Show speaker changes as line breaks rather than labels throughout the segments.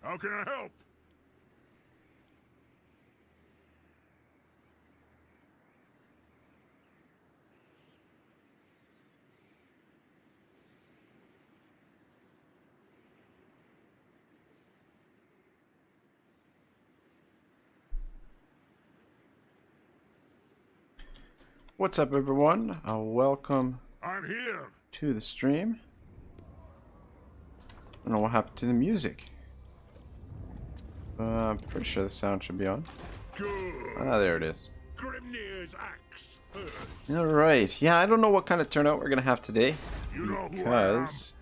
How can I help?
What's up, everyone? Welcome
I'm here.
to the stream. I don't know what happened to the music. I'm pretty sure the sound should be on.
Good.
Ah, there it is.
Grimnir's axe first.
Alright, yeah, I don't know what kind of turnout we're gonna have today.
You know who
Because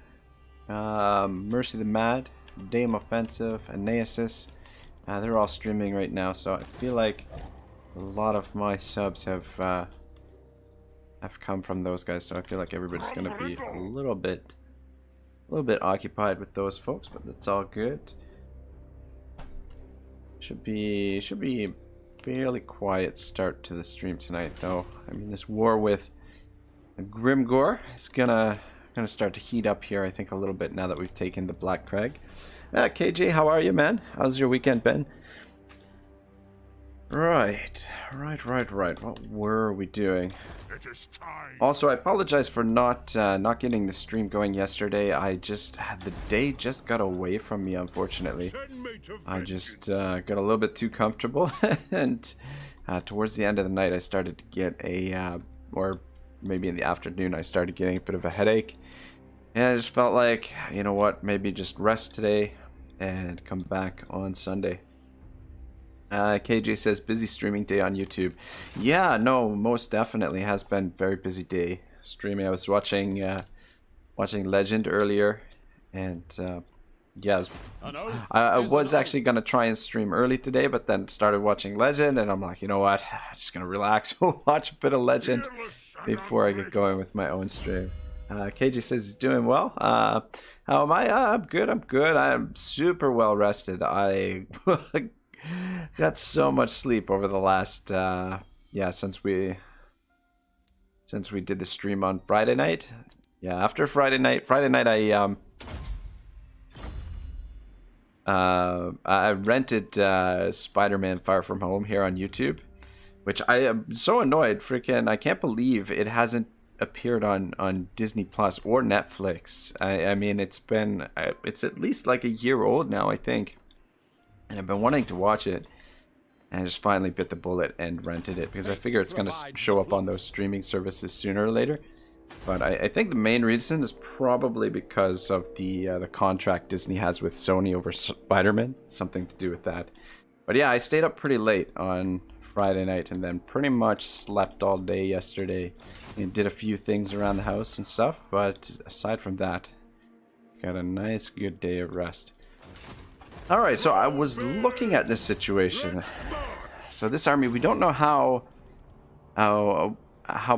Mercy the Mad, Dame Offensive, and Neasis, they're all streaming right now, so I feel like a lot of my subs have come from those guys, so I feel like everybody's gonna be a little bit occupied with those folks, but that's all good. Should be a fairly quiet start to the stream tonight, though. I mean, this war with Grimgor is gonna start to heat up here, I think, a little bit now that we've taken the Black Crag. KJ, how are you, man? How's your weekend been? Right. What were we doing?
It is time.
Also, I apologize for not getting the stream going yesterday. I just had the day just got away from me, unfortunately.
Send me to
I just got a little bit too comfortable, and towards the end of the night, I started to get or maybe in the afternoon, I started getting a bit of a headache, and I just felt like, you know what, maybe just rest today and come back on Sunday. KJ says busy streaming day on YouTube. Yeah, no, most definitely has been very busy day streaming. I was watching Legend earlier, and yeah, I was actually gonna try and stream early today, but then started watching Legend, and I'm like, you know what, I'm just gonna relax, watch a bit of Legend before I get going with my own stream. KJ says he's doing well. How am I? I'm good. I'm super well rested. I got so much sleep over the last since we did the stream on Friday night. Yeah, after Friday night I rented Spider-Man Far From Home here on YouTube, which I am so annoyed. Freaking, I can't believe it hasn't appeared on Disney Plus or Netflix. I mean, it's at least like a year old now, I think. And I've been wanting to watch it, and I just finally bit the bullet and rented it, because I figure it's going to show up on those streaming services sooner or later. But I think the main reason is probably because of the contract Disney has with Sony over Spider-Man. Something to do with that. But yeah, I stayed up pretty late on Friday night, and then pretty much slept all day yesterday. And did a few things around the house and stuff, but aside from that, got a nice good day of rest. Alright, so I was looking at this situation. So this army, we don't know how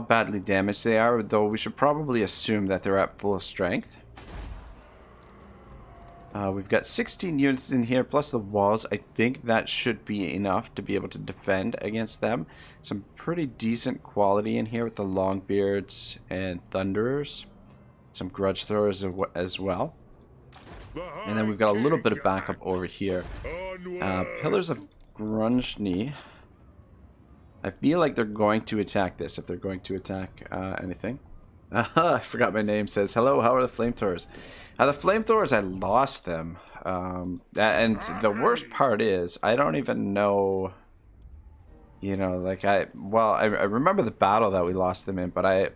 badly damaged they are, though we should probably assume that they're at full strength. We've got 16 units in here, plus the walls. I think that should be enough to be able to defend against them. Some pretty decent quality in here with the Longbeards and Thunderers. Some Grudge Throwers as well. And then we've got a little bit of backup over here. Pillars of Grunge. I feel like they're going to attack this, if they're going to attack anything. I forgot my name. Says, hello, how are the flamethrowers? The flamethrowers, I lost them. And the worst part is, I don't even know, you know, like I remember the battle that we lost them in, but I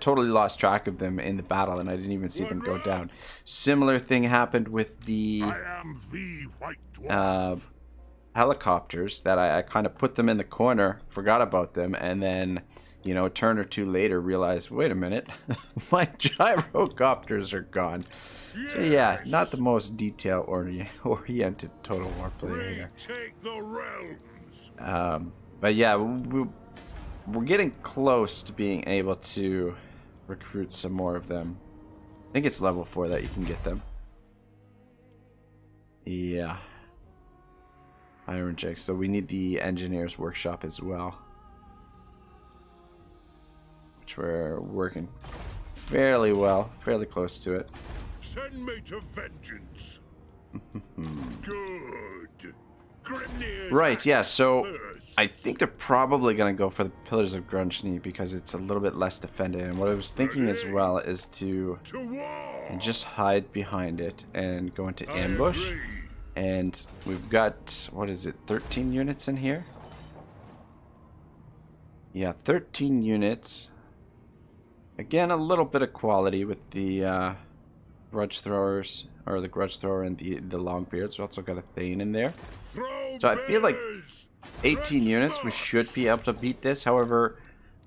totally lost track of them in the battle, and I didn't even see them go down. Similar thing happened with the
White Dwarf.
Helicopters, that I kind of put them in the corner, forgot about them, and then, you know, a turn or two later realized, wait a minute, my gyrocopters are gone. So yeah, not the most detail-oriented Total War player here.
Take the realms.
But yeah, we're getting close to being able to recruit some more of them. I think it's level 4 that you can get them. Yeah. Iron Checks. So we need the Engineer's Workshop as well, which we're working fairly close to it.
Send me to vengeance. Good. Grimnir's
Right, yeah, so
first.
I think they're probably going to go for the Pillars of Grunchny because it's a little bit less defended. And what I was thinking as well is to
To war.
just hide behind it and go into
I
ambush.
agree.
And we've got, what is it, 13 units in here? Yeah, 13 units. Again, a little bit of quality with the grudge throwers, or the grudge thrower and the longbeards. We also got a Thane in there.
Throw
So I feel like
bears.
18 units, we should be able to beat this. However,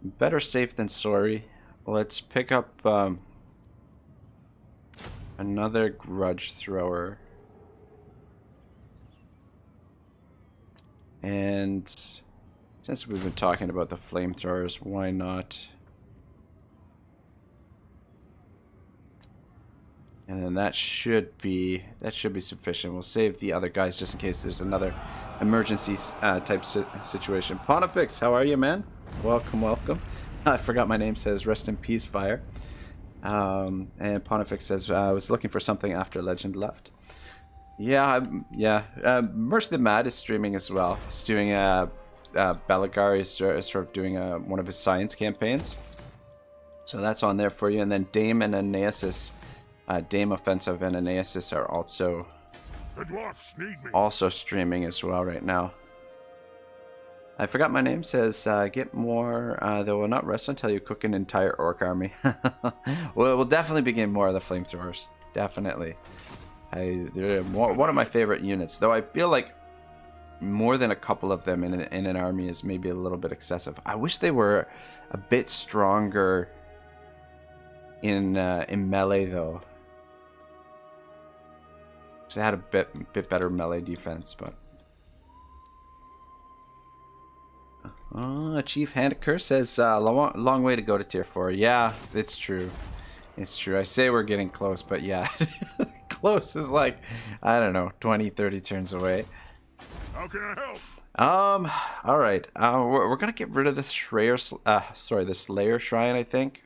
better safe than sorry. Let's pick up another grudge thrower. And since we've been talking about the flamethrowers, why not? And then that should be sufficient. We'll save the other guys just in case there's another emergency type situation. Pontifex, how are you, man? Welcome, welcome. I forgot my name says rest in peace, fire. And Pontifex says I was looking for something after Legend left. Yeah, Mercy the Mad is streaming as well. He's doing Belagar is sort of doing one of his science campaigns. So that's on there for you. And then Dame and Aeneas, Dame Offensive and Aeneas are also
The dwarfs need me.
streaming as well right now. I forgot my name says get more. They will not rest until you cook an entire orc army. Well, we'll definitely be getting more of the flamethrowers. Definitely. They're one of my favorite units, though I feel like more than a couple of them in an army is maybe a little bit excessive. I wish they were a bit stronger in melee, though. Because they had a bit better melee defense, but. Chief Handiker says long way to go to tier 4. Yeah, it's true. It's true. I say we're getting close, but yeah. Close is like, I don't know, 20, 30 turns away.
How can I help?
All right. We're gonna get rid of the Slayer Shrine, I think.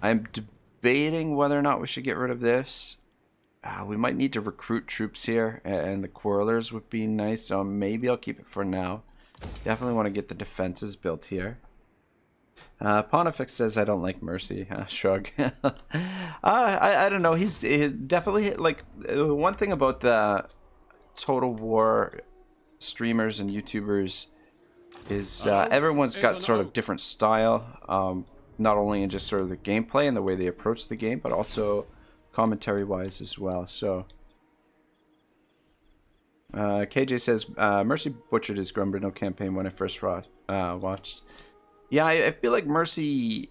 I'm debating whether or not we should get rid of this. We might need to recruit troops here, and the Quarrelers would be nice, so maybe I'll keep it for now. Definitely want to get the defenses built here. Pontifex says I don't like Mercy. Shrug. I don't know. He's definitely like one thing about the Total War streamers and YouTubers is everyone's got sort of different style. Not only in just sort of the gameplay and the way they approach the game, but also commentary wise as well. So KJ says Mercy butchered his Grombrindal campaign when I first watched. Yeah, I feel like Mercy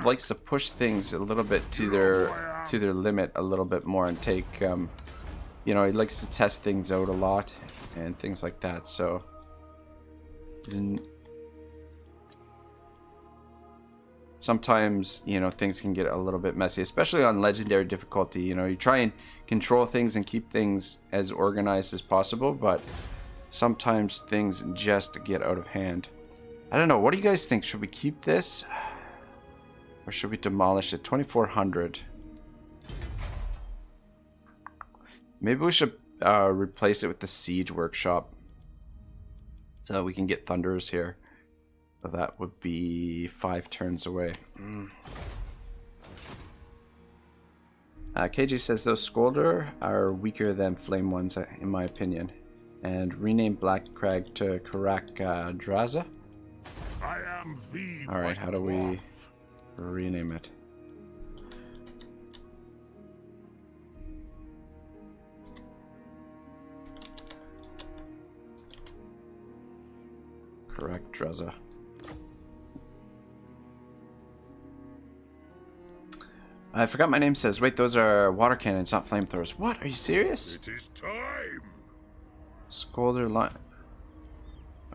likes to push things a little bit to their limit a little bit more and take you know, he likes to test things out a lot and things like that. So sometimes, you know, things can get a little bit messy, especially on legendary difficulty. You know, you try and control things and keep things as organized as possible, but sometimes things just get out of hand. I don't know. What do you guys think? Should we keep this? Or should we demolish it? 2400. Maybe we should replace it with the Siege Workshop. So that we can get Thunderers here. So that would be 5 turns away. KJ says those Scolder are weaker than Flame ones, in my opinion. And rename Black Crag to Karak Draza.
I am the
Alright, how do we
Dwarf.
rename it? Correct, Draza. I forgot my name says, wait, those are water cannons, not flamethrowers. What? Are you serious?
It is time.
Scolder line.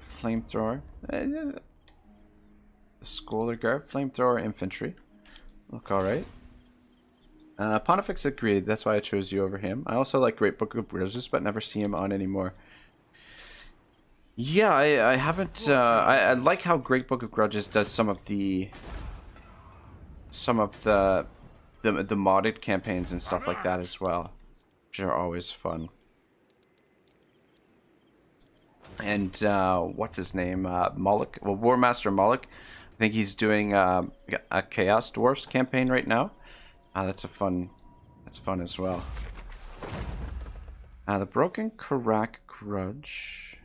Flamethrower. The Scolder Guard, Flamethrower Infantry. Look alright. Pontifex agreed, that's why I chose you over him. I also like Great Book of Grudges, but never see him on anymore. Yeah, I haven't. I like how Great Book of Grudges does some of the modded campaigns and stuff like that as well. which are always fun. And what's his name? Moloch. Well, War Master Moloch. I think he's doing a Chaos Dwarfs campaign right now. That's fun as well. The Broken Karak Grudge.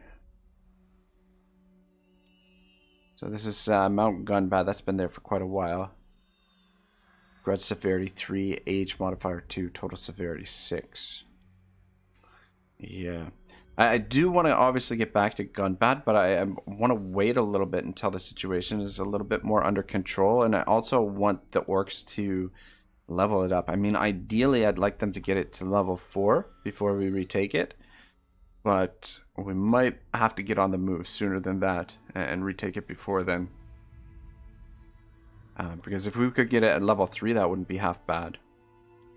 So this is Mount Gunbad. That's been there for quite a while. Grudge severity 3, age modifier 2, total severity 6. Yeah. I do want to obviously get back to Gunbad, but I want to wait a little bit until the situation is a little bit more under control, and I also want the orcs to level it up. I mean, ideally, I'd like them to get it to level 4 before we retake it, but we might have to get on the move sooner than that and retake it before then. Because if we could get it at level 3, that wouldn't be half bad.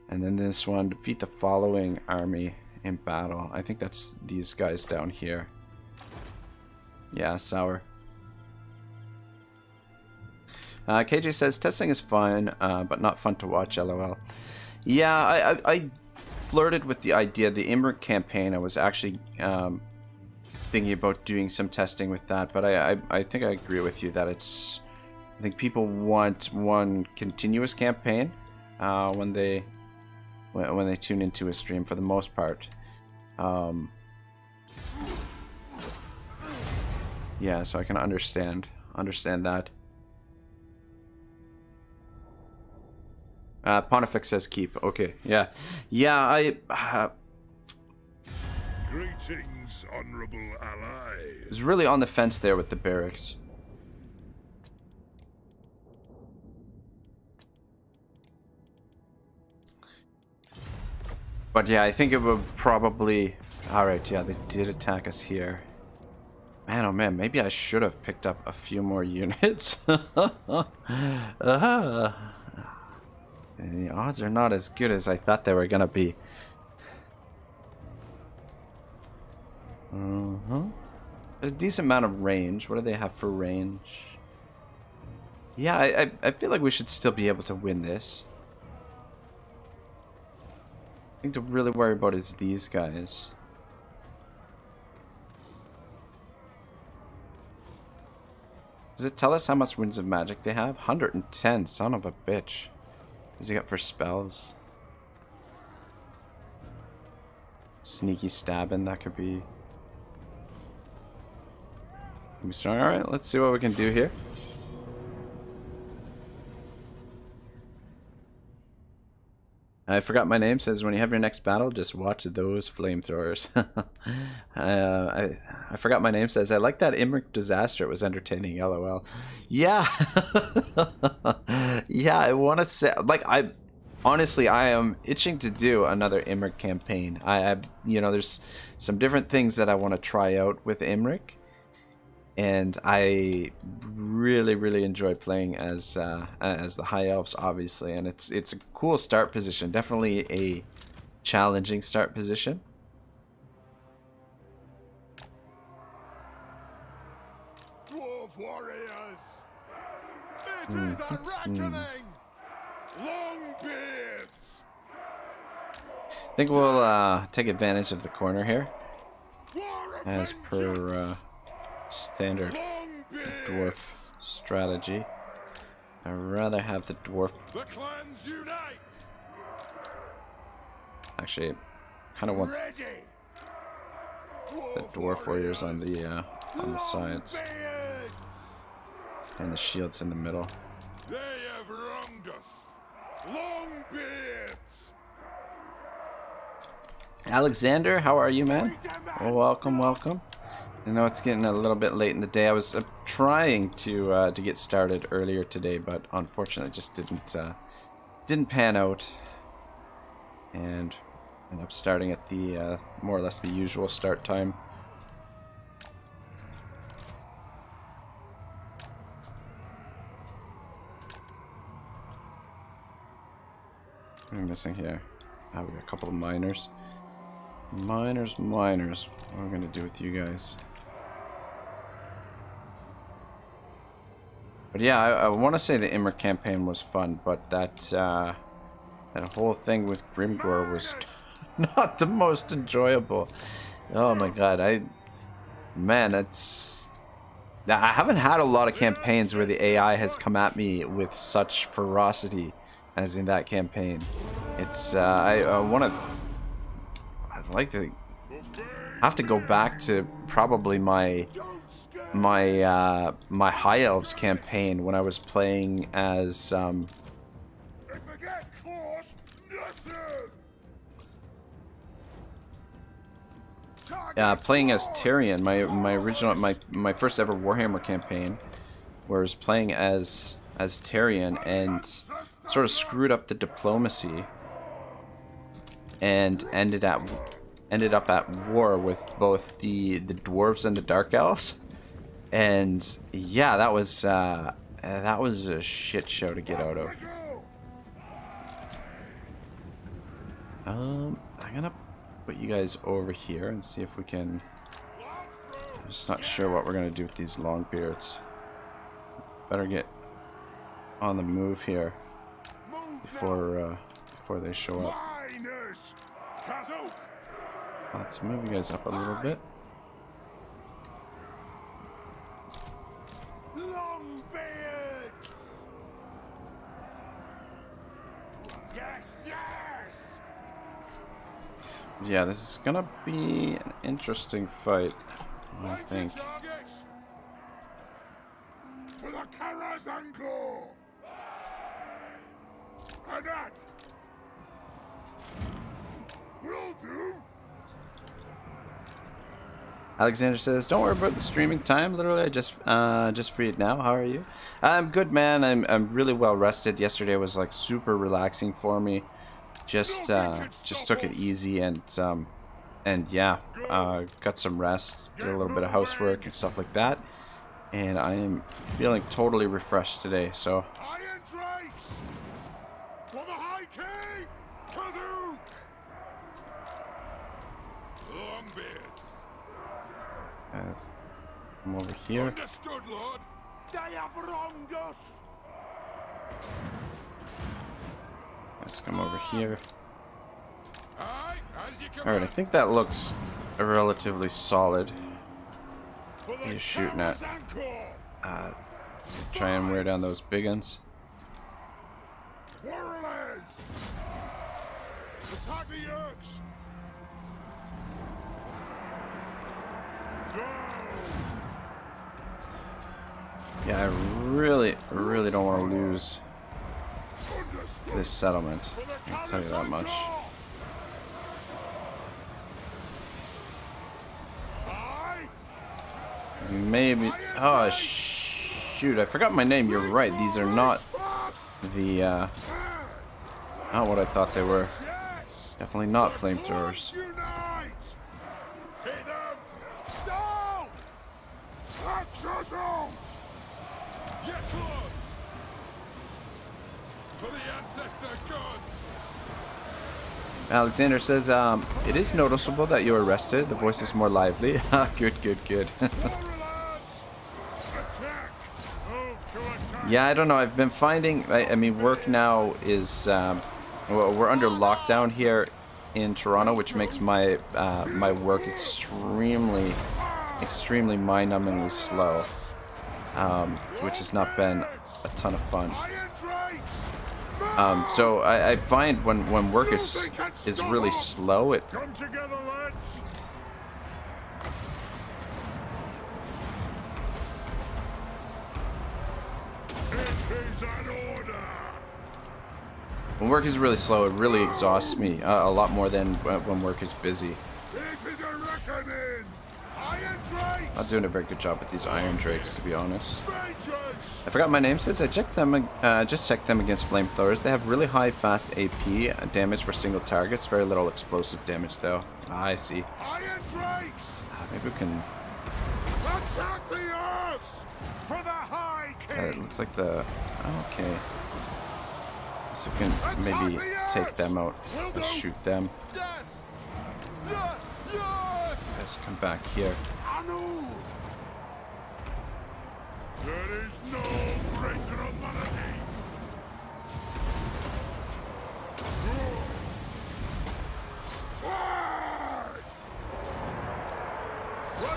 And then this one, defeat the following army in battle. I think that's these guys down here. Yeah, sour. KJ says, testing is fun, but not fun to watch, lol. Yeah, I flirted with the idea. The Imric campaign, I was actually thinking about doing some testing with that, but I think I agree with you that it's... I think people want one continuous campaign when they tune into a stream for the most part. Yeah, so I can understand that. Pontifex says keep. Okay, yeah, I
Greetings, honorable allies.
was really on the fence there with the barracks. But yeah, I think it would probably... Alright, yeah, they did attack us here. Man, oh man, maybe I should have picked up a few more units. The odds are not as good as I thought they were gonna be. A decent amount of range. What do they have for range? Yeah, I feel like we should still be able to win this. I think to really worry about is these guys. Does it tell us how much Winds of Magic they have? 110, son of a bitch. What's he got for spells? Sneaky stabbing, that could be strong. Alright, let's see what we can do here. I forgot my name says when you have your next battle, just watch those flamethrowers. I forgot my name says I like that Imric disaster. It was entertaining. LOL. Yeah. Yeah, I want to say like I am itching to do another Imric campaign. I you know, there's some different things that I want to try out with Imric. And I really enjoy playing as the High Elves, obviously, and it's a cool start position, definitely a challenging start position.
Dwarf warriors, it is a reckoning. Longbeards.
I think we'll take advantage of the corner here, as per standard dwarf strategy. I'd rather have the dwarf.
The clans unite.
Actually, kind of want the dwarf warriors on the sides and the shields in the middle.
They have wronged us. Longbeards.
Alexander, how are you, man? Well, welcome. I know it's getting a little bit late in the day. I was trying to get started earlier today, but unfortunately, it just didn't pan out, and ended up starting at the more or less the usual start time. What am I missing here? We got a couple of miners. Miners. What am I gonna do with you guys? But yeah, I want to say the Imric campaign was fun, but that whole thing with Grimgor was not the most enjoyable. Oh my god, I haven't had a lot of campaigns where the AI has come at me with such ferocity as in that campaign. It's I'd like to have to go back to probably my High Elves campaign when I was playing as playing as Tyrion, my first ever Warhammer campaign, where I was playing as Tyrion and sort of screwed up the diplomacy and ended up at war with both the dwarves and the dark elves. And yeah, that was a shit show to get out of. I'm gonna put you guys over here and see if we can. I'm just not sure what we're gonna do with these long beards. Better get on the move here before they show up. Let's move you guys up a little bit.
Long beards. Yes, yes.
Yeah, this is gonna be an interesting fight, I think.
For the Karazanko. And that will do.
Alexander says, "Don't worry about the streaming time. Literally, I just freed now. How are you?" I'm good, man. I'm really well rested. Yesterday was like super relaxing for me. Just took it easy and yeah, got some rest, did a little bit of housework and stuff like that, and I am feeling totally refreshed today. So.
Iron Drakes for the High King. Kazoo. Longbeards.
Guys, come over here.
Understood, Lord. They have wronged us.
Let's come over here.
Aye, as you
Alright, I think that looks relatively solid. He's shooting at. Try and wear down those big uns.
Warriors! Attack the Yerks! Go!
Yeah, I really don't want to lose this settlement. I'll tell you that much. Maybe. Oh shoot! I forgot my name. You're right. These are not the. Not what I thought they were. Definitely not flamethrowers.
Yes, Lord! For the ancestor gods!
Alexander says, it is noticeable that you are rested. The voice is more lively. Good. Yeah, I don't know. I've been finding, I mean, work now is, well, we're under lockdown here in Toronto, which makes my my work extremely mind-numbingly slow, which has not been a ton of fun. So I find when work is really slow, it
Come together, lads! It is an order!
when work is really slow, it really exhausts me a lot more than when work is busy.
This is a reckoning! Iron Drakes!
Not doing a very good job with these Iron Drakes, to be honest.
Vengeance!
I forgot my name says I checked them. Just checked them against flamethrowers. They have really high, fast AP damage for single targets. Very little explosive damage, though. I see.
Iron Drakes!
Maybe we can.
Attack the Earths! For the High King!
It looks like the. Okay. So we can maybe take them out and shoot them.
Yes! Yes! Yes!
Let's come back here.
Anu! There is no greater humanity!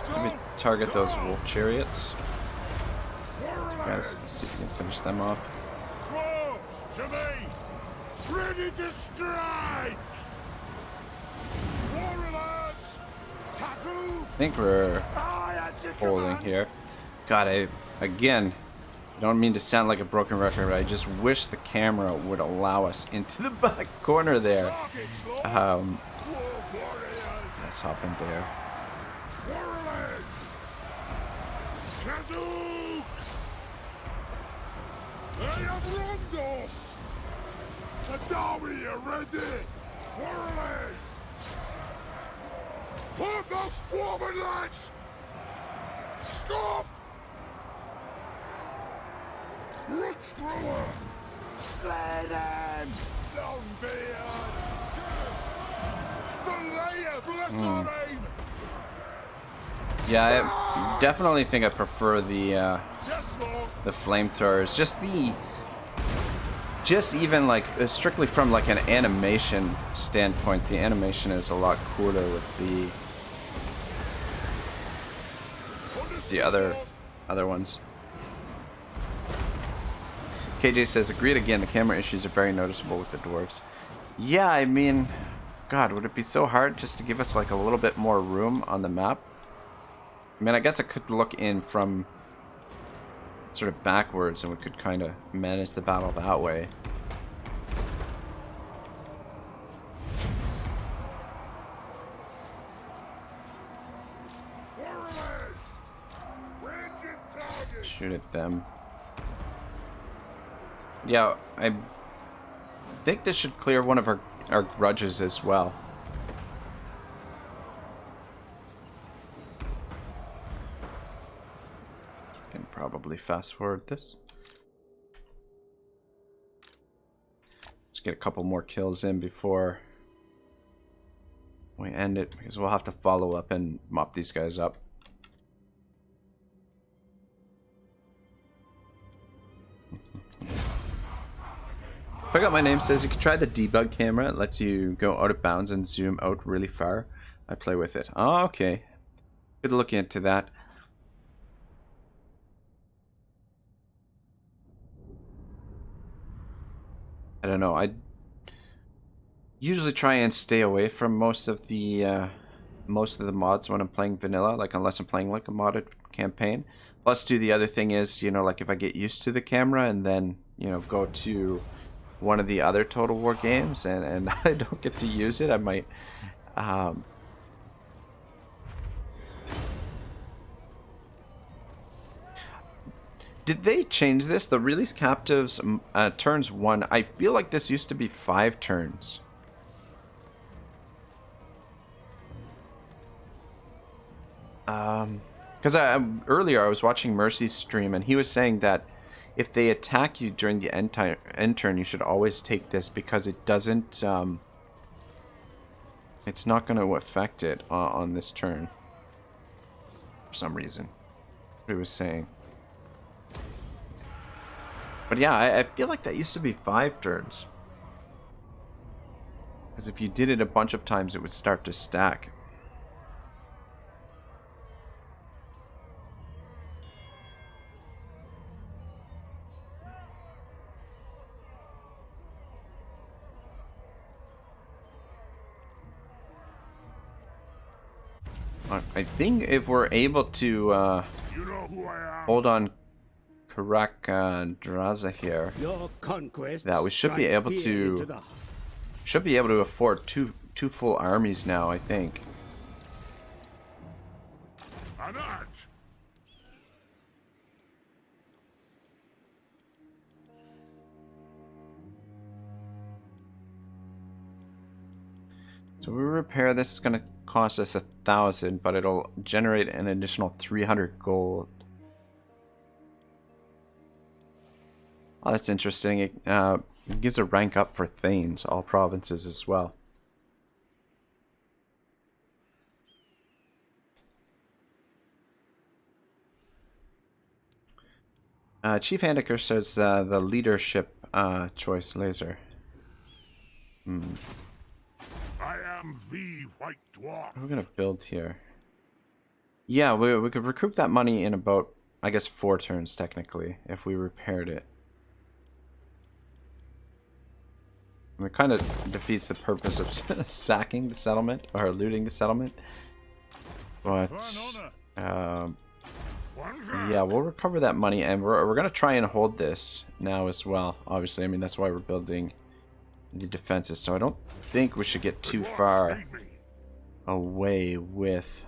Let me target those wolf chariots. Guys, see if we can finish them off.
To me! Ready to strike! Warriors!
I think we're holding here. God, again, I don't mean to sound like a broken record, but I just wish the camera would allow us into the back corner there. Let's hop in there.
Put those dwarven lads! Scoff! Look through her! Slay them! Longbeards! The layer, bless our aim!
Yeah, I definitely think I prefer the flamethrowers. Just even like strictly from like an animation standpoint, the animation is a lot cooler with the other ones. KJ says, agreed again, the camera issues are very noticeable with the dwarves. Yeah, I mean, God, would it be so hard just to give us like a little bit more room on the map? I mean, I guess I could look in from sort of backwards and we could kind of manage the battle that way. Shoot at them. Yeah, I think this should clear one of our grudges as well. Can probably fast forward this. Just get a couple more kills in before we end it, because we'll have to follow up and mop these guys up. Pick Up My Name says you can try the debug camera. It lets you go out of bounds and zoom out really far. I play with it. Oh, okay. Good look into that. I don't know. I usually try and stay away from most of the mods when I'm playing vanilla, like unless I'm playing like a modded campaign. Plus, the other thing is, you know, like if I get used to the camera and then, you know, go to one of the other Total War games and I don't get to use it, I might did they change this? The release captives turns 1. I feel like this used to be 5 turns. Because earlier I was watching Mercy's stream and he was saying that if they attack you during the end turn, you should always take this because it doesn't, it's not going to affect it on this turn. For some reason. What he was saying. But yeah, I feel like that used to be 5 turns. Because if you did it a bunch of times, it would start to stack. I think if we're able to hold on Karak-Draza here, that we should be able to afford two full armies now, I think. So we repair this, is going to cost us 1,000, but it'll generate an additional 300 gold. Oh, that's interesting. It gives a rank up for Thanes, all provinces as well. Chief Handiker says the leadership choice laser.
I am the White Dwarf.
What are we gonna build here? Yeah, we could recoup that money in about, I guess, 4 turns technically if we repaired it. And it kind of defeats the purpose of sacking the settlement or looting the settlement. But yeah, we'll recover that money, and we're gonna try and hold this now as well. Obviously, I mean that's why we're building the defenses. So I don't think we should get too far away with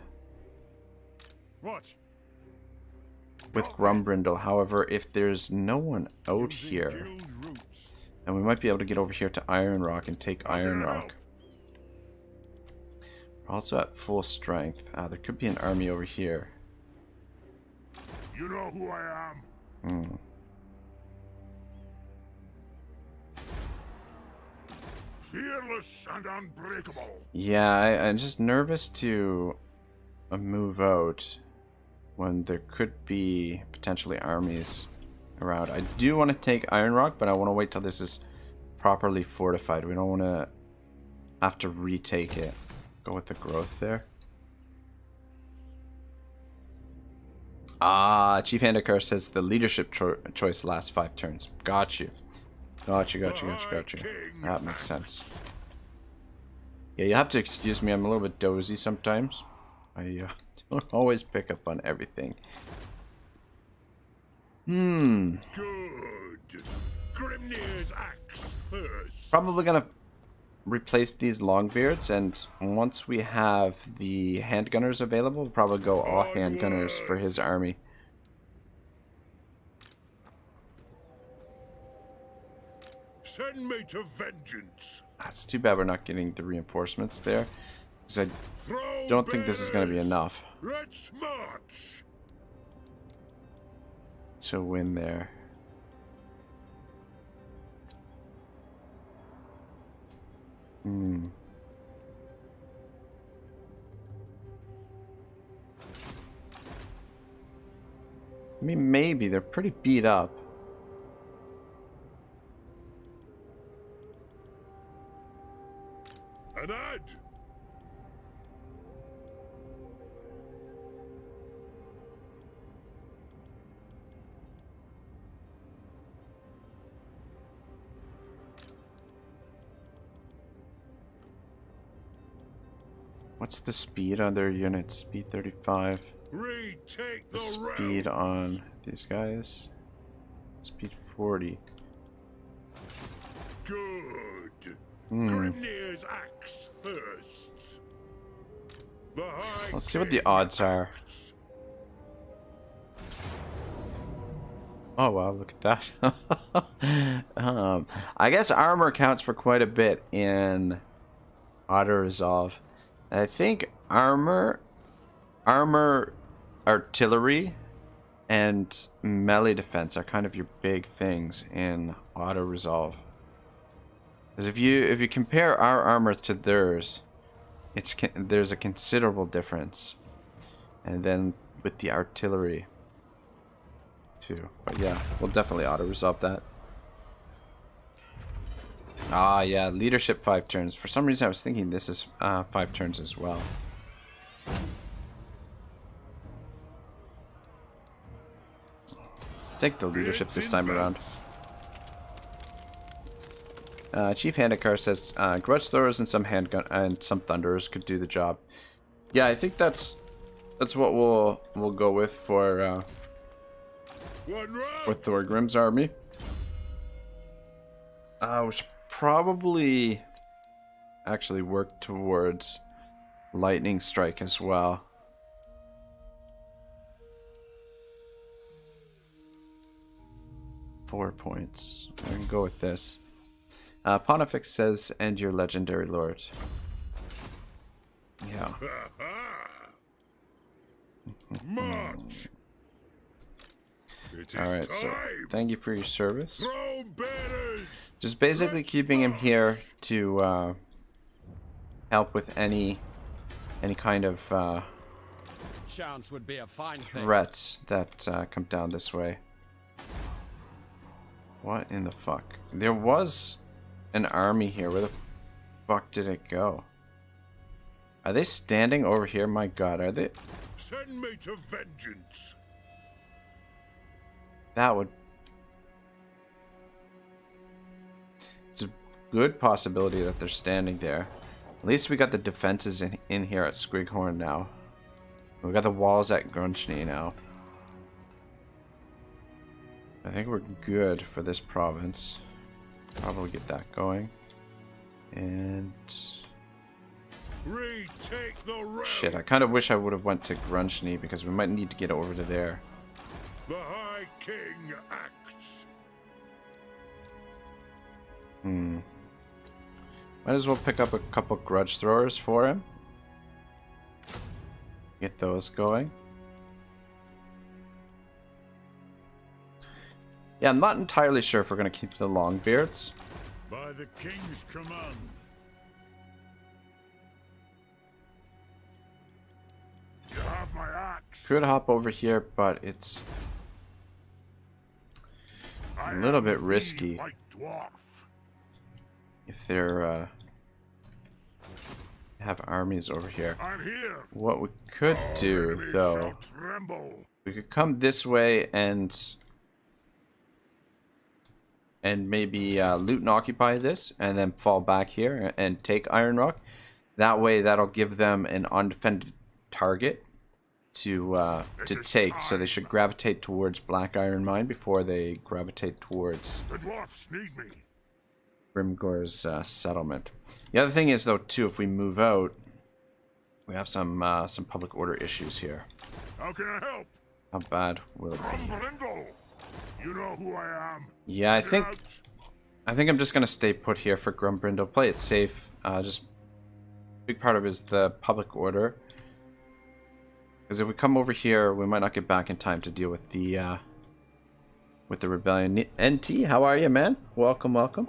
Grombrindal. However, if there's no one out here, then we might be able to get over here to Iron Rock and take Iron Rock. We're also at full strength. There could be an army over here.
You know who I am. Fearless and unbreakable.
Yeah, I'm just nervous to move out when there could be potentially armies around. I do want to take Iron Rock, but I want to wait till this is properly fortified. We don't want to have to retake it. Go with the growth there. Chief Handicur says the leadership choice lasts 5 turns. Got you. Got you. That makes sense. Yeah, you have to excuse me. I'm a little bit dozy sometimes. I don't always pick up on everything.
Good. Grimnir's axe thirsts.
Probably gonna replace these longbeards, and once we have the handgunners available, we'll probably go all handgunners for his army.
Send me to vengeance.
It's too bad we're not getting the reinforcements there, because I don't think this is going to be enough
Let's march.
to win there. I mean, maybe. They're pretty beat up.
An ad.
What's the speed on their units? Speed 35.
Retake
The
the
speed
realms.
on these guys. Speed 40.
Good. Grimnir's axe thirsts. The High
Let's see what the
King
odds are.
acts.
Oh wow, look at that. I guess armor counts for quite a bit in auto resolve. I think armor, artillery, and melee defense are kind of your big things in auto resolve. Because if you compare our armor to theirs, there's a considerable difference. And then with the artillery too. But yeah, we'll definitely auto resolve that. Ah, yeah, leadership 5 turns. For some reason, I was thinking this is 5 turns as well. Take the leadership this time around. Chief Handicur says grudge throwers and some handgun and some thunderers could do the job. Yeah, I think that's what we'll go with for with Thorgrim's army. We should probably actually work towards lightning strike as well. Four points. I can go with this. Pontifex says, "And your legendary lord." Yeah.
March.
All right. So thank you for your service.
Throne bearers.
Just basically keeping him here to help with any kind of
Chance would be a fine thing.
threats that come down this way. What in the fuck? There was an army here. Where the fuck did it go? Are they standing over here? My god, are they?
Send me to vengeance.
That would... It's a good possibility that they're standing there. At least we got the defenses in here at Squighorn now. We got the walls at Grunchny now. I think we're good for this province. Probably get that going. And...
Retake the realm.
Shit, I kind of wish I would have went to Grunchny because we might need to get over to there.
The High King acts.
Might as well pick up a couple grudge throwers for him. Get those going. Yeah, I'm not entirely sure if we're going to keep the Longbeards.
By the King's command. You have my axe.
Could hop over here, but it's a little bit risky.
White Dwarf.
If they're have armies over here.
I'm here.
What we could do,
Enemies
though,
shall tremble.
we could come this way and maybe loot and occupy this, and then fall back here and take Iron Rock. That way, that'll give them an undefended target to take. So they should gravitate towards Black Iron Mine before they gravitate towards
The dwarfs need me.
Grimgor's settlement. The other thing is, though, too, if we move out, we have some public order issues here.
How can I help?
How bad will it be?
Grombrindal. You know who I am.
Yeah, I
Get
think
out.
I'm just gonna stay put here for Grombrindal. Play it safe. Just big part of it is the public order. Because if we come over here, we might not get back in time to deal with the rebellion. NT, how are you, man? Welcome, welcome.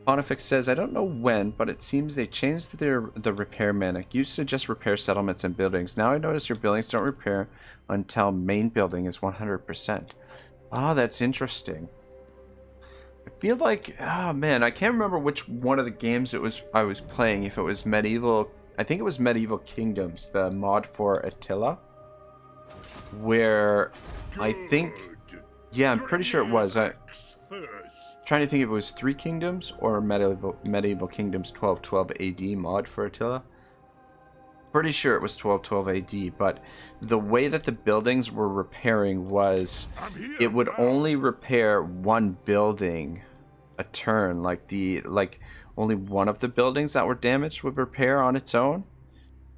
Pontifex says, I don't know when, but it seems they changed the repair mechanic. Used to just repair settlements and buildings. Now I notice your buildings don't repair until main building is 100%. Oh, that's interesting. I feel like, oh man, I can't remember which one of the games I was playing. If it was Medieval, I think it was Medieval Kingdoms, the mod for Attila, where I think, yeah, I'm pretty sure it was. Trying to think if it was Three Kingdoms or Medieval Kingdoms 1212 AD mod for Attila. Pretty sure it was 1212 AD, but the way that the buildings were repairing was it would only repair one building a turn. Like only one of the buildings that were damaged would repair on its own,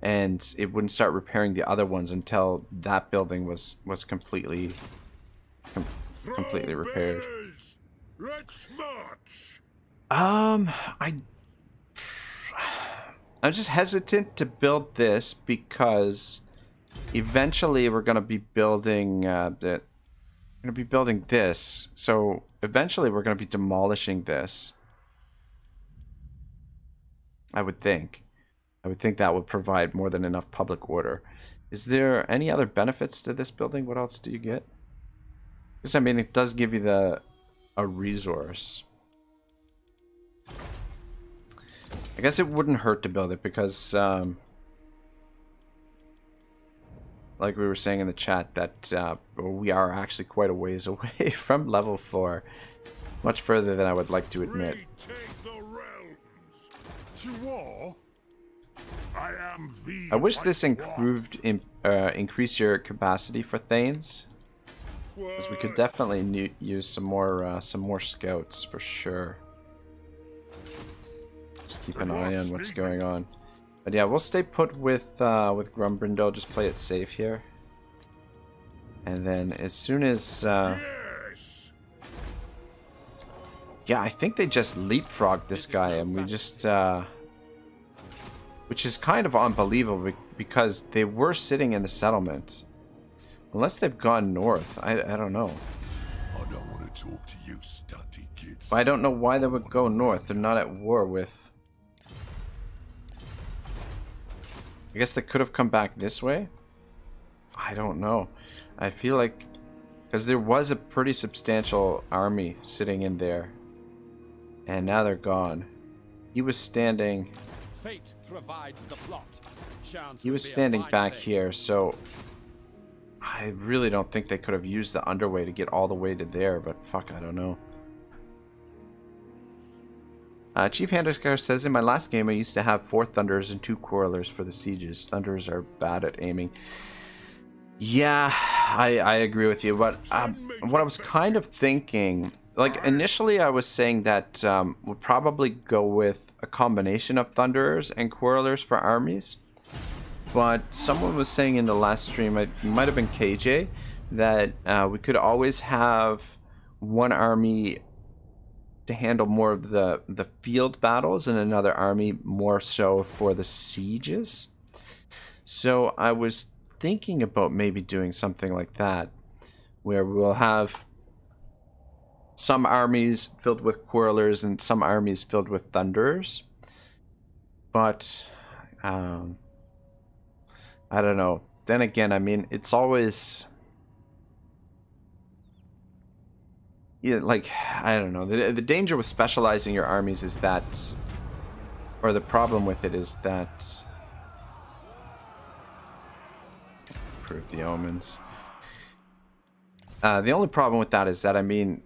and it wouldn't start repairing the other ones until that building was completely repaired.
Let's march.
I'm just hesitant to build this because eventually we're going to be building this. So eventually we're going to be demolishing this. I would think that would provide more than enough public order. Is there any other benefits to this building? What else do you get? Because I mean, it does give you a resource. I guess it wouldn't hurt to build it because, like we were saying in the chat, that we are actually quite a ways away from level 4. Much further than I would like to admit.
Retake the realms. To war. I am the
I wish this
White
improved
Dwarf.
increase your capacity for Thanes, because we could definitely use some more scouts for sure. Just keep an eye on what's going on. But yeah, we'll stay put with Grombrindal. Just play it safe here. And then as soon as
Yes.
yeah, I think they just leapfrogged this guy, and we just which is kind of unbelievable because they were sitting in the settlement. Unless they've gone north, I don't know.
I don't want to talk to you, stunty kids.
But I don't know why they would go north. They're not at war with. I guess they could have come back this way. I don't know. I feel like because there was a pretty substantial army sitting in there, and now they're gone. He was standing
Fate provides the plot. Chance
He
would
was
be a
standing
fine
back
thing.
here, so I really don't think they could have used the underway to get all the way to there, but fuck, I don't know. Chief Handiscar says, in my last game I used to have 4 Thunders and 2 Quarrelers for the sieges. Thunders are bad at aiming. Yeah, I agree with you, but what I was kind of thinking, like initially I was saying that we'll probably go with a combination of Thunderers and Quarrelers for armies. But someone was saying in the last stream, it might have been KJ, that we could always have one army to handle more of the field battles and another army more so for the sieges. So I was thinking about maybe doing something like that, where we'll have some armies filled with Quarrelers and some armies filled with Thunderers. But I don't know. Then again, I mean, it's always, yeah, like, I don't know. The danger with specializing your armies is that, or the problem with it is that, improve the omens. The only problem with that is that, I mean,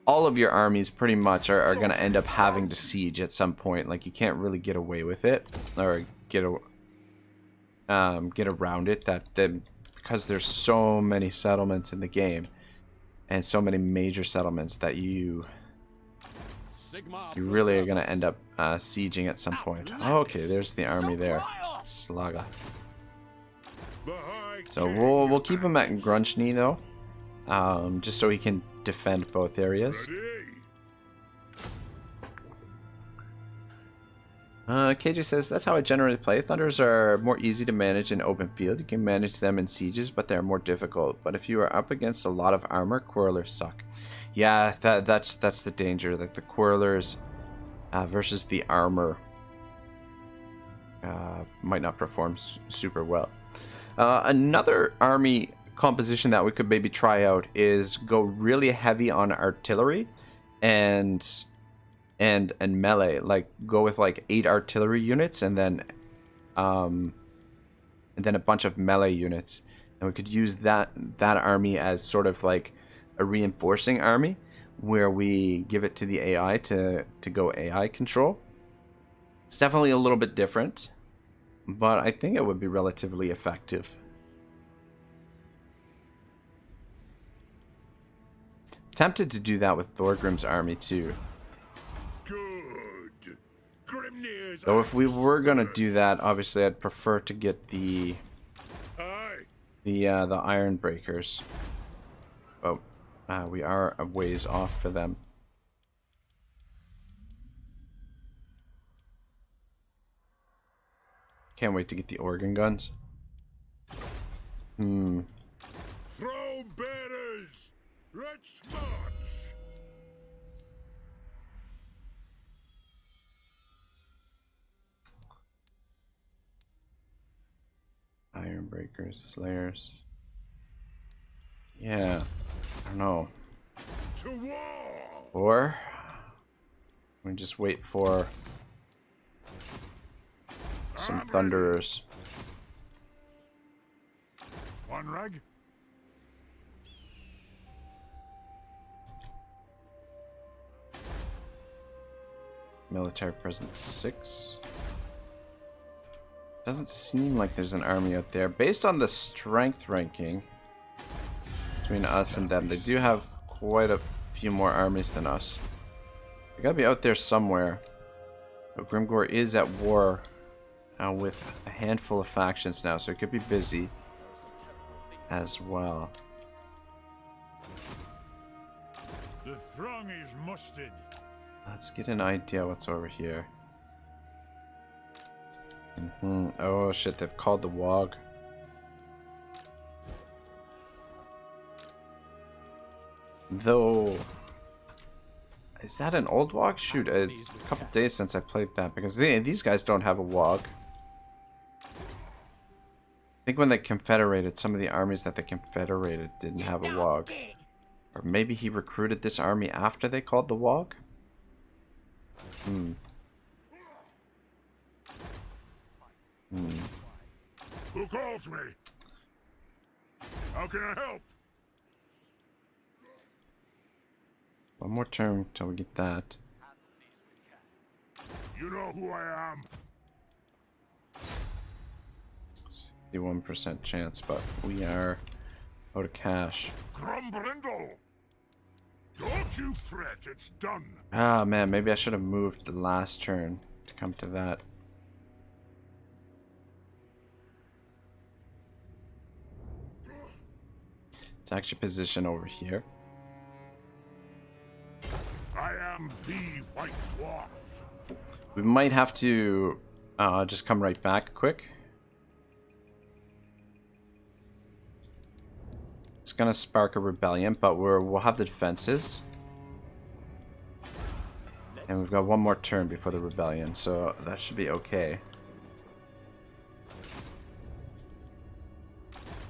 all of your armies pretty much are going to end up having to siege at some point. Like, you can't really get away with it, or get around it, because there's so many settlements in the game and so many major settlements that you really are going to end up sieging at some point. Oh, okay, there's the army there. Slaga. So we'll keep him at Grunchny though, just so he can defend both areas. KJ says, that's how I generally play. Thunders are more easy to manage in open field. You can manage them in sieges, but they're more difficult. But if you are up against a lot of armor, Quarrelers suck. Yeah, that's the danger. Like the Quarrelers versus the armor might not perform super well. Another army composition that we could maybe try out is go really heavy on artillery and melee. Like go with like 8 artillery units and then a bunch of melee units, and we could use that army as sort of like a reinforcing army where we give it to the AI to go AI control. It's definitely a little bit different, but I think it would be relatively effective. Tempted to do that with Thorgrim's army too.
Good.
Though if we were gonna do that, obviously I'd prefer to get the Iron Breakers. Oh, we are a ways off for them. Can't wait to get the organ guns.
Throne bearers, let's march.
Iron Breakers, Slayers. Yeah, I don't know.
To war.
Or we just wait for some Thunderers.
One rag.
Military presence 6. Doesn't seem like there's an army out there. Based on the strength ranking between us and them, they do have quite a few more armies than us. They gotta be out there somewhere. But Grimgor is at war with a handful of factions now, so it could be busy as well.
The throng is mustered.
Let's get an idea what's over here. Oh shit, they've called the Wog. Though, is that an old Wog? Shoot, a couple days since I played that, because these guys don't have a Wog. I think when they confederated, some of the armies that they confederated didn't have a Wog. Or maybe he recruited this army after they called the Wog?
Who calls me? How can I help?
One more turn till we get that.
You know who I am.
61% chance, but we are out of cash.
Grombrindal! Don't you fret, it's done.
Ah, man, maybe I should have moved the last turn to come to that. It's actually positioned over here.
I am the White Dwarf.
We might have to just come right back quick. It's gonna spark a rebellion, but we'll have the defenses. And we've got one more turn before the rebellion, so that should be okay.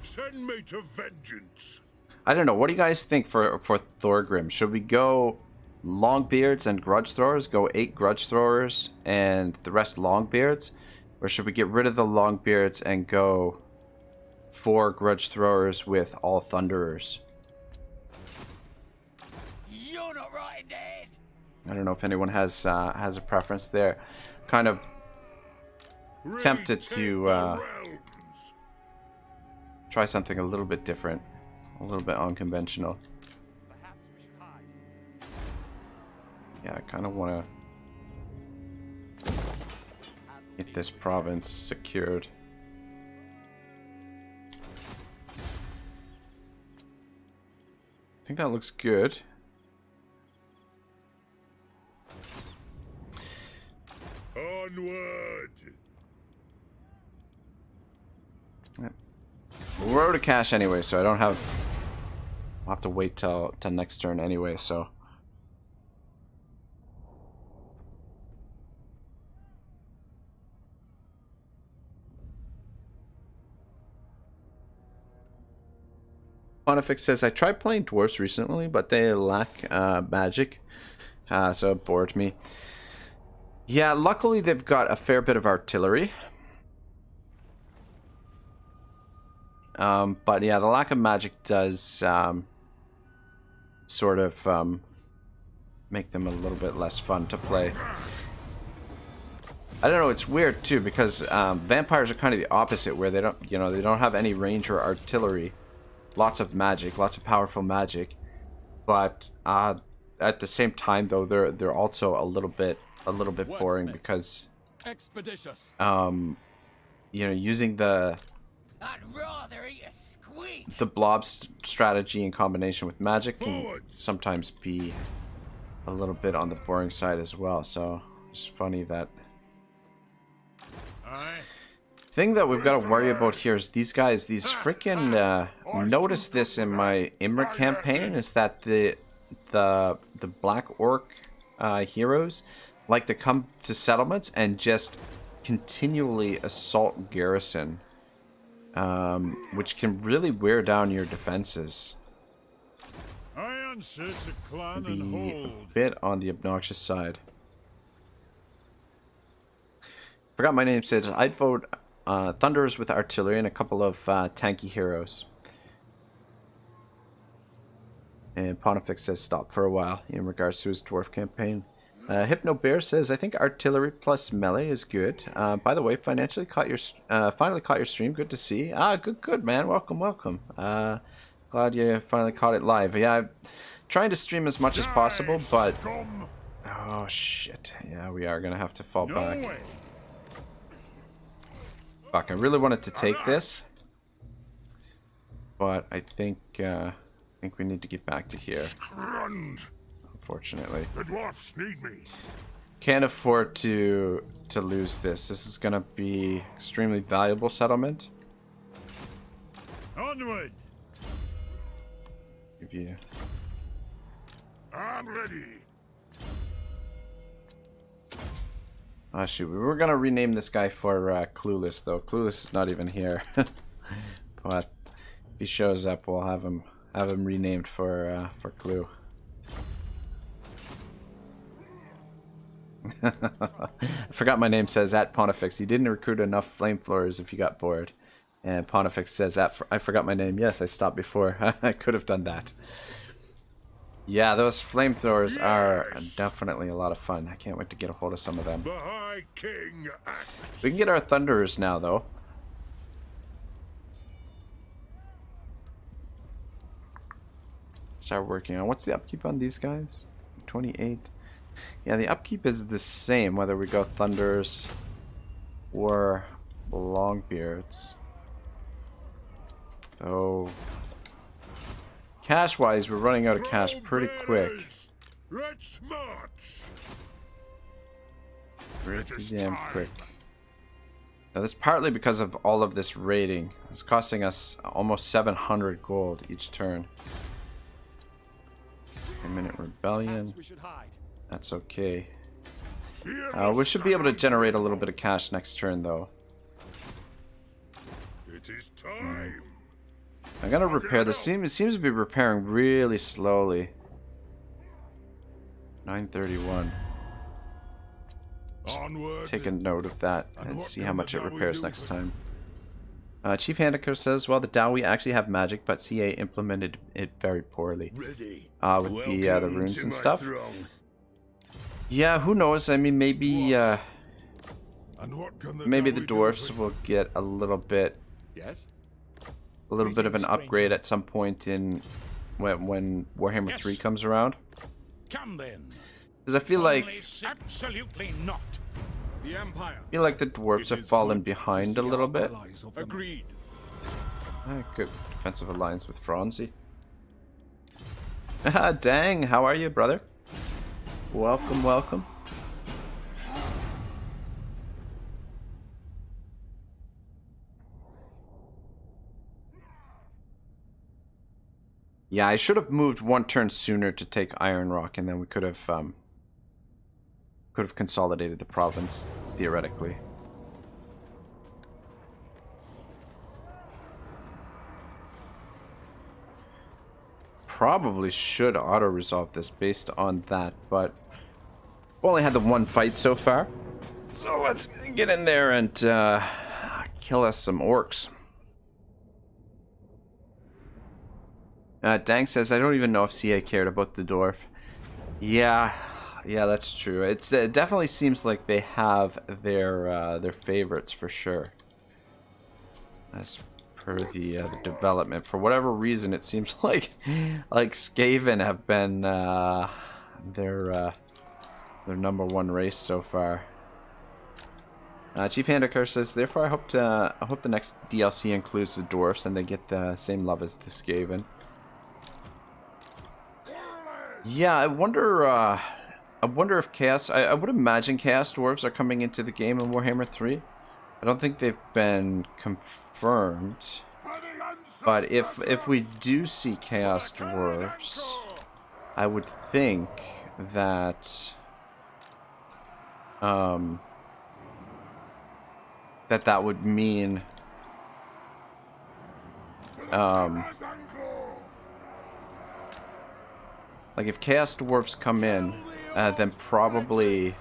Send me to vengeance.
I don't know, what do you guys think for Thorgrim? Should we go Longbeards and Grudge Throwers, go 8 Grudge Throwers and the rest Longbeards? Or should we get rid of the Longbeards and go 4 Grudge Throwers with all Thunderers?
You're not right, Dad.
I don't know if anyone has a preference there. Kind of tempted to try something a little bit different, a little bit unconventional.
Perhaps we should hide.
Yeah, I kind of want to get this province secured. I think that looks good.
Onward.
We're out of cash anyway, so I don't have. I'll have to wait till next turn anyway. So. Pontifex says, I tried playing dwarves recently, but they lack magic, so it bored me. Yeah, luckily they've got a fair bit of artillery. But yeah, the lack of magic does sort of make them a little bit less fun to play. I don't know, it's weird too, because vampires are kind of the opposite, where they don't, you know, they don't have any range or artillery. Lots of magic, lots of powerful magic, but at the same time, though, they're also a little bit boring because
Expeditious.
you know, using the
I'd rather eat a squeak.
blob strategy in combination with magic can sometimes be a little bit on the boring side as well. So it's funny that. Thing that we've got to worry about here is these guys, these freaking noticed this in my Imra campaign, is that the Black Orc heroes like to come to settlements and just continually assault garrison, which can really wear down your defenses.
I answer to clan
Be
and
a
hold.
bit on the obnoxious side. Forgot my name says I'd vote Thunderers with artillery and a couple of tanky heroes. And Pontifex says stop for a while in regards to his dwarf campaign. Hypno Bear says I think artillery plus melee is good. By the way, finally caught your stream. Good to see. Good man. Welcome. Glad you finally caught it live. Yeah, I'm trying to stream as much as possible, but oh shit. Yeah, we are gonna have to fall back. Fuck, I really wanted to take this, but I think we need to get back to here. Unfortunately,
the dwarfs need me.
Can't afford to lose this. This is gonna be extremely valuable settlement.
Onward.
Give you.
I'm ready.
Ah, shoot, we were gonna rename this guy for Clueless, though. Clueless is not even here. But if he shows up, we'll have him renamed for Clue. I forgot my name says at Pontifex. You didn't recruit enough flamethrowers if you got bored. And Pontifex says at I forgot my name. Yes, I stopped before. I could have done that. Yeah, those flamethrowers are definitely a lot of fun. I can't wait to get a hold of some of them.
The High King acts.
We can get our Thunderers now, though. Start working on. What's the upkeep on these guys? 28. Yeah, the upkeep is the same whether we go Thunders or Longbeards. Oh. Cash-wise, we're running out of cash pretty quick.
Let's march.
Pretty damn quick. Now, that's partly because of all of this raiding. It's costing us almost 700 gold each turn. A minute rebellion. That's okay. We should be able to generate a little bit of cash next turn, though.
It is time.
I gotta repair this. It seems to be repairing really slowly. 931.
Onward.
Take a note of that and see how much it repairs next time. Chief Handiker says, well, the Dowie actually have magic, but CA implemented it very poorly. With the runes and stuff. Yeah, who knows? I mean, maybe maybe the dwarfs will get a little bit of an upgrade at some point in when Warhammer 3 comes around.
Come then.
Because I feel like
Absolutely not. The Empire.
I feel like the dwarves have fallen behind a little bit.
Agreed.
Good defensive alliance with Franzi. Dang, how are you, brother? Welcome, welcome. Yeah, I should have moved one turn sooner to take Iron Rock, and then we could have consolidated the province theoretically. Probably should auto-resolve this based on that, but we've only had the one fight so far. So let's get in there and kill us some orcs. Dang says, I don't even know if CA cared about the dwarf. Yeah, that's true. It definitely seems like they have their favorites for sure. As per the development, for whatever reason, it seems like Skaven have been their number one race so far. Chief Handiker says, therefore, I hope the next DLC includes the dwarfs and they get the same love as the Skaven. Yeah, I wonder if Chaos... I would imagine Chaos Dwarves are coming into the game in Warhammer 3. I don't think they've been confirmed. But if we do see Chaos Dwarves, I would think that... that would mean... like if Chaos Dwarfs come in, then probably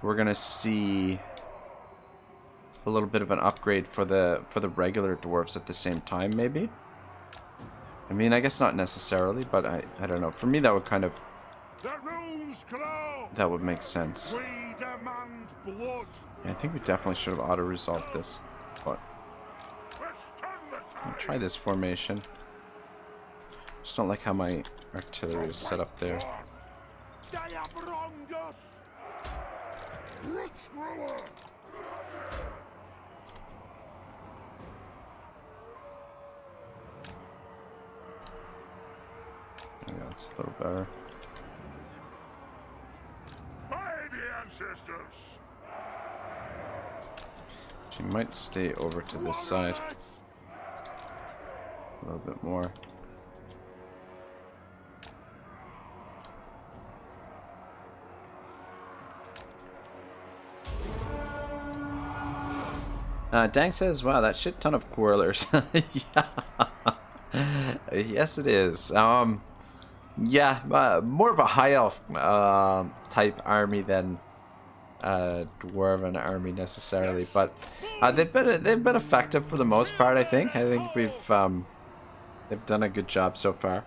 we're gonna see a little bit of an upgrade for the regular dwarves at the same time, maybe. I mean, I guess not necessarily, but I don't know. For me, that would kind of would make sense. Yeah, I think we definitely should have auto-resolved this, but I'll try this formation. Just don't like how my artillery is set up there.
They have wronged us.
Yeah, that's a little better.
By the ancestors.
She might stay over to this side a little bit more. Dang says, wow, that shit ton of quarrelers. Yeah. Yes, it is. Yeah, more of a high elf type army than dwarven army necessarily, but they've been effective for the most part. I think we've they've done a good job so far.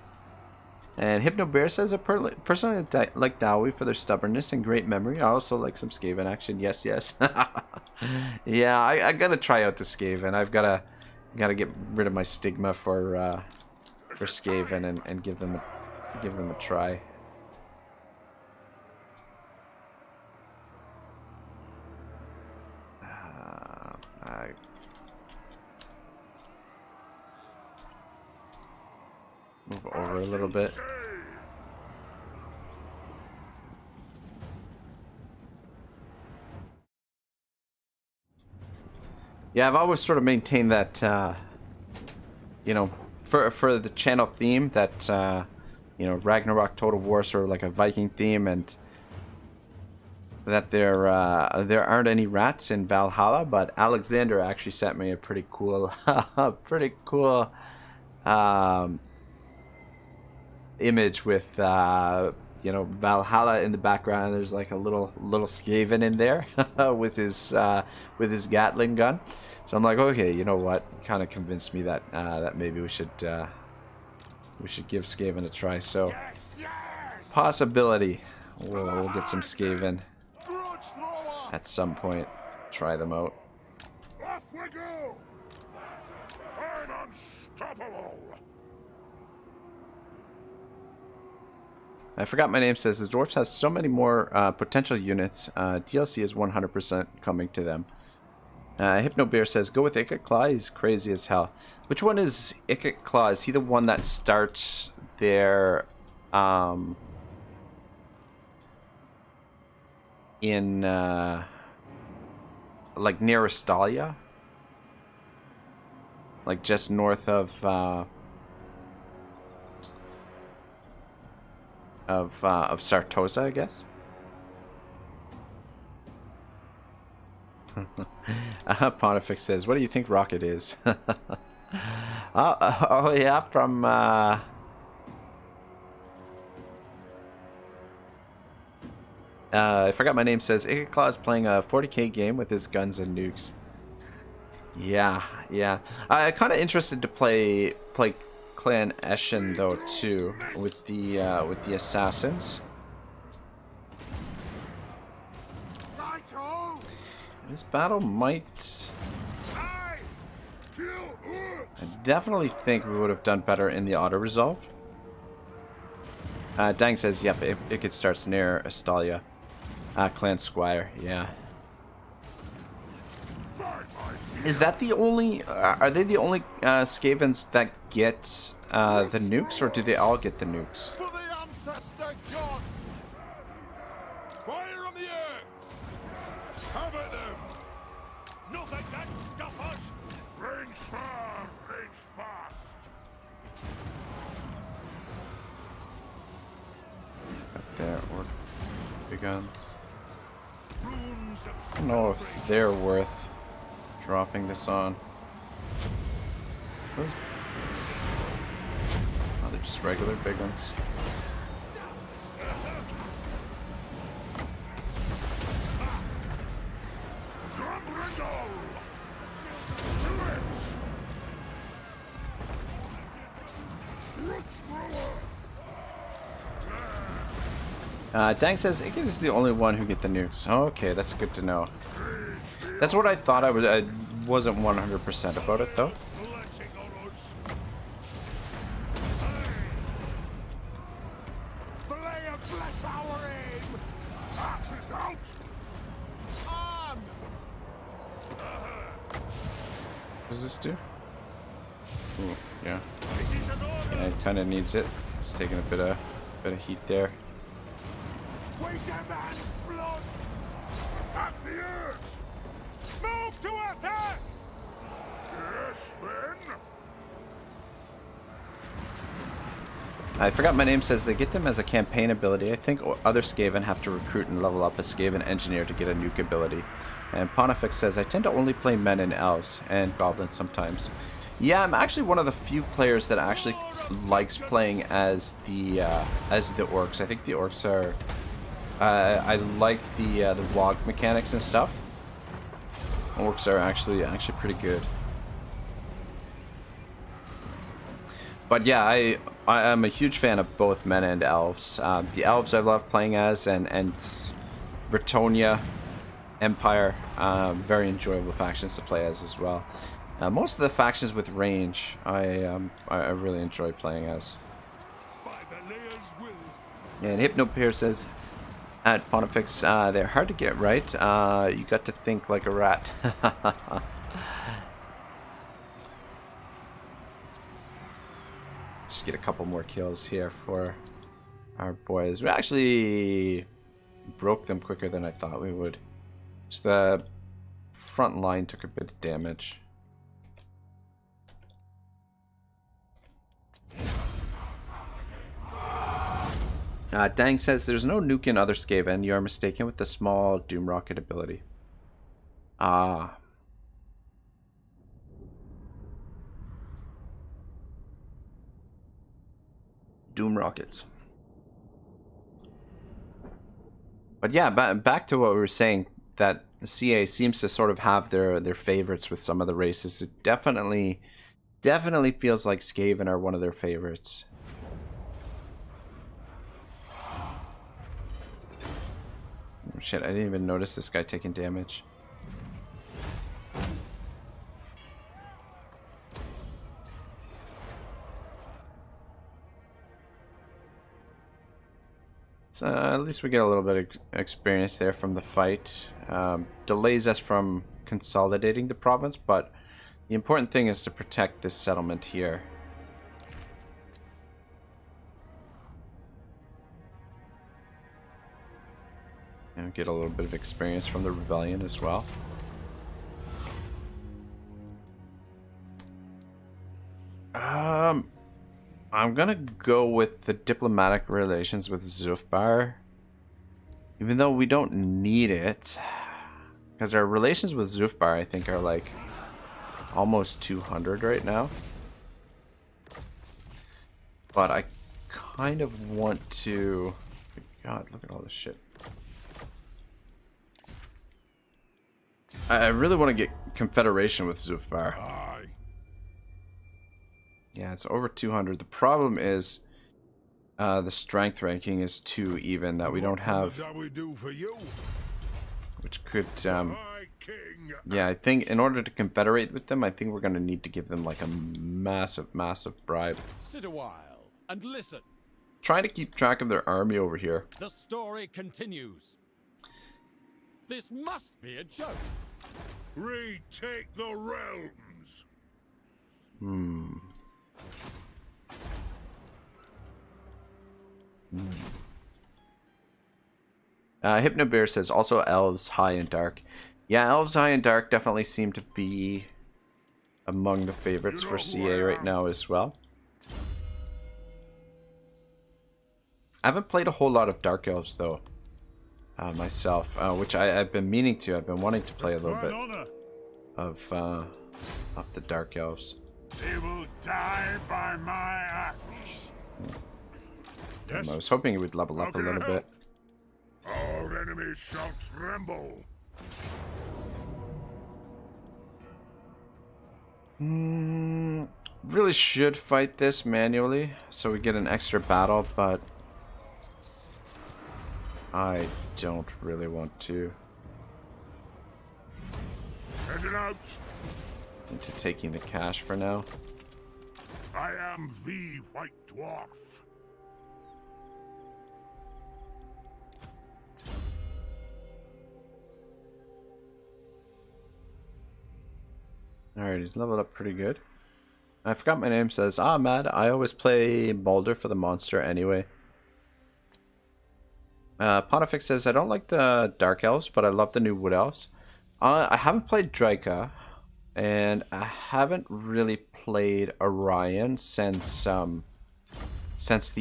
And Hypno Bear says, I personally like Dowie for their stubbornness and great memory. I also like some Skaven action. Yes, yes. Yeah, I gotta try out the Skaven. I've gotta get rid of my stigma for Skaven and give them a try. Move over a little bit. Yeah, I've always sort of maintained that, you know, for the channel theme, that, you know, Ragnarok Total War sort of like a Viking theme, and that there aren't any rats in Valhalla, but Alexander actually sent me a pretty cool, image with you know, Valhalla in the background. There's like a little Skaven in there with his Gatling gun. So I'm like, okay, you know what? Kind of convinced me that that maybe we should give Skaven a try. So possibility we'll get some Skaven at some point. Try them out.
Off we go! I'm unstoppable!
I forgot my name says the dwarves has so many more potential units. DLC is 100% coming to them. Hypno Bear says go with Ikit Claw. He's crazy as hell. Which one is Ikit Claw? Is he the one that starts there in like near Astalia? Like just north of Sartosa, I guess. Pontifex says, "What do you think Rocket is?" Oh yeah, from I forgot my name says Ikiclaw is playing a 40k game with his guns and nukes. Yeah, yeah. I'm kind of interested to play Clan Eshin though too with the assassins. This battle might. I definitely think we would have done better in the auto resolve. Dang says, yep, it starts near Astalia. Clan Squire, yeah. Is that the only? Are they the only Skavens that get the nukes, or do they all get the nukes?
For the ancestor gods! Fire on the axe! Have at them! Nothing can stop us!
Range far, range fast!
Up there, or big guns.
Runes of
I don't know if they're worth dropping this on. Those... Oh, they're just regular big ones.
Grombrindal! To it! Root thrower!
Dang says Ikit is the only one who get the nukes. Okay, that's good to know. That's what I thought. I wasn't 100% about it though.
Blessing on us! Flare bless our aim! Axes out! On!
What does this do? Ooh, yeah. Yeah, it kind of needs it. It's taking a bit of heat there.
We demand blood! Attack the earth! Move to attack! Yes, then!
I forgot my name says they get them as a campaign ability. I think other Skaven have to recruit and level up a Skaven engineer to get a nuke ability. And Pontifex says, I tend to only play men and elves, and goblins sometimes. Yeah, I'm actually one of the few players that actually likes playing as the orcs. I think the orcs are. I like the walk mechanics and stuff. Orcs are actually pretty good. But yeah, I am a huge fan of both men and elves. The elves I love playing as, and Bretonia Empire, very enjoyable factions to play as well. Most of the factions with range, I really enjoy playing as. And Hypnopeer says at Pontifex, they're hard to get right. You got to think like a rat. Just get a couple more kills here for our boys. We actually broke them quicker than I thought we would. Just the front line took a bit of damage. Dang says there's no nuke in other Skaven. You are mistaken with the small Doom Rocket ability. Ah. Doom Rockets. But yeah, back to what we were saying, that CA seems to sort of have their favorites with some of the races. It definitely feels like Skaven are one of their favorites. Oh, shit, I didn't even notice this guy taking damage. So, at least we get a little bit of experience there from the fight. Delays us from consolidating the province, but the important thing is to protect this settlement here. And get a little bit of experience from the rebellion as well. I'm gonna go with the diplomatic relations with Zufbar, even though we don't need it, because our relations with Zufbar I think are like almost 200 right now. But I kind of want to. God, look at all this shit. I really want to get Confederation with Zufbar. Yeah, it's over 200. The problem is the strength ranking is too even, that we don't have, which could yeah, I think in order to confederate with them, I think we're going to need to give them like a massive bribe.
Sit a while and listen.
Trying to keep track of their army over here.
The story continues. This must be a joke.
Retake the realms.
Hypnobear says also elves high and dark. Yeah, elves high and dark definitely seem to be among the favorites for CA right now as well. I haven't played a whole lot of dark elves though, myself, which I've been meaning to. I've been wanting to play a little bit of the dark elves.
They will die by my axe.
Yes. I was hoping it would level up a little bit.
Our enemies shall tremble.
Really should fight this manually so we get an extra battle, but I don't really want to.
Heading out.
Into taking the cash for now.
I am the White Dwarf.
Alright, he's leveled up pretty good. I forgot my name, says, Mad, I always play Boulder for the monster anyway. Pontifex says, I don't like the Dark Elves, but I love the new Wood Elves. I haven't played Draika, and I haven't really played Orion since the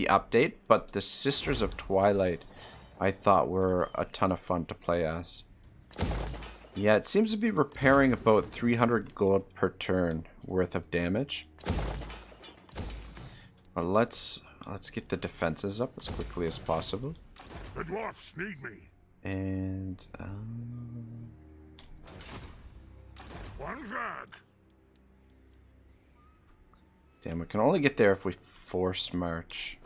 update, but the Sisters of Twilight I thought were a ton of fun to play as. Yeah, it seems to be repairing about 300 gold per turn worth of damage. Well, let's get the defenses up as quickly as possible.
The dwarfs need me.
And
One drag.
damn, we can only get there if we force march.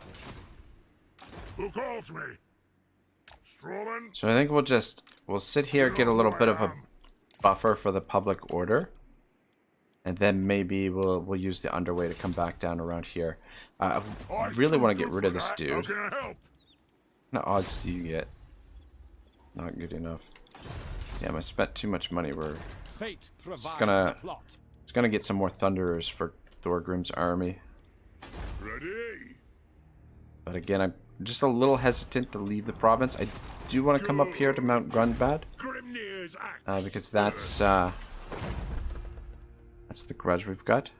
Who calls me? Strawman?
So I think we'll sit here, get a little bit of a buffer for the public order, and then maybe we'll use the underway to come back down around here. I really want to get rid of this dude.
How can I help?
What odds do you get? Not good enough. Damn, I spent too much money. We're
Fate provides
just
the plot.
gonna get some more thunderers for Thorgrim's army.
Ready?
But again, I'm just a little hesitant to leave the province. I do want to come up here to Mount Grunbad,
Grimnir's axe.
because that's the grudge we've got.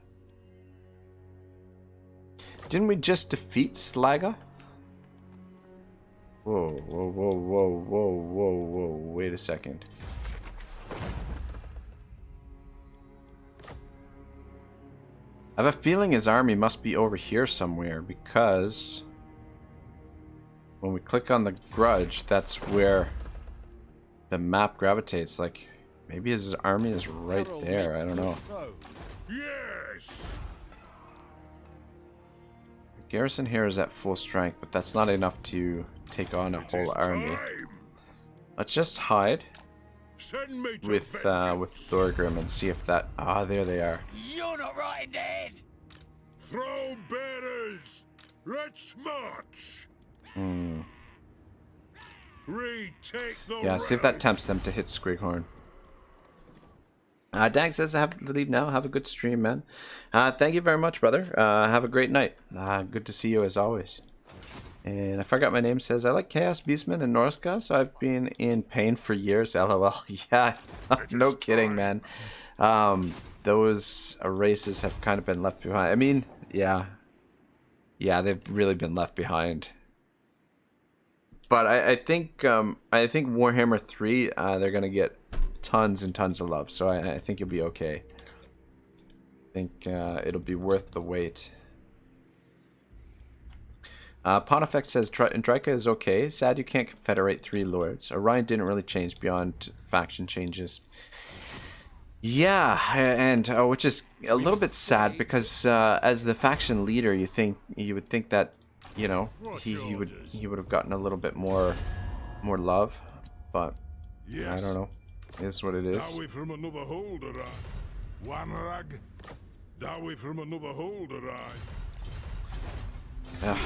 Didn't we just defeat Slaga? Whoa, whoa, whoa, whoa, whoa, whoa, whoa, wait a second. I have a feeling his army must be over here somewhere, because when we click on the grudge, that's where the map gravitates. Like, maybe his army is right there, I don't know.
Yes.
The garrison here is at full strength, but that's not enough to take on a whole army.
Time.
Let's just hide
Send me to
with
vengeance.
Thorgrim and see if that... Ah, there they are.
You're not right, Dad.
Throw bearers. Let's march.
Hmm.
Retake the
Yeah, see if that
road.
tempts them to hit Skrighorn. Dag says I have to leave now. Have a good stream, man. Thank you very much, brother. Have a great night. Good to see you as always. And I forgot my name says I like Chaos Beastman and Norska, so I've been in pain for years. LOL. Yeah, no kidding, man. Those races have kind of been left behind. I mean, yeah, they've really been left behind. But I think Warhammer 3, they're gonna get tons and tons of love, so I think you'll be okay. I think it'll be worth the wait. Pontifex says Drika is okay. Sad you can't confederate 3 lords. Orion didn't really change beyond faction changes. Yeah, and which is a little bit sad because as the faction leader, you would think that he would have gotten a little bit more love, but
Yes.
I don't know. It's what it is.
Dowie from another holder, I. One rag. Dowie from another holder, I.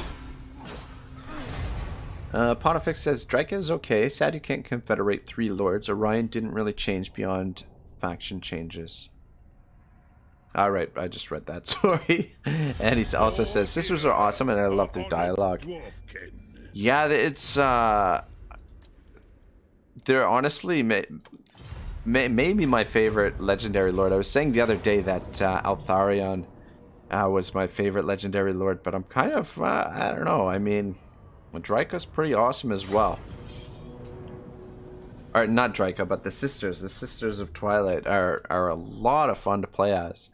Pontifex says Drika is okay. Sad you can't confederate 3 lords. Orion didn't really change beyond faction changes. Alright, I just read that, sorry. And he also says sisters are awesome and I love their dialogue. Yeah, it's they're honestly maybe my favorite legendary lord. I was saying the other day that Altharion was my favorite legendary lord, but I'm kind of I don't know. I mean, Drika's pretty awesome as well. Or not Drika, but the Sisters of Twilight are a lot of fun to play as.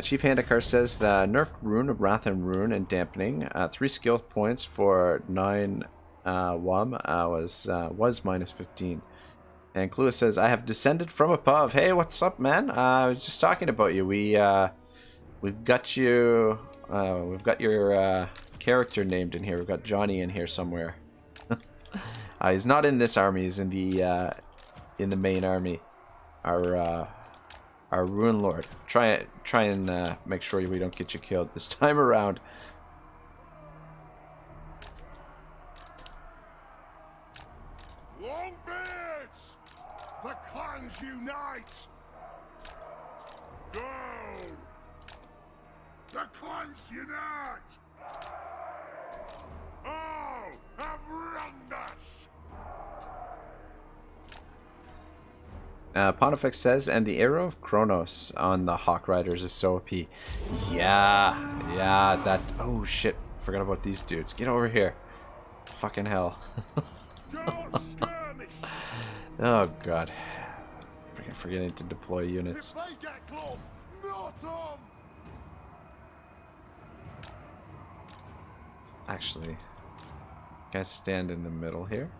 Chief Handikar says the nerfed Rune of Wrath and Rune and Dampening. 3 skill points for 9 WUM was minus 15. And Clua says, I have descended from above. Hey, what's up, man? I was just talking about you. We've got you. We've got your character named in here. We've got Johnny in here somewhere. He's not in this army. He's in the main army. Our Rune Lord. Try and make sure we don't get you killed this time around.
Longbeards! The clans unite! Go! The clans unite! All have wronged us!
Pontifex says, and the arrow of Kronos on the Hawk Riders is so OP. Yeah, that. Oh shit! Forgot about these dudes. Get over here. Fucking hell.
Don't skirmish.
Oh god. Freaking forgetting to deploy units.
If they get close, not 'em.
Actually, guys, stand in the middle here.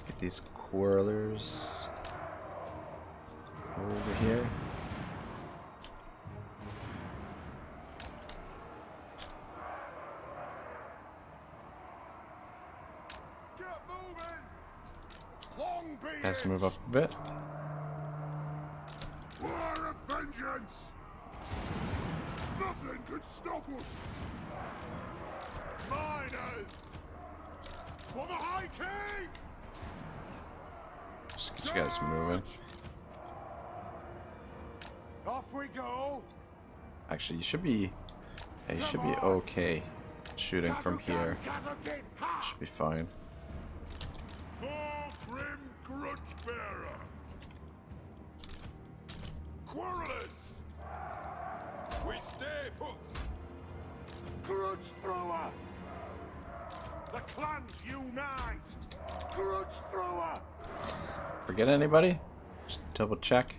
Get these quarrelers over here.
Get moving. Long be
Guys,
it.
move up a bit.
War of vengeance! Nothing could stop us!
Miners. For the High King.
Just get you guys moving.
Off we go.
Actually, you should be okay shooting from here. Should be fine.
Full grim grudge bearer!
Quarrelers. We stay put. Grudge thrower. The clans unite. Grudge thrower.
Forget anybody? Just double check.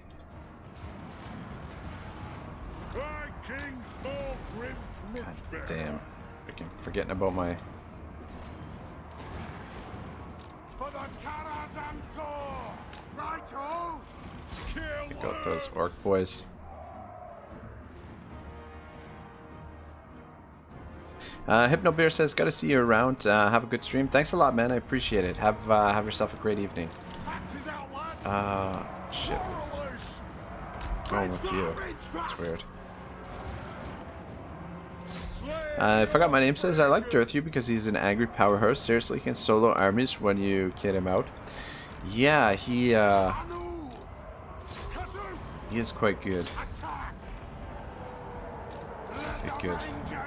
Thy king full grim grudge
God
bearer!
damn. Freaking forgetting about my.
For the Karazhanko. Right-o. Kill
Pick out those
worms.
orc boys. Hypnobeer says, "Gotta see you around. Have a good stream." Thanks a lot, man. I appreciate it. Have yourself a great evening.
Axes out, lads.
Shit.
Quarrelers.
Going with you. That's weird.
Slay.
I forgot my name says, "I like Dirthu because he's an angry powerhouse. Seriously, he can solo armies when you kid him out." Yeah, he
Anu. Kazoo.
is quite good.
Attack.
Okay, good.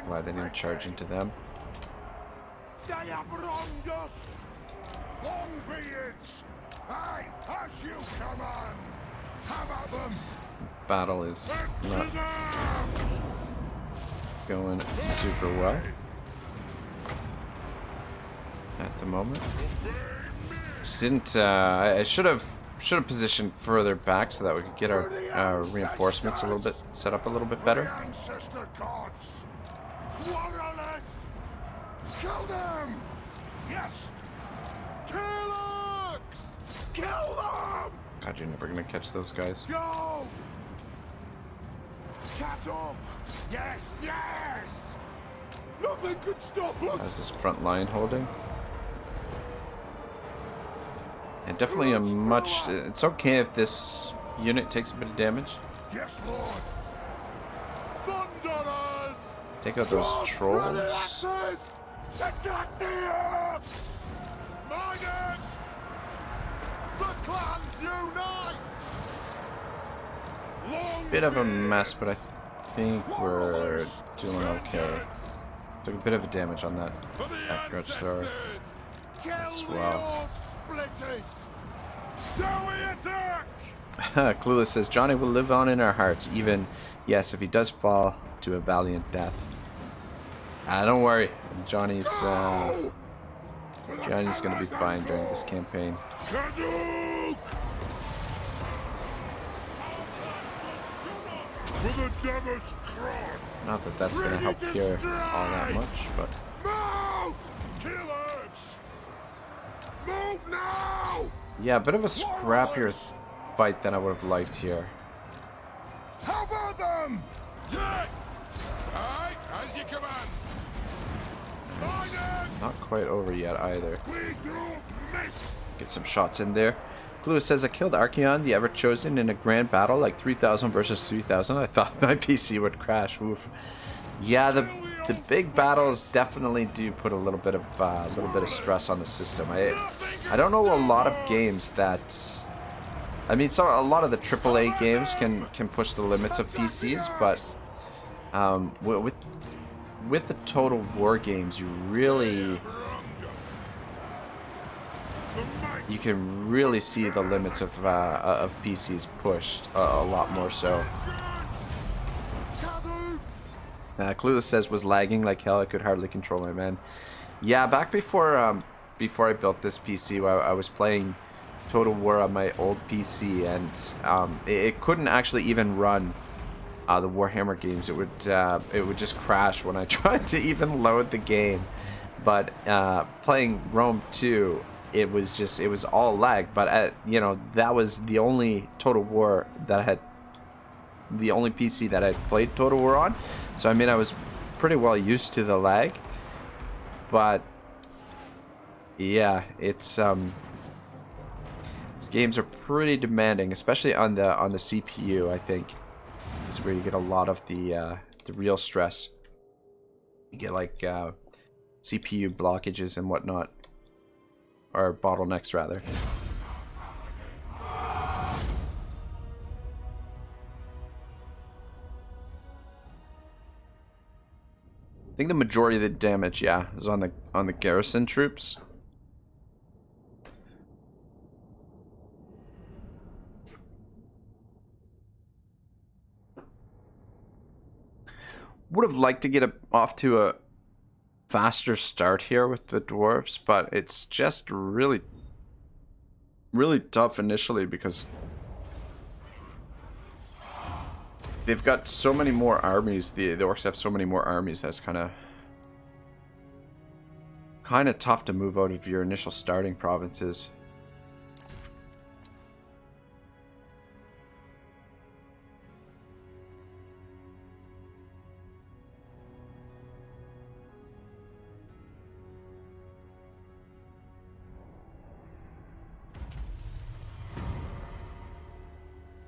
Glad they didn't charge into them.
They have wronged us. Long be it. Aye, as you command. Have at them.
Battle is not
Axes out.
going super well at the moment. Just didn't. I should have positioned further back so that we could get our reinforcements a little bit set up a little bit better.
Ancestor gods. Quarrelers. Kill them. Yes. Kill them. Kill them.
God, you're never gonna catch those guys.
Go. Cat up. Yes, yes. Nothing could stop
How's
us.
this front line holding? And definitely a much. It's okay if this unit takes a bit of damage.
Yes, Lord. Thunderers.
Take out those
Ready
trolls.
axes. Attack the orcs. Miners. The clans unite. Long
Bit of a
live
mess, but I think we're doing okay. Took a bit of a damage on that
for the
grudge thrower.
ancestors. Kill
As
the
well.
orc splitters. Do we attack?
Clueless says, "Johnny will live on in our hearts, even, yes, if he does fall to a valiant death." Don't worry, Johnny's
Go!
gonna be fine during this campaign.
Kazook! For the Devil's Crown!
Not that that's gonna help here all that much, but
Move! Killers! Move now!
yeah, a bit of a scrappier fight than I would have liked here.
How about them? Yes! Aye, as you command. Miners!
Not quite over yet either.
We don't miss!
Get some shots in there. Clueless says, "I killed Archeon, the Ever-Chosen, in a grand battle, like 3,000 versus 3,000. I thought my PC would crash." Oof. Yeah, the big battles definitely do put a little bit of stress on the system. I don't know a lot of games that. I mean, so a lot of the AAA games can push the limits of PCs, but with the Total War games, you can really see the limits of PCs pushed a lot more so. Clueless says, was lagging like hell. I could hardly control my men. Yeah, back before before I built this PC, I was playing Total War on my old PC, and it couldn't actually even run the Warhammer games. It would just crash when I tried to even load the game. But playing Rome 2, it was all lag. But you know, that was the only Total War that I had, the only PC that I played Total War on. So I mean, I was pretty well used to the lag. But yeah, these games are pretty demanding, especially on the CPU. I think is where you get a lot of the real stress. You get like CPU blockages and whatnot, or bottlenecks rather. I think the majority of the damage, yeah, is on the garrison troops. Would have liked to get off to a faster start here with the dwarves, but it's just really tough initially because they've got so many more armies. The orcs have so many more armies that it's kind of tough to move out of your initial starting provinces.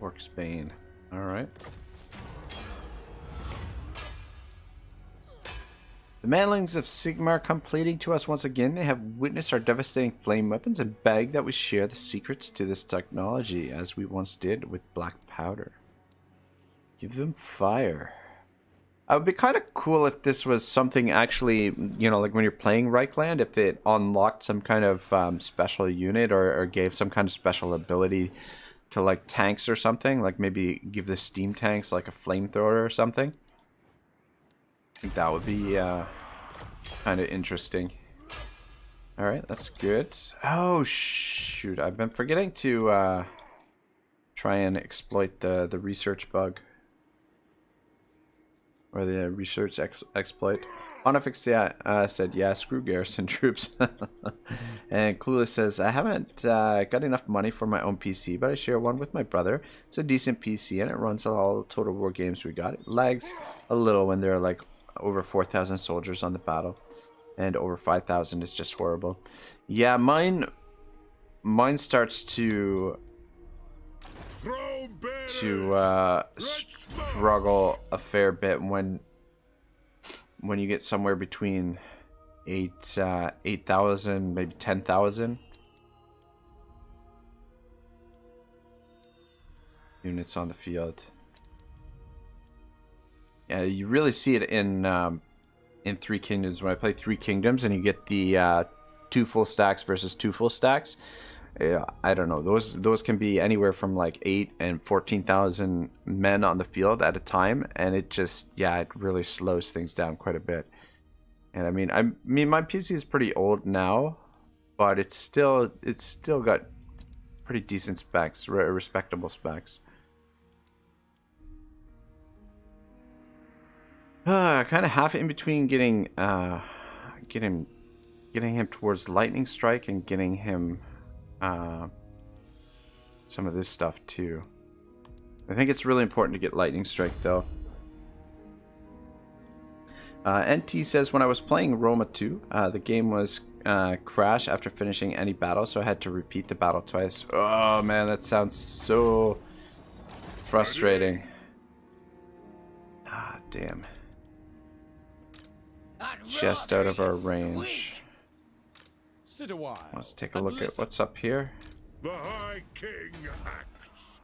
Orcs Bane. All right. The manlings of Sigmar come pleading to us once again. They have witnessed our devastating flame weapons and beg that we share the secrets to this technology, as we once did with black powder. Give them fire. It would be kind of cool if this was something actually, you know, like when you're playing Reichland, if it unlocked some kind of special unit or gave some kind of special ability to like tanks or something, like maybe give the steam tanks like a flamethrower or something. I think that would be kind of interesting. All right, that's good. Oh shoot, I've been forgetting to try and exploit the research bug, or the research exploit. Onifix said, yeah, screw garrison troops. And Clueless says, I haven't got enough money for my own PC, but I share one with my brother. It's a decent PC, and it runs all Total War games we got. It lags a little when there are like over 4,000 soldiers on the battle, and over 5,000 is just horrible. Yeah, mine starts to struggle a fair bit when you get somewhere between 8,000, maybe 10,000 units on the field. Yeah, you really see it in Three Kingdoms. When I play Three Kingdoms and you get the 2 full stacks versus 2 full stacks, I don't know, those can be anywhere from like 8 and 14,000 men on the field at a time, and it just, yeah, it really slows things down quite a bit. And I mean my PC is pretty old now, but it's still got pretty decent specs, respectable specs. Kind of half in between getting him towards lightning strike and getting him some of this stuff too. I think it's really important to get lightning strike though. NT says, when I was playing Roma 2, the game was crash after finishing any battle, so I had to repeat the battle twice. Oh man, that sounds so frustrating. Ah, damn. Just out of our range.
Sit a while.
Let's take a look at what's up here.
The High King acts.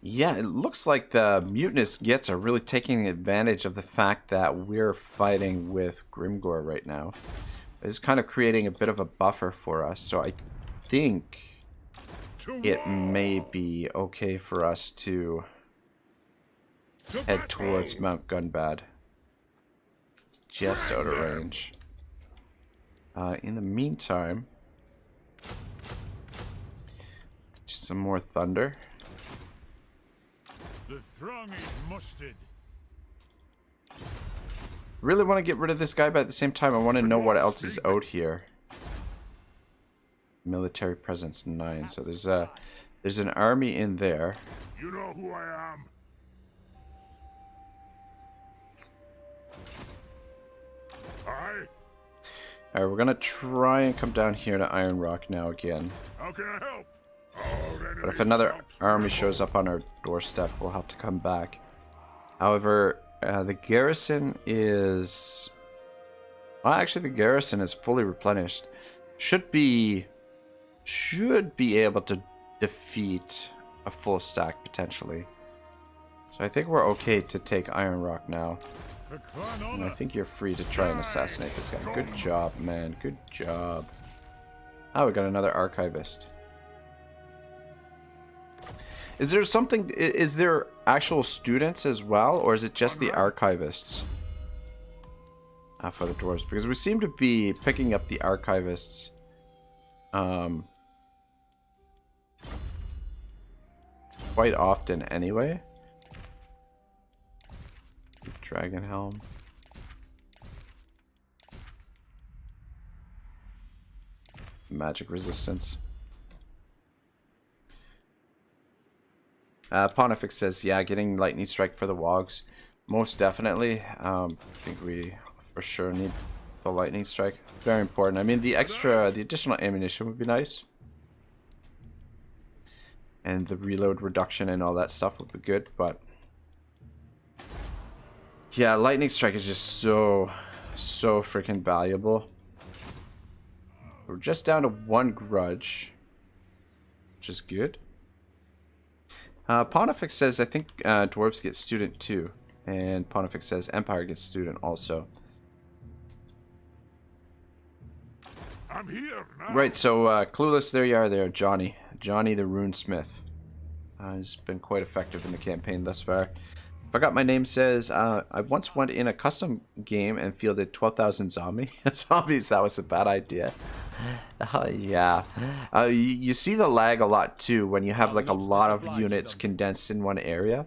Yeah, it looks like the mutinous Gits are really taking advantage of the fact that we're fighting with Grimgor right now. It's kind of creating a bit of a buffer for us, so I think it may be okay for us to head towards Mount Gunbad. It's just out of range. In the meantime, just some more thunder.
The throng is mustered.
Really want to get rid of this guy, but at the same time, I want to know what else is out here. Military presence 9. So there's an army in there.
You know who I am. Aye.
Alright, we're gonna try and come down here to Iron Rock now again.
How can I help?
But if another army shows up on our doorstep, we'll have to come back. However, the garrison is... Well, actually, the garrison is fully replenished. Should be able to defeat a full stack, potentially. So I think we're okay to take Iron Rock now. And I think you're free to try and assassinate this guy. Good job, man. Good job. Oh, we got another archivist. Is there something... Is there actual students as well? Or is it just the archivists? For the dwarves. Because we seem to be picking up the archivists. Quite often anyway. Dragon Helm. Magic resistance. Pontifex says, yeah, getting lightning strike for the wogs. Most definitely. I think we for sure need the lightning strike. Very important. I mean, the additional ammunition would be nice. And the reload reduction and all that stuff would be good, but... Yeah, lightning strike is just so freaking valuable. We're just down to 1 grudge, which is good. Pontifex says, I think dwarves get student too. And Pontifex says Empire gets student also.
I'm here now.
Right, so Clueless, there you are there, Johnny. Johnny the Runesmith. He's been quite effective in the campaign thus far. Forgot my name says, I once went in a custom game and fielded 12,000 zombies. That was a bad idea. Yeah. You see the lag a lot too when you have like a lot of units condensed in one area.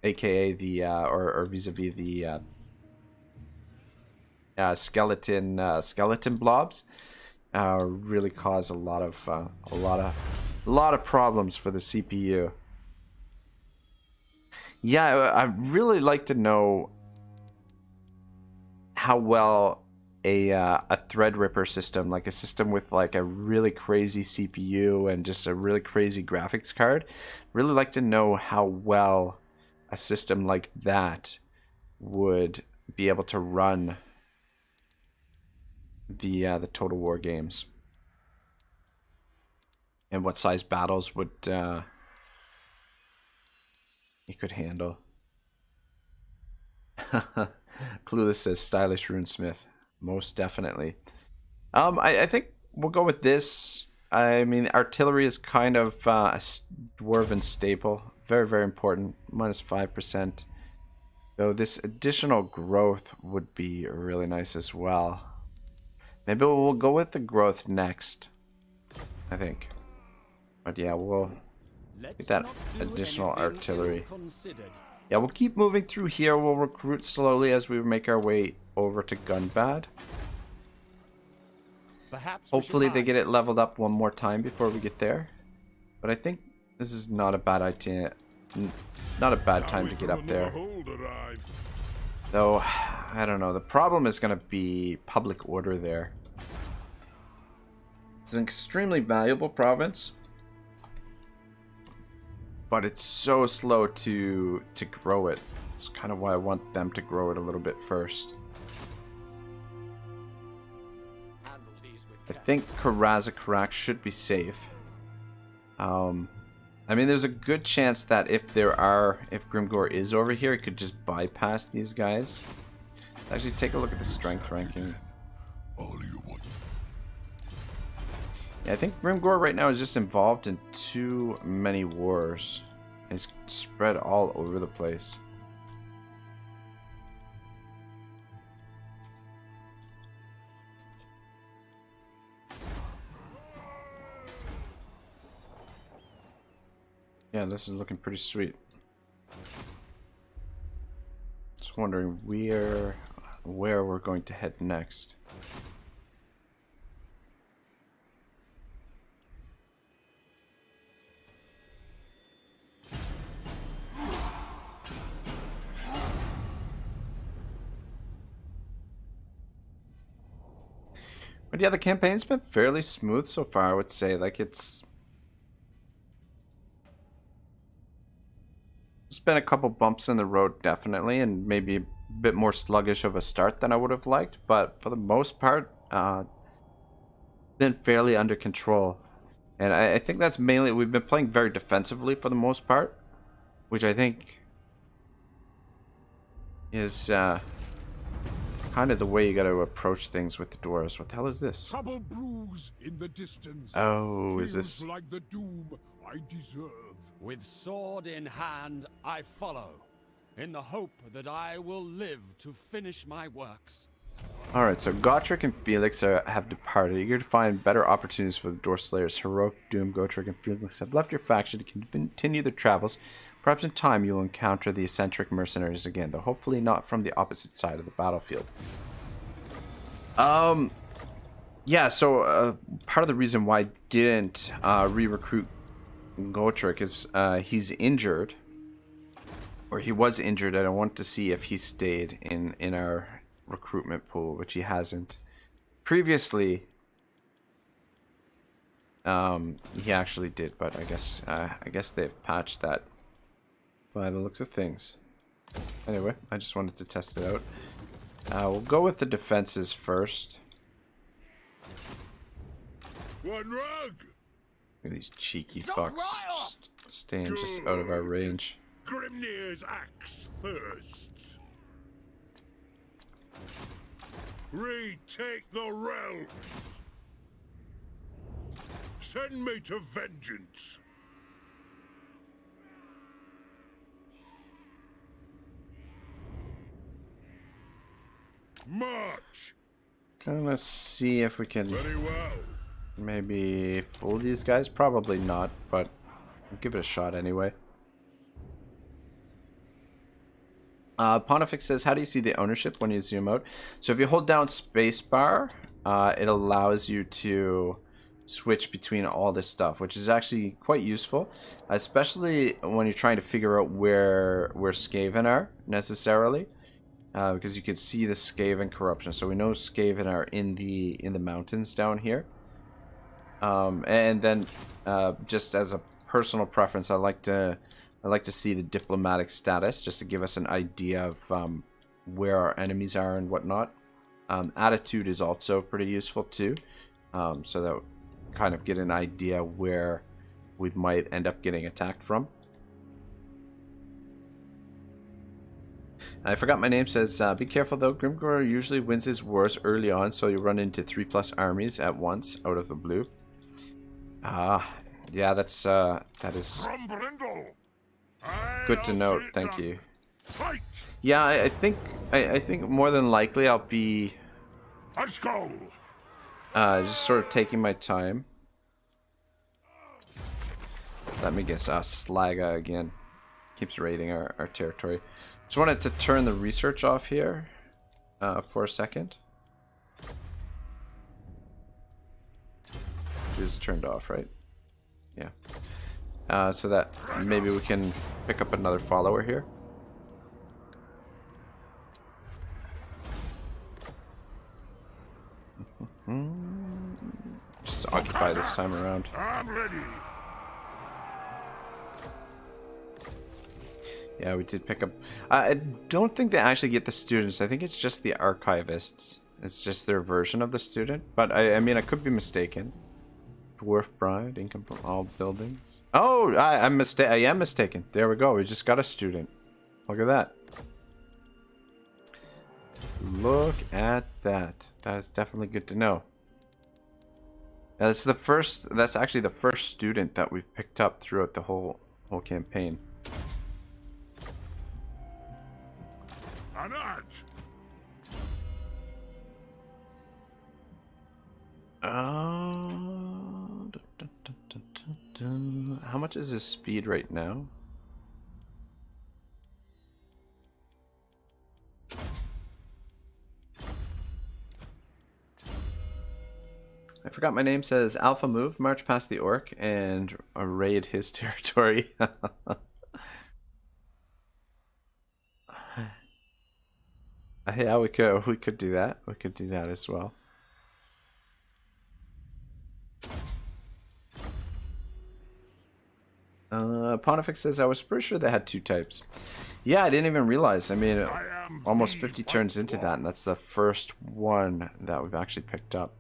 AKA the, or vis-a-vis the skeleton blobs. Really cause a lot of problems for the CPU. Yeah, I'd really like to know how well a Threadripper system, like a system with like a really crazy CPU and just a really crazy graphics card, really like to know how well a system like that would be able to run the Total War games, and what size battles would you could handle. Clueless says stylish runesmith. Most definitely. I think we'll go with this. I mean, artillery is kind of a dwarven staple. Very, very important. Minus 5%. Though this additional growth would be really nice as well. Maybe we'll go with the growth next, I think. But yeah, we'll get that additional artillery. Yeah, we'll keep moving through here. We'll recruit slowly as we make our way over to Gunbad. Hopefully they get it leveled up one more time before we get there. But I think this is not a bad idea. Not a bad time to get up there. Though, I don't know. The problem is going to be public order there. It's an extremely valuable province. But it's so slow to grow it. It's kind of why I want them to grow it a little bit first. I think Karazakarak should be safe. I mean, there's a good chance that if Grimgor is over here, it could just bypass these guys. Actually, take a look at the strength ranking. Yeah, I think Grimgor right now is just involved in too many wars. It's spread all over the place. Yeah, this is looking pretty sweet. Just wondering where we're going to head next. But yeah, the campaign's been fairly smooth so far, I would say. Like, it's been a couple bumps in the road, definitely, and maybe a bit more sluggish of a start than I would have liked, but for the most part, been fairly under control. And I think that's mainly, we've been playing very defensively for the most part, which I think is kind of the way you got to approach things with the dwarves. What the hell is this?
Trouble brews in the distance.
Oh, is
Feels
this...
like the doom I deserve.
With sword in hand, I follow, in the hope that I will live to finish my works.
Alright, so Gotrek and Felix have departed, eager to find better opportunities for the Dwarf Slayers. Heroic, Doom, Gotrek, and Felix have left your faction to continue their travels. Perhaps in time you will encounter the eccentric mercenaries again, though hopefully not from the opposite side of the battlefield. Yeah, so part of the reason why I didn't re-recruit Gotrek is he's injured, or he was injured, and I want to see if he stayed in our recruitment pool, which he hasn't. Previously, he actually did, but I guess they've patched that by the looks of things. Anyway, I just wanted to test it out. We'll go with the defenses first.
One rug.
Look at these cheeky fucks just staying just out of our range.
Grimnir's axe thirsts. Retake the realms. Send me to vengeance. March.
Gonna see if we can
Very well.
maybe fool these guys. Probably not, but I'll give it a shot anyway. Pontifex says, how do you see the ownership when you zoom out? So if you hold down spacebar, it allows you to switch between all this stuff, which is actually quite useful, especially when you're trying to figure out where Skaven are necessarily, because you can see the Skaven corruption. So we know Skaven are in the mountains down here, and then just as a personal preference, I like to see the diplomatic status, just to give us an idea of where our enemies are and whatnot. Attitude is also pretty useful too, so that we kind of get an idea where we might end up getting attacked from. I forgot my name says, be careful though, Grimgor usually wins his wars early on, so you run into 3+ armies at once out of the blue. Yeah, that is
Grombrindal.
good to note, thank you.
Fight.
Yeah, I think more than likely I'll be
Let's go.
just sort of taking my time. Let me guess, Slaga again. Keeps raiding our territory. Just wanted to turn the research off here for a second. It is turned off, right? Yeah. So that maybe we can pick up another follower here. Just to occupy this time around.
I'm ready.
Yeah, we did pick up... I don't think they actually get the students. I think it's just the archivists. It's just their version of the student. But I mean, I could be mistaken. Dwarf bride, income from all buildings. Oh, I am mistaken. There we go. We just got a student. Look at that. Look at that. That is definitely good to know. Now, that's actually the first student that we've picked up throughout the whole campaign.
An act.
How much is his speed right now? I forgot my name. Says Alpha move, march past the orc and raid his territory. Yeah, we could do that. We could do that as well. Pontifex says I was pretty sure they had 2 types. Yeah, I didn't even realize. I mean, almost 50 turns into that, and that's the first one that we've actually picked up.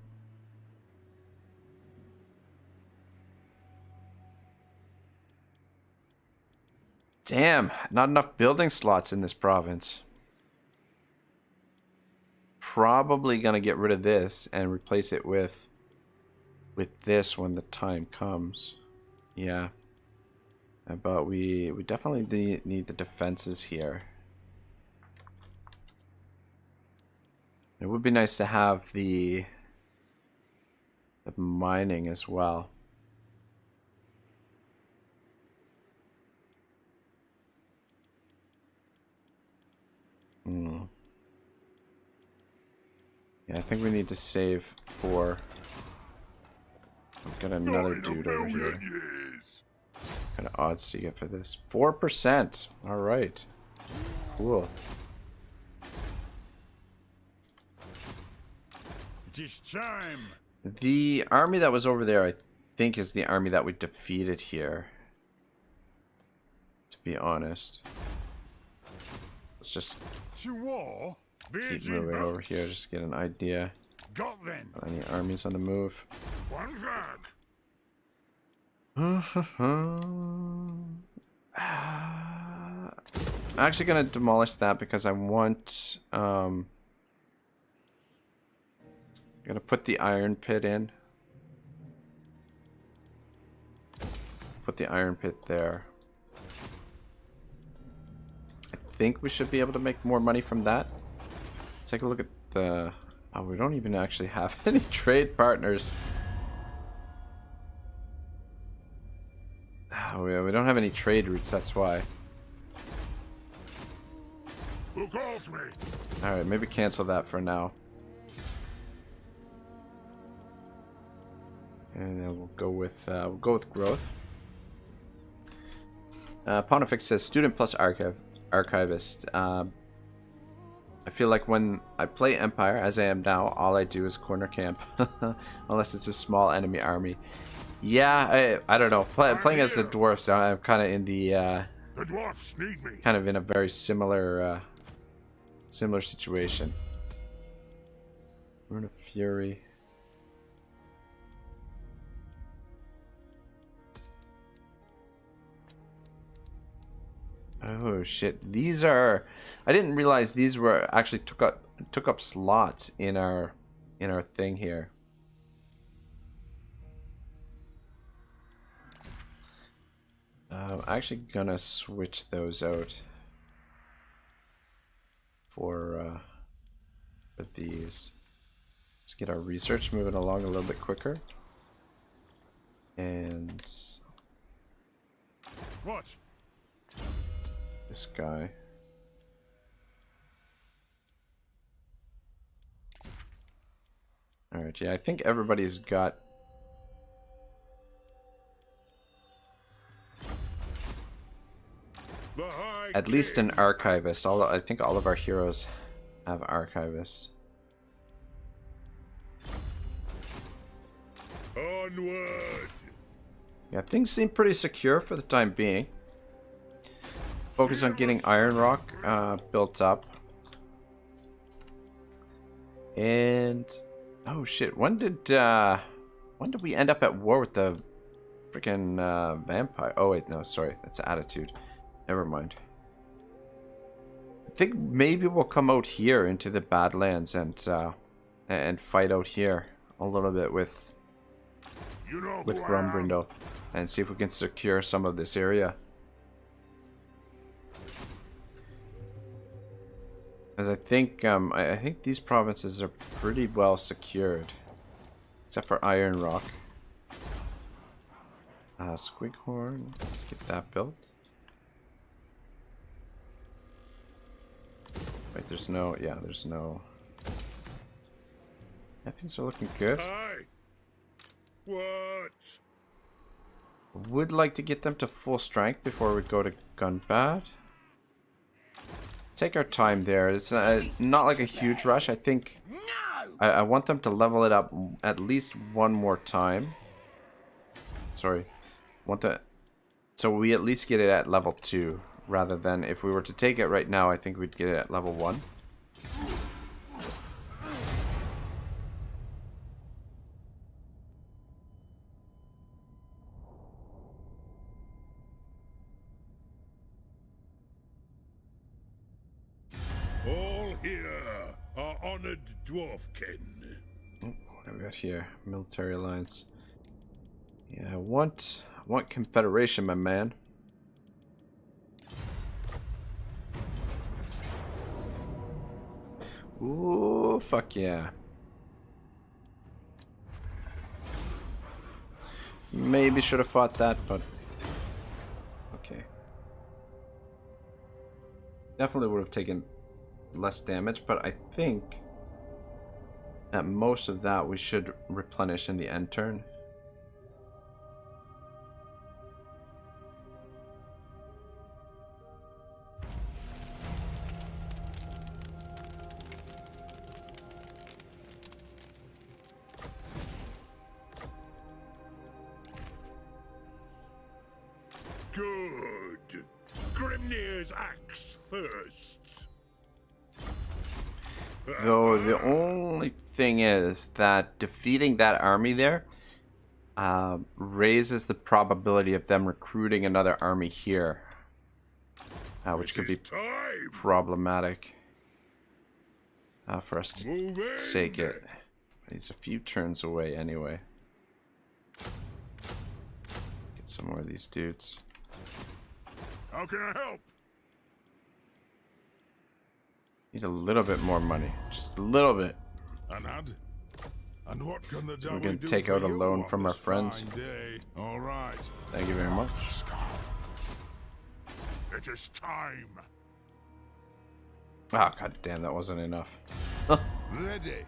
Damn, not enough building slots in this province. Probably gonna get rid of this and replace it with this when the time comes. Yeah. But we definitely need the defenses here. It would be nice to have the mining as well. Yeah, I think we need to save for... I've got another dude over here. What kind of odds do you get for this? 4%! Alright. Cool.
It is time.
The army that was over there, I think, is the army that we defeated here. To be honest. Let's just
To war.
keep moving over here, just to get an idea.
Got then.
Any armies on the move?
One flag.
I'm actually gonna demolish that because I want I'm gonna put the iron pit in. Put the iron pit there. I think we should be able to make more money from that. Let's take a look at the... Oh, we don't even actually have any trade partners. Oh, we don't have any trade routes, that's why.
Who calls me?
Alright, maybe cancel that for now. And then we'll go with growth. Pontifex says student plus archivist. I feel like when I play Empire, as I am now, all I do is corner camp, unless it's a small enemy army. Yeah, I don't know. Playing as the dwarfs, I'm kind of in the
dwarfs need me.
Kind of in a very similar similar situation. Rune of Fury. Oh shit! These are. I didn't realize these were actually took up slots in our thing here. I'm actually gonna switch those out for these. Let's get our research moving along a little bit quicker. And
What?
This guy. Alright, yeah, I think everybody's got at least an archivist. Although I think all of our heroes have archivists.
Onward.
Yeah, things seem pretty secure for the time being. Focus on getting Iron Rock built up. And oh shit, when did we end up at war with the freaking vampire? Oh wait, no, sorry, that's Attitude. Never mind. I think maybe we'll come out here into the Badlands and fight out here a little bit with Grombrindal and see if we can secure some of this area. Because I think these provinces are pretty well secured. Except for Iron Rock. Squighorn, let's get that built. Wait, there's no, yeah, there's no. Yeah, things are looking good.
Aye. What?
Would like to get them to full strength before we go to Gunbad. Take our time there. It's not like a huge rush. I think I want them to level it up at least one more time. Sorry. So we at least get it at level 2, rather than if we were to take it right now, I think we'd get it at level 1.
All here are honored dwarfkin.
What have we got here? Military alliance. Yeah, I want Confederation, my man. Ooh, fuck yeah. Maybe should have fought that, but okay. Definitely would have taken less damage, but I think that most of that we should replenish in the end turn.
Good. Grimnir's axe thirsts.
Though the only thing is that defeating that army there raises the probability of them recruiting another army here, which could be problematic for us to take it. He's a few turns away anyway. Get some more of these dudes.
How can I help?
Need a little bit more money, just a little bit.
And what can the
So we're gonna take out a loan from our friends.
All right.
Thank you very much.
It is time.
Ah, oh, god damn, that wasn't enough.
Ready.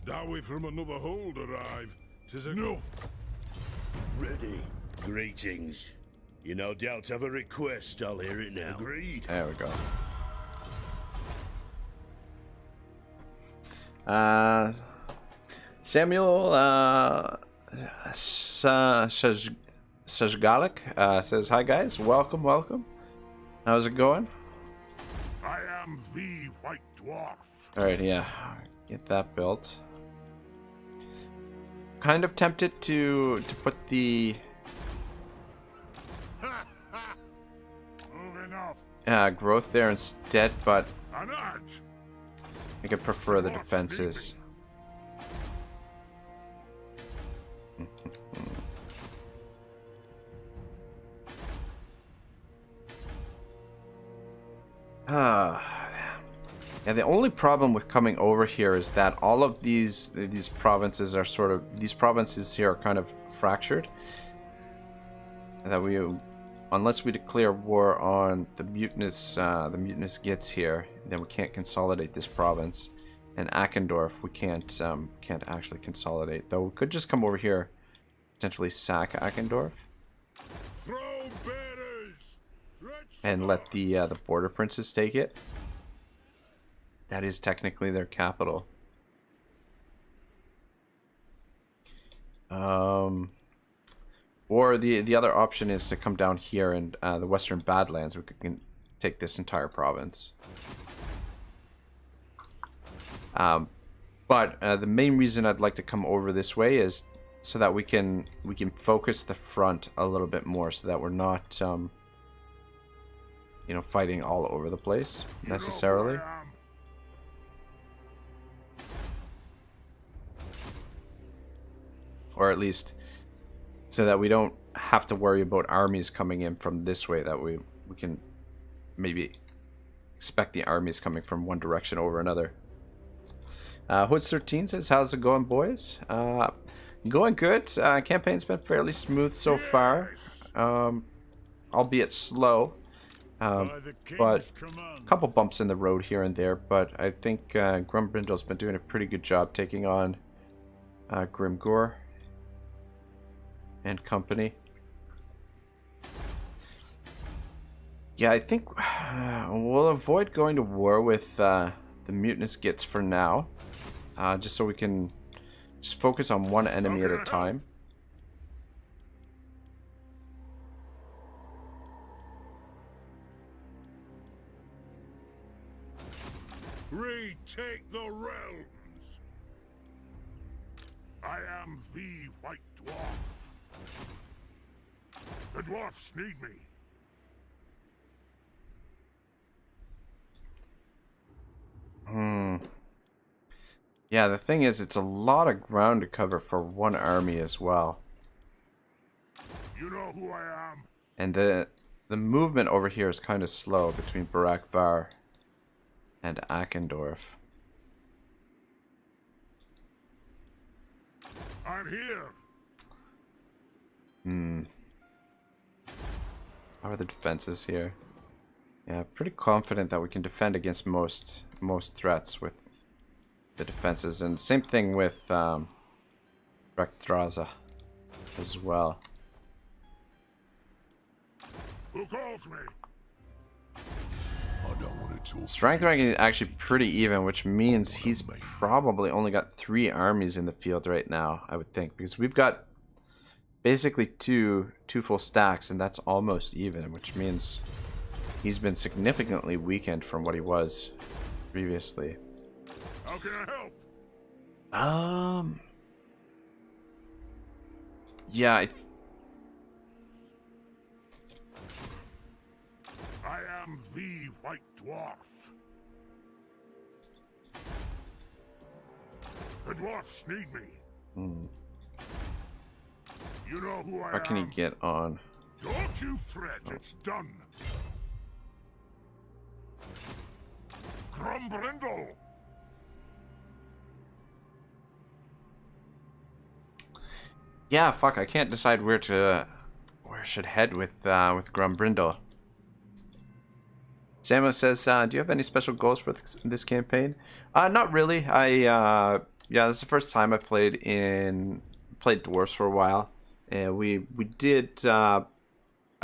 Dowie from another hold arrive. 'Tis enough.
Ready. Greetings. You no doubt have a request. I'll hear it now. Agreed.
There we go. Samuel Sajgalik says, "Hi guys, welcome. How's it going?"
I am the White Dwarf.
All right, yeah, get that built. Kind of tempted to put the growth there instead, but I could prefer the defenses. Yeah, the only problem with coming over here is that all of these provinces are these provinces here are kind of fractured. That unless we declare war on the mutinous Gits here, then we can't consolidate this province. And Akendorf we can't actually consolidate. Though we could just come over here, potentially sack Akendorf, and let the border princes take it. That is technically their capital. Or the other option is to come down here and the Western Badlands. We can take this entire province. But the main reason I'd like to come over this way is so that we can focus the front a little bit more, so that we're not fighting all over the place necessarily. Or at least so that we don't have to worry about armies coming in from this way, that we can maybe expect the armies coming from one direction over another. Hoods 13 says, how's it going, boys? Going good. Campaign's been fairly smooth so far, albeit slow. But a couple bumps in the road here and there. But I think Grombrindal's been doing a pretty good job taking on Grimgor and company. Yeah, I think we'll avoid going to war with the mutinous Gits for now. Just so we can just focus on one enemy at a time.
Retake the realms. I am the White Dwarf. The dwarfs need me.
Yeah, the thing is, it's a lot of ground to cover for one army as well.
You know who I am.
And the movement over here is kind of slow between Barakvar and Akendorf.
I'm here.
How are the defenses here? Yeah, pretty confident that we can defend against most threats with the defenses, and same thing with Rektraza as well.
Who calls me?
Strength ranking is actually pretty even, which means he's probably only got 3 armies in the field right now, I would think, because we've got basically two full stacks, and that's almost even, which means he's been significantly weakened from what he was previously.
How can I help?
Yeah,
I am the White Dwarf. The dwarfs need me. You know who I am.
What can he get on?
Don't you fret, it's done. Grombrindal.
Yeah, fuck, I can't decide where I should head with Grombrindal. Samuel says, do you have any special goals for this campaign? Not really. Yeah, this is the first time I played dwarves for a while. And we did I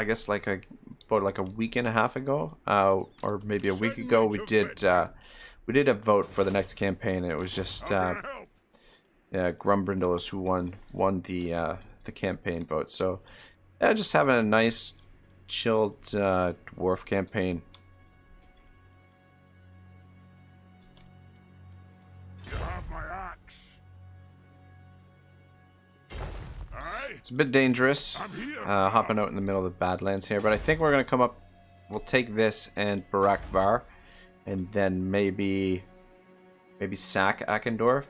guess about a week and a half ago, or maybe a week ago, we did a vote for the next campaign, and it was just Grombrindal is who won the campaign vote. So yeah, just having a nice chilled dwarf campaign.
You have my axe. Aye.
It's a bit dangerous,
I'm here.
hopping out in the middle of the Badlands here, but I think we're gonna come up. We'll take this and Barakvar, and then maybe sack Akendorf.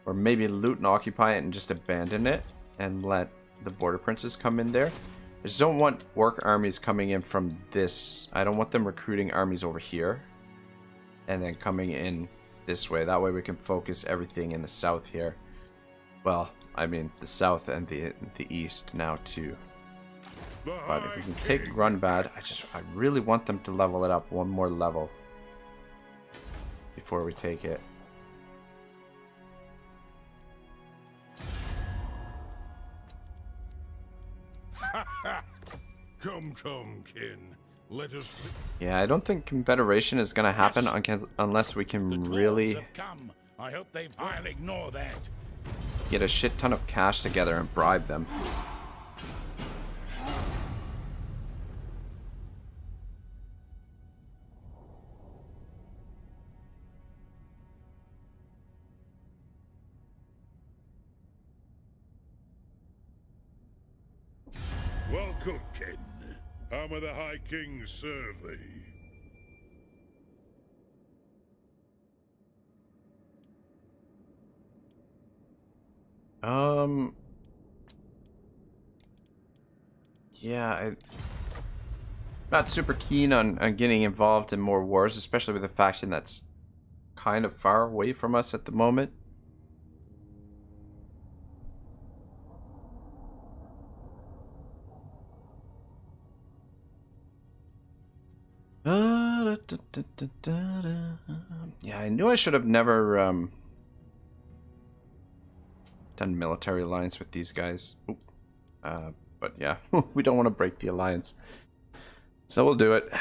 Or maybe loot and occupy it and just abandon it and let the border princes come in there. I just don't want orc armies coming in from this. I don't want them recruiting armies over here and then coming in this way. That way we can focus everything in the south here. Well, I mean the south and the east now too. But if we can take Grunbad, I really want them to level it up one more level before we take it.
Come, kin. Let us.
Yeah, I don't think Confederation is going to happen unless we can really
I hope I'll ignore that.
get a shit ton of cash together and bribe them.
Welcome, kin. How may the High King serve thee?
Yeah, not super keen on getting involved in more wars, especially with a faction that's kind of far away from us at the moment. Yeah, I knew I should have never done military alliance with these guys. But yeah, we don't want to break the alliance. So we'll do it.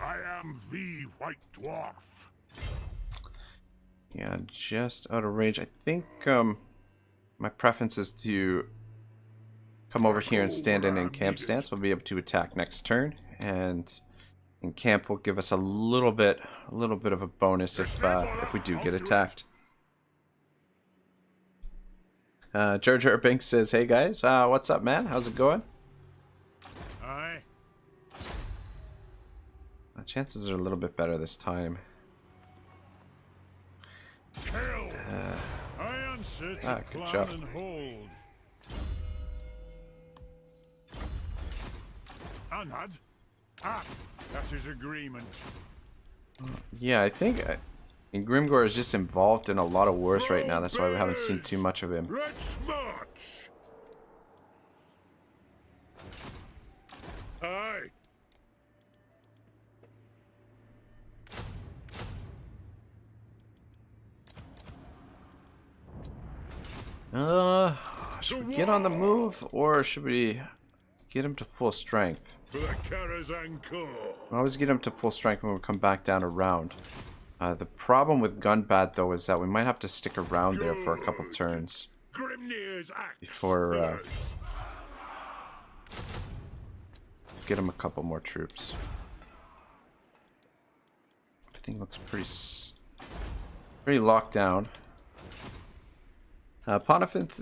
I am the White Dwarf.
Yeah, just out of range. I think my preference is to come over here and stand in camp stance. We'll be able to attack next turn, and in camp will give us a little bit of a bonus if we do get attacked. Jar Jar Binks says, "Hey guys, what's up, man? How's it going?"
Aye.
Chances are a little bit better this time.
Kill. I answer to
good
plan
job.
and hold. Anad. Ah, that is agreement.
Yeah, I think Grimgor is just involved in a lot of wars right now. That's why we haven't seen too much of him.
Let's march. Aye.
Should we get on the move, or should we get him to full strength?
For the Karazhan Corps.
I always get him to full strength when we come back down around. The problem with Gunbad, though, is that we might have to stick around there for a couple turns
Grimnir's axe
before
first.
get him a couple more troops. Everything looks pretty locked down. Pontifex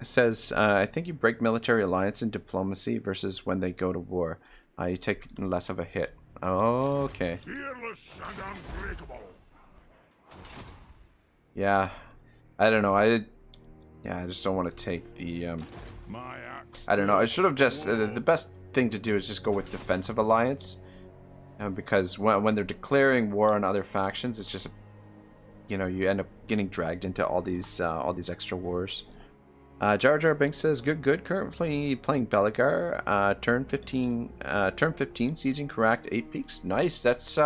says, I think you break military alliance and diplomacy versus when they go to war. You take less of a hit. Okay.
Fearless and unbreakable.
Yeah. I don't know. I just don't want to take the...
My axe.
I don't know. I should have just... the best thing to do is just go with defensive alliance. Because when they're declaring war on other factions, it's just... You know, you end up getting dragged into all these extra wars. Jar Jar Binks says, good. Currently playing Belagar. Turn 15, sieging Karak 8 peaks. Nice. That's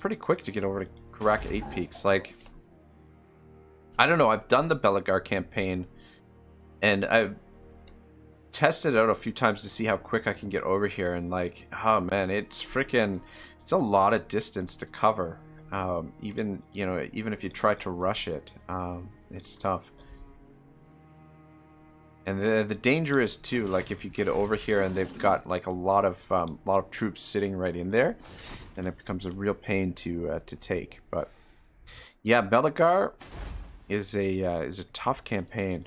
pretty quick to get over to Karak 8 peaks. Like, I don't know. I've done the Belagar campaign, and I've tested it out a few times to see how quick I can get over here. And like, oh man, it's a lot of distance to cover. Even if you try to rush it, it's tough. And the danger is too, like if you get over here and they've got like a lot of troops sitting right in there, then it becomes a real pain to take. But yeah, Belagar is a tough campaign,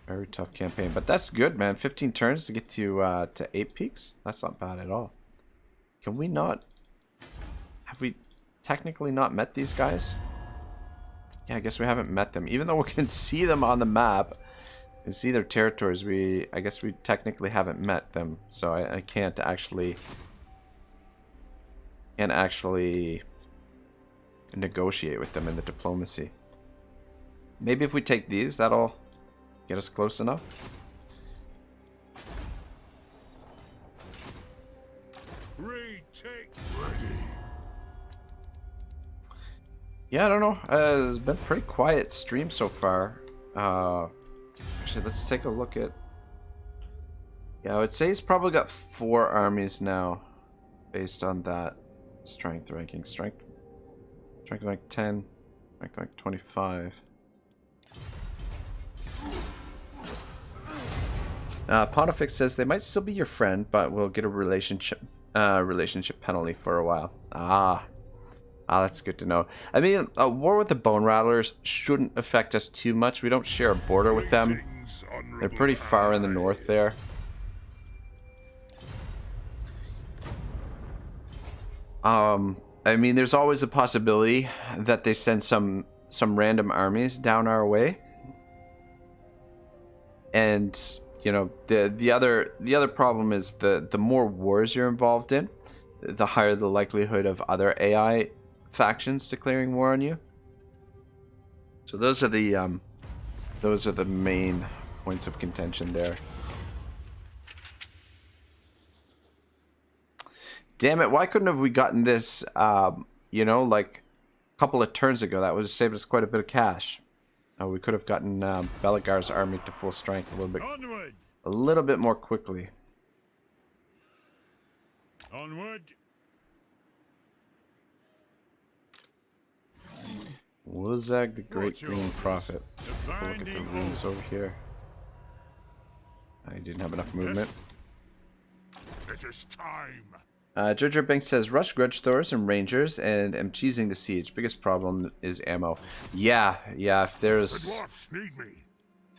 very tough campaign. But that's good, man. 15 turns to get to 8 peaks. That's not bad at all. Can we not? Have we technically not met these guys? Yeah, I guess we haven't met them. Even though we can see them on the map and see their territories, I guess we technically haven't met them. So I can't actually negotiate with them in the diplomacy. Maybe if we take these, that'll get us close enough.
Retake. Ready.
Yeah, I don't know. It's been a pretty quiet stream so far. Actually, let's take a look at... Yeah, I would say he's probably got 4 armies now, based on that strength ranking. Strength rank 10, strength rank 25. Pontifex says they might still be your friend, but we'll get a relationship penalty for a while. Ah, that's good to know. I mean, a war with the Bone Rattlers shouldn't affect us too much. We don't share a border with them.
Greetings,
They're
honorable
pretty far in the
ally.
north there. I mean, there's always a possibility that they send some random armies down our way. And, you know, the other problem is the more wars you're involved in, the higher the likelihood of other AI factions declaring war on you. So those are the main points of contention there. Damn it, why couldn't have we gotten this you know, like a couple of turns ago? That would have saved us quite a bit of cash. We could have gotten Belagar's army to full strength
Onward!
a little bit more quickly.
Onward!
Wozag the Great Green
orders.
Prophet.
The
Look at the
binding
runes over here. I didn't have enough movement.
It is time.
Jojo Banks says, rush Grudge Thors and Rangers and am cheesing the siege. Biggest problem is ammo. Yeah, if
The
there's...
dwarfs need me.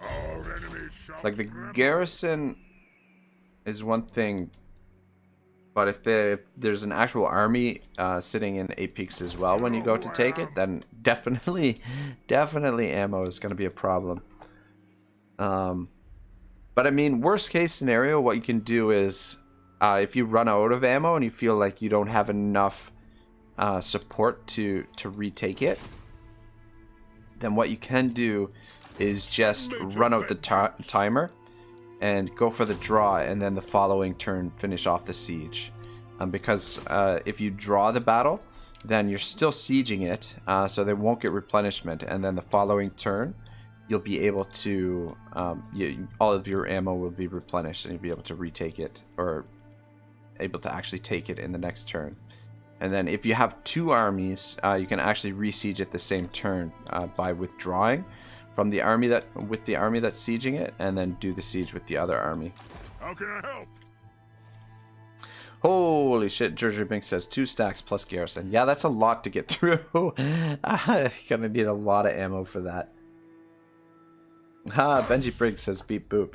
Our enemies shall
Like, the
tremble.
garrison is one thing, but if there's an actual army sitting in 8 Peaks as well when you go to take it, then definitely ammo is going to be a problem. But I mean, worst case scenario, what you can do is, if you run out of ammo and you feel like you don't have enough support to retake it, then what you can do is just run out the timer and go for the draw, and then the following turn finish off the siege. Because if you draw the battle, then you're still sieging it, so they won't get replenishment, and then the following turn you'll be able to all of your ammo will be replenished and you'll be able to retake it, or able to actually take it in the next turn. And then if you have 2 armies, you can actually re-siege at the same turn by withdrawing from the army that's sieging it, and then do the siege with the other army.
How can I help?
Holy shit, Georgia Bink says 2 stacks plus garrison. Yeah, that's a lot to get through. Gonna need a lot of ammo for that. Benji Briggs says beep boop.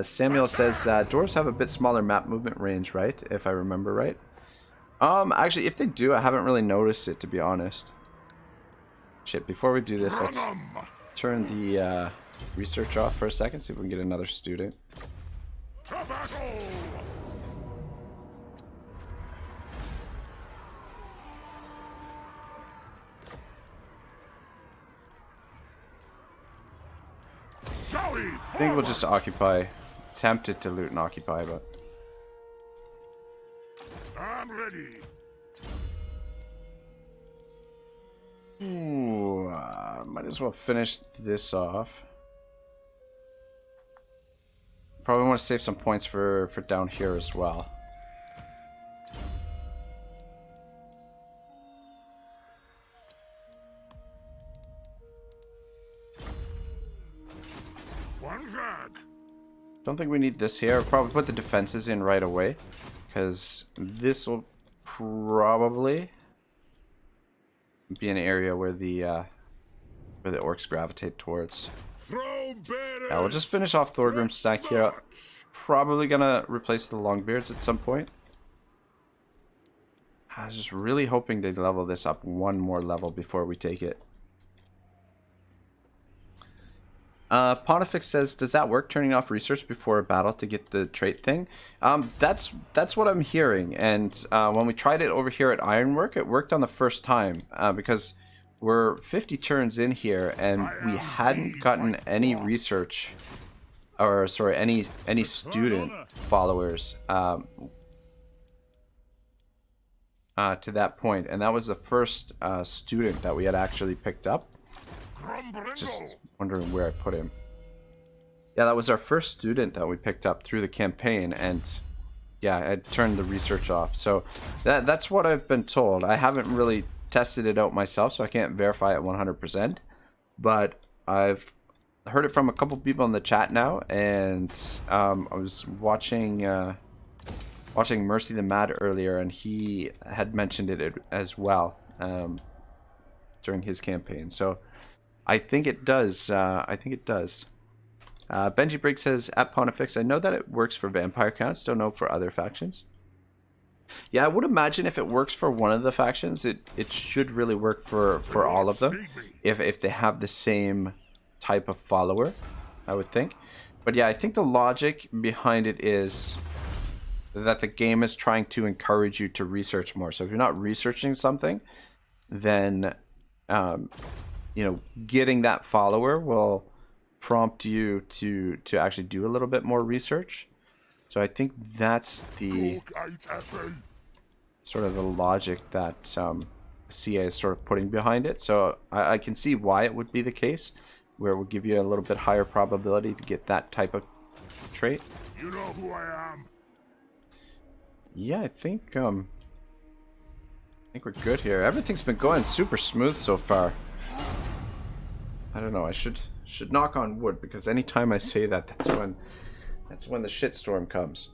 Samuel says dwarves have a bit smaller map movement range, right? If I remember right. Actually, if they do, I haven't really noticed it, to be honest. Shit, before we do this, let's turn the research off for a second, see if we can get another student.
To battle!
I think we'll just occupy. Tempted to loot and occupy, but...
I'm ready.
Ooh, might as well finish this off. Probably want to save some points for down here as well.
One zag.
Don't think we need this here. I'll probably put the defenses in right away, because this will probably be an area where the orcs gravitate towards.
Throw bearers.
Yeah, we'll just finish off Thorgrim's stack here. Probably gonna replace the Longbeards at some point. I was just really hoping they'd level this up one more level before we take it. Pontifex says, does that work, turning off research before a battle to get the trait thing? That's what I'm hearing, and when we tried it over here at Ironwork, it worked on the first time, because we're 50 turns in here, and we hadn't gotten any research, or sorry, any student followers to that point, and that was the first student that we had actually picked up. Just wondering where I put him. Yeah, that was our first student that we picked up through the campaign, and yeah, I turned the research off. So that's what I've been told. I haven't really tested it out myself, so I can't verify it 100%. But I've heard it from a couple people in the chat now, and I was watching watching Mercy the Mad earlier, and he had mentioned it as well during his campaign. So I think it does. I think it does. Benji Briggs says, at Pontifex, I know that it works for vampire counts, don't know for other factions. Yeah, I would imagine if it works for one of the factions, it should really work for all of them. If they have the same type of follower, I would think. But yeah, I think the logic behind it is that the game is trying to encourage you to research more. So if you're not researching something, then you know, getting that follower will prompt you to actually do a little bit more research. So I think that's the sort of the logic that CA is sort of putting behind it. So I can see why it would be the case, where it would give you a little bit higher probability to get that type of trait.
You know who I am.
Yeah, I think we're good here. Everything's been going super smooth so far. I don't know. I should knock on wood, because anytime I say that, that's when the shitstorm comes.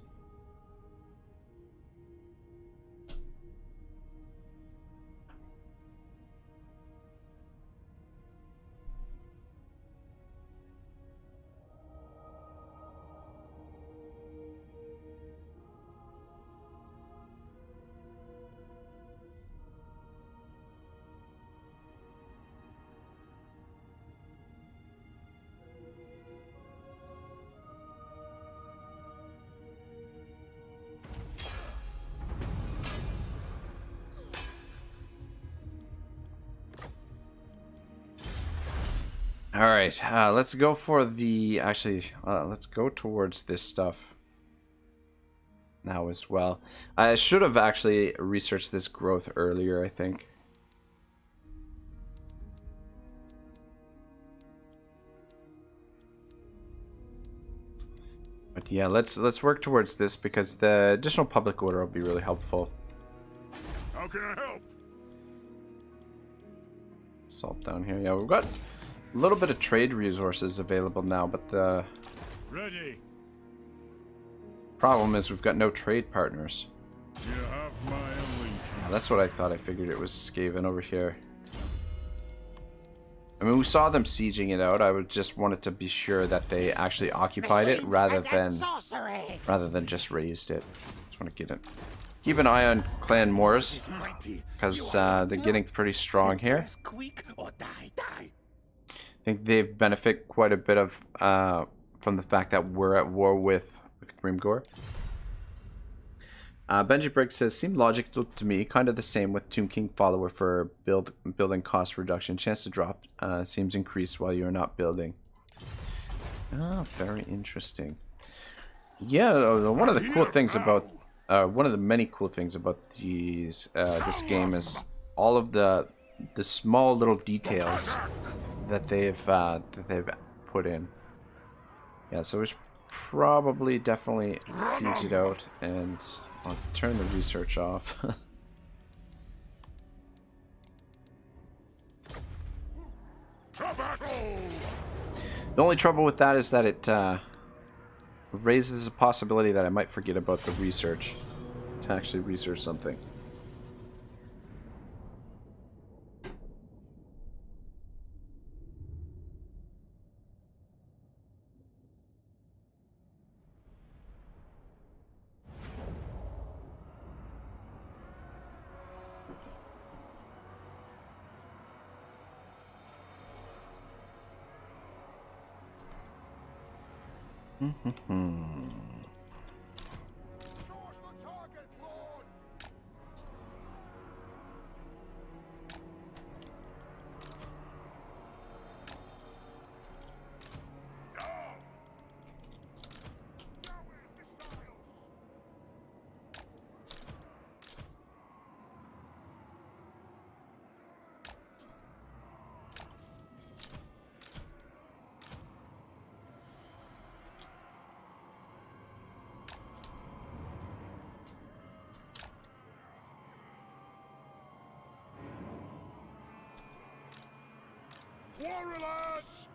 Alright, let's go for the... Actually, let's go towards this stuff now as well. I should have actually researched this growth earlier, I think. But yeah, let's work towards this, because the additional public order will be really helpful.
How can I help?
Salt down here. Yeah, we've got a little bit of trade resources available now, but the problem is we've got no trade partners.
You have my allegiance.
Yeah, that's what I thought. I figured it was Skaven over here. I mean, we saw them sieging it out. I would just wanted to be sure that they actually occupied it rather than just raised it. Just want to get it. Keep an eye on Clan Moors, because they're getting pretty strong here. I think they benefit quite a bit of from the fact that we're at war with Grimgor. Benji Briggs says, seemed logical to me, kind of the same with Tomb King follower for building cost reduction. Chance to drop seems increased while you're not building. Ah, very interesting. Yeah, one of the cool things about one of the many cool things about these this game is all of the small little details that they've put in. Yeah, so we should probably definitely siege it out, and I'll have to turn the research off. The only trouble with that is that it raises the possibility that I might forget about the research to actually research something.
Warriors!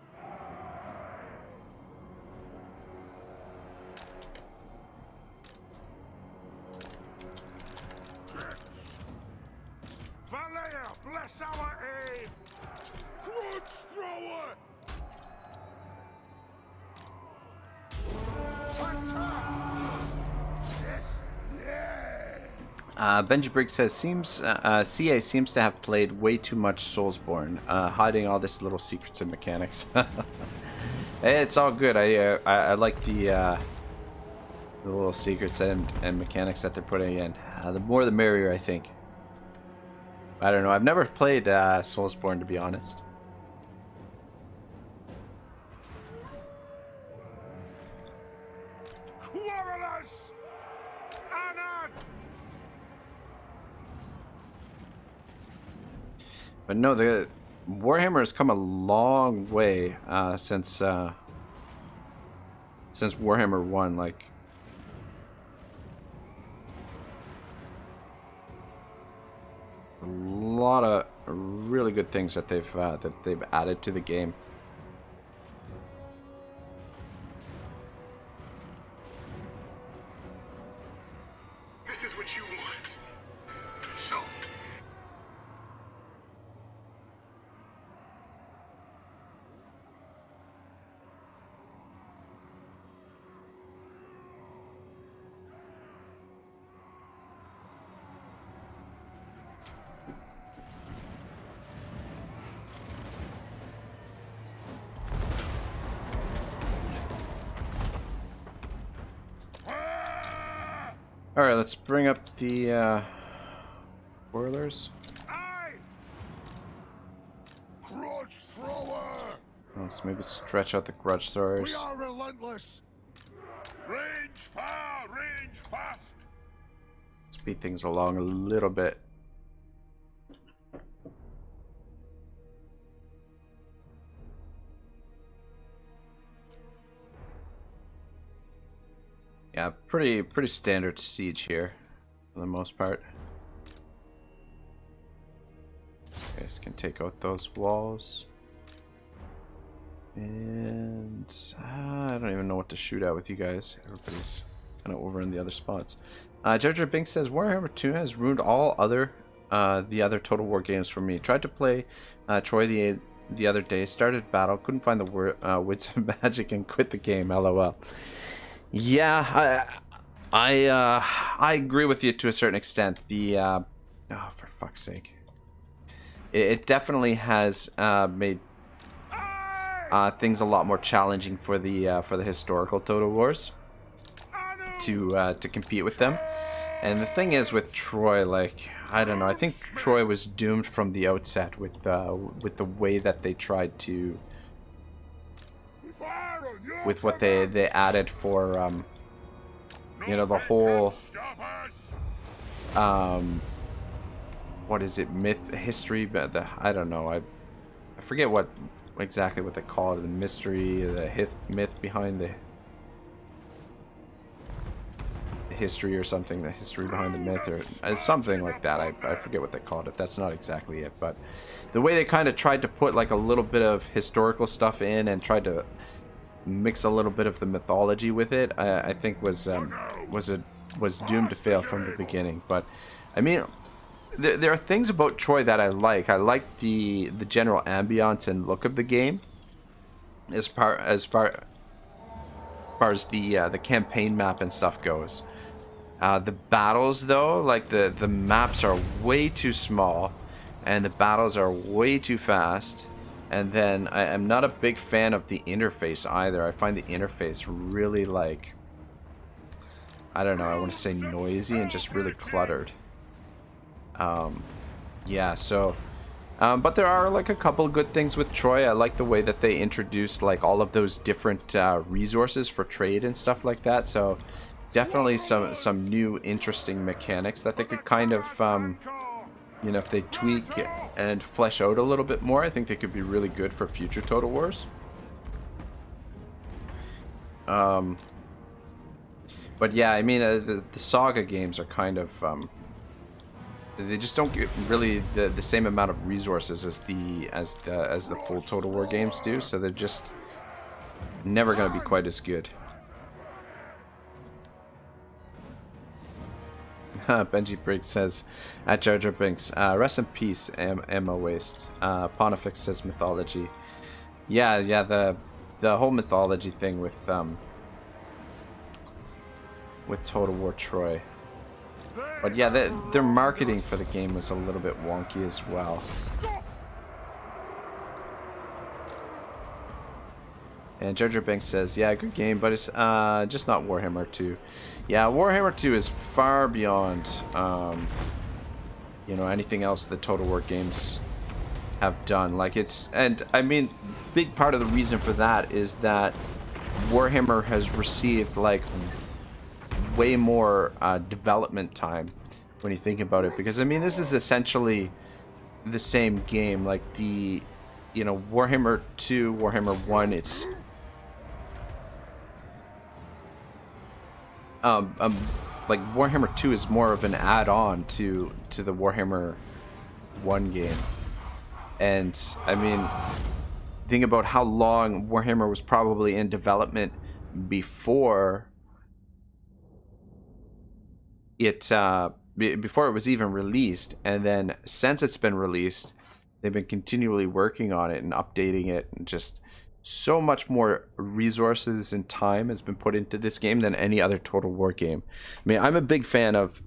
us our aid! Grudge thrower! Yes, yeah!
Benji Briggs says, CA seems to have played way too much Soulsborne, hiding all this little secrets and mechanics. Hey, it's all good. I like the little secrets and mechanics that they're putting in. The more the merrier, I think. I don't know. I've never played Soulsborne, to be honest.
Quarrelers! Anad!
But no, the Warhammer has come a long way since Warhammer 1. Like, a lot of really good things that they've added to the game.
This is what you want. So.
Alright, let's bring up the boilers.
Aye! Grudge thrower!
Let's maybe stretch out the grudge throwers.
We are relentless! Range far, range fast!
Speed things along a little bit. Yeah, pretty standard siege here, for the most part. You guys can take out those walls. And I don't even know what to shoot at with you guys. Everybody's kind of over in the other spots. Jar Bink says, Warhammer 2 has ruined all the other Total War games for me. Tried to play Troy the other day, started battle, couldn't find the wits of magic and quit the game, lol. Yeah, I agree with you to a certain extent. The oh, for fuck's sake, it definitely has made things a lot more challenging for the historical Total Wars to compete with them. And the thing is with Troy, like, I don't know, I think Troy was doomed from the outset with the way that they tried to. With what they added for you know, the whole what is it, history, but I don't know, I forget exactly what they call it, the mystery, the myth behind the history or something, the history behind the myth or something like that. I forget what they called it. That's not exactly it, but the way they kind of tried to put like a little bit of historical stuff in and tried to mix a little bit of the mythology with it, I think was doomed to fail from the beginning. But I mean, there are things about Troy that I like. I like the general ambiance and look of the game. As far as the campaign map and stuff goes, the battles though, like the maps are way too small, and the battles are way too fast. And then I'm not a big fan of the interface either. I find the interface really, like, I don't know, I want to say noisy and just really cluttered. Yeah, so but there are like a couple of good things with Troy. I like the way that they introduced like all of those different resources for trade and stuff like that. So definitely some new interesting mechanics that they could kind of you know, if they tweak and flesh out a little bit more, I think they could be really good for future Total Wars. But yeah, I mean, the Saga games are kind of they just don't get really the same amount of resources as the full Total War games do, so they're just never going to be quite as good. Benji Briggs says, at Jar Jar Binks, rest in peace, Emma Waste. Pontifex says mythology. Yeah, the whole mythology thing with Total War Troy. But yeah, their marketing for the game was a little bit wonky as well. And Jar Jar Binks says, yeah, good game, but it's just not Warhammer 2. Yeah, Warhammer 2 is far beyond, you know, anything else that Total War games have done. Like, and I mean, big part of the reason for that is that Warhammer has received, like, way more development time when you think about it. Because, I mean, this is essentially the same game. Like, you know, Warhammer 2, Warhammer 1, it's... like Warhammer 2 is more of an add-on to the Warhammer 1 game. And I mean, think about how long Warhammer was probably in development before it was even released, and then since it's been released, they've been continually working on it and updating it, and just so much more resources and time has been put into this game than any other Total War game. I mean, I'm a big fan of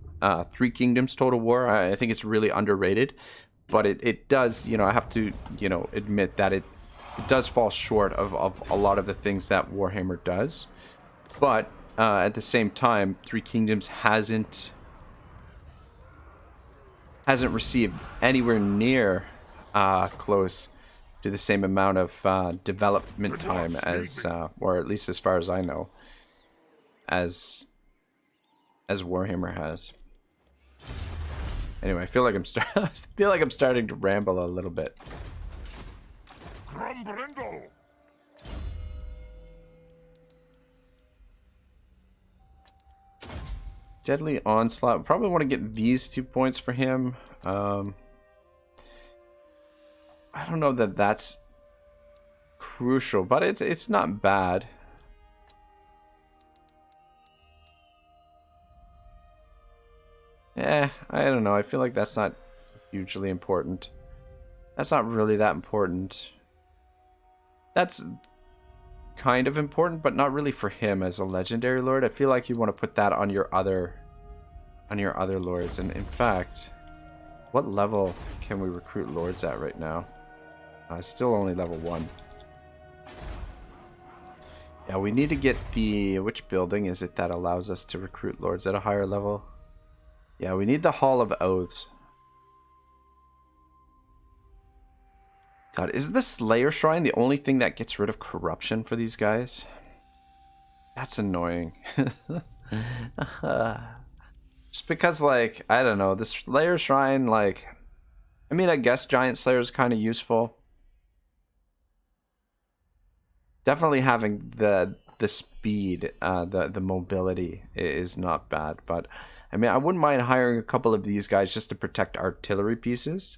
Three Kingdoms Total War. I think it's really underrated, but it does, you know, I have to, you know, admit that it does fall short of a lot of the things that Warhammer does. But at the same time, Three Kingdoms hasn't received anywhere near close to the same amount of development time as, or at least as far as I know, as Warhammer has. Anyway, I feel like I'm starting to ramble a little bit.
Grombrindal.
Deadly Onslaught. Probably want to get these 2 points for him. I don't know that that's crucial, but it's not bad. I don't know. I feel like that's not hugely important. That's not really that important. That's kind of important, but not really for him as a legendary lord. I feel like you want to put that on your other lords. And in fact, what level can we recruit lords at right now? Still only level 1. Yeah, we need to get the... Which building is it that allows us to recruit lords at a higher level? Yeah, we need the Hall of Oaths. God, is the Slayer Shrine the only thing that gets rid of corruption for these guys? That's annoying. Just because, like, I don't know, the Slayer Shrine, like... I mean, I guess Giant Slayer is kind of useful. Definitely having the speed, the mobility is not bad, but I mean, I wouldn't mind hiring a couple of these guys just to protect artillery pieces.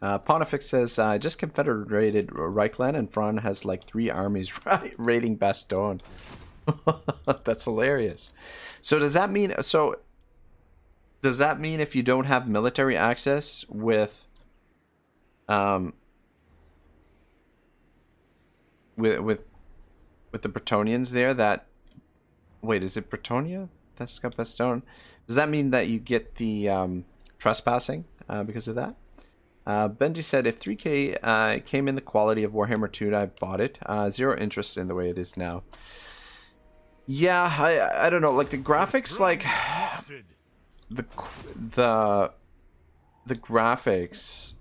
Pontifex says, just confederated Reichland, and Fran has like 3 armies raiding Bastogne. That's hilarious. So does that mean if you don't have military access with the Bretonians there, that... Wait, is it Bretonia that's got Bastogne? Does that mean that you get the trespassing because of that? Benji said, if 3K came in the quality of Warhammer 2, I bought it. 0 interest in the way it is now. Yeah, I don't know. Like, the graphics, like... The graphics...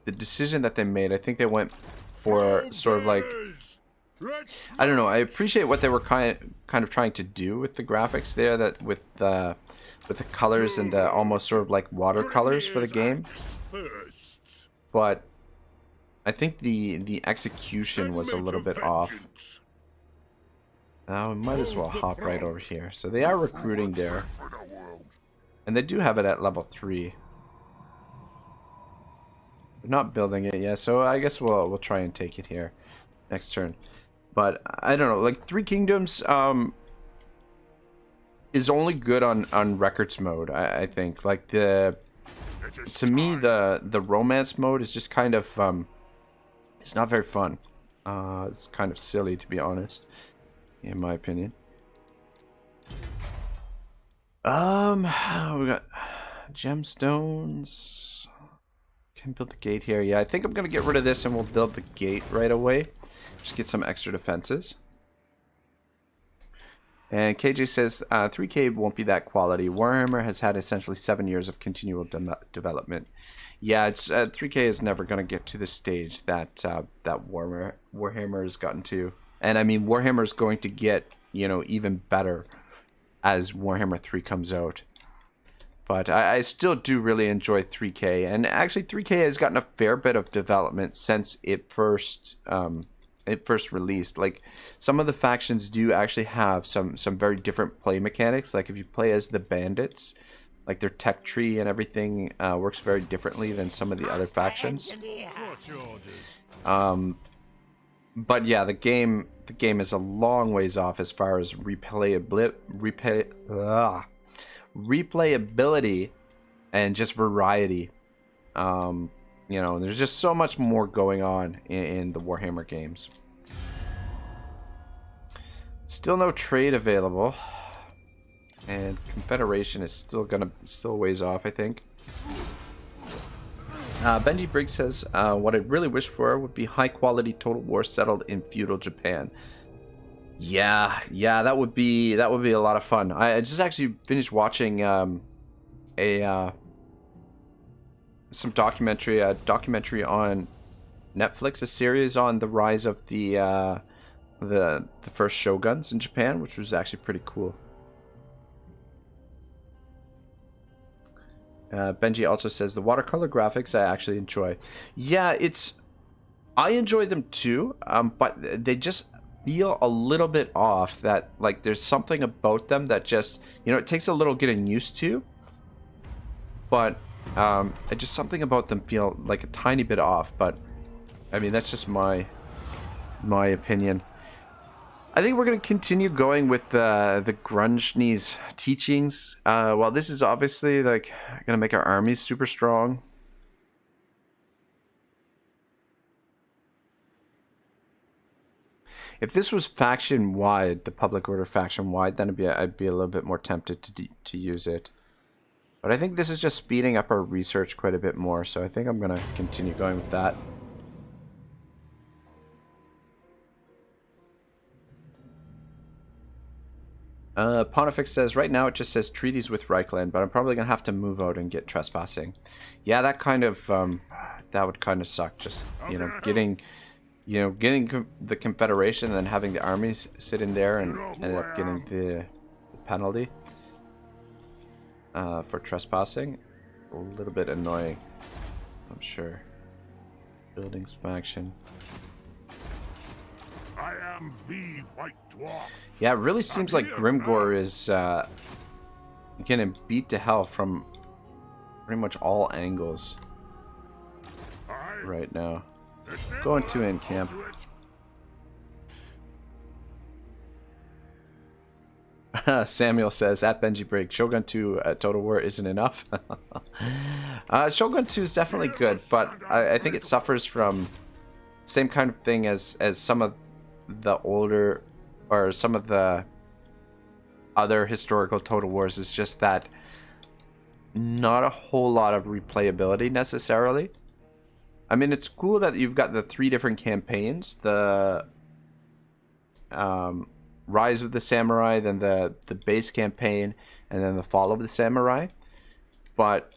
the decision that they made, I think they went for sort of like... I don't know, I appreciate what they were kind of trying to do with the graphics there, that with the colors and the almost sort of like watercolors for the game. But I think the execution was a little bit off. We might as well hop right over here. So they are recruiting there. And they do have it at level 3. They're not building it yet, so I guess we'll try and take it here next turn. But I don't know, like Three Kingdoms is only good on records mode, I think. Like to me the romance mode is just kind of it's not very fun. It's kind of silly, to be honest, in my opinion. We got gemstones. Can build the gate here. Yeah, I think I'm gonna get rid of this and we'll build the gate right away. Just get some extra defenses. And KJ says 3K won't be that quality. Warhammer has had essentially 7 years of continual development. Yeah, it's 3K is never gonna get to the stage that that Warhammer has gotten to. And I mean, Warhammer is going to get, you know, even better as Warhammer 3 comes out. But I still do really enjoy 3K, and actually 3K has gotten a fair bit of development since it first released. Like, some of the factions do actually have some very different play mechanics. Like if you play as the bandits, like their tech tree and everything works very differently than some of the other factions. But yeah, the game is a long ways off as far as replayability and just variety. You know, there's just so much more going on in the Warhammer games. Still no trade available, and Confederation is still a ways off, I think. Benji Briggs says, what I really wish for would be high quality Total War settled in feudal Japan. Yeah, that would be a lot of fun. I just actually finished watching some documentary on Netflix, a series on the rise of the first shoguns in Japan, which was actually pretty cool. Benji also says the watercolor graphics I actually enjoy. Yeah, I enjoy them too, but they just feel a little bit off. That, like, there's something about them that just, you know, it takes a little getting used to, but just something about them feel like a tiny bit off. But I mean, that's just my opinion. I think we're going to continue going with the Grunge's teachings. Well, this is obviously like going to make our armies super strong. If this was faction-wide, the Public Order faction-wide, then I'd be a little bit more tempted to use it. But I think this is just speeding up our research quite a bit more, so I think I'm going to continue going with that. Pontifex says, right now it just says treaties with Reichland, but I'm probably going to have to move out and get trespassing. Yeah, that kind of, that would kind of suck. Just, you know, getting the Confederation and then having the armies sit in there and end up getting the penalty for trespassing. A little bit annoying, I'm sure. Buildings faction.
I am the White Dwarf.
Yeah, it really seems like Grimgor is getting beat to hell from pretty much all angles right now. Going to in camp. Samuel says, at Benji Break, Shogun 2 Total War isn't enough. Shogun 2 is definitely good, but I think it suffers from the same kind of thing as some of the older, or some of the other historical Total Wars. Is just that not a whole lot of replayability necessarily. I mean, it's cool that you've got the 3 different campaigns, the Rise of the Samurai, then the base campaign, and then the Fall of the Samurai. But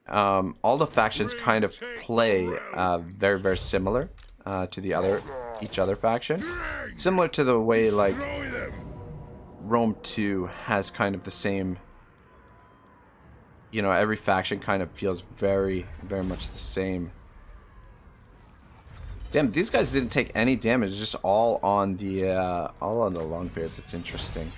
all the factions kind of play very, very similar to each other faction. Similar to the way, like, Rome 2 has kind of the same, you know, every faction kind of feels very, very much the same. Damn, these guys didn't take any damage, just all on the Longbeards. It's interesting.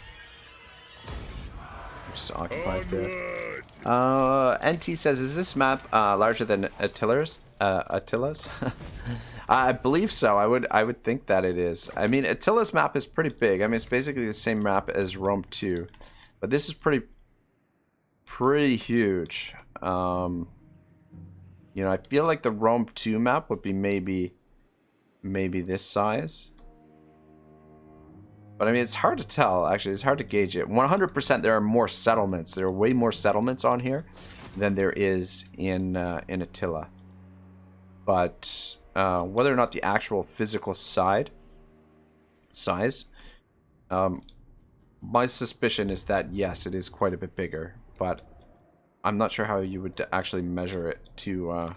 just occupied there.
Onward!
NT says, is this map larger than Attila's? I believe so. I would think that it is. I mean, Attila's map is pretty big. I mean, it's basically the same map as Rome 2, but this is pretty huge. You know, I feel like the Rome 2 map would be maybe this size. But I mean, it's hard to tell, actually. It's hard to gauge it. 100% there are more settlements. There are way more settlements on here than there is in Attila. But whether or not the actual physical size, my suspicion is that, yes, it is quite a bit bigger. But I'm not sure how you would actually measure it to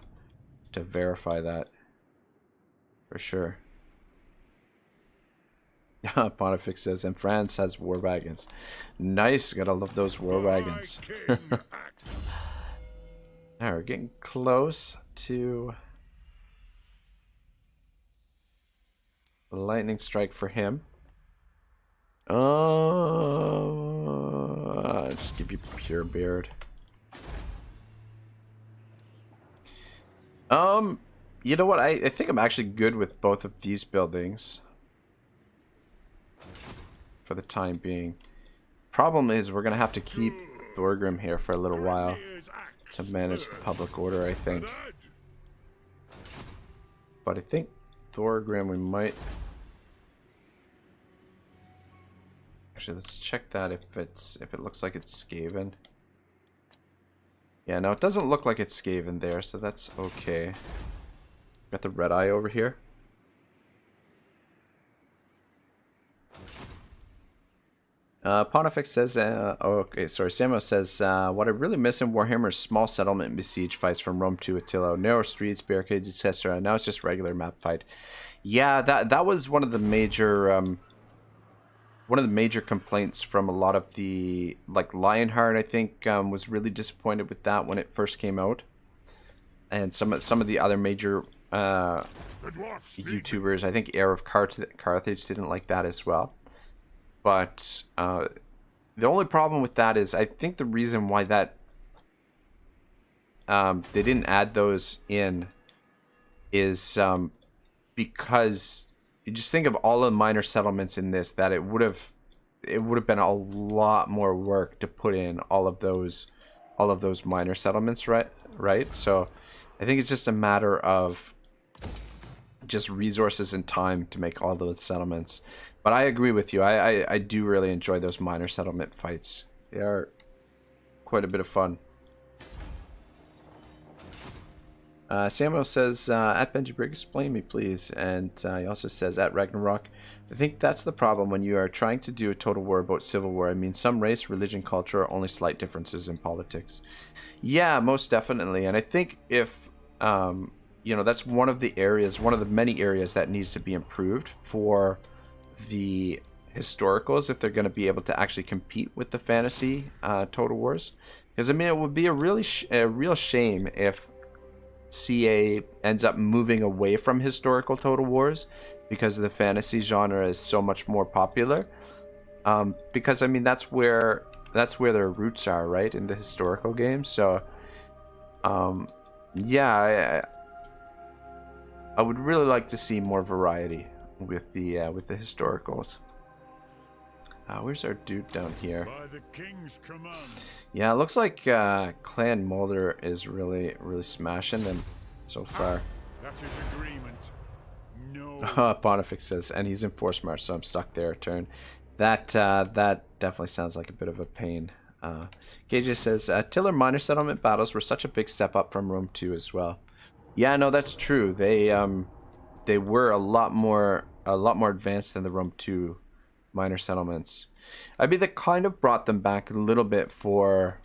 verify that for sure. Pontifex says, and France has war wagons. Nice, gotta love those war wagons. Alright, we're getting close to the lightning strike for him. Just give you pure beard. You know what? I think I'm actually good with both of these buildings for the time being. Problem is, we're gonna have to keep Thorgrim here for a little while to manage the public order, I think. But I think Thorgrim, we might. Actually, let's check that if it looks like it's Skaven. Yeah, no, it doesn't look like it's Skaven there, so that's okay. Got the red eye over here. Pontifex says, Samuel says, what I really miss in Warhammer is small settlement and besiege fights from Rome to Attila. Narrow streets, barricades, etc. Now it's just regular map fight. Yeah, that was one of the major complaints from a lot of the, like, Lionheart, I think, was really disappointed with that when it first came out. And some of the other major YouTubers, I think Heir of Carthage didn't like that as well. But the only problem with that is, I think the reason why that they didn't add those in is because you just think of all the minor settlements in this, that it would have been a lot more work to put in all of those minor settlements, right? So I think it's just a matter of just resources and time to make all those settlements. But I agree with you. I do really enjoy those minor settlement fights. They are quite a bit of fun. Samuel says, at Benji Brig, explain me please. And he also says, at Ragnarok, I think that's the problem when you are trying to do a total war about civil war. I mean, some race, religion, culture are only slight differences in politics. Yeah, most definitely. And I think if, you know, that's one of the many areas that needs to be improved for the historicals if they're going to be able to actually compete with the fantasy total wars. Because, I mean, it would be a real shame if CA ends up moving away from historical total wars because the fantasy genre is so much more popular. Because, I mean, that's where their roots are, right, in the historical games. So yeah, I would really like to see more variety with the historicals. Where's our dude down here?
By the king's command.
Yeah, it looks like Clan Mulder is really smashing them so far.
That is agreement. No.
Pontifex says, and he's in Force March, so I'm stuck there a turn. That definitely sounds like a bit of a pain. Gage says, Tiller minor settlement battles were such a big step up from Rome 2 as well. Yeah, no, that's true. They were a lot more advanced than the Rome 2 minor settlements. I mean, they kind of brought them back a little bit for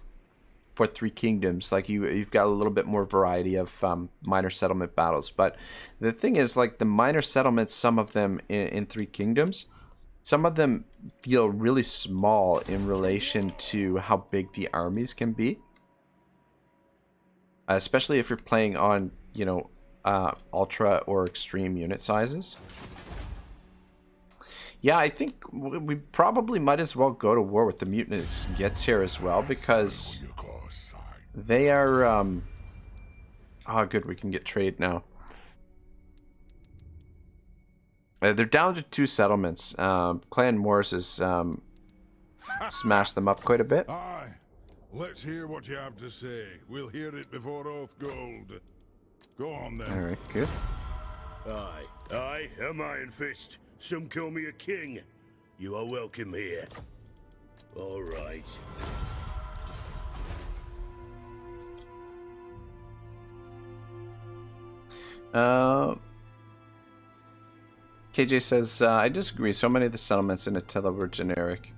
Three Kingdoms. Like you've got a little bit more variety of minor settlement battles. But the thing is, like the minor settlements, some of them in Three Kingdoms, some of them feel really small in relation to how big the armies can be. Especially if you're playing on, you know, ultra or extreme unit sizes. Yeah, I think we probably might as well go to war with the mutants gets here as well, because they are oh good, we can get trade now. They're down to 2 settlements. Clan Morris has smashed them up quite a bit.
Aye. Let's hear what you have to say. We'll hear it before Oath Gold. Go on then.
Alright, good.
Aye, I'm Iron Fist. Some call me a king. You are welcome here. All right.
KJ says, I disagree. So many of the settlements in Attila were generic.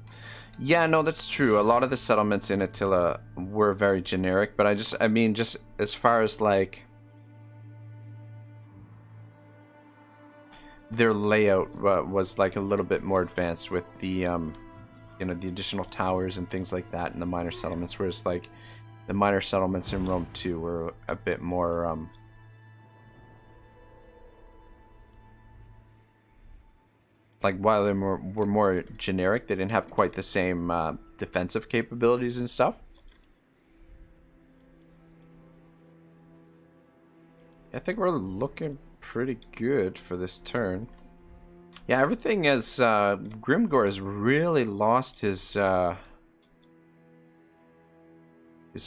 Yeah, no, that's true. A lot of the settlements in Attila were very generic, but I mean, just as far as like their layout was like a little bit more advanced with the, you know, the additional towers and things like that in the minor settlements, whereas like the minor settlements in Rome 2 were a bit more, like while they were more generic, they didn't have quite the same defensive capabilities and stuff. I think we're looking pretty good for this turn. Yeah, everything as Grimgor has really lost his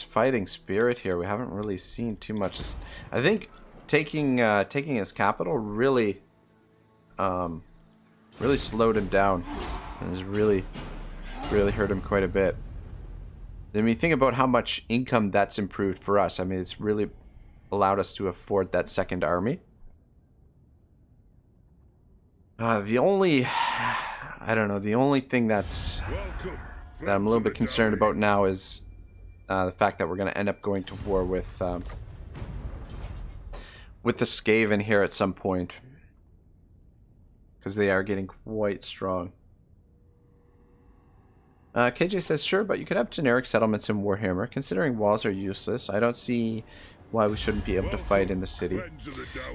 fighting spirit here. We haven't really seen too much. I think taking his capital really really slowed him down and has really hurt him quite a bit. I mean, think about how much income that's improved for us. I mean, it's really allowed us to afford that second army. The only, I don't know, the only thing that I'm a little bit concerned about now is the fact that we're going to end up going to war with the Skaven here at some point, because they are getting quite strong. KJ says, sure, but you could have generic settlements in Warhammer. Considering walls are useless, I don't see why we shouldn't be able to fight in the city.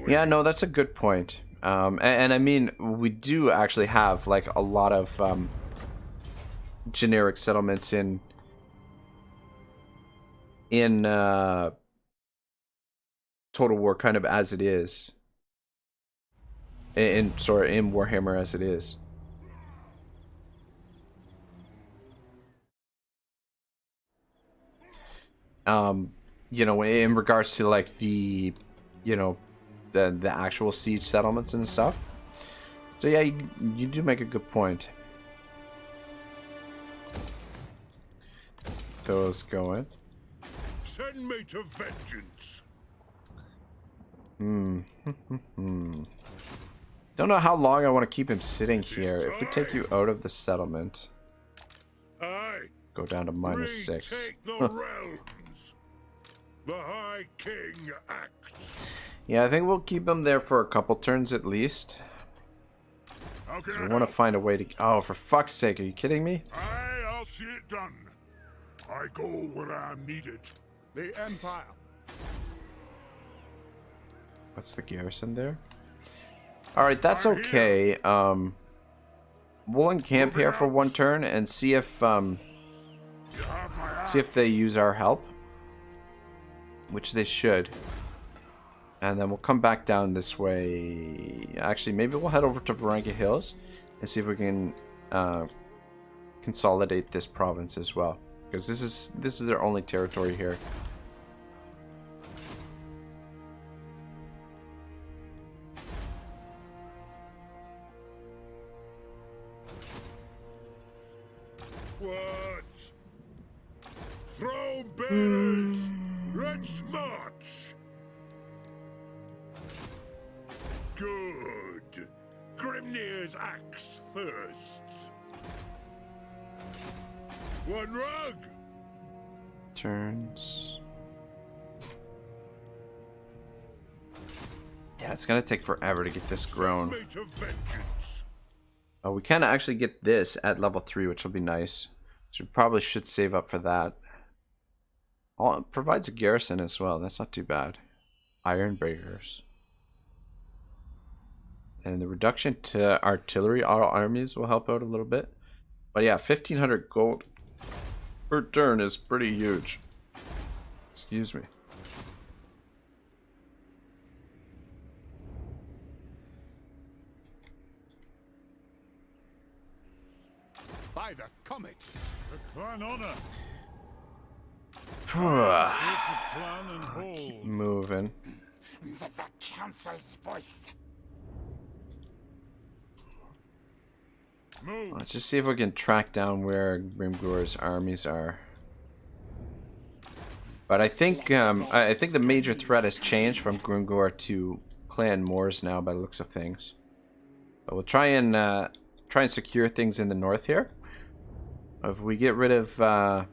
Yeah, no, that's a good point. And I mean, we do actually have like a lot of generic settlements in Total War kind of as it is. In Warhammer as it is. You know, in regards to like the, you know, the actual siege settlements and stuff. So yeah, you do make a good point. Those going.
Send me to vengeance.
Don't know how long I want to keep him sitting here. If we take you out of the settlement, go down to -6.
Retake the realms. The High King acts.
Yeah, I think we'll keep him there for a couple turns at least. We want to find a way to... Oh, for fuck's sake, are you kidding me?
I'll see it done. I go where I'm needed. The Empire.
What's the garrison there? Alright, that's okay. We'll encamp here for one turn and see if they use our help. Which they should. And then we'll come back down this way. Actually, maybe we'll head over to Varangia Hills and see if we can consolidate this province as well. Because this is their only territory here.
What? Throw bearers! Let's march! Good. Grimnir's axe thirsts. One rug!
Turns. Yeah, it's gonna take forever to get this grown. Oh, we can actually get this at level 3, which will be nice. So we probably should save up for that. Oh, it provides a garrison as well. That's not too bad. Iron Breakers. And the reduction to artillery armies will help out a little bit. But yeah, 1,500 gold per turn is pretty huge. Excuse me.
By the comet.
The clan honor. Plan and hold.
Moving.
The council's voice.
Move.
Let's just see if we can track down where Grimgor's armies are. But I think the major threat has changed from Grimgor to Clan Moors now, by the looks of things. But we'll try and secure things in the north here. If we get rid of the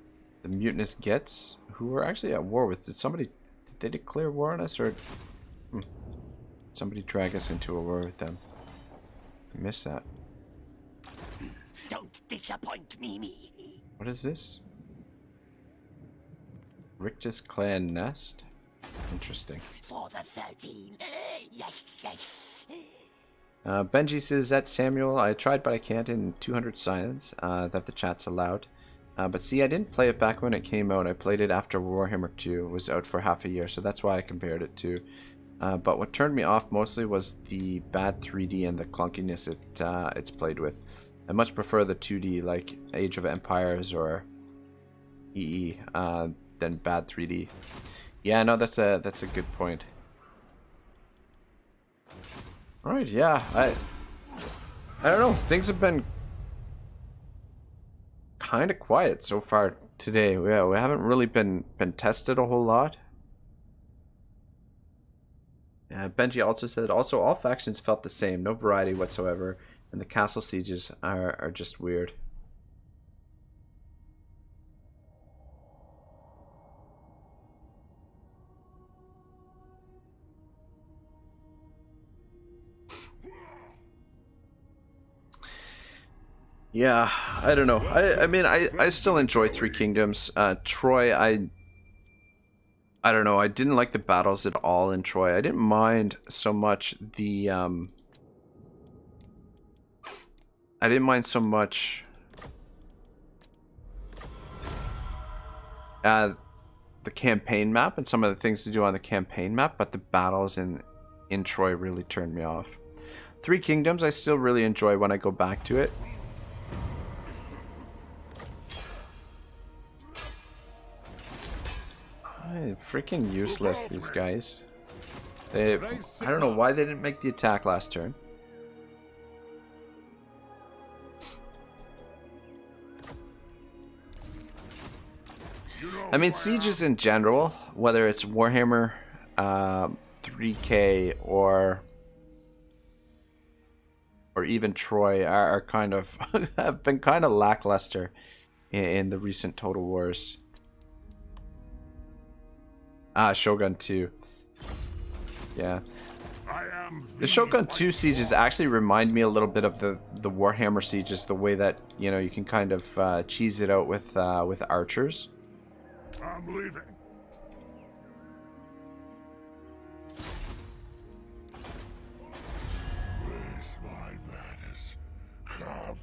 mutinous Gets, who we're actually at war with, did they declare war on us, or somebody drag us into a war with them? I missed that.
Don't disappoint me.
What is this? Rictus Clan Nest? Interesting.
For the 13. Yes.
Benji says, that Samuel, I tried but I can't in 200 signs that the chat's allowed. But see, I didn't play it back when it came out. I played it after Warhammer 2 was out for half a year, so that's why I compared it to. But what turned me off mostly was the bad 3D and the clunkiness it's played with. I much prefer the 2D like Age of Empires or EE than bad 3D. Yeah, no, that's a good point. All right, yeah, I don't know. Things have been kind of quiet so far today. Yeah, we haven't really been tested a whole lot. Benji also said, also all factions felt the same, no variety whatsoever, and the castle sieges are just weird. Yeah, I don't know. I mean, I still enjoy Three Kingdoms. Troy, I don't know. I didn't like the battles at all in Troy. I didn't mind so much the I didn't mind so much the campaign map and some of the things to do on the campaign map, but the battles in Troy really turned me off. Three Kingdoms I still really enjoy when I go back to it. Freaking useless, these guys. I don't know why they didn't make the attack last turn. I mean, sieges in general, whether it's Warhammer 3K or even Troy, are kind of have been kind of lackluster in the recent Total Wars. Shogun 2. Yeah. The Shogun 2 sieges actually remind me a little bit of the Warhammer sieges, the way that, you know, you can kind of cheese it out with archers.
I'm leaving. Where's my madness? Come.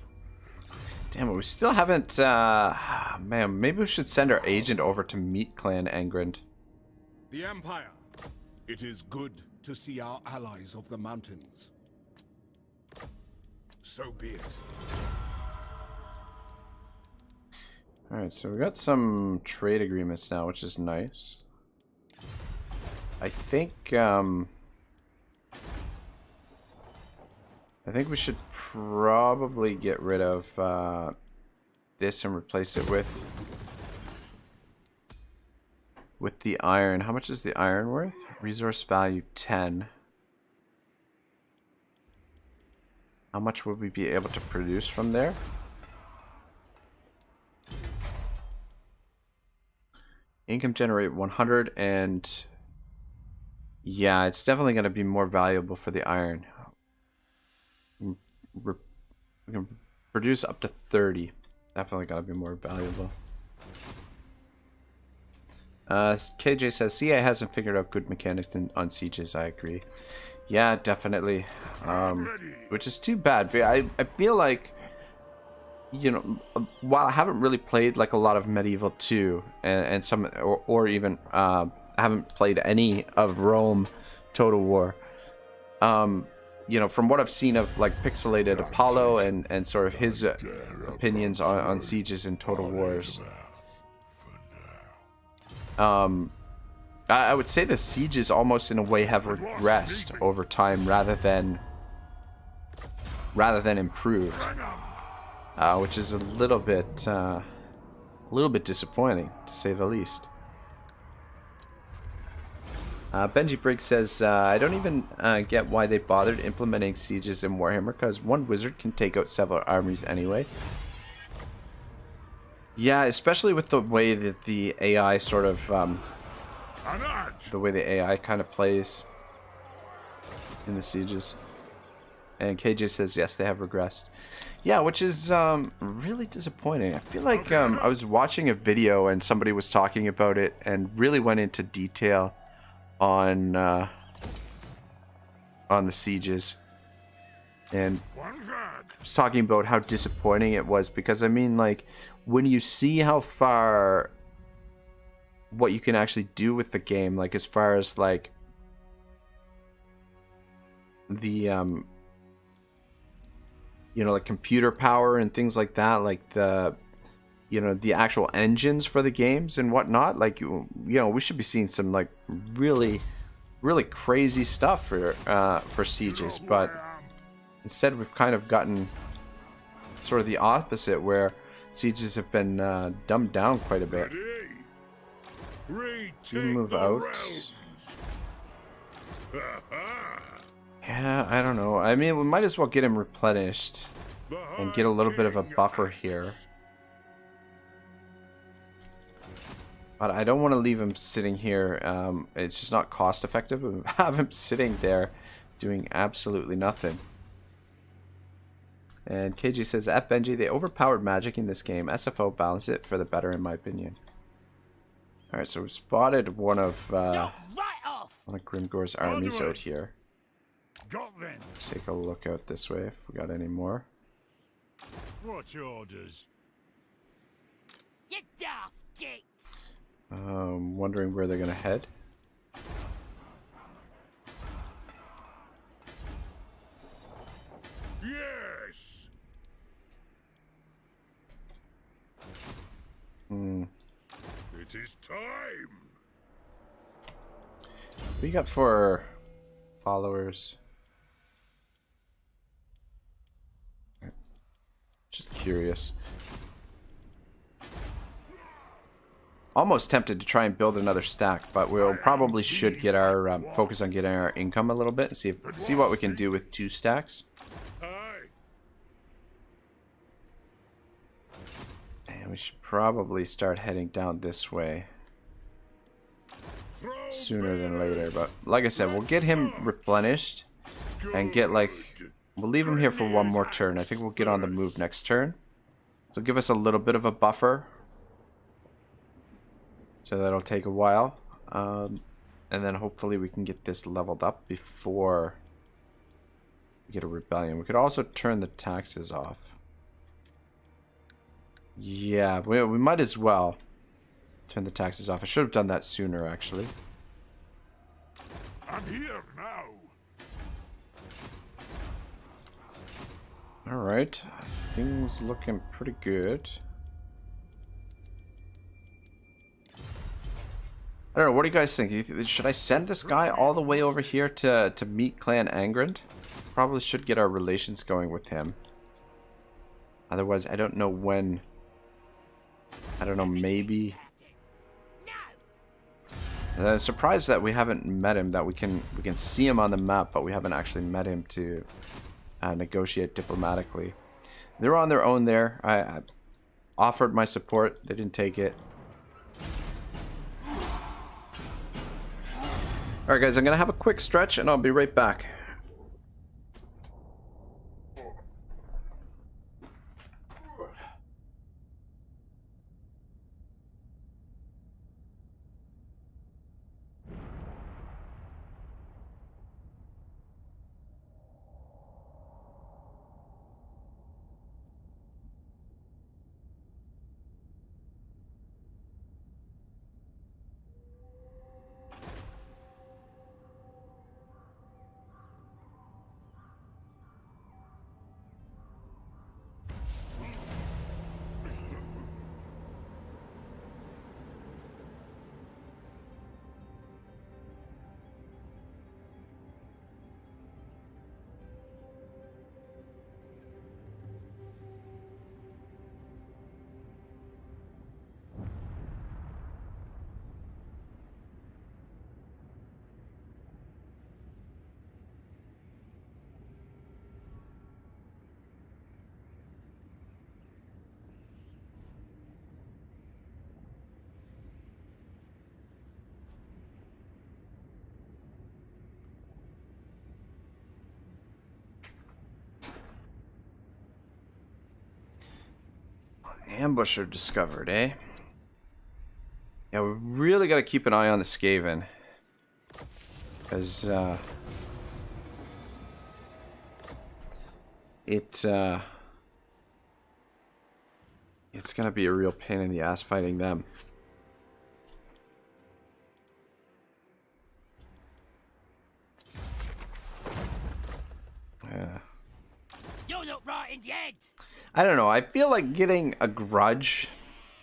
Damn it, we still haven't man, maybe we should send our agent over to meet Clan Engrind.
The Empire. It is good to see our allies of the mountains. So be it.
Alright, so we got some trade agreements now, which is nice. I think we should probably get rid of this and replace it with the iron. How much is the iron worth? Resource value 10. How much would we be able to produce from there? Income generate 100, and yeah, it's definitely going to be more valuable for the iron. We can produce up to 30. Definitely going to be more valuable. KJ says CA hasn't figured out good mechanics on sieges. I agree. Yeah, definitely. Which is too bad. But I feel like, you know, while I haven't really played like a lot of Medieval 2 and some, or even I haven't played any of Rome Total War. You know, from what I've seen of like pixelated Apollo and sort of his opinions on sieges and Total Wars, I would say the sieges almost in a way have regressed over time rather than improved, which is a little bit disappointing to say the least. Benji Briggs says, I don't even get why they bothered implementing sieges in Warhammer, because one wizard can take out several armies anyway. Yeah, especially with the way that the AI sort of, the way the AI kind of plays in the sieges. And KJ says, yes, they have regressed. Yeah, which is really disappointing. I feel like I was watching a video and somebody was talking about it and really went into detail on the sieges, and was talking about how disappointing it was, because I mean, like, when you see how far what you can actually do with the game, like as far as like the you know, like computer power and things like that, like the, you know, the actual engines for the games and whatnot, like, you know, we should be seeing some like really crazy stuff for sieges, but instead we've kind of gotten sort of the opposite, where sieges have been dumbed down quite a bit. You move out. Yeah, I don't know. I mean, we might as well get him replenished and get a little bit of a buffer here. But I don't want to leave him sitting here. It's just not cost effective to have him sitting there doing absolutely nothing. And KG says, F Benji, they overpowered magic in this game. SFO balanced it for the better, in my opinion. Alright, so we've spotted one of Grimgor's armies out here. Let's take a look out this way if we got any more.
What's your orders?
Get off gate.
Wondering where they're gonna head.
Yes. It is time.
What do you got for followers? Just curious. Almost tempted to try and build another stack, but we'll probably should get our focus on getting our income a little bit and see what we can do with 2 stacks. And we should probably start heading down this way sooner than later. But like I said, we'll get him replenished and get like, we'll leave him here for one more turn. I think we'll get on the move next turn. So give us a little bit of a buffer. So that'll take a while. And then hopefully we can get this leveled up before we get a rebellion. We could also turn the taxes off. Yeah, we might as well turn the taxes off. I should have done that sooner, actually.
I'm here now.
Alright, things looking pretty good. I don't know, what do you guys think? Should I send this guy all the way over here to meet Clan Angrand? Probably should get our relations going with him. Otherwise, I don't know when. I don't know, maybe. I'm surprised that we haven't met him, that we can see him on the map, but we haven't actually met him to negotiate diplomatically. They're on their own there. I offered my support. They didn't take it. Alright guys, I'm going to have a quick stretch and I'll be right back. Ambusher discovered, eh? Yeah, we really got to keep an eye on the Skaven. Because, it's going to be a real pain in the ass fighting them. Yeah.
You look right in the head.
I don't know. I feel like getting a grudge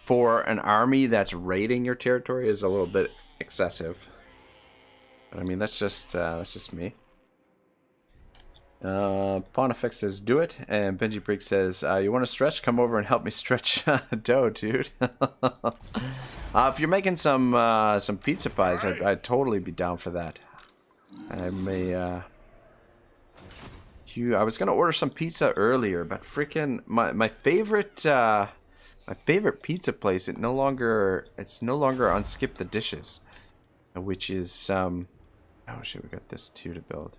for an army that's raiding your territory is a little bit excessive. But I mean, that's just me. Pontifex says, "Do it," and Benji Briggs says, "You want to stretch? Come over and help me stretch dough, dude." If you're making some pizza pies, I'd totally be down for that. I may. I was gonna order some pizza earlier, but freaking my favorite pizza place it's no longer on Skip the Dishes, which is oh shit, we got this too to build.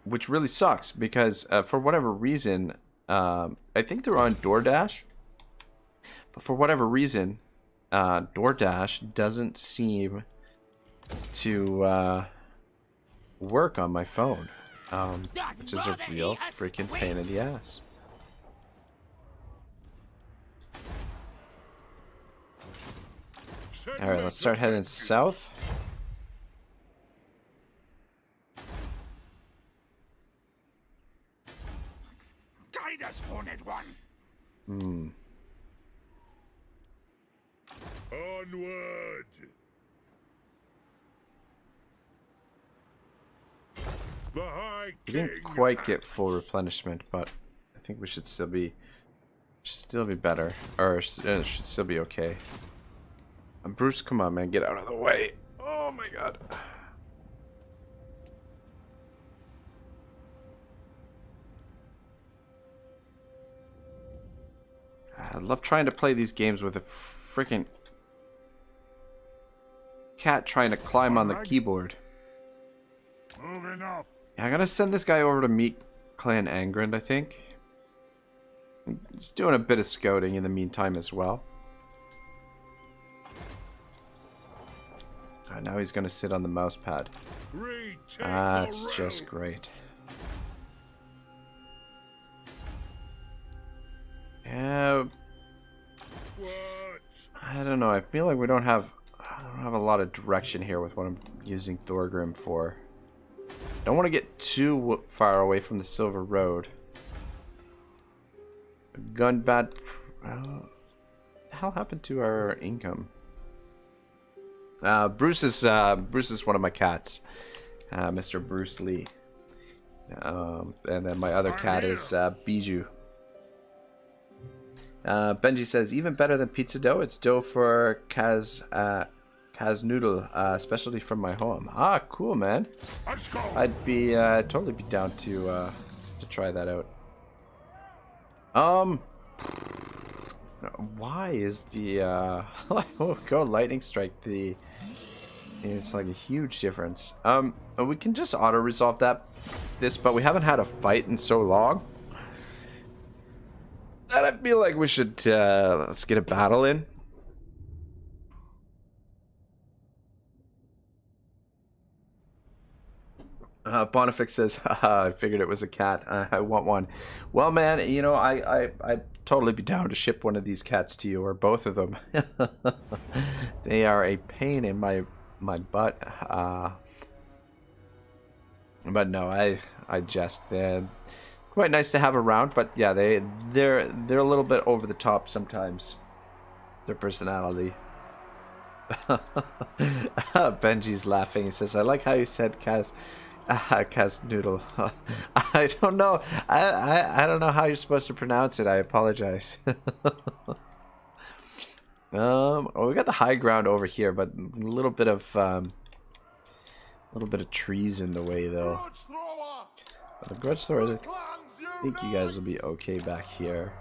Which really sucks because for whatever reason, I think they're on DoorDash, but for whatever reason, DoorDash doesn't seem to work on my phone, which is a real freaking pain in the ass. Alright, let's start heading south.
Guide us, Horned One.
Onward! The High
We
King
didn't quite get full replenishment, but I think we should still be better, or it should still be okay. Bruce, come on, man, get out of the way! Oh my god! I love trying to play these games with a freaking cat trying to climb on the keyboard.
Moving off.
Yeah, I'm gonna send this guy over to meet Clan Angrind, I think. He's doing a bit of scouting in the meantime as well. Now he's gonna sit on the mouse pad. That's just great. Yeah. I don't know. I feel like I don't have a lot of direction here with what I'm using Thorgrim for. Don't want to get too far away from the Silver Road. Gunbat. What the hell happened to our income? Bruce is one of my cats, Mr. Bruce Lee. And then my other cat is Bijou. Benji says, even better than pizza dough, it's dough for Kaz noodle, specialty from my home. Ah, cool, man. I'd be totally be down to try that out. Why is the go lightning strike the? It's like a huge difference. We can just auto resolve this, but we haven't had a fight in so long. And I feel like we should let's get a battle in. Bonifix says, haha, I figured it was a cat. I want one. Well, man, you know, I'd totally be down to ship one of these cats to you, or both of them. They are a pain in my butt. But no, I jest. They're quite nice to have around, but yeah, they're a little bit over the top sometimes. Their personality. Benji's laughing. He says, I like how you said Kaz noodle. I don't know. I don't know how you're supposed to pronounce it. I apologize. Well, we got the high ground over here, but a little bit of trees in the way, though. But the grudge throwers, I think you guys will be okay back here.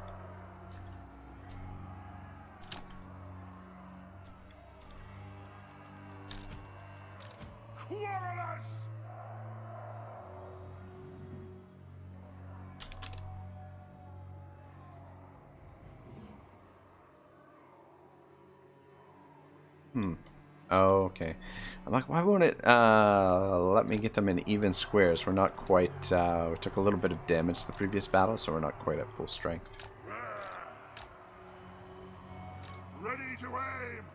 Oh, okay. I'm like, why won't it let me get them in even squares? We're not quite, we took a little bit of damage the previous battle, so we're not quite at full strength.
Ready to aim!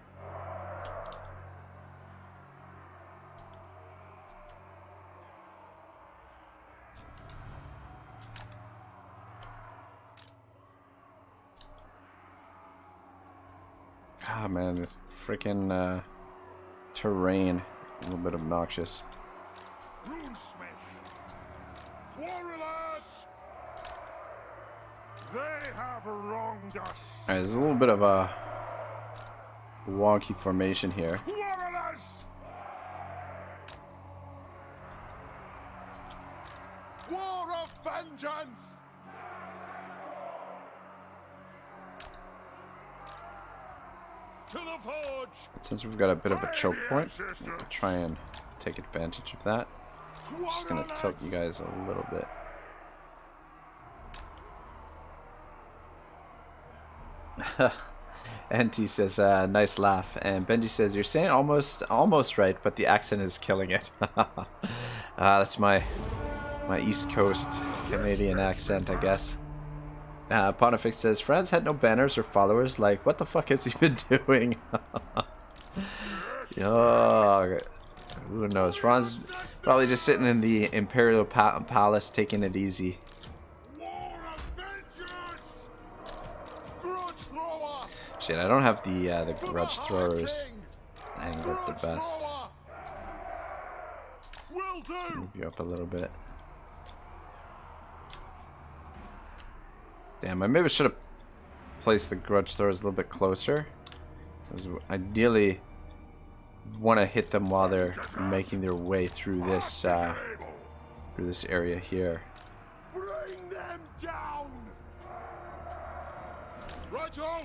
Ah, man, this freaking terrain, a little bit obnoxious.
Runesmith! Quarrelers! They have wronged us!
Alright, there's a little bit of a wonky formation here.
Quarrelers! War of vengeance! To the forge!
But since we've got a bit of a choke point, we'll try and take advantage of that. I'm just gonna tilt you guys a little bit. NT says, nice laugh. And Benji says, you're saying almost right, but the accent is killing it. That's my East Coast Canadian accent, I guess. Pontifex says, Franz had no banners or followers. Like, what the fuck has he been doing? Oh, who knows? Franz probably just sitting in the Imperial Palace, taking it easy. Shit, I don't have the grudge throwers angled the best. Move you up a little bit. Damn, I maybe should have placed the grudge throwers a little bit closer. Because ideally, want to hit them while they're making their way through this area here.
Bring them down! Righto!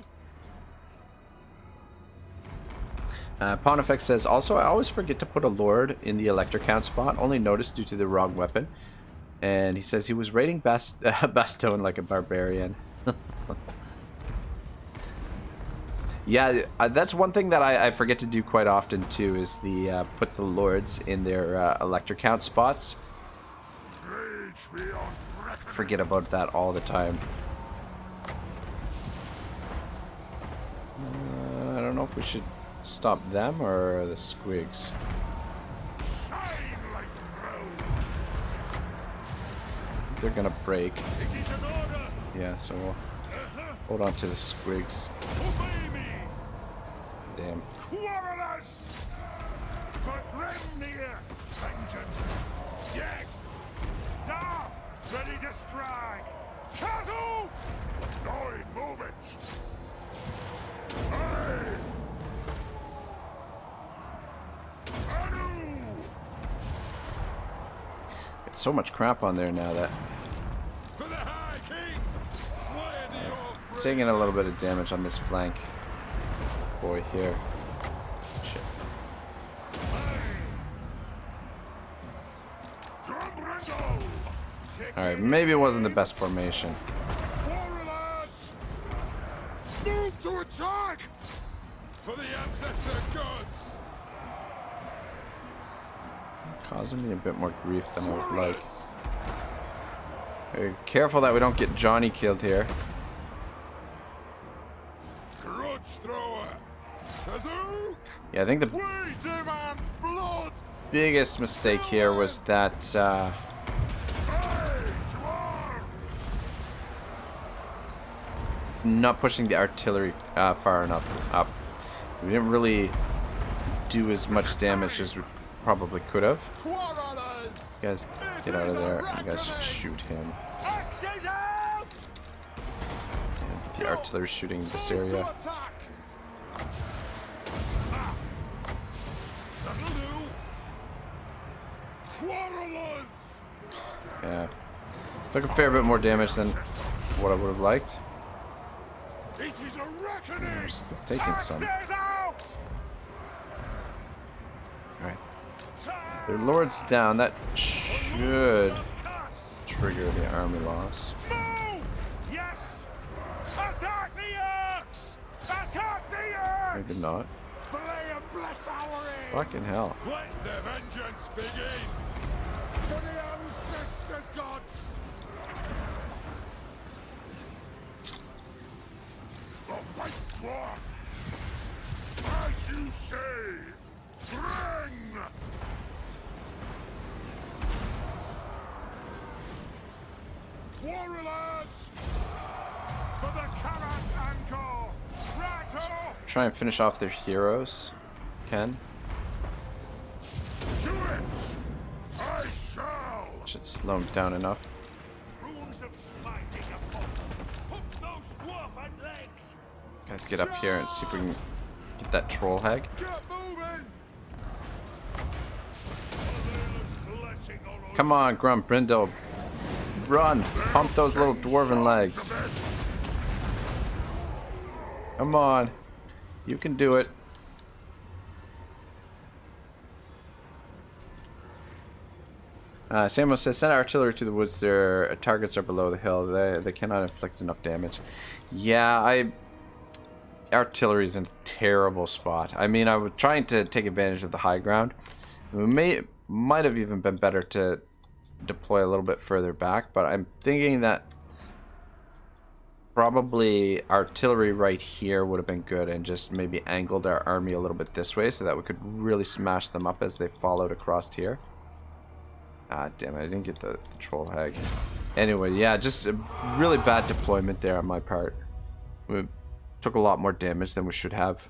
Pontifex says, also, I always forget to put a Lord in the Elector Count spot. Only noticed due to the wrong weapon. And he says he was raiding Bastogne like a barbarian. Yeah, that's one thing that I forget to do quite often too, is the put the Lords in their Elector Count spots. Forget about that all the time. I don't know if we should stop them or the squigs. They're gonna break. Yeah, so we'll hold on to the squigs. Damn.
Quarrelers! For Grimnir! Vengeance! Yes! Da! Ready to strike! Castle! Noid, move it! Hey! Anu!
Got so much crap on there now that
For the High King! Slay the old
taking a little bit of damage on this flank boy here. Shit.
Grombrindal!
Alright, maybe it wasn't the best formation.
Warriors! Move to attack! For the ancestor gods!
Causing me a bit more grief than I would like. Very careful that we don't get Johnny killed here.
Grudge thrower! Kazook!
Yeah, I think the
We demand blood!
biggest mistake here was that
Hey, to arms!
not pushing the artillery far enough up. We didn't really do as much damage as we probably could have.
Quarrelers!
You guys get out of there. You guys should shoot him.
Axes out!
And the artillery shooting this
Move
area.
to attack! Ah. That'll do! Quarrelers!
Yeah. Took a fair bit more damage than what I would have liked.
It is a reckoning!
We're still taking some.
Axes out!
Alright. Their lord's down. That should trigger the army loss.
Move! Yes! Attack the Orcs! Attack the Orcs!
Maybe not.
Flay 'em
Fucking hell.
Let the vengeance begin!
For the ancestor gods! The White Dwarf! As you say! Bring! Warriors! For the Karat Anchor! Rattle!
Try and finish off their heroes. Ken.
To it! I shall!
Should slow them down enough.
Runes of smiting upon hook those dwarven legs!
Guys, get up here and see if we can get that troll hag.
Get moving! Blessing on
Come on, Grombrindal. Run! Pump those little dwarven legs. Come on. You can do it. Samuel says, send artillery to the woods. Their targets are below the hill. They cannot inflict enough damage. Yeah, artillery is in a terrible spot. I mean, I was trying to take advantage of the high ground. It might have even been better to deploy a little bit further back, but I'm thinking that probably artillery right here would have been good, and just maybe angled our army a little bit this way so that we could really smash them up as they followed across here. Ah, damn it, I didn't get the troll hag. Anyway, yeah, just a really bad deployment there on my part. We took a lot more damage than we should have.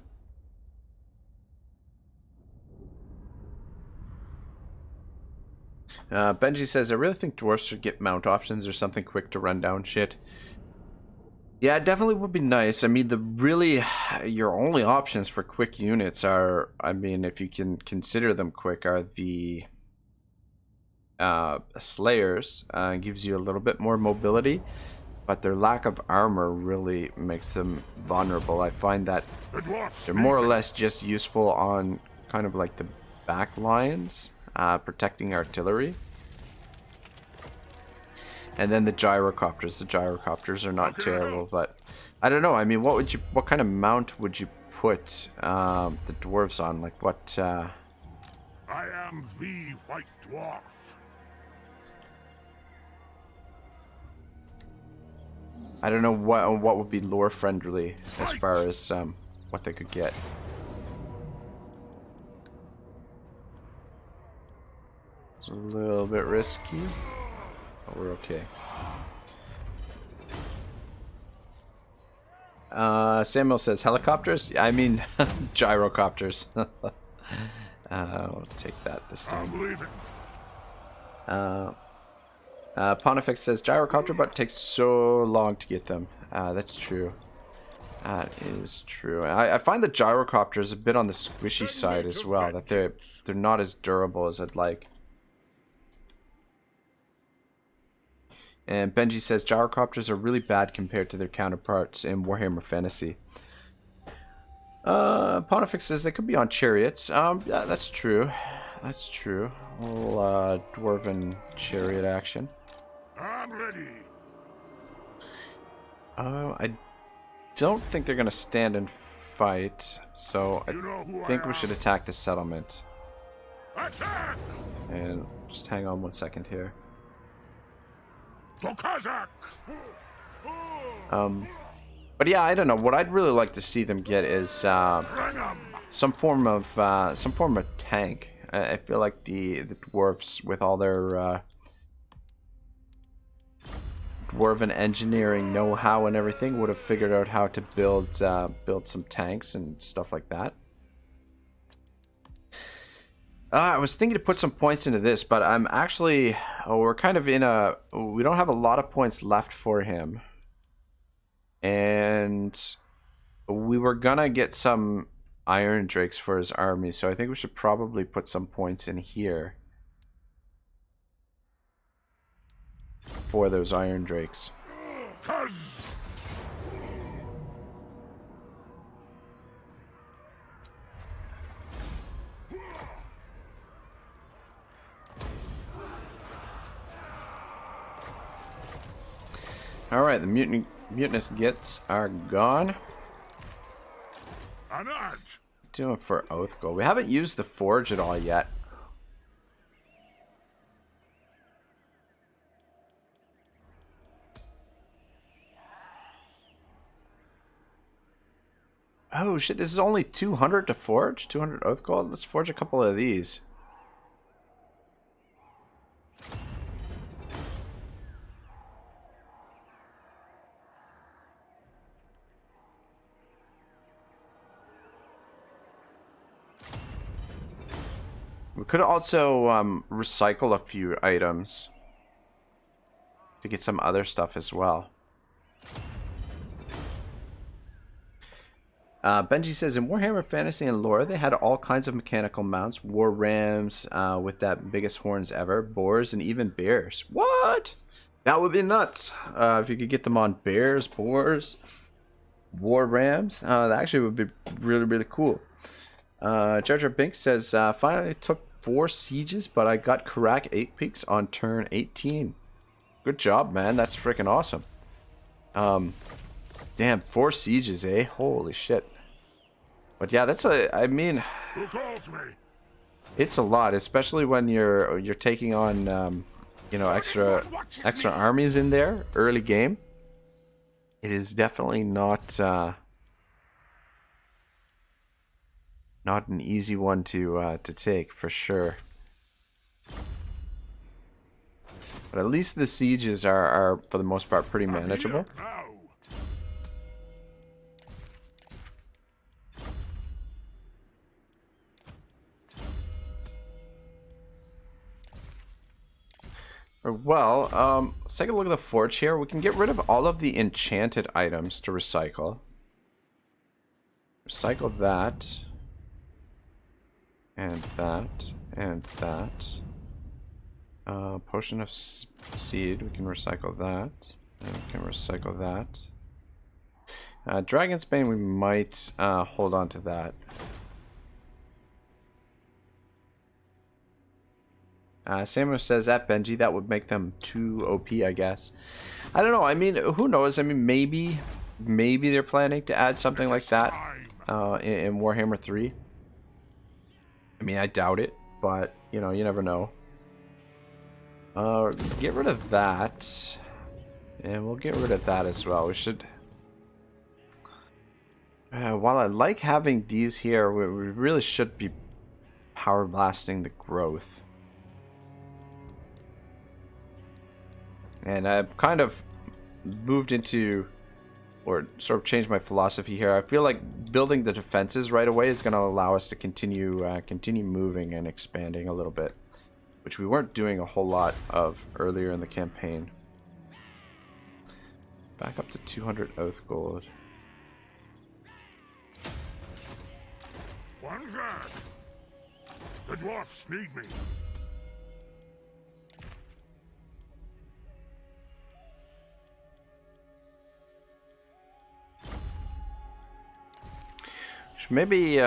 Benji says, I really think dwarves should get mount options or something quick to run down shit. Yeah, it definitely would be nice. I mean, your only options for quick units are, I mean, if you can consider them quick, are the Slayers. Gives you a little bit more mobility, but their lack of armor really makes them vulnerable. I find that they're more or less just useful on kind of like the back lines, protecting artillery. And then the gyrocopters. The gyrocopters are not terrible, but I don't know. I mean, what kind of mount would you put the dwarves on? Like what?
I am the White Dwarf.
I don't know what would be lore friendly as far as what they could get. It's a little bit risky, but we're okay. Samuel says helicopters. I mean gyrocopters. We'll take that this time. Pontifex says gyrocopter, but it takes so long to get them. That's true. That is true. I find the gyrocopters a bit on the squishy side as well. That they're not as durable as I'd like. And Benji says gyrocopters are really bad compared to their counterparts in Warhammer Fantasy. Pontifex says they could be on chariots. Yeah, that's true. That's true. A little dwarven chariot action.
I'm ready.
I don't think they're gonna stand and fight, so I think we should attack the settlement.
Attack!
And just hang on 1 second here.
To Kazakh!
But yeah, I don't know. What I'd really like to see them get is some form of tank. I feel like the dwarves, with all their dwarven engineering know-how and everything, would have figured out how to build some tanks and stuff like that. I was thinking to put some points into this, but I'm actually... we're kind of in a... We don't have a lot of points left for him. And we were gonna get some Iron Drakes for his army, so I think we should probably put some points in here for those Iron Drakes. Alright, the mutinous gits are gone.
An edge.
doing for Oath Gold? We haven't used the Forge at all yet. Oh shit, this is only 200 to forge? 200 Oath Gold? Let's forge a couple of these. We could also recycle a few items to get some other stuff as well. Benji says, in Warhammer Fantasy and Lore, they had all kinds of mechanical mounts. War rams with that biggest horns ever. Boars and even bears. What? That would be nuts. If you could get them on bears, boars, war rams. That actually would be really, really cool. Jar Jar Binks says, finally took 4 sieges, but I got Karak 8 peaks on turn 18. Good job, man. That's freaking awesome. Damn, 4 sieges, eh? Holy shit. But yeah, that's I mean,
Who calls me?
it's a lot, especially when you're taking on you know, extra armies in there early game. It is definitely not an easy one to take for sure. But at least the sieges are for the most part pretty manageable.
Now.
Well, let's take a look at the forge here. We can get rid of all of the enchanted items to recycle. Recycle that. And that. And that. Potion of seed. We can recycle that. And we can recycle that. Dragon's Bane, we might hold on to that. Samuel says at Benji, that would make them too OP, I guess. I don't know. I mean, who knows? I mean, maybe they're planning to add something like that in Warhammer 3. I mean, I doubt it, but you know, you never know. Get rid of that, and we'll get rid of that as well. We should. While I like having these here, we really should be power blasting the growth. And I've kind of moved into, or sort of changed my philosophy here. I feel like building the defenses right away is going to allow us to continue moving and expanding a little bit, which we weren't doing a whole lot of earlier in the campaign. Back up to 200 Oath Gold.
One's that. The dwarfs need me.
Maybe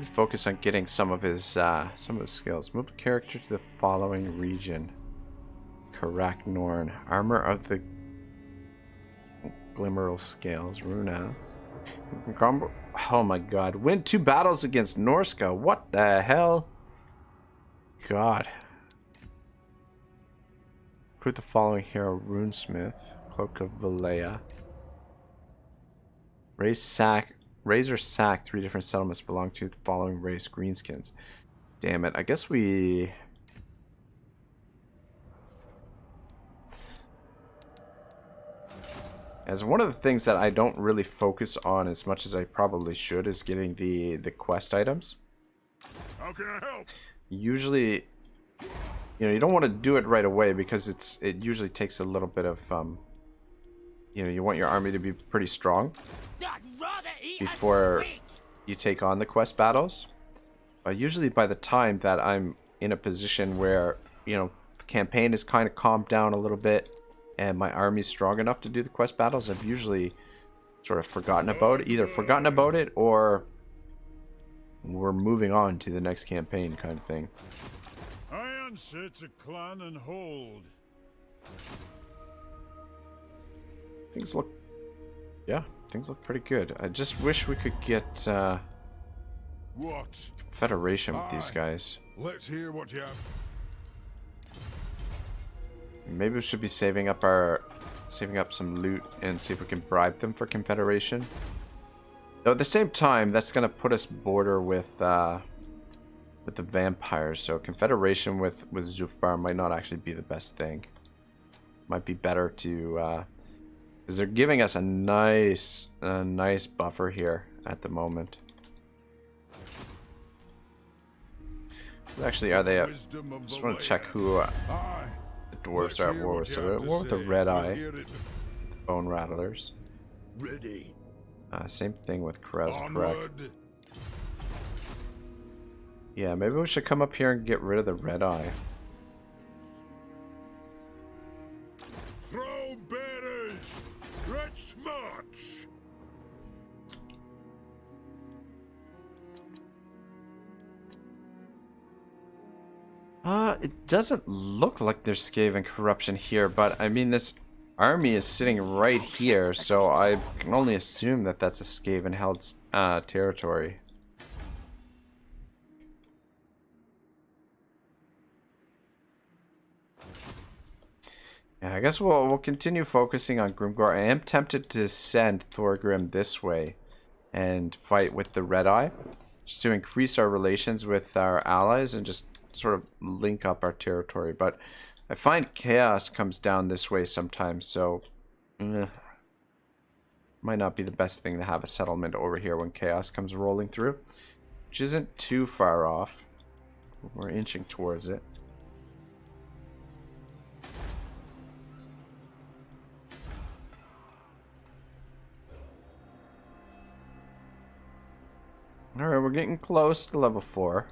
focus on getting some of his skills. Move the character to the following region. Karak Norn. Armor of the Glimmeral Scales. Runas. Oh my god. Win 2 battles against Norska. What the hell? God. Recruit the following hero. Runesmith. Cloak of Valea. Raise or sack 3 different settlements belong to the following race. Greenskins. Damn it. I guess we... As one of the things that I don't really focus on as much as I probably should is getting the quest items.
How can I help?
Usually, you know, you don't want to do it right away because it usually takes a little bit of you know, you want your army to be pretty strong before you take on the quest battles. Usually by the time that I'm in a position where, you know, the campaign is kind of calmed down a little bit and my army's strong enough to do the quest battles, I've usually sort of forgotten about it. Either forgotten about it or we're moving on to the next campaign kind of thing.
I answer to clan and hold.
Things look... Yeah, things look pretty good. I just wish we could get
What?
Federation with these guys.
Let's hear what you have.
Maybe we should be saving up some loot and see if we can bribe them for Confederation. Though at the same time, that's gonna put us border with the vampires. So Confederation with Zufbar might not actually be the best thing. Might be better to because they're giving us a nice buffer here at the moment. Who actually are they? Just want to check who the dwarves are at war with. So they're at war with the Red Eye, the Bone Rattlers.
Ready.
Same thing with Krezkrek. Yeah, maybe we should come up here and get rid of the Red Eye.
Throw bearers! Let's march!
It doesn't look like there's Skaven corruption here, but I mean, this army is sitting right here, so I can only assume that that's a Skaven-held territory. Yeah, I guess we'll continue focusing on Grimgor. I am tempted to send Thorgrim this way and fight with the Red Eye, just to increase our relations with our allies and just sort of link up our territory. But I find chaos comes down this way sometimes, so might not be the best thing to have a settlement over here when chaos comes rolling through, which isn't too far off. We're inching towards it. Alright, we're getting close to level 4.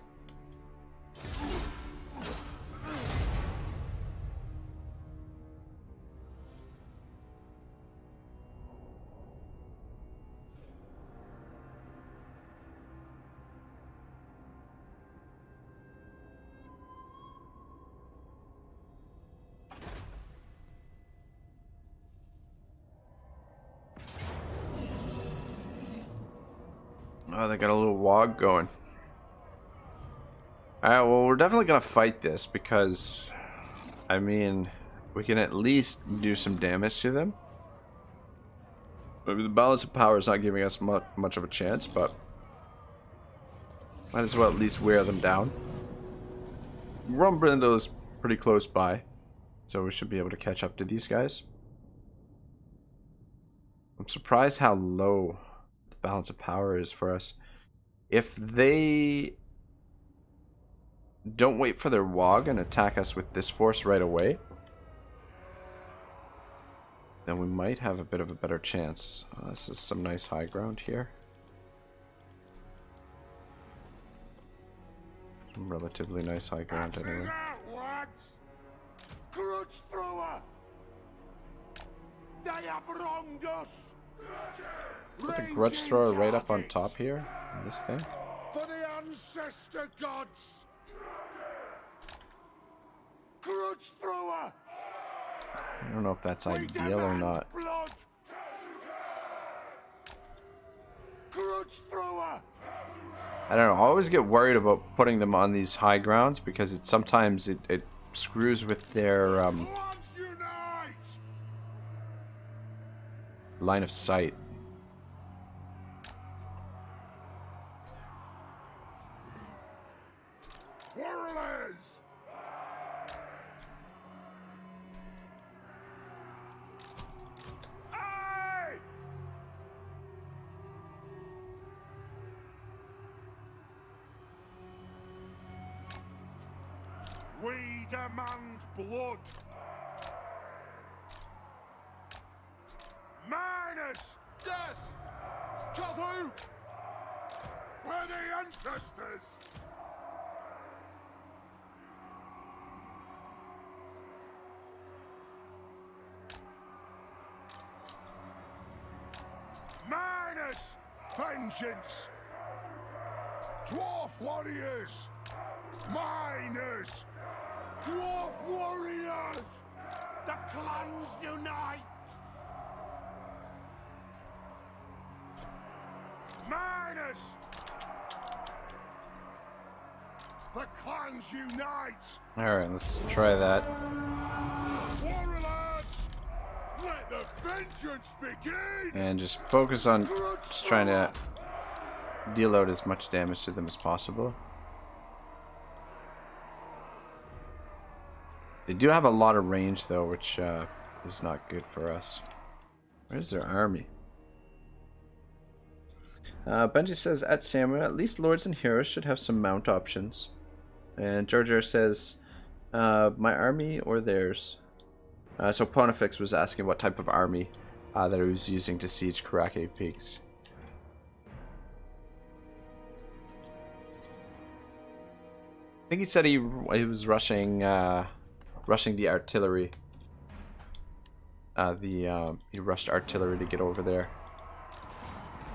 Oh, they got a little wog going. Alright, well, we're definitely going to fight this because, I mean, we can at least do some damage to them. Maybe the balance of power is not giving us much of a chance, but might as well at least wear them down. Grombrindal is pretty close by, so we should be able to catch up to these guys. I'm surprised how low balance of power is for us. If they don't wait for their wog and attack us with this force right away, then we might have a bit of a better chance. This is some nice high ground here. Some relatively nice high ground anyway.
Grudge thrower! They have wronged us!
Put the grudge thrower right up on top here, on this thing.
For the ancestor gods! Grudge thrower!
I don't know if that's ideal or not.
Blood! Grudge thrower!
I don't know. I always get worried about putting them on these high grounds because sometimes it screws with their line of sight.
Warriors! Aye! We demand blood. Miners! Yes! Kazu! We're the ancestors! Miners! Vengeance! Dwarf warriors! Miners! Dwarf warriors! The clans unite! Miners! the clans unite!
Alright, let's try that.
Warriors, let the vengeance begin!
And just focus on just trying to deal out as much damage to them as possible. They do have a lot of range though, which is not good for us. Where's their army? Benji says, at Samurai, at least lords and heroes should have some mount options. And Jar Jar says, my army or theirs? So Pontifex was asking what type of army that he was using to siege Karak 8 Peaks. I think he said he was rushing the artillery. He rushed artillery to get over there,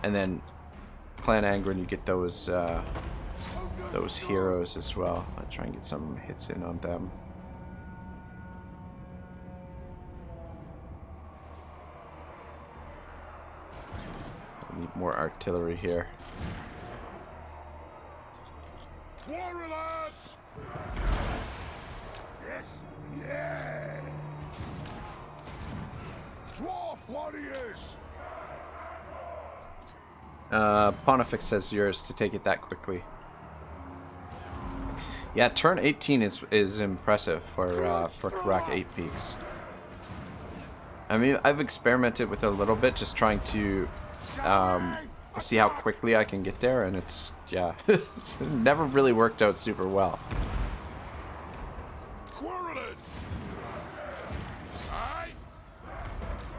and then Clan Angren, you get those heroes as well. I'll try and get some hits in on them. I need more artillery here.
Warriors! Yes, yeah! Dwarf warriors!
Pontifex says yours to take it that quickly. Yeah, turn 18 is impressive for Karak 8 Peaks. I mean, I've experimented with it a little bit, just trying to see how quickly I can get there, and it's it's never really worked out super well.
Quarrelers! Aye?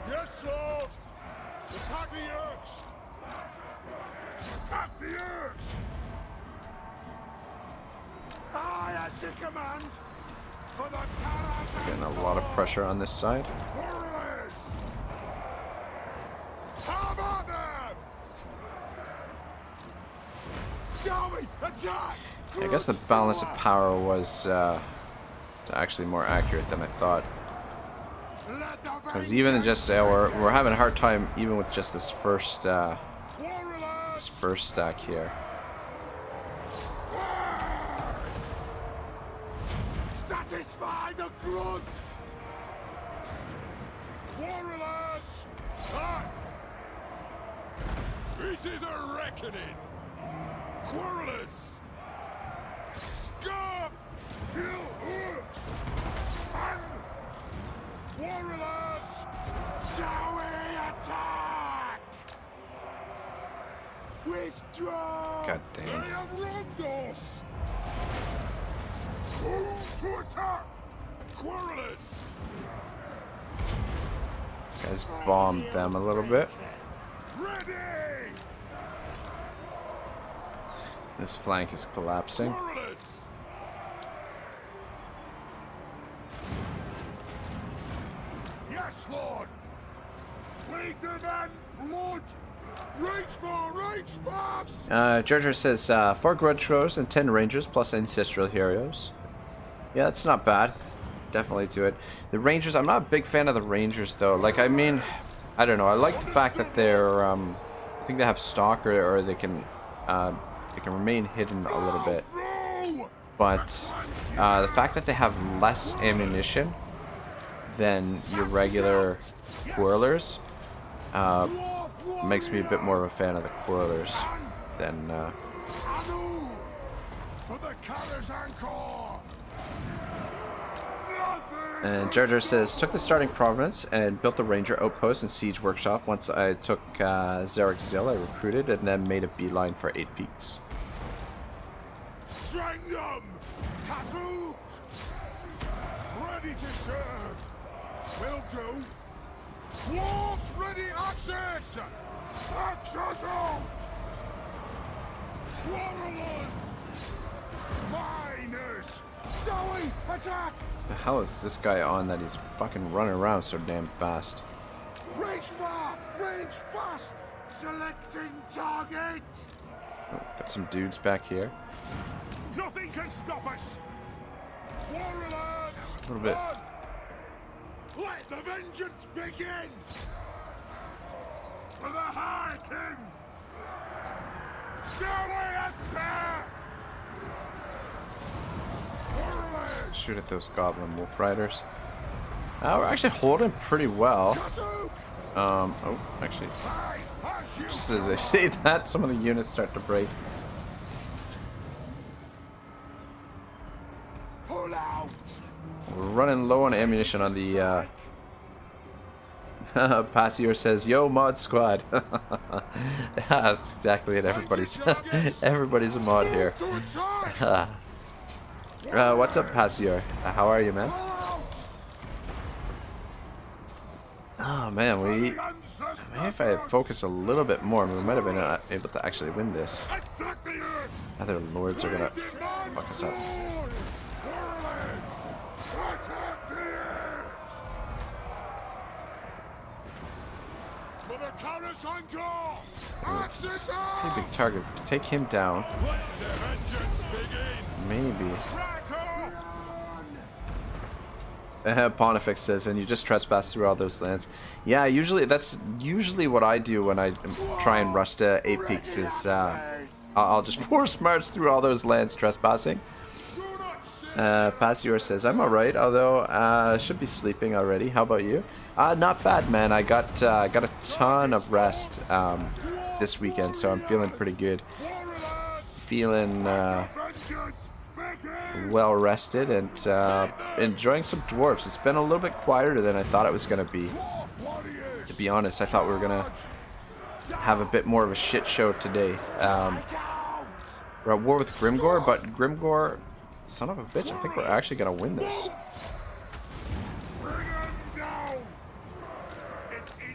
Yes, Lord! Attack the Urks! Attack the Urks! Aye, at your command! For the Karak!
Getting a lot of pressure on this side.
Quarrelers! How about them? Joey, attack!
I guess the balance of power was actually more accurate than I thought. Because even in just we're having a hard time even with just this first stack here.
Satisfy the grunts! Warriors! Aye! It is a reckoning! Quarrelers! Scarf! Kill hooks! And warriors! Shall we attack? Withdraw!
God damn.
They have wronged us! Move to attack! Quarrelers!
Guys bombed them a little bit.
Ready!
This flank is collapsing.
Quarrelers! Yes, Lord! We demand blood! Reach fast!
Jar Jar says 4 grudge throws and 10 rangers plus ancestral heroes. Yeah, that's not bad. Definitely do it. The rangers, I'm not a big fan of the rangers though. Like, I mean, I don't know. I like the fact that they're I think they have stock or they can remain hidden a little bit. But the fact that they have less ammunition than your regular Quarrelers makes me a bit more of a fan of the Quarrelers than and Jar Jar says, took the starting province and built the ranger outpost and siege workshop. Once I took Zarek Zil, I recruited and then made a beeline for 8 Peaks.
Strangum! Kazoo! Ready to serve! Will do! Dwarfs ready access! Access out! Quarrelers! Miners! Zoe, attack!
The hell is this guy on that he's fucking running around so damn fast?
Range far! Range fast! Selecting target!
Oh, got some dudes back here.
Nothing can stop us! Warriors!
A little bit.
Let the vengeance begin! For the High King! Shall we attack?
shoot at those goblin wolf riders. We're actually holding pretty well. Oh, actually, just as I say that, some of the units start to break.
Pull out.
We're running low on ammunition on the Passier says, "Yo, mod squad." Yeah, that's exactly it. Everybody's a mod here. What's up, Passier? How are you, man? Oh man, maybe if I focus a little bit more, we might have been able to actually win this. Other lords are gonna fuck us up. Pretty big target. Take him down. Maybe. Pontifex says, and you just trespass through all those lands. Yeah, that's usually what I do when I try and rush to 8 peaks is I'll just force march through all those lands trespassing. Passior says, I'm alright, although I should be sleeping already. How about you? Not bad, man. I got a ton of rest this weekend, so I'm feeling pretty good. Feeling well rested and enjoying some dwarves. It's been a little bit quieter than I thought it was going to be. To be honest, I thought we were going to have a bit more of a shit show today. We're at war with Grimgor, but Grimgor, son of a bitch, I think we're actually going to win this.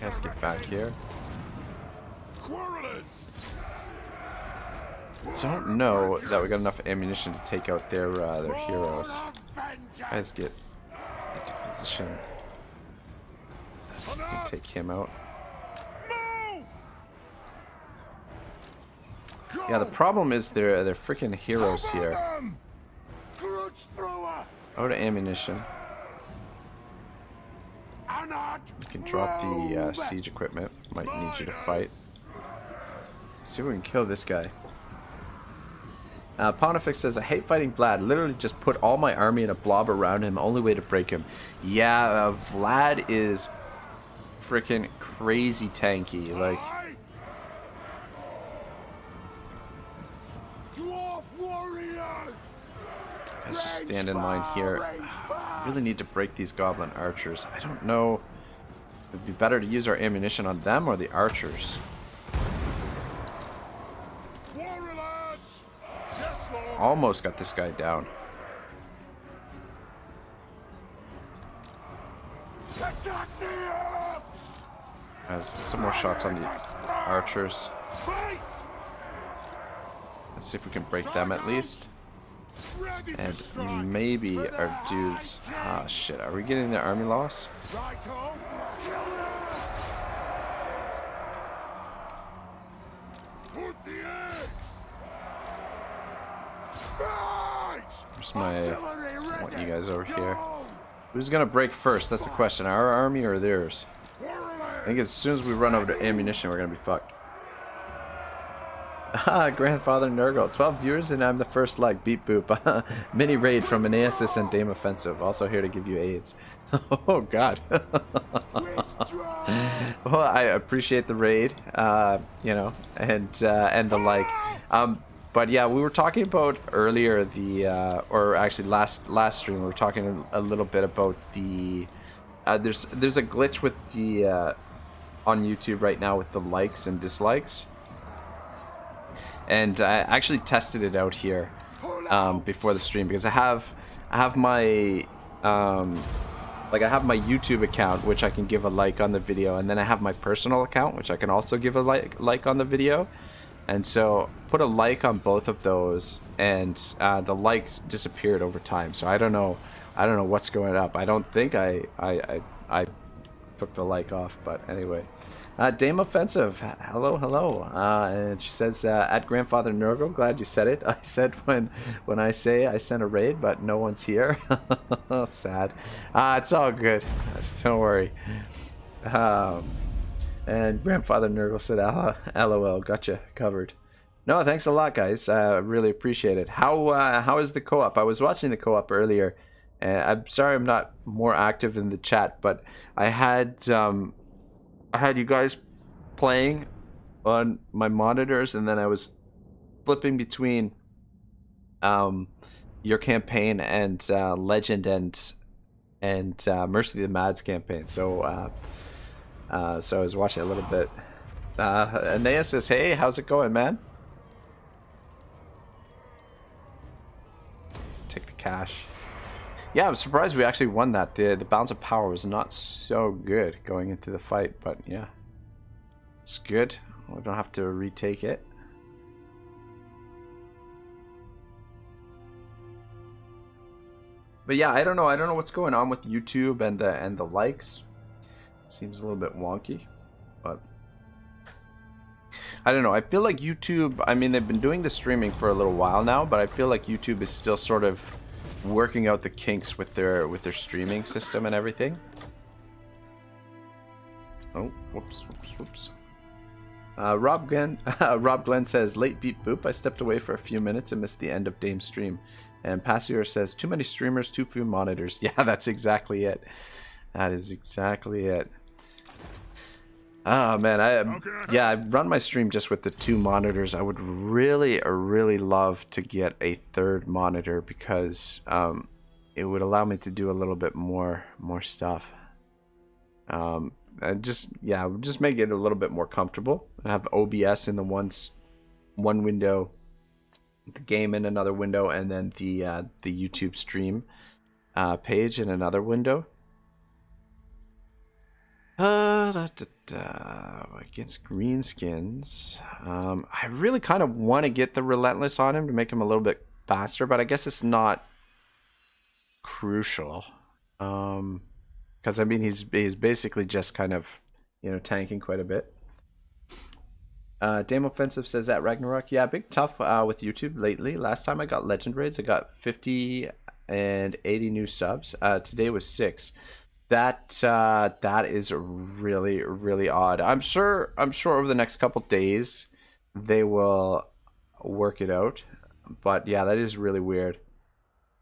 Let's get back here. Don't know that we got enough ammunition to take out their heroes. Guys, get into position. So we can take him out. Yeah, the problem is they're freaking heroes here. Out of ammunition. You can drop the siege equipment. Might need you to fight. See if we can kill this guy. Pontifex says, I hate fighting Vlad. Literally just put all my army in a blob around him. Only way to break him. Yeah, Vlad is freaking crazy tanky. Like, let's just stand in line here. I really need to break these goblin archers. I don't know. It would be better to use our ammunition on them or the archers. Almost got this guy down. Has some more shots on the archers. Let's see if we can break them at least. And maybe our dudes. Ah, shit. Are we getting the army loss? Where's my... I want you guys over here. Who's gonna break first? That's the question. Our army or theirs? I think as soon as we run over to ammunition, we're gonna be fucked. Grandfather Nurgle, 12 viewers and I'm the first like. Beep boop. Mini raid from Aeneas and Dame Offensive. Also here to give you AIDS. Oh god. Well, I appreciate the raid, you know, and the like. But yeah, we were talking about earlier or actually last stream we were talking a little bit about the there's a glitch with the on YouTube right now with the likes and dislikes. And I actually tested it out here before the stream because I have my I have my YouTube account which I can give a like on the video, and then I have my personal account which I can also give a like on the video. And so put a like on both of those, and the likes disappeared over time. So I don't know what's going up. I don't think I took the like off, but anyway. Dame Offensive, hello. And she says, at Grandfather Nurgle, glad you said it. I said when I say I sent a raid, but no one's here. Sad. It's all good. Don't worry. And Grandfather Nurgle said, LOL, gotcha, covered. No, thanks a lot, guys. Really appreciate it. How is the co-op? I was watching the co-op earlier, And I'm sorry I'm not more active in the chat, but I had you guys playing on my monitors, and then I was flipping between your campaign and Legend and Mercy of the Mads campaign. So so I was watching a little bit. Anea says, "Hey, how's it going, man?" Take the cash. Yeah, I'm surprised we actually won that. The balance of power was not so good going into the fight, but yeah, it's good. We don't have to retake it. But yeah, I don't know what's going on with YouTube and the likes. Seems a little bit wonky, but I don't know. I feel like YouTube, I mean, they've been doing the streaming for a little while now, but I feel like YouTube is still sort of working out the kinks with their streaming system and everything. Oh, whoops. Rob Glenn says, "Late beep boop. I stepped away for a few minutes and missed the end of Dame's stream." And Passier says, "Too many streamers, too few monitors." Yeah, that's exactly it. That is exactly it. Oh man, I run my stream just with the 2 monitors. I would really love to get a 3rd monitor because it would allow me to do a little bit more stuff. And just make it a little bit more comfortable. I have OBS in the one window, the game in another window, and then the YouTube stream page in another window. Against greenskins, I really kind of want to get the relentless on him to make him a little bit faster, but I guess it's not crucial. Because I mean he's basically just kind of, you know, tanking quite a bit. Dame Offensive says, "At Ragnarok, yeah, big tough with YouTube lately. Last time I got legend raids, I got 50 and 80 new subs. Today was 6. That is really odd. I'm sure over the next couple days they will work it out, but yeah, that is really weird.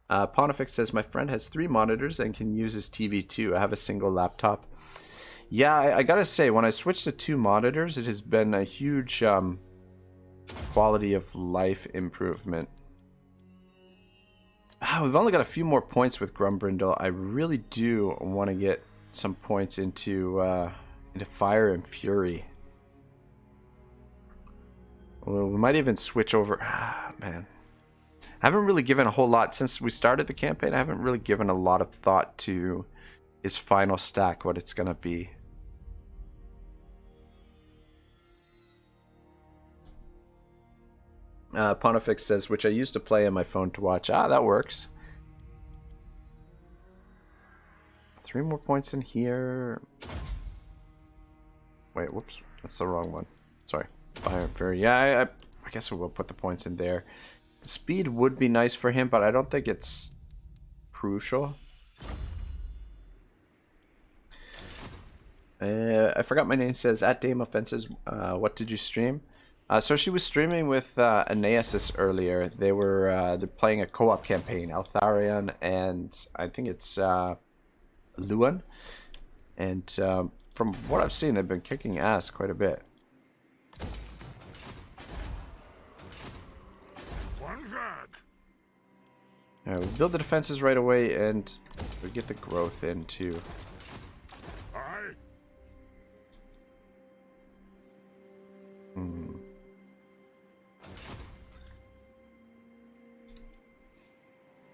Pontifex says, "My friend has 3 monitors and can use his TV too. I have a single laptop." Yeah, I gotta say, when I switched to 2 monitors, it has been a huge quality of life improvement. We've only got a few more points with Grombrindal. I really do want to get some points into Fire and Fury. Well, we might even switch over. Man, I haven't really given a whole lot since we started the campaign. I haven't really given a lot of thought to his final stack, what it's gonna be. Pontifex says, "Which I used to play on my phone to watch." That works. 3 more points in here. Wait, whoops. That's the wrong one. Sorry. Fire and Fury. Yeah, I guess we'll put the points in there. Speed would be nice for him, but I don't think it's crucial. I forgot my name. Says, "At Dame Offenses, what did you stream?" So she was streaming with Aeneas earlier. They're playing a co-op campaign, Altharion, and I think it's Luan. And from what I've seen, they've been kicking ass quite a bit. We build the defenses right away, and we get the growth in too.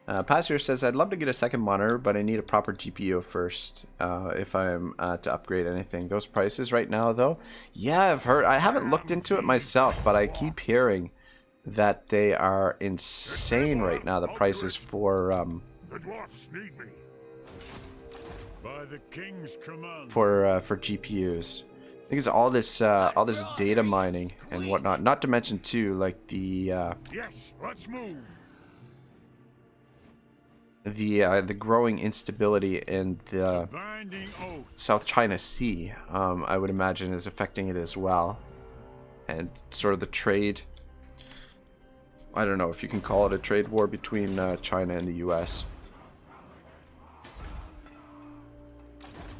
Passier says, "I'd love to get a second monitor, but I need a proper GPU first if I'm to upgrade anything. Those prices right now, though?" Yeah, I've heard. I haven't looked into it myself, but I keep hearing that they are insane right now. The prices for
The dwarfs need me. By the king's command.
for GPUs. I think it's all this data mining and whatnot. Not to mention too, like the
Yes, let's move.
the growing instability in the
Binding oath.
South China Sea, I would imagine, is affecting it as well. And sort of the trade, I don't know if you can call it a trade war between China and the US.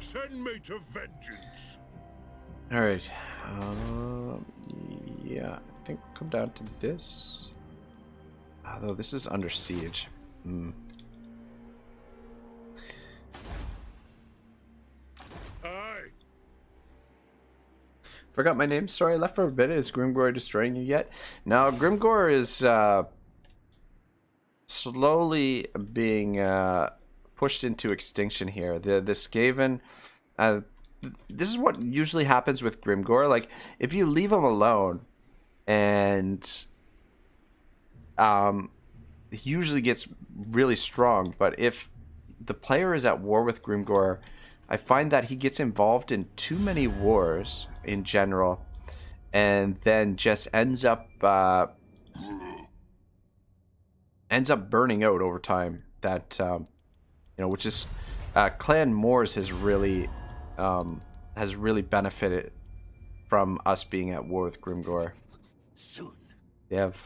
Send me to vengeance.
All right. Yeah, I think we'll come down to this. Although this is under siege.
Aye.
Forgot my name. Sorry, I left for a bit. Is Grimgor destroying you yet? Now, Grimgor is slowly being pushed into extinction here. The Skaven. This is what usually happens with Grimgor. Like, if you leave him alone, and he usually gets really strong. But if the player is at war with Grimgor, I find that he gets involved in too many wars in general, and then just ends up burning out over time. That you know, which is Clan Moors has really benefited from us being at war with Grimgor.
Soon.
They have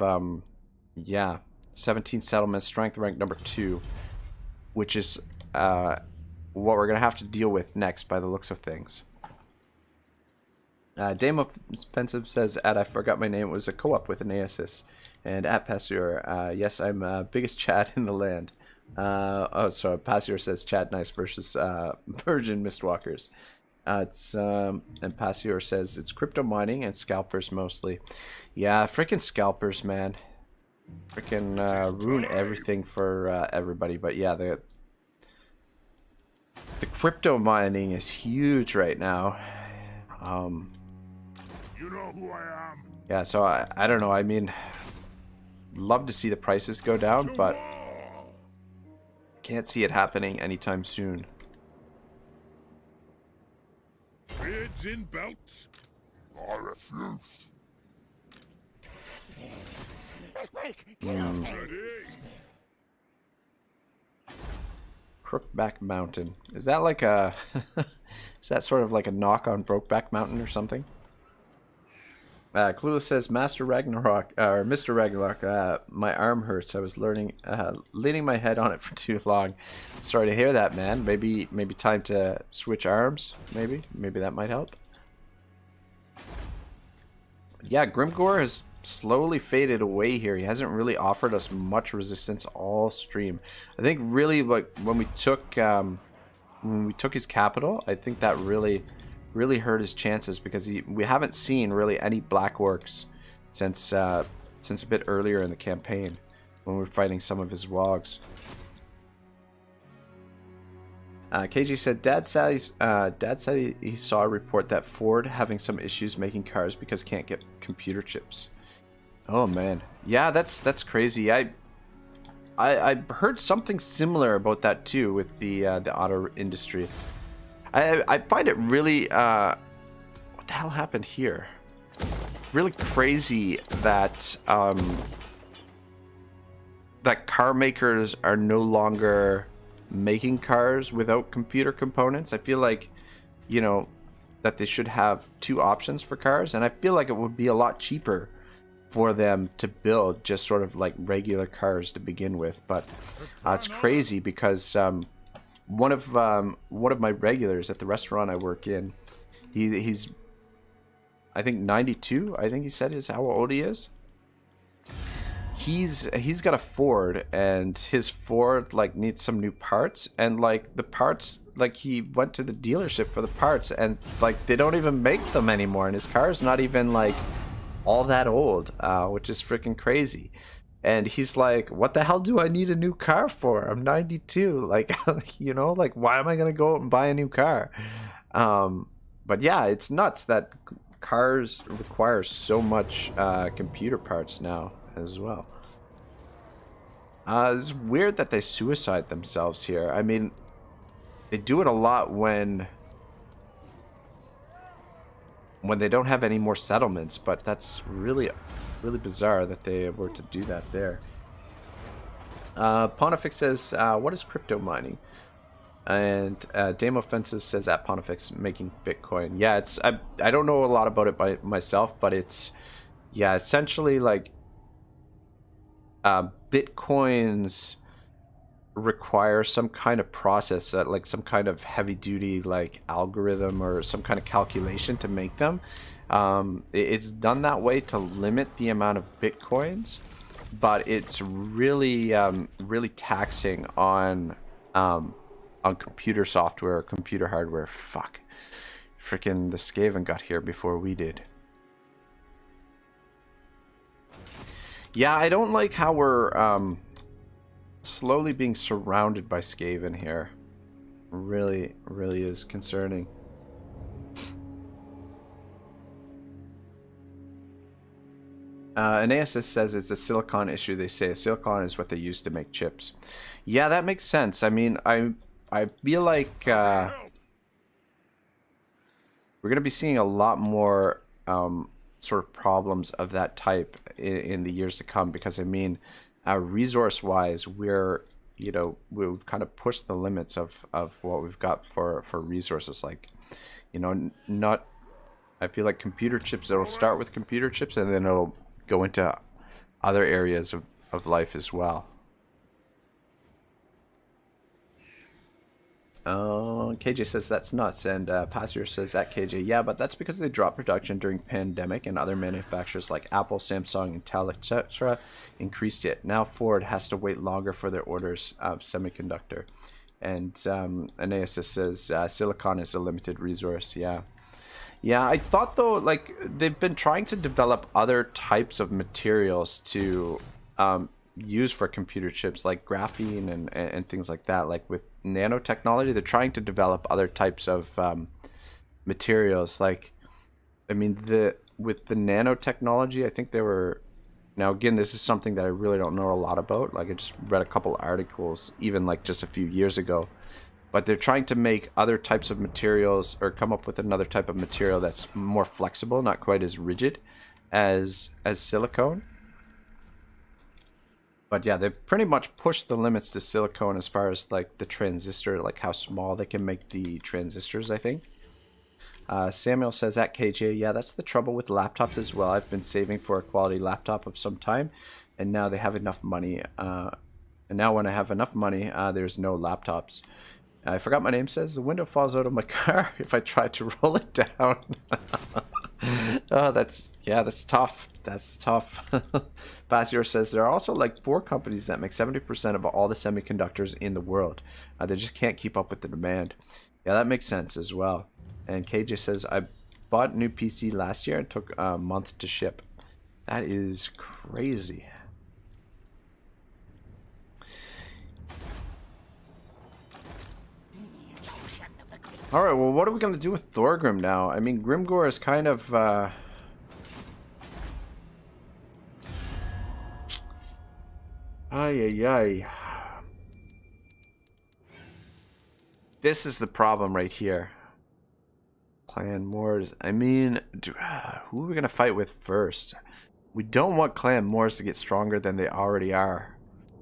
17 settlements, strength rank number 2, which is what we're gonna have to deal with next by the looks of things. Dame Offensive says, I forgot my name, was a co-op with an ASS. And at Passeur, yes, I'm biggest Chad in the land. So Passeur says Chad Nice versus Virgin Mistwalkers. And Passeur says it's crypto mining and scalpers mostly. Yeah, freaking scalpers, man. Freaking ruin everything for everybody. But yeah, the crypto mining is huge right now.
You know who I am.
Yeah, so I don't know. I mean, love to see the prices go down, but can't see it happening anytime soon.
Beards in belts. I refuse. Ready.
Crookback Mountain. Is that like a... is that sort of like a knock on Brokeback Mountain or something? Clueless says, Master Ragnarok, or Mr. Ragnarok, my arm hurts. I was leaning my head on it for too long. Sorry to hear that, man. Maybe time to switch arms. Maybe that might help. Yeah, Grimgor has slowly faded away here. He hasn't really offered us much resistance all stream. I think really, like, when we took his capital, I think that really hurt his chances, because we haven't seen really any black orcs since a bit earlier in the campaign when we were fighting some of his wogs. KG said Dad said he saw a report that Ford having some issues making cars because can't get computer chips. Oh man, yeah, that's crazy. I heard something similar about that too with the auto industry. I find it really, what the hell happened here? Really crazy that that car makers are no longer making cars without computer components. I feel like, you know, that they should have 2 options for cars, and I feel like it would be a lot cheaper for them to build just sort of like regular cars to begin with. But it's crazy because one of my regulars at the restaurant I work in, he's I think 92. I think he said is how old he is. He's got a Ford, and his Ford like needs some new parts, and like the parts, like he went to the dealership for the parts, and like they don't even make them anymore, and his car is not even like all that old, which is freaking crazy. And he's like, what the hell do I need a new car for? I'm 92. Like, you know, like, why am I going to go out and buy a new car? But yeah, it's nuts that cars require so much computer parts now as well. It's weird that they suicide themselves here. I mean, they do it a lot when they don't have any more settlements, but that's really bizarre that they were to do that there. Pontifex says, what is crypto mining? And Dame Offensive says at Pontifex making Bitcoin. Yeah, it's I don't know a lot about it by myself, but it's, yeah, essentially like Bitcoin's require some kind of process, like some kind of heavy-duty like algorithm or some kind of calculation to make them. It's done that way to limit the amount of bitcoins, but it's really really taxing on computer software or computer hardware. Fuck, freaking the Skaven got here before we did. Yeah, I don't like how we're slowly being surrounded by Skaven here. Really is concerning. Anaeus says it's a silicon issue. They say silicon is what they use to make chips. Yeah, that makes sense. I mean, I feel like we're gonna be seeing a lot more sort of problems of that type in the years to come, because I mean, resource-wise, we've kind of pushed the limits of what we've got for resources. Like, I feel like computer chips, it'll start with computer chips and then it'll go into other areas of life as well. KJ says that's nuts, and Pastor says at KJ, yeah, but that's because they dropped production during pandemic, and other manufacturers like Apple, Samsung, Intel, etc. increased it. Now Ford has to wait longer for their orders of semiconductor. And Anaeus says silicon is a limited resource. Yeah, I thought though, like, they've been trying to develop other types of materials to use for computer chips, like graphene and things like that. Like with nanotechnology, they're trying to develop other types of materials. Like, I mean, with the nanotechnology, I think they were, now again, this is something that I really don't know a lot about. Like, I just read a couple articles even like just a few years ago, but they're trying to make other types of materials, or come up with another type of material that's more flexible, not quite as rigid as silicone. But yeah, they've pretty much pushed the limits to silicone as far as like the transistor, like how small they can make the transistors, I think. Samuel says at KJ, yeah, that's the trouble with laptops as well. I've been saving for a quality laptop of some time, and now they have enough money. And now when I have enough money, there's no laptops. I forgot my name says the window falls out of my car if I try to roll it down. Oh, that's tough. That's tough. Basir says there are also like 4 companies that make 70% of all the semiconductors in the world. They just can't keep up with the demand. Yeah, that makes sense as well. And KJ says I bought a new PC last year and took a month to ship. That is crazy. Alright, well, what are we going to do with Thorgrim now? I mean, Grimgor is kind of... Ay. This is the problem right here. Clan Moors. I mean, who are we going to fight with first? We don't want Clan Moors to get stronger than they already are.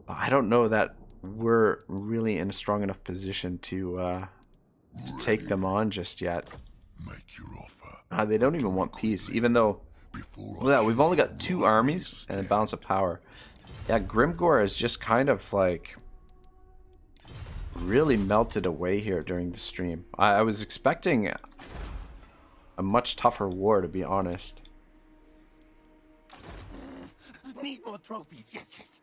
I don't know that we're really in a strong enough position to take them on just yet.
Make your offer.
They don't even want peace, even though we've only got 2 armies and a balance of power. Yeah, Grimgor is just kind of like really melted away here during the stream. I was expecting a much tougher war, to be honest.
Need more trophies, yes.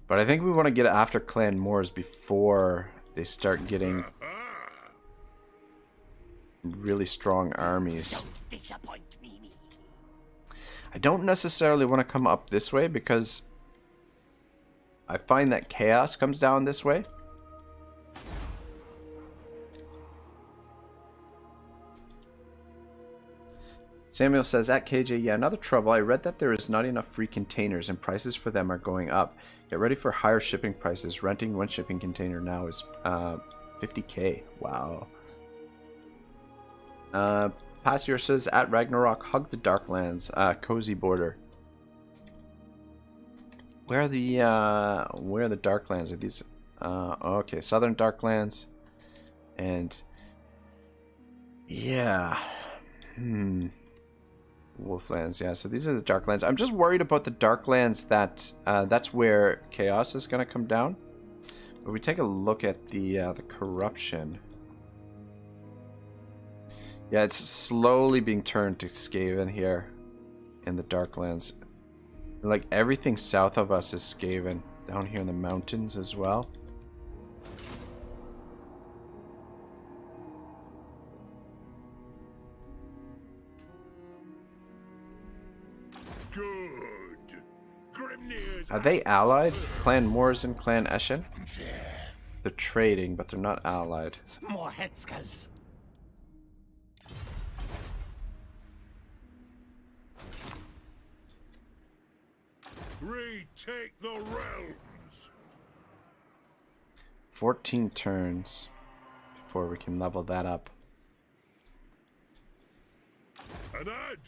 But I think we want to get after Clan Moors before they start getting really strong armies.
Don't disappoint me.
I don't necessarily want to come up this way because I find that chaos comes down this way. Samuel says, at KJ, yeah, another trouble. I read that there is not enough free containers and prices for them are going up. Get ready for higher shipping prices. Renting one shipping container now is 50k. Wow. Pastor says, at Ragnarok, hug the Darklands. Cozy border. Where are the Darklands? Are these? Okay, Southern Darklands. And yeah. Wolflands, yeah. So these are the Darklands. I'm just worried about the Darklands that that's where Chaos is going to come down. But we take a look at the corruption. Yeah, it's slowly being turned to Skaven here in the Darklands. Like everything south of us is Skaven. Down here in the mountains as well.
Good. Grimnir's
Are they allied? Clan Moors and Clan Eshin? They're trading, but they're not allied.
More head skulls.
retake the realms.
14 turns before we can level that up.
An ad.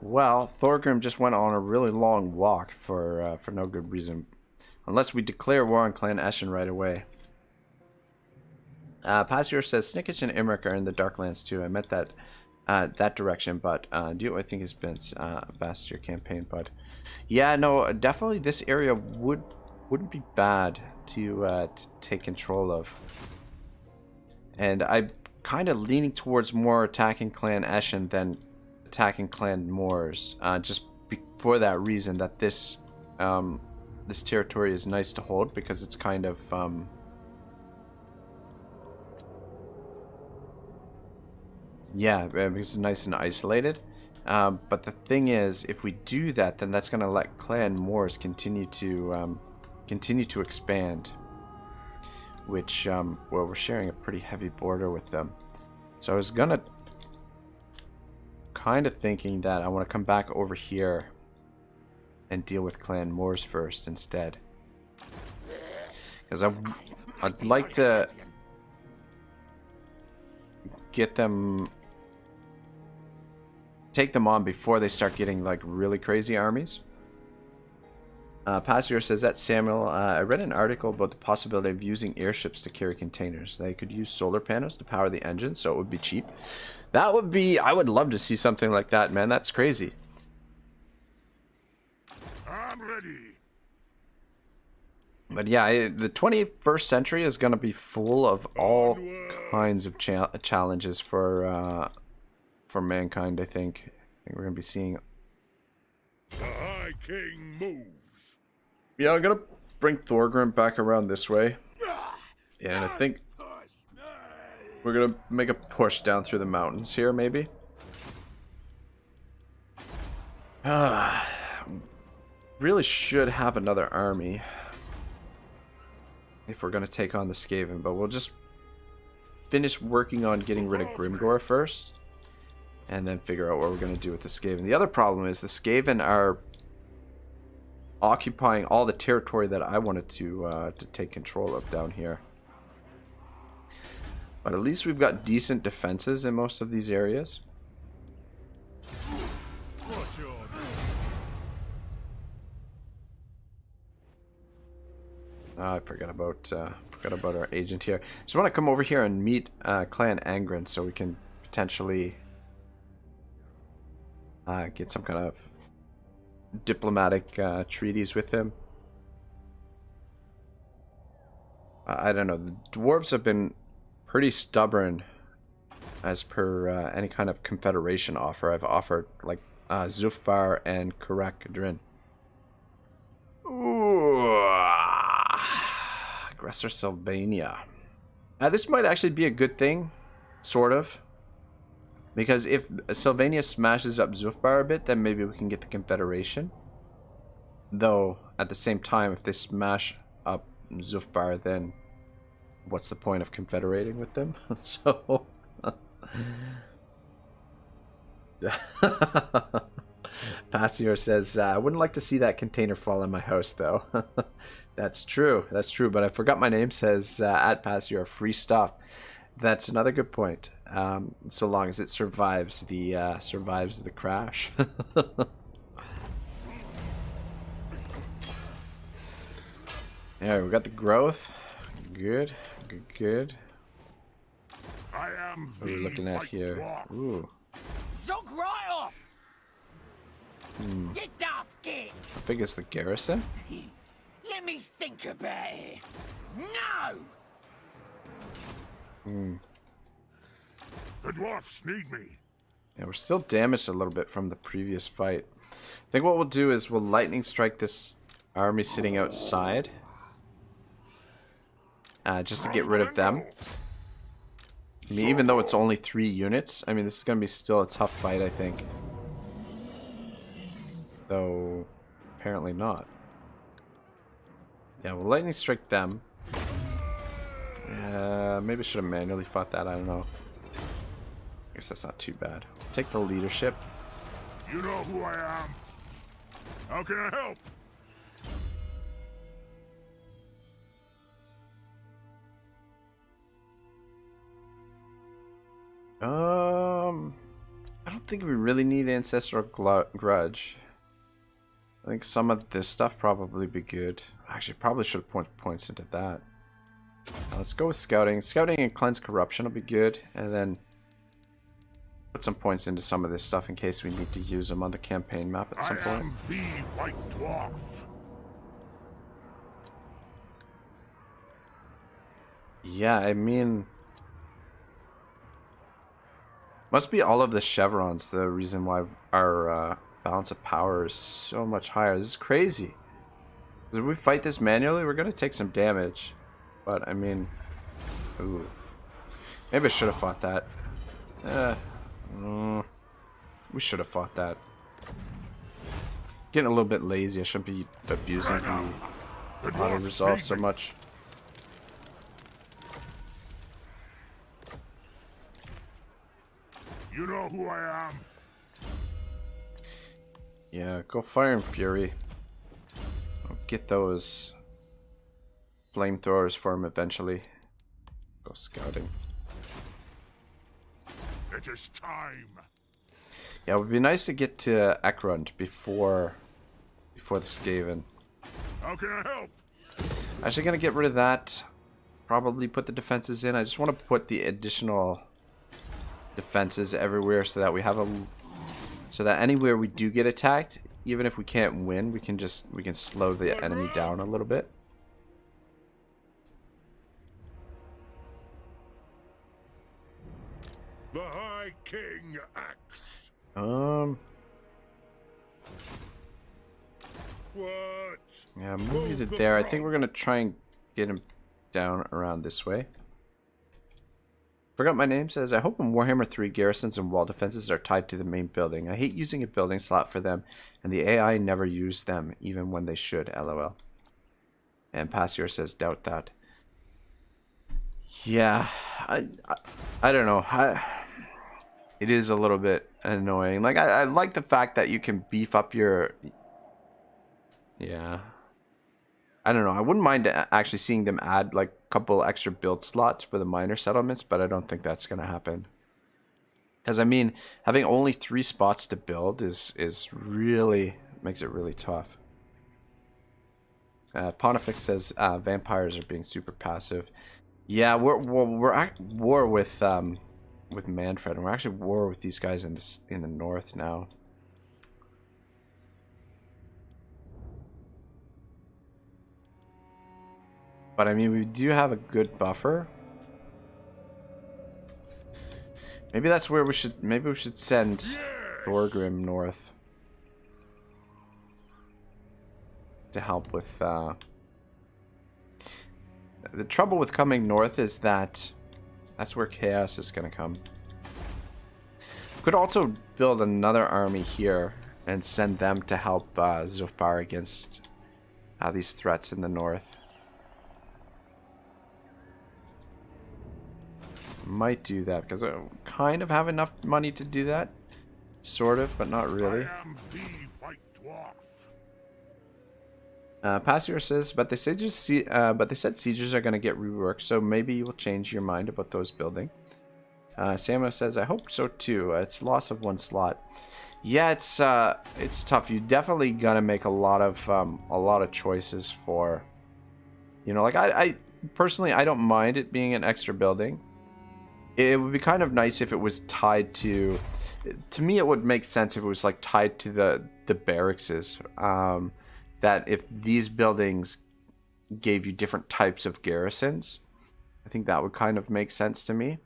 Well, Thorgrim just went on a really long walk for no good reason. Unless we declare war on Clan Eshin right away. Pasior says, Snickich and Imric are in the Darklands too. I meant that that direction, but do I think has been Vastier campaign, but yeah, no, definitely this area wouldn't be bad to take control of. And I'm kind of leaning towards more attacking Clan Eshin than attacking Clan Moors, just for that reason that this this territory is nice to hold because it's kind of yeah, because it's nice and isolated. But the thing is, if we do that, then that's going to let Clan Moors continue to expand, which well, we're sharing a pretty heavy border with them. So I was gonna kind of thinking that I want to come back over here and deal with Clan Moors first instead, because I'd like to get them, take them on before they start getting like really crazy armies. Pasior says that Samuel, I read an article about the possibility of using airships to carry containers. They could use solar panels to power the engine, so it would be cheap. That would be, I would love to see something like that, man. That's crazy.
I'm ready.
But yeah, the 21st century is going to be full of all kinds of challenges for mankind, I think. We're going to be seeing...
The High King moves.
Yeah, I'm going to bring Thorgrim back around this way. Yeah, and I think we're going to make a push down through the mountains here, maybe. Really should have another army if we're going to take on the Skaven, but we'll just finish working on getting rid of Grimgor first, and then figure out what we're going to do with the Skaven. The other problem is the Skaven are occupying all the territory that I wanted to take control of down here. But at least we've got decent defenses in most of these areas.
What's your
I forgot about our agent here. Just want to come over here and meet Clan Angren so we can potentially get some kind of diplomatic treaties with him. I don't know. The dwarves have been pretty stubborn as per any kind of confederation offer. I've offered like Zufbar and Karak Drin. Aggressor Sylvania. This might actually be a good thing, sort of. Because if Sylvania smashes up Zufbar a bit, then maybe we can get the Confederation. Though, at the same time, if they smash up Zufbar, then what's the point of confederating with them? So... Pasior says, I wouldn't like to see that container fall in my house, though. That's true, but I forgot my name says, at Pasior, free stuff. That's another good point. So long as it survives the crash. Yeah, we got the growth. Good.
I I am
What are we looking at
White
here?
Dwarf.
Ooh,
Zog right off! You daft git!
how big is the garrison?
Let me think about it. No!
The dwarfs need me.
Yeah, we're still damaged a little bit from the previous fight. I think what we'll do is we'll lightning strike this army sitting outside. Just to get rid of them. I mean, even though it's only 3 units, I mean, this is going to be still a tough fight, I think. Though, apparently not. Yeah, we'll lightning strike them. Maybe I should have manually fought that, I don't know. I guess that's not too bad. Take the leadership.
You know who I am. How can I help?
I don't think we really need Ancestral Grudge. I think some of this stuff probably be good. Actually, probably should have put points into that. Now let's go with Scouting. Scouting and Cleanse Corruption will be good. And then put some points into some of this stuff in case we need to use them on the campaign map at some
I
point.
am the White Dwarf.
Yeah, I mean... Must be all of the chevrons the reason why our balance of power is so much higher. This is crazy. Because if we fight this manually, we're going to take some damage. But, I mean... Ooh. Maybe I should have fought that. We should have fought that. Getting a little bit lazy. I shouldn't be abusing the auto-resolve so much.
You know who I am.
Yeah, go Fire and Fury. I'll get those flamethrowers for him eventually. Go Scouting.
It is time.
Yeah, it would be nice to get to Ekrund before the Skaven.
How can I help?
Actually gonna get rid of that. Probably put the defenses in. I just want to put the additional defenses everywhere so that we have so that anywhere we do get attacked, even if we can't win, we can slow the enemy down a little bit.
The High King acts. What?
Yeah, move you to there. I think we're gonna try and get him down around this way. Forgot My Name says, I hope in Warhammer 3 garrisons and wall defenses are tied to the main building. I hate using a building slot for them, and the AI never use them, even when they should, lol. And Passior says, doubt that. Yeah, I don't know. It is a little bit annoying. Like, I like the fact that you can beef up your... Yeah. I don't know. I wouldn't mind actually seeing them add like a couple extra build slots for the minor settlements, but I don't think that's going to happen. Because I mean, having only 3 spots to build is really makes it really tough. Pontifex says vampires are being super passive. Yeah, we're at war with Manfred, and we're actually at war with these guys in the north now. But I mean, we do have a good buffer. Maybe that's where we should. Maybe we should send Thorgrim north to help with. The trouble with coming north is that that's where chaos is going to come. Could also build another army here and send them to help Zofar against these threats in the north. Might do that because I kind of have enough money to do that, sort of, but not really.
I am the White Dwarf.
Passior says, but they said sieges are going to get reworked, so maybe you will change your mind about those building. Samuel says, I hope so too. It's loss of 1 slot. Yeah, it's tough. You definitely got to make a lot of choices for, you know, like I personally I don't mind it being an extra building. It would be kind of nice if it was tied to... To me, it would make sense if it was like tied to the barracks. That if these buildings gave you different types of garrisons, I think that would kind of make sense to me.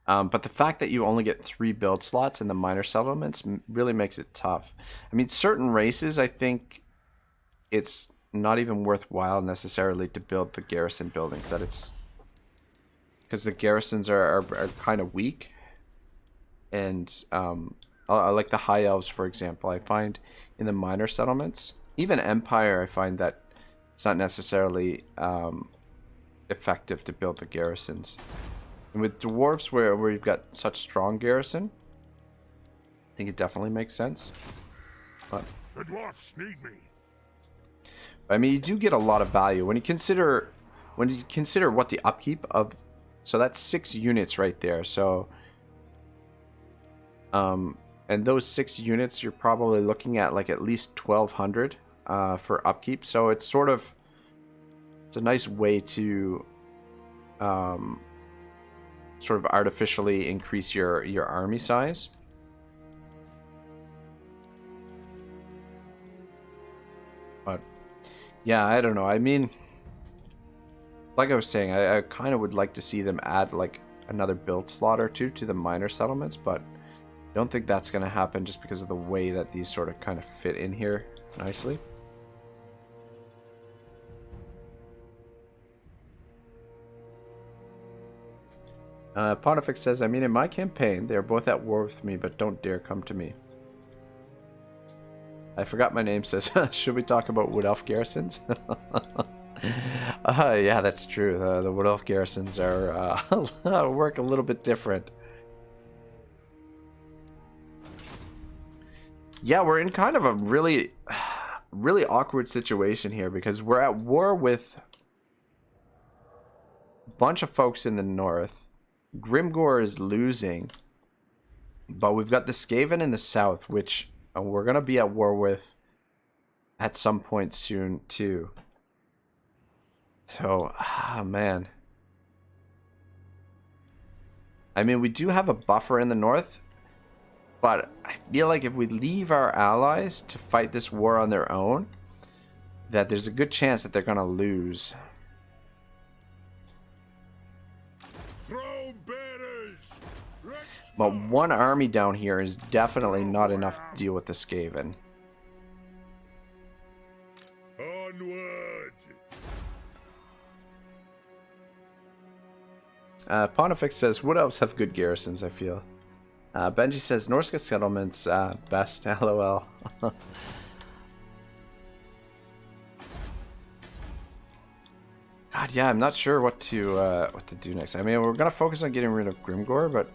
But the fact that you only get 3 build slots in the minor settlements really makes it tough. I mean, certain races, I think it's not even worthwhile necessarily to build the garrison buildings. That it's because the garrisons are kind of weak. And I like the high elves, for example. I find in the minor settlements, even Empire, I find that it's not necessarily effective to build the garrisons. And with dwarves, where you've got such strong garrison, I think it definitely makes sense. But
The dwarfs need me.
I mean, you do get a lot of value when you consider what the upkeep of. So that's 6 units right there. So, and those 6 units, you're probably looking at like at least 1,200 for upkeep. So it's sort of, it's a nice way to sort of artificially increase your army size. But yeah, I don't know. I mean, like I was saying, I kind of would like to see them add like another build slot or two to the minor settlements, but I don't think that's going to happen just because of the way that these sort of kind of fit in here nicely. Pontifex says, I mean, in my campaign, they're both at war with me, but don't dare come to me. I forgot my name says, should we talk about Wood Elf garrisons? Yeah, that's true. The Wood Elf garrisons are work a little bit different. Yeah, we're in kind of a really awkward situation here because we're at war with a bunch of folks in the north. Grimgor is losing, but we've got the Skaven in the south, which we're going to be at war with at some point soon too. So, man. I mean, we do have a buffer in the north, but I feel like if we leave our allies to fight this war on their own, that there's a good chance that they're going to lose.
Throw bearers.
But one army down here is definitely not enough to deal with the Skaven.
Onward.
Pontifex says, Wood Elves have good garrisons, I feel. Benji says, Norska settlements, best, lol. God, yeah, I'm not sure what to do next. I mean, we're gonna focus on getting rid of Grimgor, but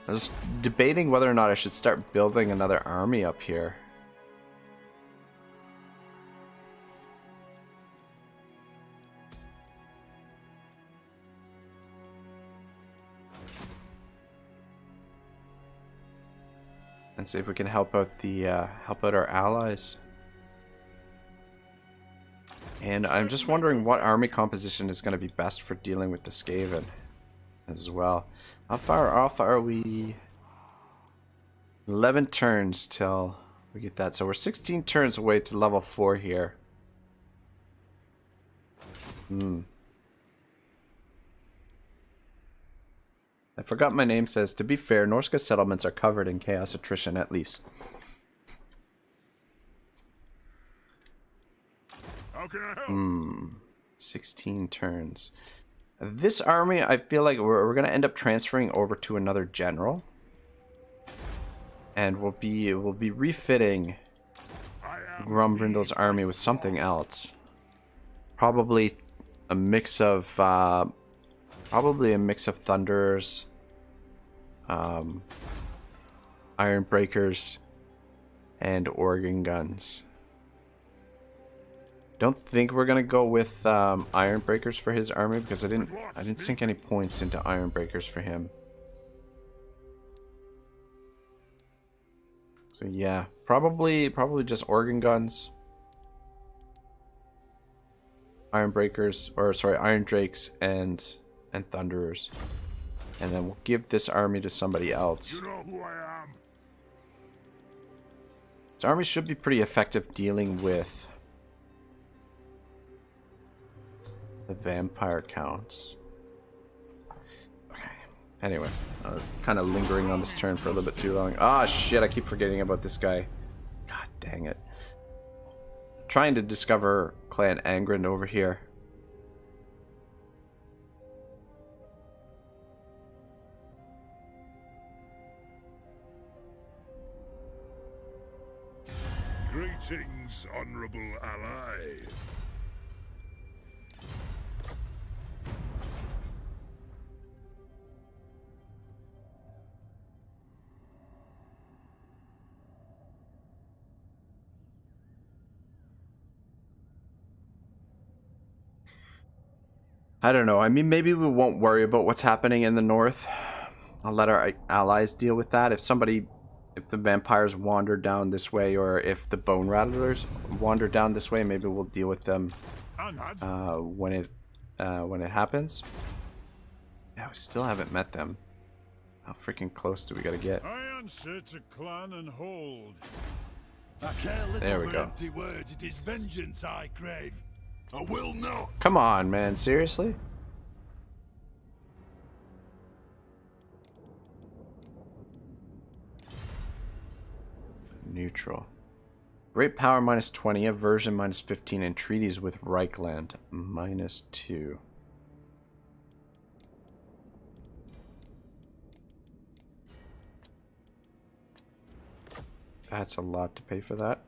I was debating whether or not I should start building another army up here. And see if we can help out our allies. And I'm just wondering what army composition is going to be best for dealing with the Skaven as well. How far off are we? 11 turns till we get that. So we're 16 turns away to level 4 here. I forgot my name says, to be fair, Norska settlements are covered in chaos attrition at least.
How can I help?
16 turns. This army, I feel like we're going to end up transferring over to another general. And we'll be refitting Grombrindal's army with something else. Probably a mix of Thunderers, Iron Breakers, and Organ Guns. Don't think we're gonna go with Iron Breakers for his army because I didn't sink any points into Iron Breakers for him. So yeah, probably just Organ Guns. Iron Breakers, or sorry, Iron Drakes and Thunderers. And then we'll give this army to somebody else.
You know who I am.
This army should be pretty effective dealing with the vampire counts. Okay. Anyway, kind of lingering on this turn for a little bit too long. Ah, shit, I keep forgetting about this guy. God dang it. Trying to discover Clan Angrind over here.
Greetings, honorable ally.
I don't know. I mean, maybe we won't worry about what's happening in the north. I'll let our allies deal with that. If the vampires wander down this way, or if the bone rattlers wander down this way, maybe we'll deal with them when it happens. Yeah, we still haven't met them. How freaking close do we gotta get?
I answer to clan and hold.
I care little
There we
for
go.
empty words. It is vengeance I crave. I will not.
Come on, man. Seriously? Neutral. Great power -20, aversion -15, and treaties with Reichland -2. That's a lot to pay for that.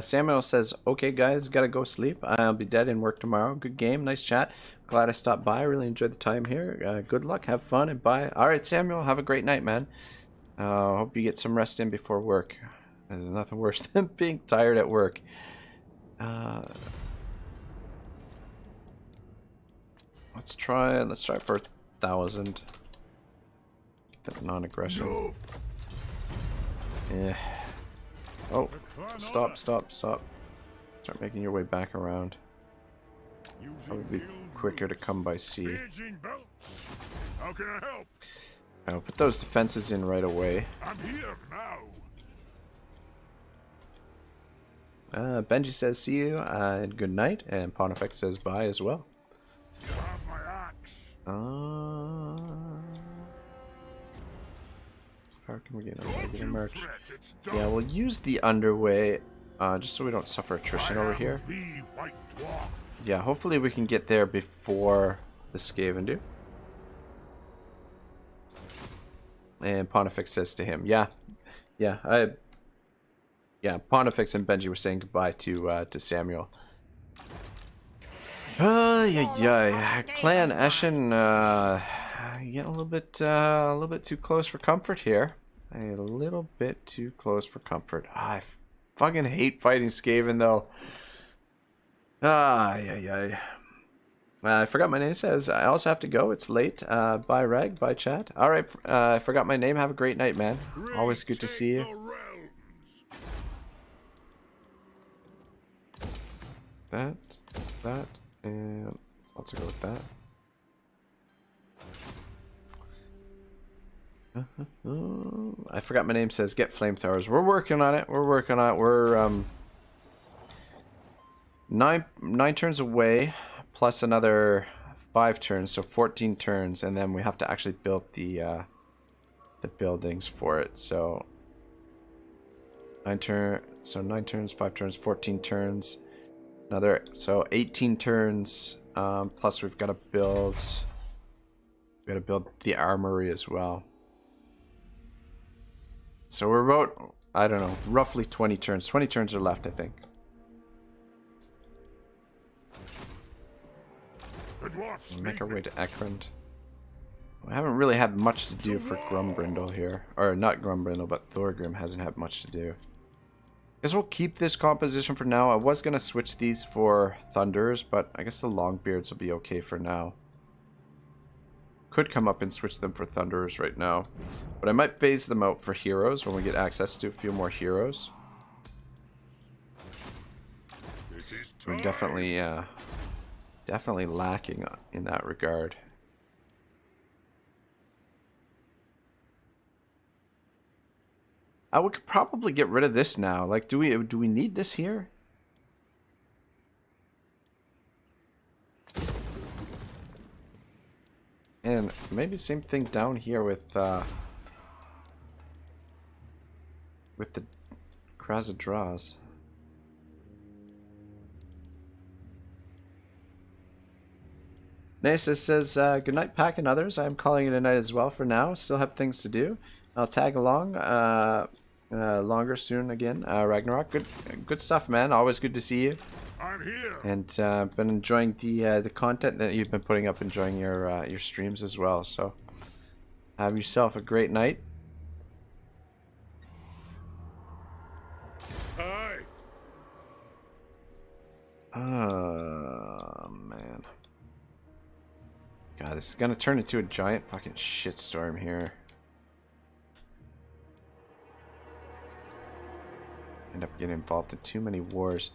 Samuel says, okay guys, gotta go sleep. I'll be dead in work tomorrow. Good game, nice chat. Glad I stopped by. Really enjoyed the time here. Good luck, have fun, and bye. Alright, Samuel, have a great night, man. Hope you get some rest in before work. There's nothing worse than being tired at work. Let's try for 1,000. That non-aggression.
No.
Yeah. Oh, stop. Start making your way back around. Probably be quicker to come by sea.
How can I help?
I'll put those defenses in right away.
I'm here now.
Benji says see you and good night, and Pontifex says bye as well.
You have my axe.
How can we get a regular
You
merch?
fret, it's done.
Yeah, we'll use the underway just so we don't suffer attrition over here.
The White Dwarf.
Yeah, hopefully we can get there before the Skaven do. And Pontifex says to him, yeah, Pontifex and Benji were saying goodbye to Samuel. Yeah. Clan Eshin, getting a little bit too close for comfort here. A little bit too close for comfort. I fucking hate fighting Skaven though. I forgot my name. Says I also have to go. It's late. Bye, Rag. Bye, chat. All right. I forgot my name. Have a great night, man. Always good to see you. That, and let's also go with that. I forgot my name. Says get flamethrowers. We're working on it. We're 9 turns away, plus another 5 turns, so 14 turns, and then we have to actually build the buildings for it. So 9 turns, 5 turns, 14 turns, another 18 turns. Plus we've got to build the armory as well. So we're about, I don't know, roughly 20 turns. 20 turns are left, I think. We'll make our way to Ekrund. We haven't really had much to do for Grombrindal here. Or not Grombrindal, but Thorgrim hasn't had much to do. Guess we'll keep this composition for now. I was going to switch these for Thunders, but I guess the Longbeards will be okay for now. could come up and switch them for Thunderers right now. But I might phase them out for heroes when we get access to a few more heroes.
It is
We're
time.
definitely lacking in that regard. We could probably get rid of this now. Like, do we need this here? And maybe same thing down here with the Krasadaras. Nasus says, good night, Pack and others. I am calling it a night as well for now. Still have things to do. I'll tag along longer soon again. Ragnarok, good stuff, man. Always good to see you.
I'm here.
And been enjoying the content that you've been putting up, enjoying your streams as well. So have yourself a great night.
Aye.
Oh man, God, this is gonna turn into a giant fucking shitstorm here. End up getting involved in too many wars.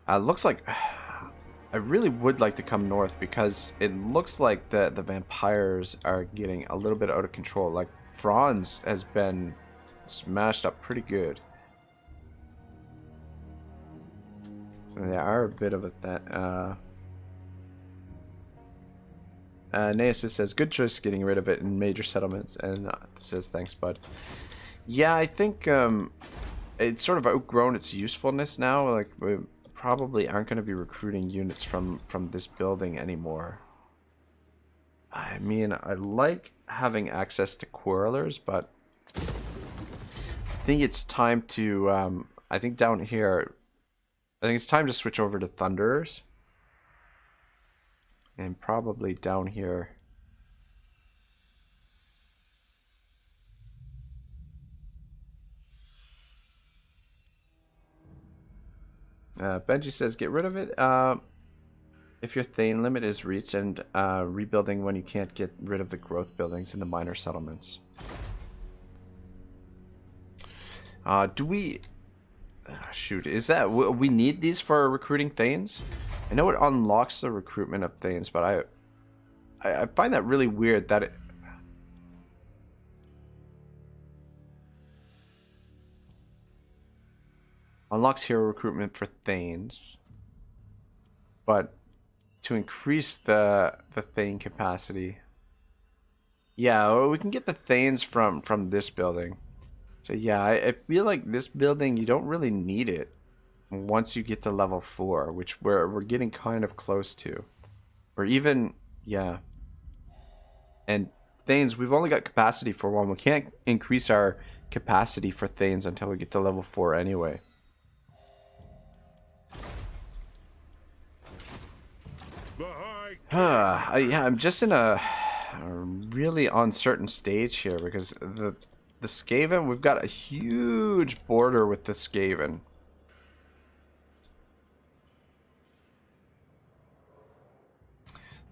Looks like I really would like to come north because it looks like the vampires are getting a little bit out of control. Like Franz has been smashed up pretty good. So they are a bit of a Neasis says, good choice getting rid of it in major settlements, and says thanks, bud. Yeah, I think it's sort of outgrown its usefulness now. Like we probably aren't going to be recruiting units from this building anymore. I mean, I like having access to Quarrelers, but I think it's time to I think down here I think it's time to switch over to Thunderers. And probably down here. Benji says, get rid of it if your Thane limit is reached, and rebuilding when you can't get rid of the growth buildings in the minor settlements. Do we... shoot, is that... we need these for recruiting Thanes? I know it unlocks the recruitment of Thanes, but I find that really weird that it... unlocks hero recruitment for Thanes, but to increase the Thane capacity. Yeah, well, we can get the Thanes from this building. So yeah, I feel like this building, you don't really need it once you get to level 4, which we're getting kind of close to. Or even, yeah. And Thanes, we've only got capacity for 1. We can't increase our capacity for Thanes until we get to level 4 anyway. Yeah, I'm just in a really uncertain stage here because the Skaven, we've got a huge border with the Skaven.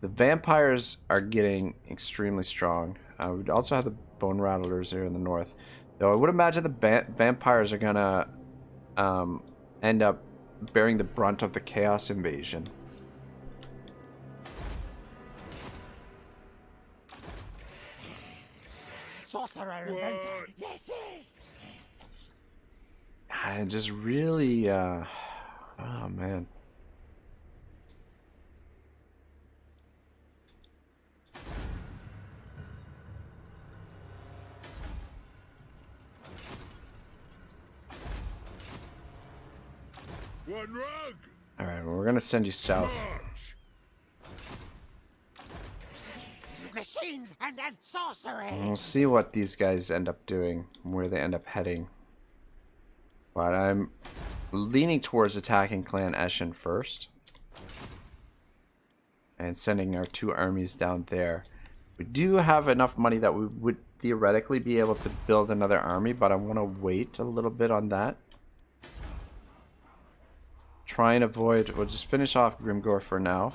The vampires are getting extremely strong. We also have the Bone Rattlers here in the north. Though I would imagine the vampires are gonna end up bearing the brunt of the Chaos Invasion.
Sorcerer inventor. Yes, yes.
And just really, oh man.
One rug.
All right, well, we're gonna send you south.
March.
Machines and then sorcery.
And we'll see what these guys end up doing, where they end up heading. But I'm leaning towards attacking Clan Eshin first. And sending our 2 armies down there. We do have enough money that we would theoretically be able to build another army, but I want to wait a little bit on that. Try and avoid... we'll just finish off Grimgor for now.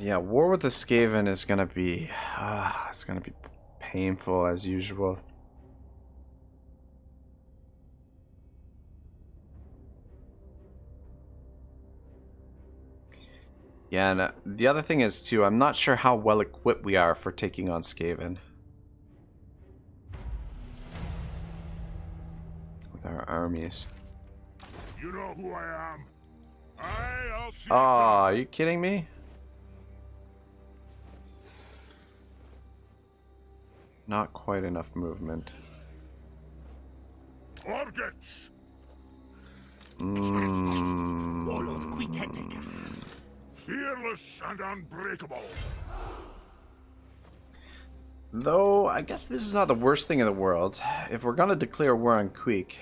But yeah, war with the Skaven is gonna be it's gonna be painful as usual. Yeah, and the other thing is too, I'm not sure how well equipped we are for taking on Skaven with our armies.
You know who I am. I'll see
Oh, are you kidding me? Not quite enough movement.
Orgets. Fearless and unbreakable.
Though, I guess this is not the worst thing in the world. If we're gonna declare war on Queek,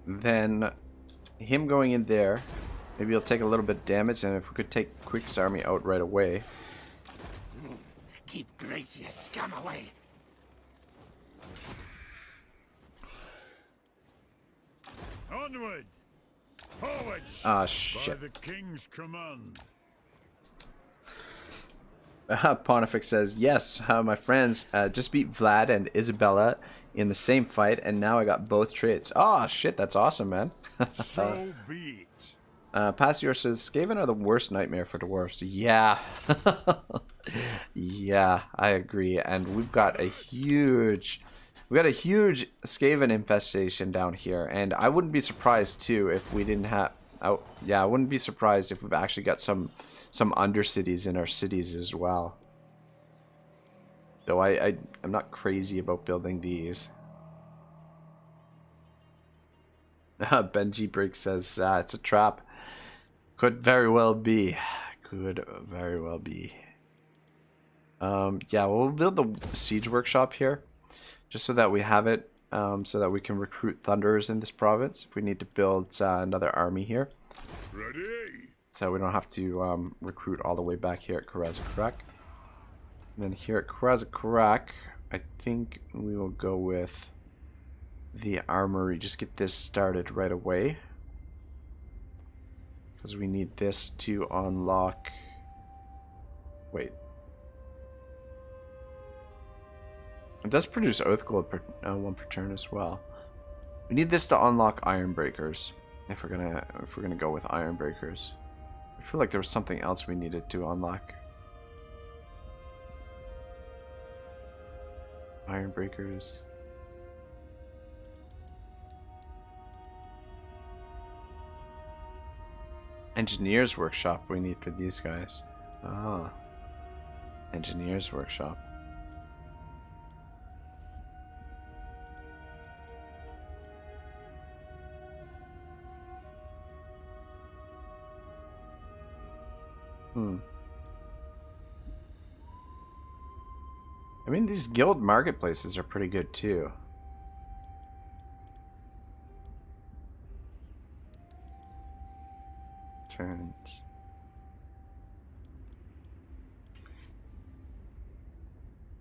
then him going in there, maybe he'll take a little bit of damage, and if we could take Queek's army out right away.
Keep Gracious scum away.
Onward. Forward.
Ah, shit.
By the king's command.
Pontifex says, yes, my friends just beat Vlad and Isabella in the same fight, and now I got both traits. Oh, shit, that's awesome, man.
So be it.
Passior says, Skaven are the worst nightmare for dwarves. Yeah. Yeah, I agree. And we've got a huge Skaven infestation down here, and I wouldn't be surprised too if we didn't have. Oh, yeah, I wouldn't be surprised if we've actually got some undercities in our cities as well. Though I'm not crazy about building these. Benji Break says it's a trap. Could very well be. Could very well be. Yeah, we'll build the siege workshop here, just so that we have it, so that we can recruit Thunderers in this province if we need to build another army here.
Ready.
So we don't have to recruit all the way back here at Karazakarak. And then here at Karazakarak, I think we will go with the armory. Just get this started right away, because we need this to unlock. Wait. It does produce Oath Gold one per turn as well. We need this to unlock Iron Breakers if we're gonna go with Iron Breakers. I feel like there was something else we needed to unlock. Iron Breakers. Engineers Workshop we need for these guys. Ah. Engineers Workshop. I mean, these guild marketplaces are pretty good too. Turns.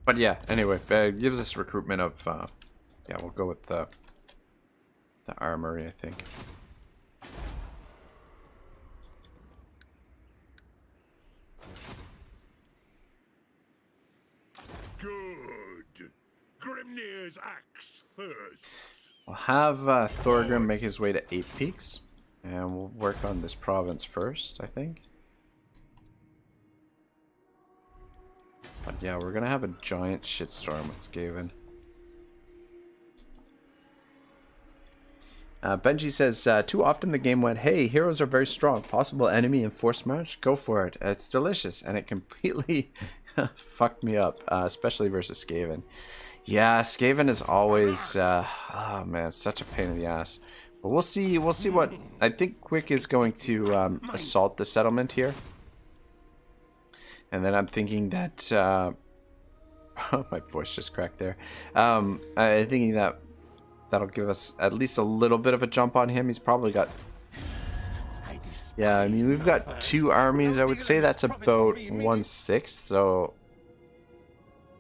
But yeah, anyway, it gives us recruitment of, yeah, we'll go with the armory, I think.
Good. Grimnir's axe thirsts.
We'll have Thorgrim make his way to 8 Peaks, and we'll work on this province first, I think. But yeah, we're gonna have a giant shitstorm with Skaven. Benji says, too often the game went, hey, heroes are very strong. Possible enemy in force march? Go for it. It's delicious. And it completely fucked me up, especially versus Skaven. Yeah, Skaven is always, oh man, it's such a pain in the ass. But we'll see what, I think Quick is going to assault the settlement here. And then I'm thinking that, my voice just cracked there. I'm thinking that that'll give us at least a little bit of a jump on him. He's probably got... Yeah, I mean, we've got 2 armies. I would say that's about 1/6. So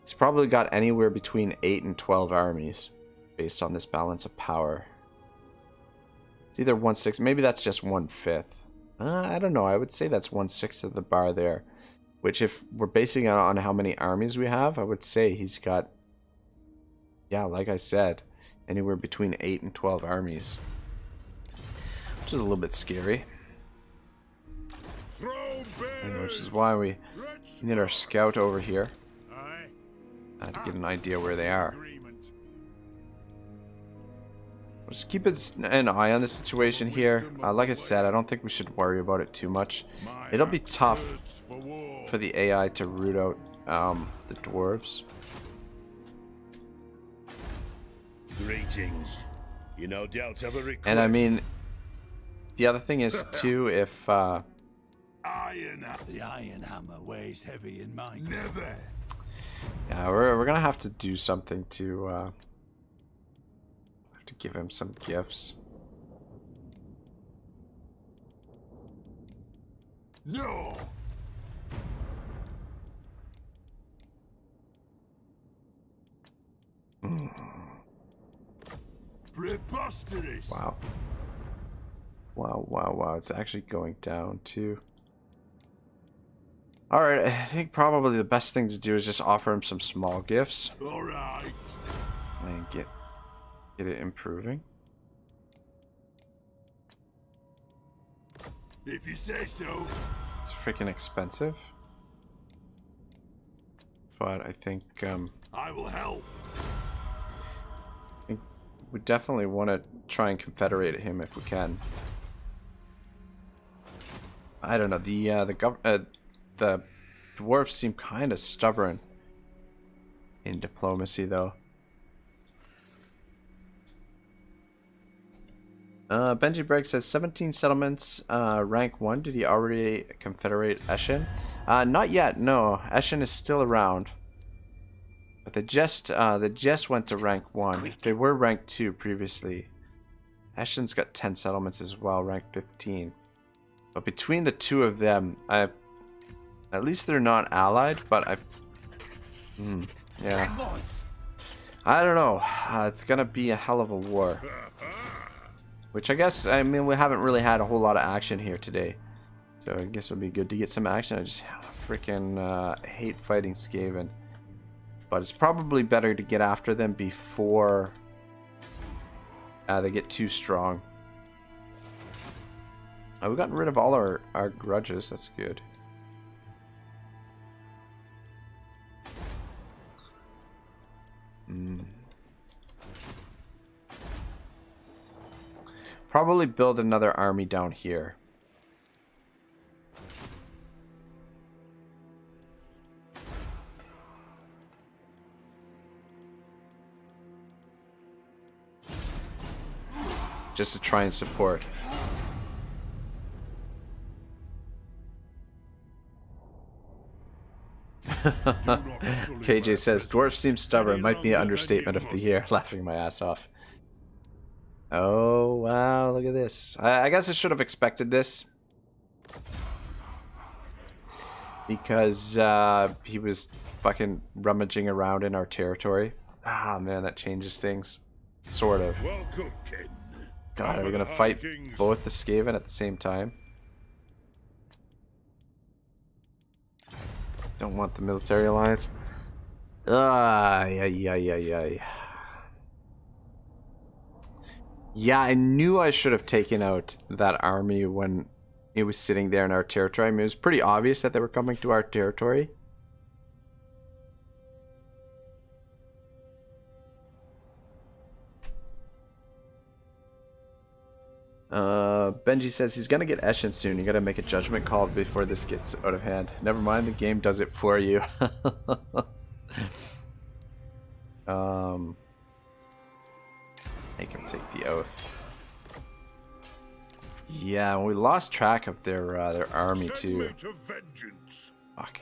he's probably got anywhere between 8 and 12 armies based on this balance of power. It's either 1/6. Maybe that's just 1/5. I don't know. I would say that's 1/6 of the bar there. Which, if we're basing it on how many armies we have, I would say he's got, yeah, like I said, anywhere between 8 and 12 armies. Which is a little bit scary. And which is why we need our scout over here to get an idea where they are. We'll just keep an eye on the situation here. Like I said, I don't think we should worry about it too much. It'll be tough for the AI to root out the dwarves.
Greetings. You no doubt have a request.
And I mean, the other thing is too, if
The
iron hammer weighs heavy in mine.
never.
yeah, we're gonna have to do something to have to give him some gifts.
No. Preposterous.
Wow. Wow, wow, wow. It's actually going down too. Alright, I think probably the best thing to do is just offer him some small gifts
All right.
and get it improving.
If you say so.
It's freaking expensive. But I think
I will help.
we definitely want to try and confederate him if we can. I don't know, the dwarves seem kind of stubborn in diplomacy, though. Benji Bragg says 17 settlements, rank 1. Did he already confederate Eshin? Not yet, no. Eshin is still around. But they just went to rank 1. They were rank 2 previously. Eshin's got 10 settlements as well, rank 15. But between the two of them, at least they're not allied, but yeah. I don't know. It's gonna be a hell of a war. Which I guess, I mean, we haven't really had a whole lot of action here today. So I guess it would be good to get some action. I just freaking hate fighting Skaven. But it's probably better to get after them before they get too strong. We've gotten rid of all our grudges. That's good. Probably build another army down here. Just to try and support. KJ says, dwarf seems stubborn. Might be an understatement of the year. Laughing my ass off. Oh, wow. Look at this. I guess I should have expected this. Because he was fucking rummaging around in our territory. Ah, man, that changes things. Sort of.
Welcome, Ken.
God, are we going to fight both the Skaven at the same time? Don't want the military alliance. Yeah, I knew I should have taken out that army when it was sitting there in our territory. I mean, it was pretty obvious that they were coming to our territory. Benji says he's gonna get Eshin soon. You gotta make a judgment call before this gets out of hand. Never mind, the game does it for you. Make him take the oath. Yeah, we lost track of their army too. Fuck.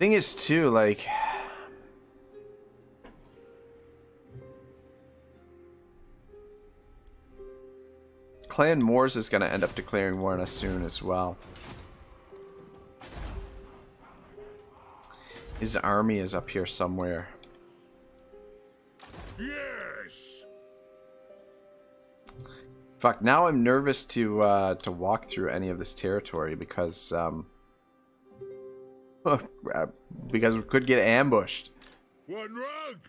Thing is too, like, Clan Moors is gonna end up declaring war on us soon as well. His army is up here somewhere.
Yes.
Fuck, now I'm nervous to walk through any of this territory because because we could get ambushed.
One rug.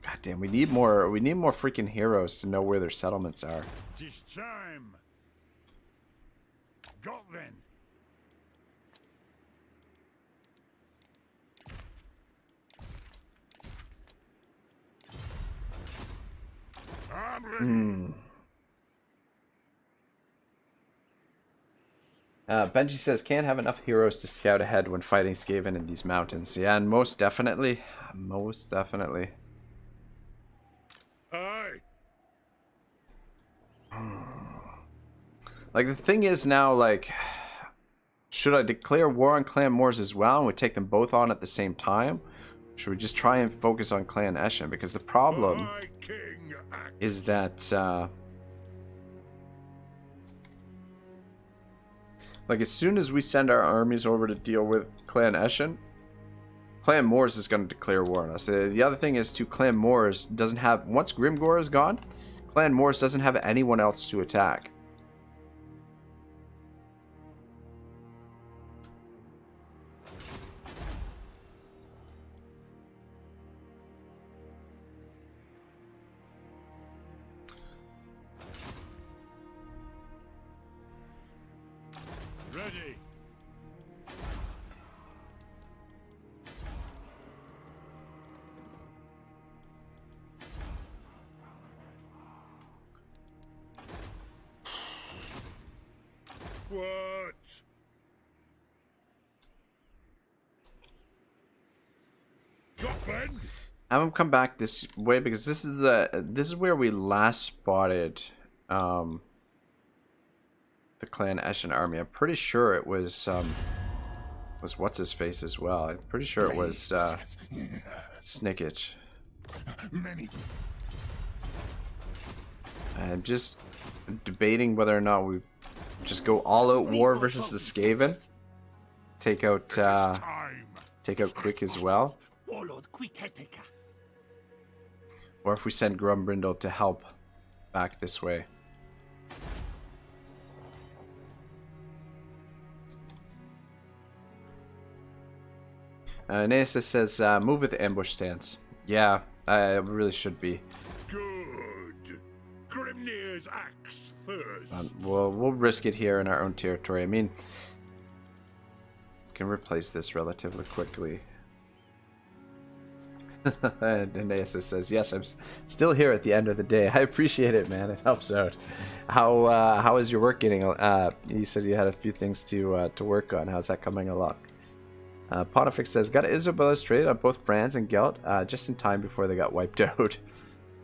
God damn, we need more freaking heroes to know where their settlements are.
Tis time. Got then. I'm ready.
Benji says, can't have enough heroes to scout ahead when fighting Skaven in these mountains. Yeah, and most definitely. Most definitely.
Aye.
Like, the thing is now, like, should I declare war on Clan Moors as well and we take them both on at the same time? Should we just try and focus on Clan Eshin? Because the problem
Aye, King Axe.
is that, like, as soon as we send our armies over to deal with Clan Eshin, Clan Moors is going to declare war on us. The other thing is, too, Clan Moors doesn't have... Once Grimgor is gone, Clan Moors doesn't have anyone else to attack.
Ready.
What? Got Ben?
Have him come back this way because this is where we last spotted the Clan Eshin army. I'm pretty sure it was what's his face as well. I'm pretty sure it was Snickage.
Many.
I'm just debating whether or not we just go all out war versus the Skaven. Take out Quick as well.
Warlord Quick-Heteka.
Or if we send Grombrindal to help back this way. Nasa says, move with the ambush stance. Yeah, I really should be.
Good. Grimnir's axe thirst.
We'll risk it here in our own territory. I mean, we can replace this relatively quickly. And Nasa says, yes, I'm still here at the end of the day. I appreciate it, man. It helps out. How is your work getting? You said you had a few things to work on. How's that coming along? Pontifex says, got Isabella's trade on both Franz and Gelt just in time before they got wiped out.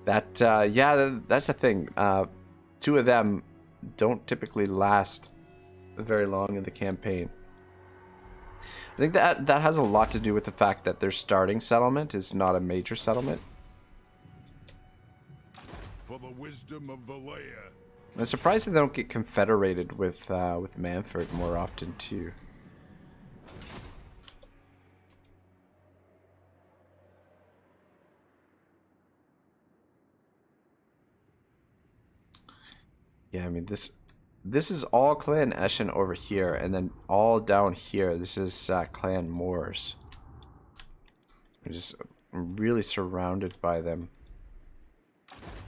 That, yeah, that's the thing. Two of them don't typically last very long in the campaign. I think that has a lot to do with the fact that their starting settlement is not a major settlement.
For the wisdom of Valea.
I'm surprised they don't get confederated with Manfred more often too. Yeah, I mean this is all Clan Eshin over here, and then all down here, this is Clan Moors. We're just really surrounded by them.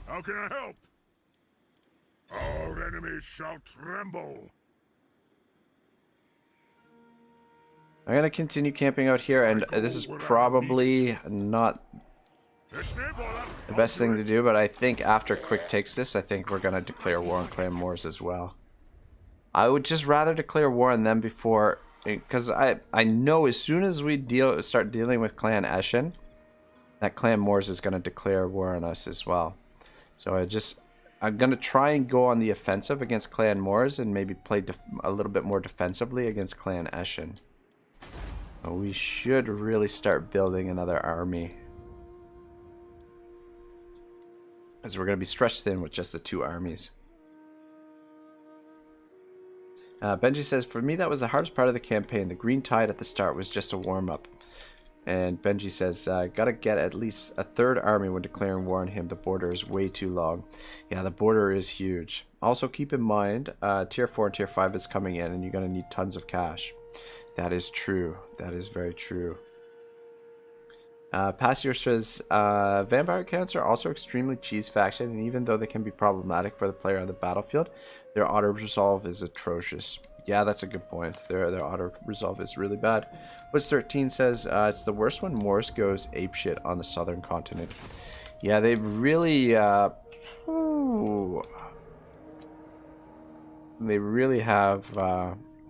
How can I help? Our enemies shall tremble.
I'm gonna continue camping out here, and this is probably not the best thing to do, but I think after Quick takes this, I think we're gonna declare war on Clan Moors as well. I would just rather declare war on them before, because I know as soon as we start dealing with Clan Eshin, that Clan Moors is gonna declare war on us as well. So I'm gonna try and go on the offensive against Clan Moors and maybe play a little bit more defensively against Clan Eshin. We should really start building another army, as we're going to be stretched thin with just the two armies. Benji says, for me that was the hardest part of the campaign. The green tide at the start was just a warm-up. And Benji says, gotta get at least a third army when declaring war on him. The border is way too long. Yeah, the border is huge. Also keep in mind, tier 4 and tier 5 is coming in and you're gonna need tons of cash. That is true. That is very true. Passier says, vampire accounts are also extremely cheese faction, and even though they can be problematic for the player on the battlefield, their auto resolve is atrocious. Yeah, that's a good point. Their auto resolve is really bad. Woods 13 says, it's the worst when Morse goes apeshit on the southern continent. Yeah, they really, they really have,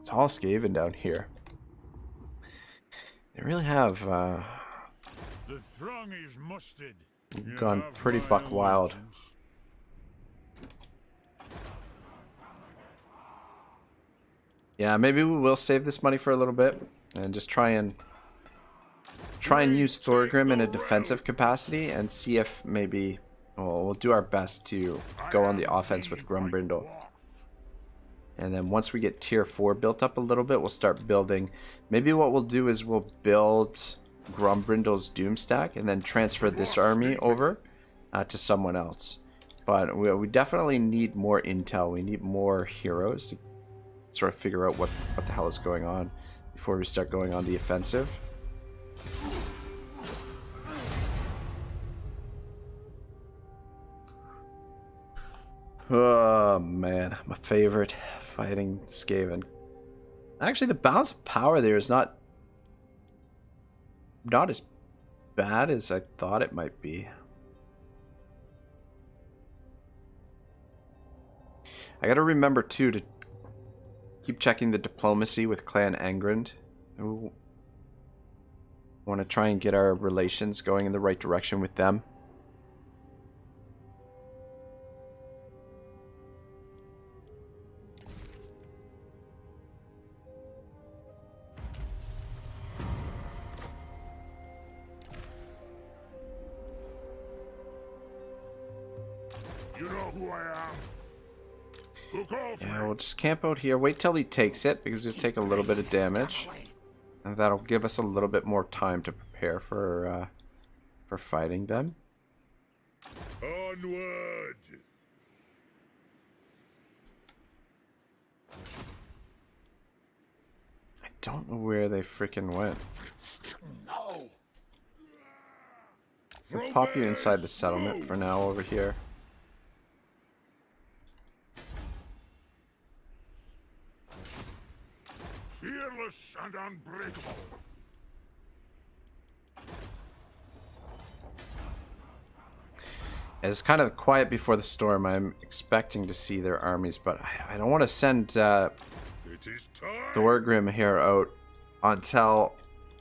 it's all Skaven down here. They really have,
The throng is musted.
gone pretty buck wild. Yeah, maybe we will save this money for a little bit and just try and use Thorgrim in a defensive capacity and see if maybe, well, we'll do our best to go on the offense with Grombrindal. And then once we get tier 4 built up a little bit, we'll start building. Maybe what we'll do is we'll build Grombrindal's Doom Stack and then transfer this army over to someone else. But we definitely need more intel. We need more heroes to sort of figure out what the hell is going on before we start going on the offensive. Oh man, my favorite fighting Skaven. Actually, the balance of power there is not as bad as I thought it might be. I gotta remember too to keep checking the diplomacy with Clan Angrind. I want to try and get our relations going in the right direction with them.
You know who I am? Who calls
Yeah,
me?
we'll just camp out here. Wait till he takes it, because he'll take a little bit of damage. And that'll give us a little bit more time to prepare for fighting them.
Onward!
I don't know where they freaking went.
No.
We'll pop you inside the settlement for now over here.
Fearless and unbreakable.
It's kind of quiet before the storm. I'm expecting to see their armies, but I don't want to send
It is time.
Thorgrim here out until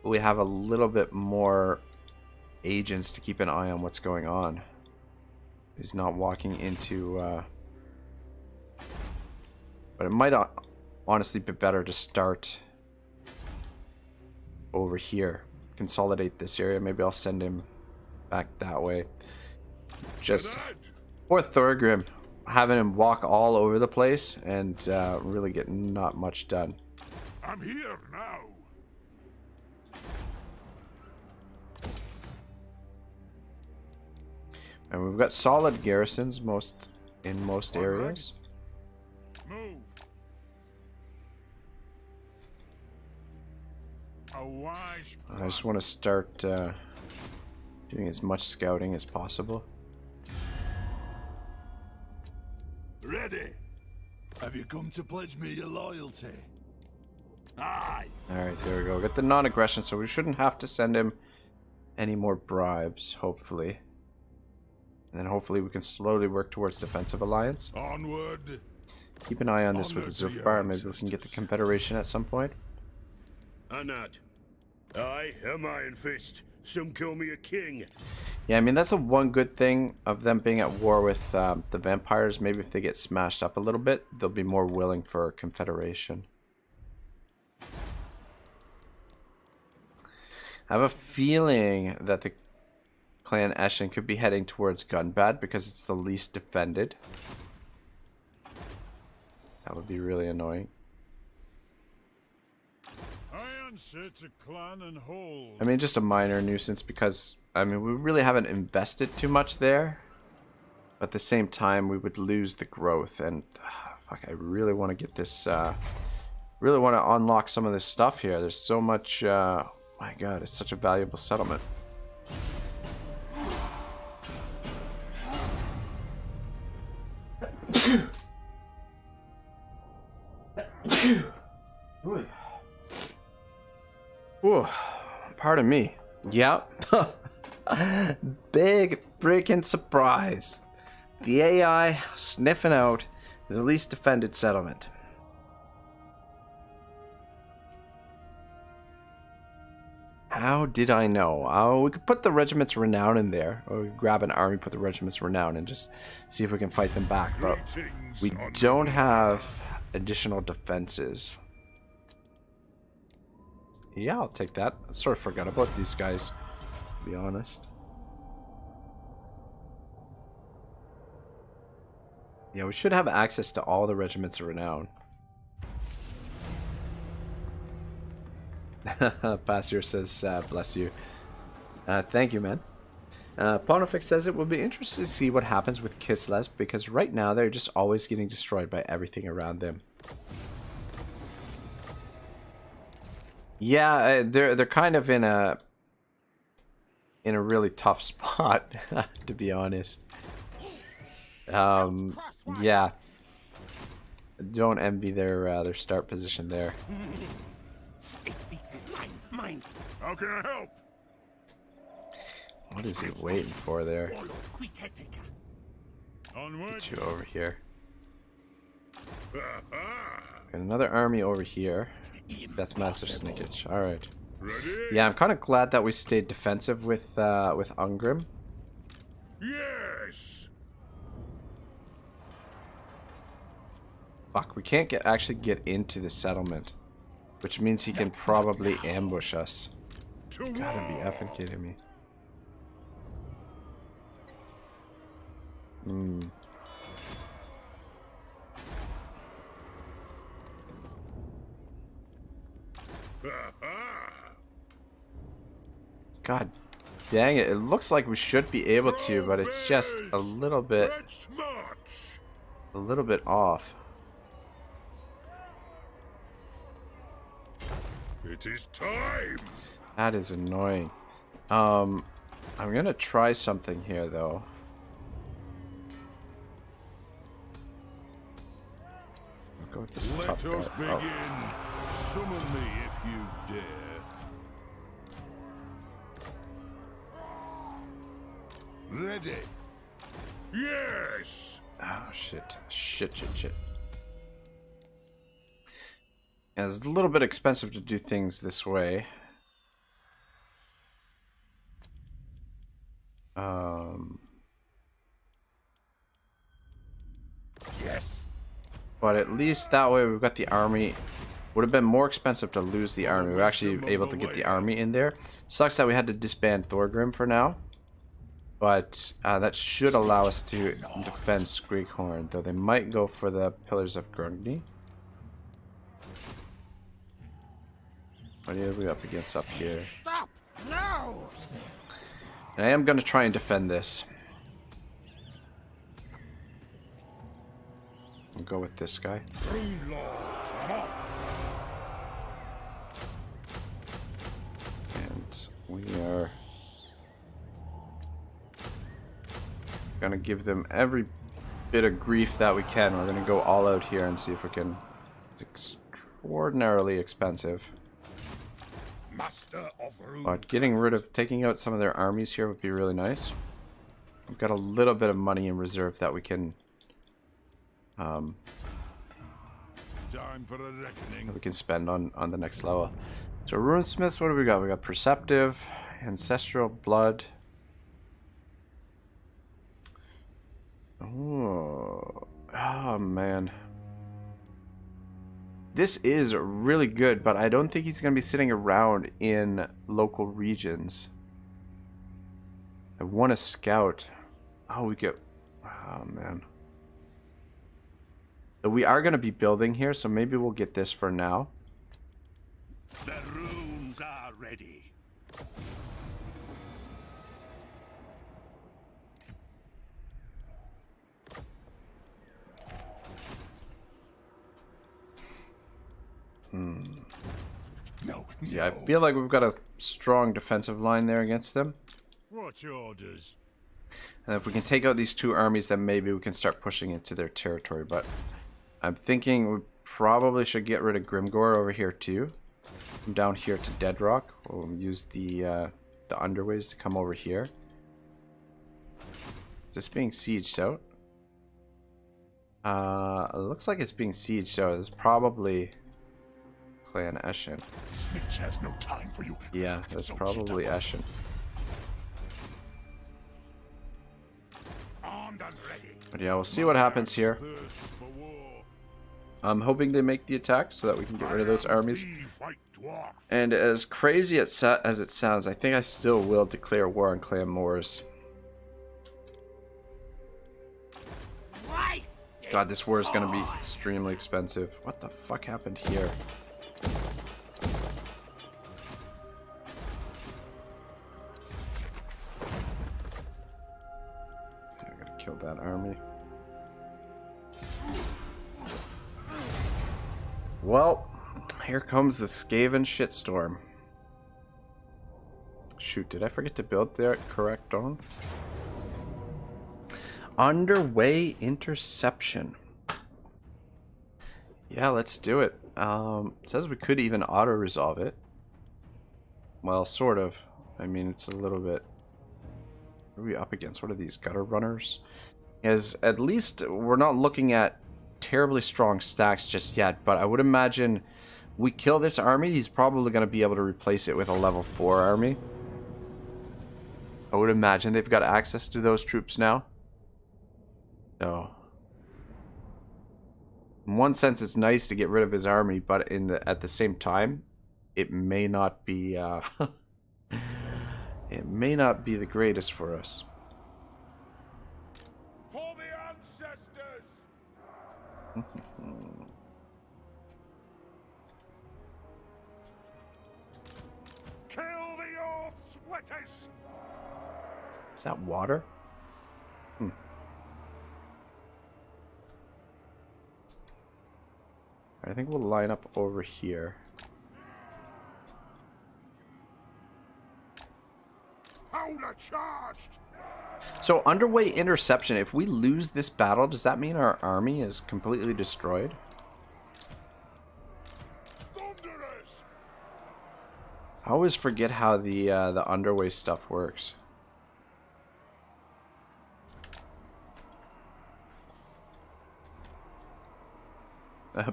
we have a little bit more agents to keep an eye on what's going on. He's not walking into... But it might honestly be better to start over here. Consolidate this area. Maybe I'll send him back that way. Just poor Thorgrim, having him walk all over the place and really get not much done.
I'm here now.
And we've got solid garrisons in most areas.
Move. A wise
I just want to start doing as much scouting as possible.
ready. Have you come to pledge me your loyalty? Aye.
Alright, there we go. Get the non-aggression, so we shouldn't have to send him any more bribes, hopefully. And then hopefully we can slowly work towards defensive alliance.
Onward.
Keep an eye on this with the
Honor to your
Zufbar. Maybe we can get the Confederation at some point.
Anat. I am Iron Fist. Some call me a king.
Yeah, I mean, that's the one good thing of them being at war with the vampires. Maybe if they get smashed up a little bit, they'll be more willing for a confederation. I have a feeling that the Clan Eshin could be heading towards Gunbad because it's the least defended. That would be really annoying.
I
answer to clan and hold.
I mean, just a minor nuisance because, I mean, we really haven't invested too much there. But at the same time, we would lose the growth. And, fuck, I really want to get this, really want to unlock some of this stuff here. There's so much, my god, it's such a valuable settlement. Ooh, pardon me. Yep. Big freaking surprise. The AI sniffing out the least defended settlement. How did I know? Oh, we could put the Regiment's Renown in there. Or we could grab an army, put the Regiment's Renown, and just see if we can fight them back. But we don't have additional defenses. Yeah, I'll take that. I sort of forgot about these guys, to be honest. Yeah, we should have access to all the Regiments of Renown. Passier says, bless you. Thank you, man. Pontifex says it will be interesting to see what happens with Kislev, because right now they're just always getting destroyed by everything around them. Yeah, they're kind of in a really tough spot, to be honest. Yeah. Don't envy their start position there.
How can I help?
What is he waiting for there?
Onward.
Get you over here. Got another army over here. Deathmaster Sneakage. Alright. Yeah, I'm kind of glad that we stayed defensive with Ungrim.
Yes.
Fuck, we can't actually get into the settlement, which means he can probably ambush us. You gotta be effing kidding me. God dang it, it looks like we should be able to, but it's just a little bit off.
It is time.
That is annoying. I'm gonna try something here though. I'll go with this top
Let us
guy.
begin. Summon me if you dare. Ready. Yes.
Oh shit. Shit. Yeah, it's a little bit expensive to do things this way.
Yes.
But at least that way we've got the army. Would have been more expensive to lose the army. We're actually able to get the army in there. Sucks that we had to disband Thorgrim for now. But that should allow us to defend Screekhorn, though they might go for the Pillars of Grundy. What are we up against up here?
Stop! No!
And I am going to try and defend this. I'll go with this guy. And we are going to give them every bit of grief that we can. We're going to go all out here and see if we can. It's extraordinarily expensive.
Master of Rune.
But taking out some of their armies here would be really nice. We've got a little bit of money in reserve that we can
Time for a reckoning.
spend on the next level. So runesmiths, what do we got? We got perceptive, ancestral blood. Oh man. This is really good, but I don't think he's going to be sitting around in local regions. I want to scout. Oh, we get... Oh, man. But we are going to be building here, so maybe we'll get this for now.
The rune
No,
Yeah, I feel like we've got a strong defensive line there against them.
What's orders?
And if we can take out these two armies, then maybe we can start pushing into their territory. But I'm thinking we probably should get rid of Grimgor over here too. Come down here to Deadrock. We'll use the underways to come over here. Is this being sieged out? It looks like it's being sieged out. It's probably Clan Eshin.
Snitch has no time for you.
Yeah, that's
So
probably
cheetah.
Eshin.
Armed and ready.
But yeah, we'll see what happens here.
Thirst for war.
I'm hoping they make the attack so that we can get rid of those armies.
The White Dwarf.
And as crazy as it sounds, I think I still will declare war on Clan Moors.
Right.
God, this war is going to be extremely expensive. What the fuck happened here? I gotta kill that army. Well, here comes the Skaven shitstorm. Shoot, did I forget to build that correct on? Underway interception. Yeah, let's do it. It says we could even auto-resolve it. Well, sort of. I mean, it's a little bit... What are we up against? What are these, gutter runners? As at least we're not looking at terribly strong stacks just yet, but I would imagine we kill this army, he's probably going to be able to replace it with a level 4 army. I would imagine they've got access to those troops now. So, in one sense, it's nice to get rid of his army, but at the same time, it may not be it may not be the greatest for us.
For the ancestors. Kill the oath sweaters.
Is that water? I think we'll line up over here.
Powder charged.
So, underway interception. If we lose this battle, does that mean our army is completely destroyed?
Thunderers.
I always forget how the underway stuff works.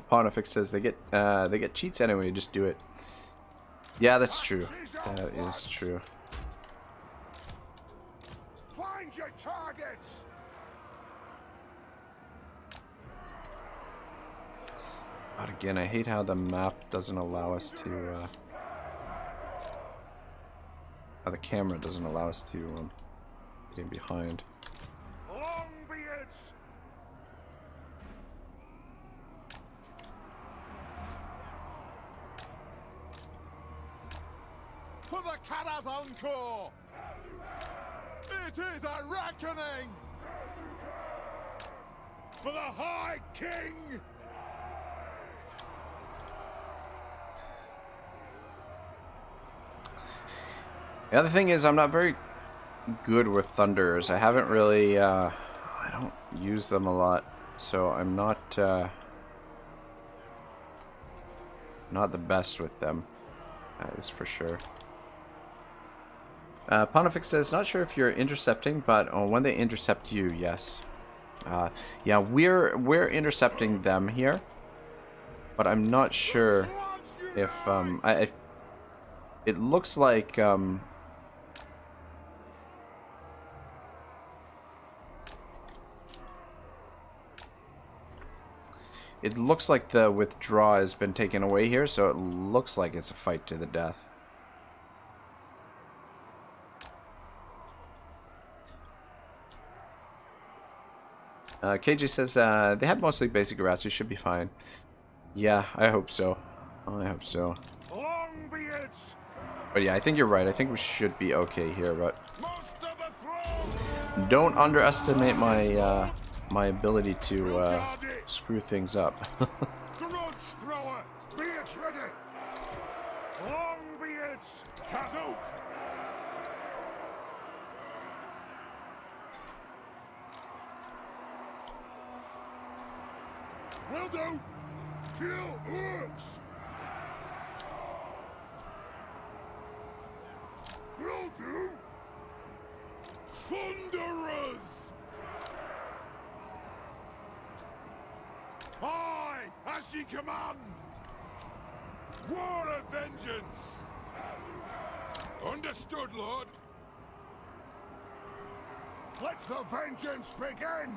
Pontifex says they get cheats anyway. Just do it. Yeah, that's true. That is true.
Find your targets.
But again, I hate how the map doesn't allow us to. How the camera doesn't allow us to get in behind.
Longbeards.
For the Karazhan Corps! It is a reckoning!
For the High King.
The other thing is, I'm not very good with thunderers. I haven't really. I don't use them a lot, so I'm not the best with them. That is for sure. Pontifex says, not sure if you're intercepting, but when they intercept you, yes. Yeah, we're intercepting them here, but I'm not sure if it looks like it looks like the withdraw has been taken away here, so it looks like it's a fight to the death. KJ says they have mostly basic routes. You should be fine. Yeah, I hope so. I hope so.
Longbeards.
But yeah, I think you're right. I think we should be okay here, but
Most of the throne!
don't underestimate my my ability to screw things up.
Grudge thrower, be it ready! Long be it, Kazook! Will do! Kill orcs! Will do! Thunderers! Aye, as ye command! War of vengeance! Understood, Lord. Let the vengeance begin!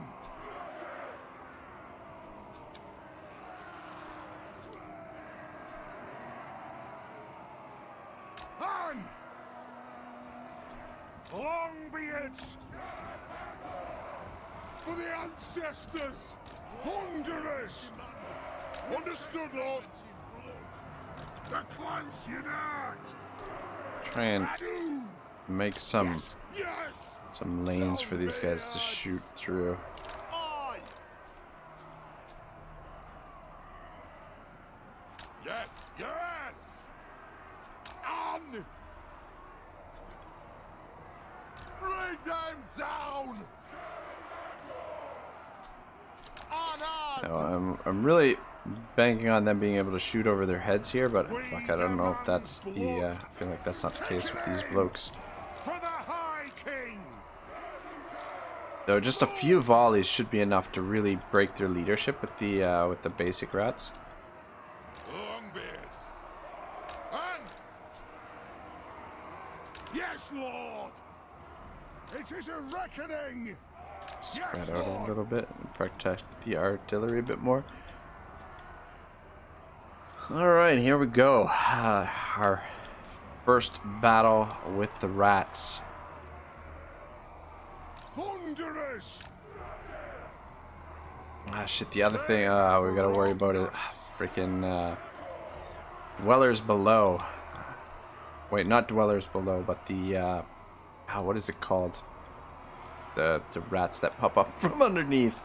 On! Long be it! For the ancestors! Thunderers! Understood, Lord. The clans unite!
Try and
Do!
make some
Yes!
lanes for these guys to shoot through.
Aye! Yes! Yes! On! Bring them down!
So I'm really banking on them being able to shoot over their heads here, but fuck, I don't know if that's the I feel like that's not the case with these blokes.
For the High King!
Though just a few volleys should be enough to really break their leadership with the basic rats.
Longbeards! And... Yes, Lord! It is a reckoning!
Spread out a little bit and protect the artillery a bit more. Alright, here we go. Our first battle with the rats.
Thunderers!
Ah, shit, the other thing we gotta worry about is freaking dwellers below. Wait, not dwellers below, but the what is it called? The rats that pop up from underneath.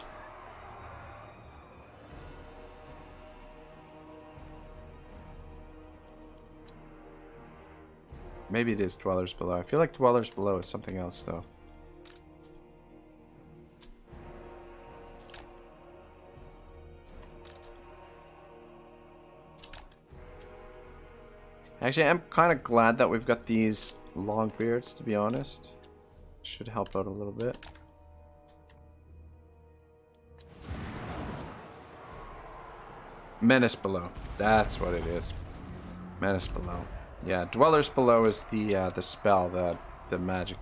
Maybe it is dwellers below. I feel like dwellers below is something else though. Actually, I'm kind of glad that we've got these long beards, to be honest. Should help out a little bit. Menace below. That's what it is. Menace below. Yeah, dwellers below is the spell, the magic.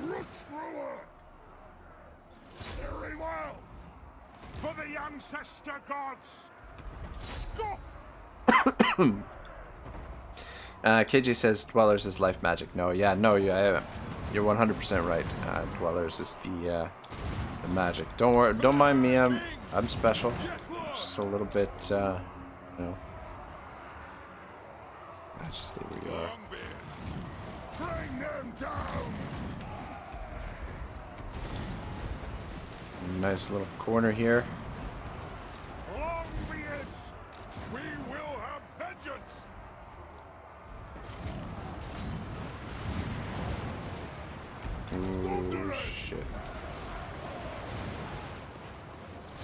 Root thrower! Very well! For the ancestor gods! Scoff!
KJ says dwellers is life magic. No, yeah, no, you're 100% right. Dwellers is the magic. Don't worry, don't mind me. I'm special. Just a little bit, you know. Just stay where you are.
Bring them down!
Nice little corner here.
Long be it! We will have vengeance!
Ooh, shit.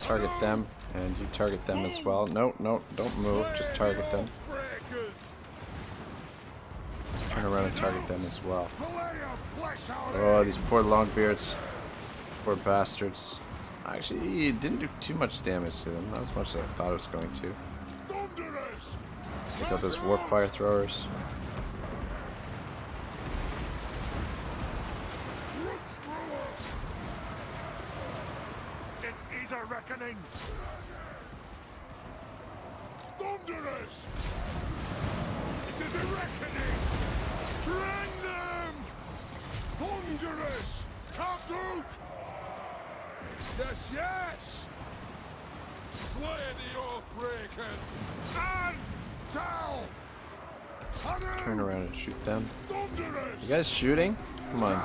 Target them, and you target them as well. No, no, don't move. Just target them. Turn around and target them as well. Oh, these poor longbeards. Poor bastards. Actually, it didn't do too much damage to them. Not as much as I thought it was going to. Take out those warp fire throwers.
It is a reckoning! Thunderers! It is a reckoning! Drain them! Thunderers! Kazook! Yes, yes! Slay the Oathbreakers! And down!
Turn around and shoot them.
Thunderous!
You guys shooting? Come on.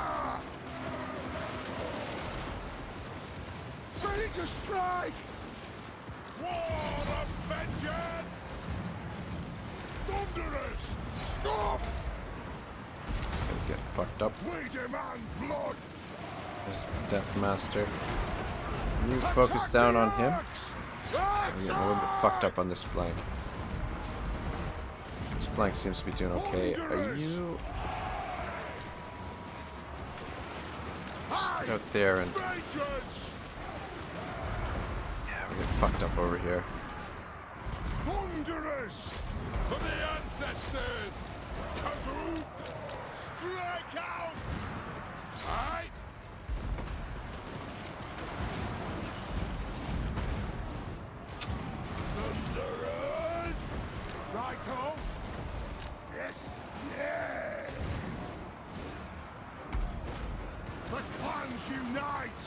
Ready to strike! War of vengeance! Thunderous! Stop!
This guy's getting fucked up.
We demand blood!
There's the Death Master. You focus down on him. I'm getting a little bit fucked up on this flank. This flank seems to be doing okay. Are you just out there and
Vengeance!
we get fucked up over here?
Thunderous! For the ancestors! Kazoo! Strike out! Aye! Thunderous! Right-o! Yes! Yes! The clans unite!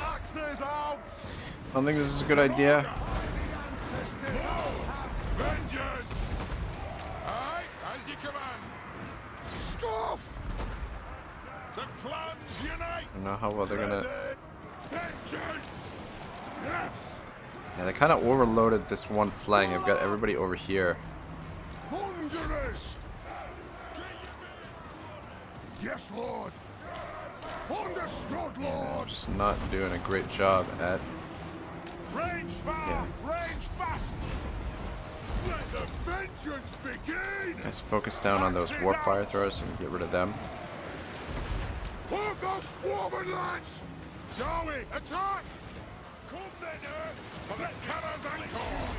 Axes out!
I don't think this is a good idea.
Vengeance! Aye, as you command. Scoff! The clans unite!
I don't know how well they're gonna.
Vengeance! Yes!
Yeah, they kind of overloaded this one flank. I've got everybody over here.
Thunderous! Yes, Lord! Understood, Lord!
Just not doing a great job at.
Range far! Range fast! Let the vengeance begin!
Let's focus down on those warp fire throwers and get rid of them.
Hold those dwarven lads! Zoe, attack! Come then, for the cannons and corps!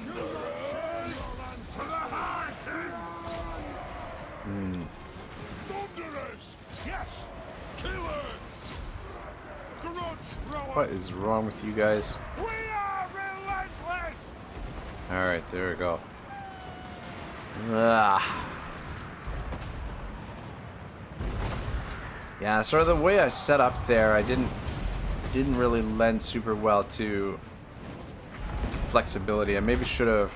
Thunderous! To the high king! Thunderous! Yes! Killers! Grudge thrower!
What is wrong with you guys?
We are relentless!
Alright, there we go. Ah. Yeah, sort of the way I set up there, I didn't really lend super well to flexibility. I maybe should have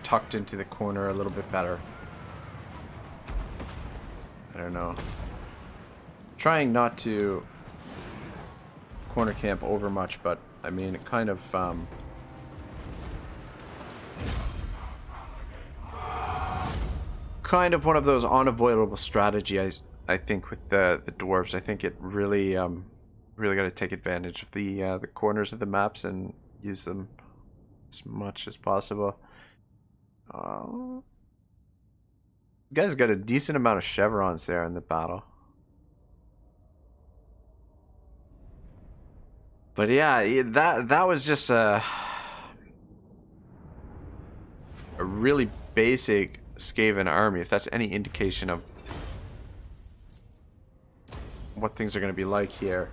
tucked into the corner a little bit better. I don't know. Trying not to corner camp over much, but I mean it kind of one of those unavoidable strategies. I think with the dwarves, I think it really really got to take advantage of the corners of the maps and use them as much as possible. You guys got a decent amount of chevrons there in the battle. But yeah, that was just a really basic Skaven army, if that's any indication of what things are going to be like here.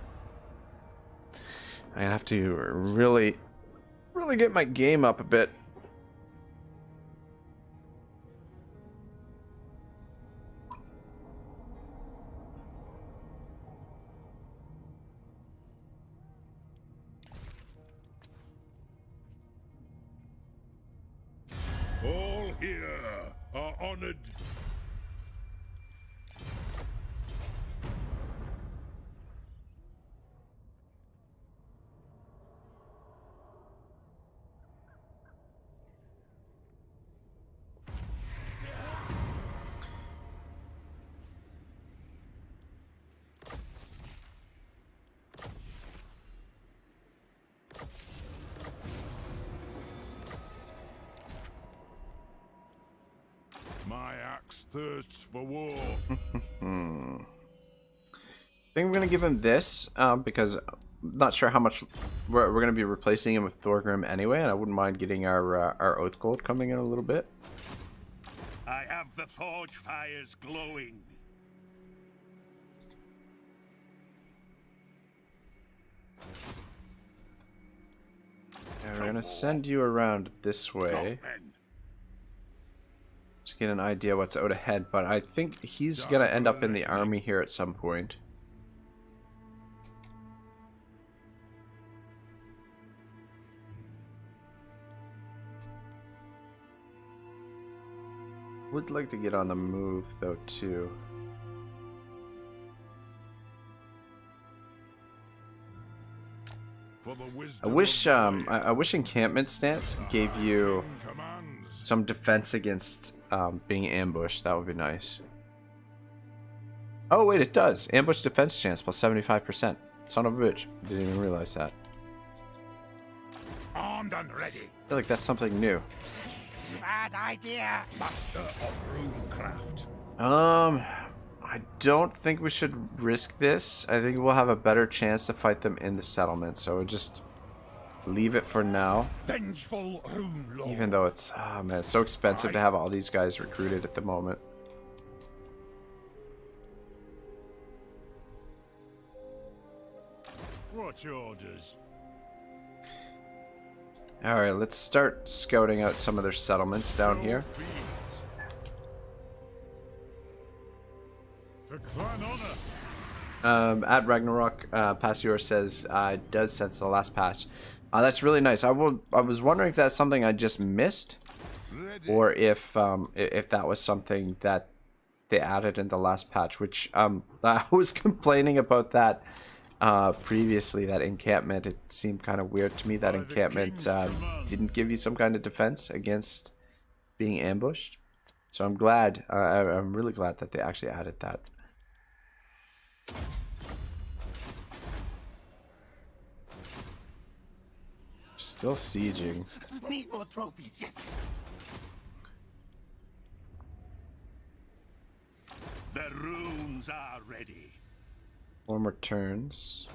I have to really get my game up a bit.
All here are honored. My axe thirsts for war.
I think I'm gonna give him this because I'm not sure how much we're gonna be replacing him with Thorgrim anyway, and I wouldn't mind getting our Oath Gold coming in a little bit.
I have the forge fires glowing.
And we're gonna send you around this way to get an idea what's out ahead, but I think he's gonna end up in the army here at some point. Would like to get on the move though too.
For the
I
wisdom
wish
of the
I wish encampment stance gave you
king commands.
some defense against being ambushed. That would be nice. Oh wait, it does. Ambush defense chance plus 75%. Son of a bitch. Didn't even realize that.
Armed and ready.
I feel like that's something new.
Bad idea.
Master of runecraft.
I don't think we should risk this. I think we'll have a better chance to fight them in the settlement. So we'll just leave it for now.
Vengeful rune lord.
Even though it's, oh man, it's so expensive to have all these guys recruited at the moment.
What's your orders?
Alright, let's start scouting out some of their settlements down here.
For clan honor.
At Ragnarok, Passior says, does sense the last patch. That's really nice. I was wondering if that's something I just missed, or if that was something that they added in the last patch, which I was complaining about that previously, that encampment. It seemed kind of weird to me that encampment didn't give you some kind of defense against being ambushed. So I'm glad, I'm really glad that they actually added that. Still sieging.
Need more trophies, yes.
The runes are ready.
4 more turns.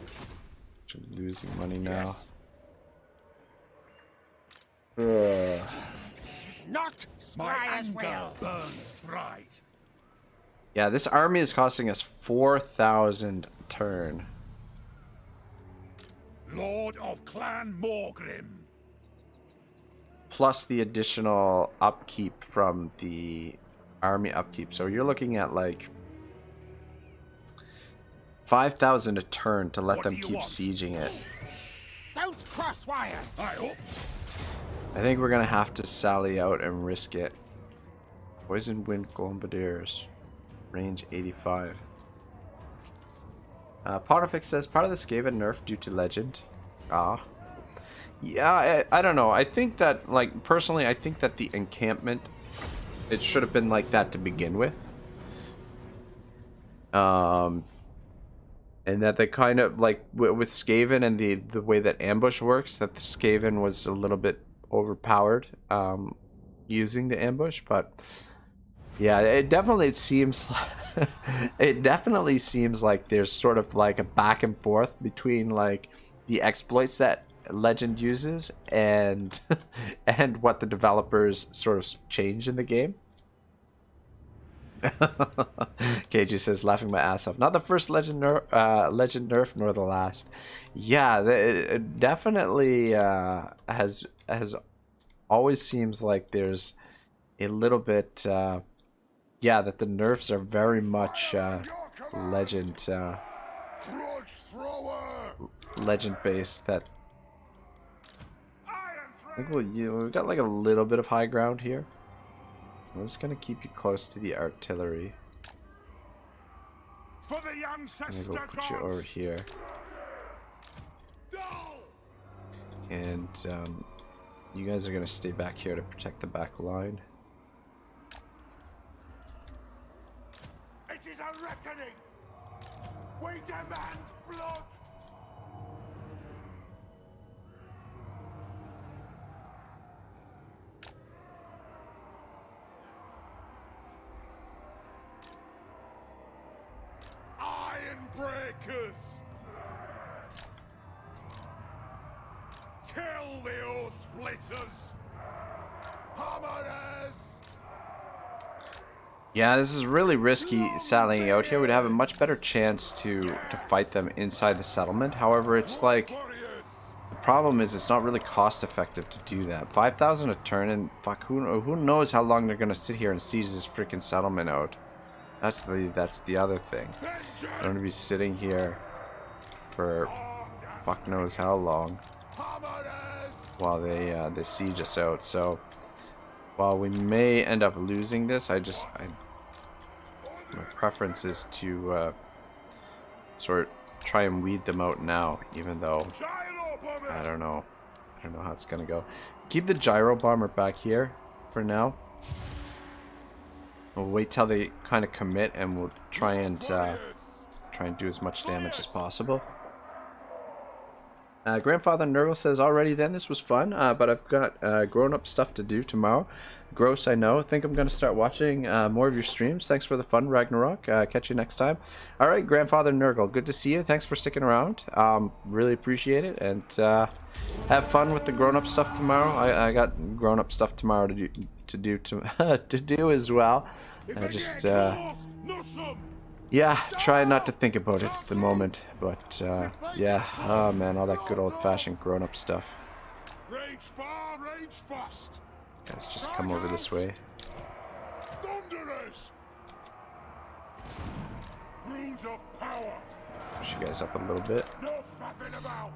Which I'm losing money now. Ugh.
Not
My
Squire's
anger
will.
burns bright.
Yeah, this army is costing us 4,000 a turn.
Lord of Clan Morgrim.
Plus the additional upkeep from the army upkeep. So you're looking at like 5,000 a turn to let
What
them
do you
keep
want?
sieging it.
Don't cross wires.
I hope.
I think we're gonna have to sally out and risk it. Poison Wind Glombrindals. Range 85. Pontifex says, part of the Skaven nerf due to legend. Yeah, I don't know. I think that, like, personally, I think that the encampment, it should have been like that to begin with. And that they kind of, like, with Skaven and the way that ambush works, that the Skaven was a little bit overpowered using the ambush, but yeah, it definitely seems like there's sort of like a back and forth between like the exploits that Legend uses and and what the developers sort of change in the game. KG says, laughing my ass off. Not the first Legend nerf, nor the last. Yeah, it definitely has always seems like there's a little bit. Yeah, that the nerfs are very much legend based. That I think we've got like a little bit of high ground here. I'm just gonna keep you close to the artillery.
For the
I'm gonna
ancestor
go put you over here, and you guys are gonna stay back here to protect the back line.
It is a reckoning. We demand blood. Iron breakers. Kill the oath splitters. Hammerers.
Yeah, this is really risky sallying out here. We'd have a much better chance to fight them inside the settlement. However, it's like, the problem is it's not really cost effective to do that. 5,000 a turn, and fuck, who knows how long they're gonna sit here and siege this freaking settlement out. That's the other thing. I'm gonna be sitting here for fuck knows how long while they siege us out. So while we may end up losing this, my preference is to sort of try and weed them out now, even though I don't know how it's gonna go. Keep the gyro bomber back here for now. We'll wait till they kind of commit, and we'll try and do as much damage as possible. Grandfather Nurgle says, already then, this was fun, but I've got grown-up stuff to do tomorrow. Gross, I know. Think I'm going to start watching more of your streams. Thanks for the fun, Ragnarok. Catch you next time. Alright, Grandfather Nurgle, good to see you. Thanks for sticking around. Really appreciate it, and have fun with the grown-up stuff tomorrow. I got grown-up stuff tomorrow to do as well. Yeah, try not to think about it at the moment, but yeah, oh man, all that good old-fashioned grown-up stuff.
Rage far, rage fast.
Guys, just come over this way.
Thunderers. Runes of power.
Push you guys up a little bit
No faffing about.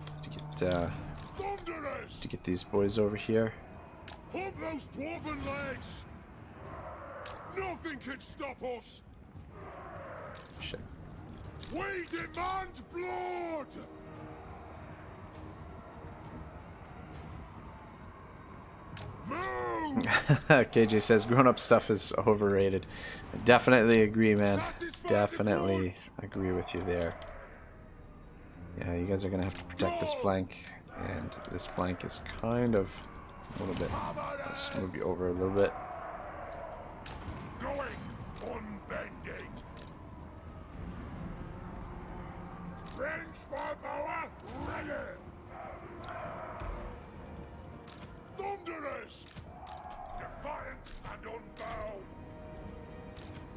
Thunderers.
to get these boys over here.
Pump those dwarven legs. Nothing can stop us.
Shit.
We demand blood. Move.
KJ says grown-up stuff is overrated. I definitely agree, man. Definitely agree with you there. Yeah, you guys are gonna have to protect this flank, and this flank is kind of a little bit. Let's move you over a little bit.
Going unbending. Range firepower ready. Thunderers, defiant and unbound.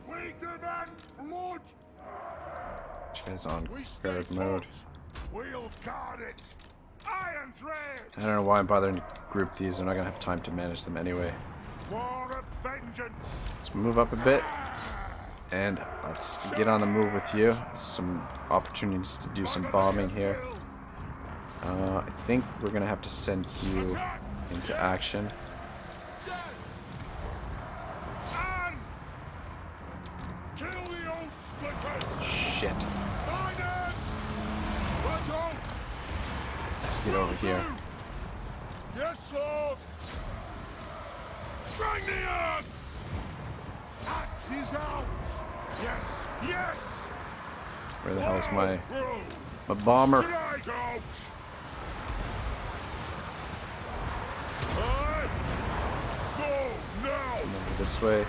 We demand blood.
You guys on
We stay
guard mode.
put. We'll guard it. Iron Dreads.
I don't know why I'm bothering to group these. I'm not gonna have time to manage them anyway.
War of vengeance.
Let's move up a bit, and let's get on the move with you. Some opportunities to do some bombing here. I think we're gonna have to send you into action.
And kill the old splitters.
Shit.
Miners. Right on.
Let's get over here.
Yes, Lord. Bring the axe. Axe is out. Yes, yes.
Where the hell is my
Through.
bomber?
Strike out. Aye. Go now.
Over this way.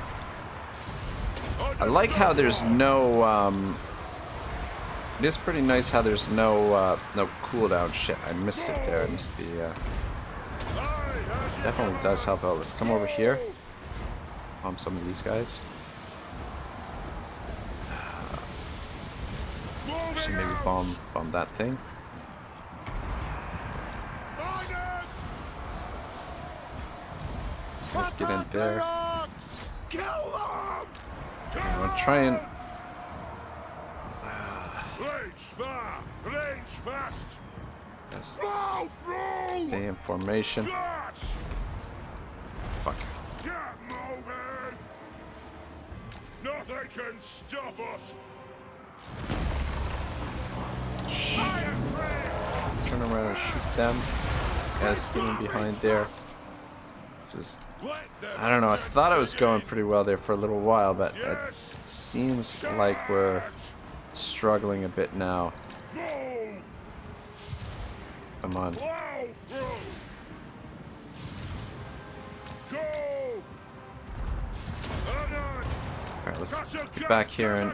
I like how there's no it is pretty nice how there's no cooldown. Shit, I missed it there. I missed the definitely does help out. Let's come over here. Bomb some of these guys. Should maybe bomb that thing.
Miners.
Let's get in there.
Kill them.
I'm gonna try and
Rage far, rage fast.
just
Blow through.
stay in formation.
Flash.
Fuck.
Get moving. Nothing can stop us. Iron Dreads.
Turn around and shoot them. Guys, get in behind there. This is, I don't know, I thought I was going pretty well there for a little while, but it seems like we're struggling a bit now.
Move.
Come on.
Blow through. Go.
Alright, let's get back here and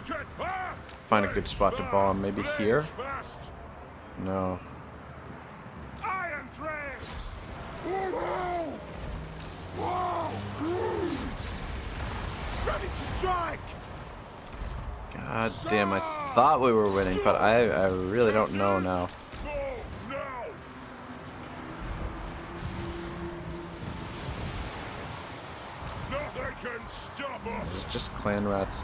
find a good spot to bomb. Maybe here? No.
Iron Dreads. Whoa. Ready to strike.
God damn, I thought we were winning, but I really don't know now.
Go now. Nothing can stop us.
It's just clan rats.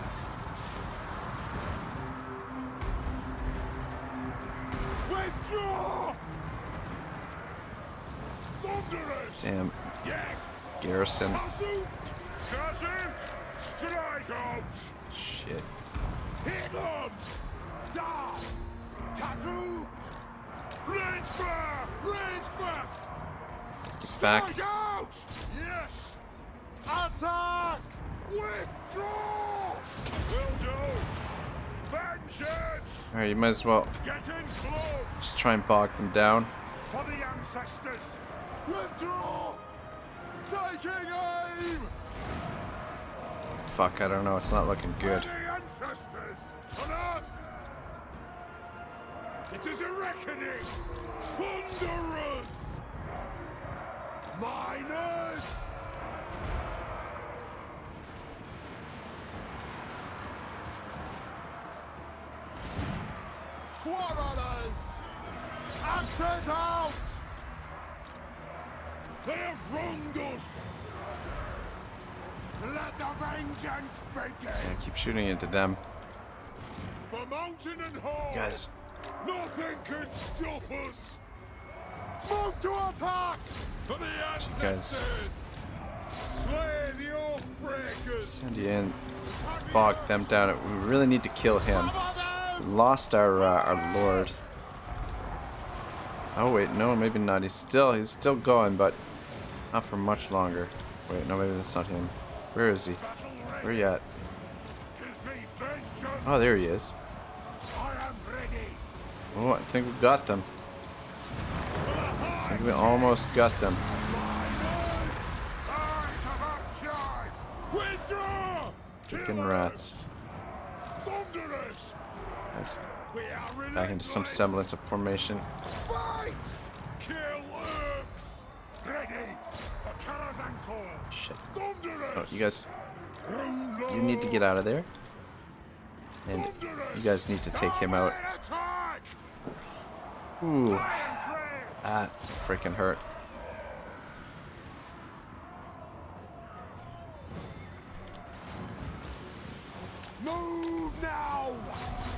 Withdraw. Thunderers.
Damn.
Yes.
garrison.
Cousin, strike out!
Shit.
Hit on! Da! Kazoo! Range fire! Range fast!
Let's get back.
Strike out! Yes! Attack! Withdraw! Will do! Vengeance!
Alright, you might as well
Get in close!
just try and bog them down.
For the ancestors! Withdraw! Taking aim!
Fuck, I don't know, it's not looking
For
good.
the ancestors! Alert! It is a reckoning! Thunderers! Miners! Quarrelers! Axes out! They have wronged us! Let the vengeance begin!
Yeah, keep shooting into them.
For mountain and hall!
Guys,
Nothing can stop us! Move to attack! For the ancestors! Slay the Oathbreakers!
send you in. Bog them down. We really need to kill him. We lost our lord. Oh wait, no, maybe not. He's still going, but not for much longer. Wait, no, maybe that's not him. Where is he? Where you at?
Give me vengeance!
Oh, there he is.
I am ready!
Oh, I think we got them. I think we almost got them.
Withdraw!
Freaking rats.
Thunderers!
Let's
We are
back into some semblance of formation.
Fight! Kill Urks! Ready for Karazankor!
Shit.
Thunderers!
Oh, you guys,
Rune
you need to get out of there. And you guys need to take him out.
Attack!
Ooh,
Lion Trails!
that freaking hurt.
Move now!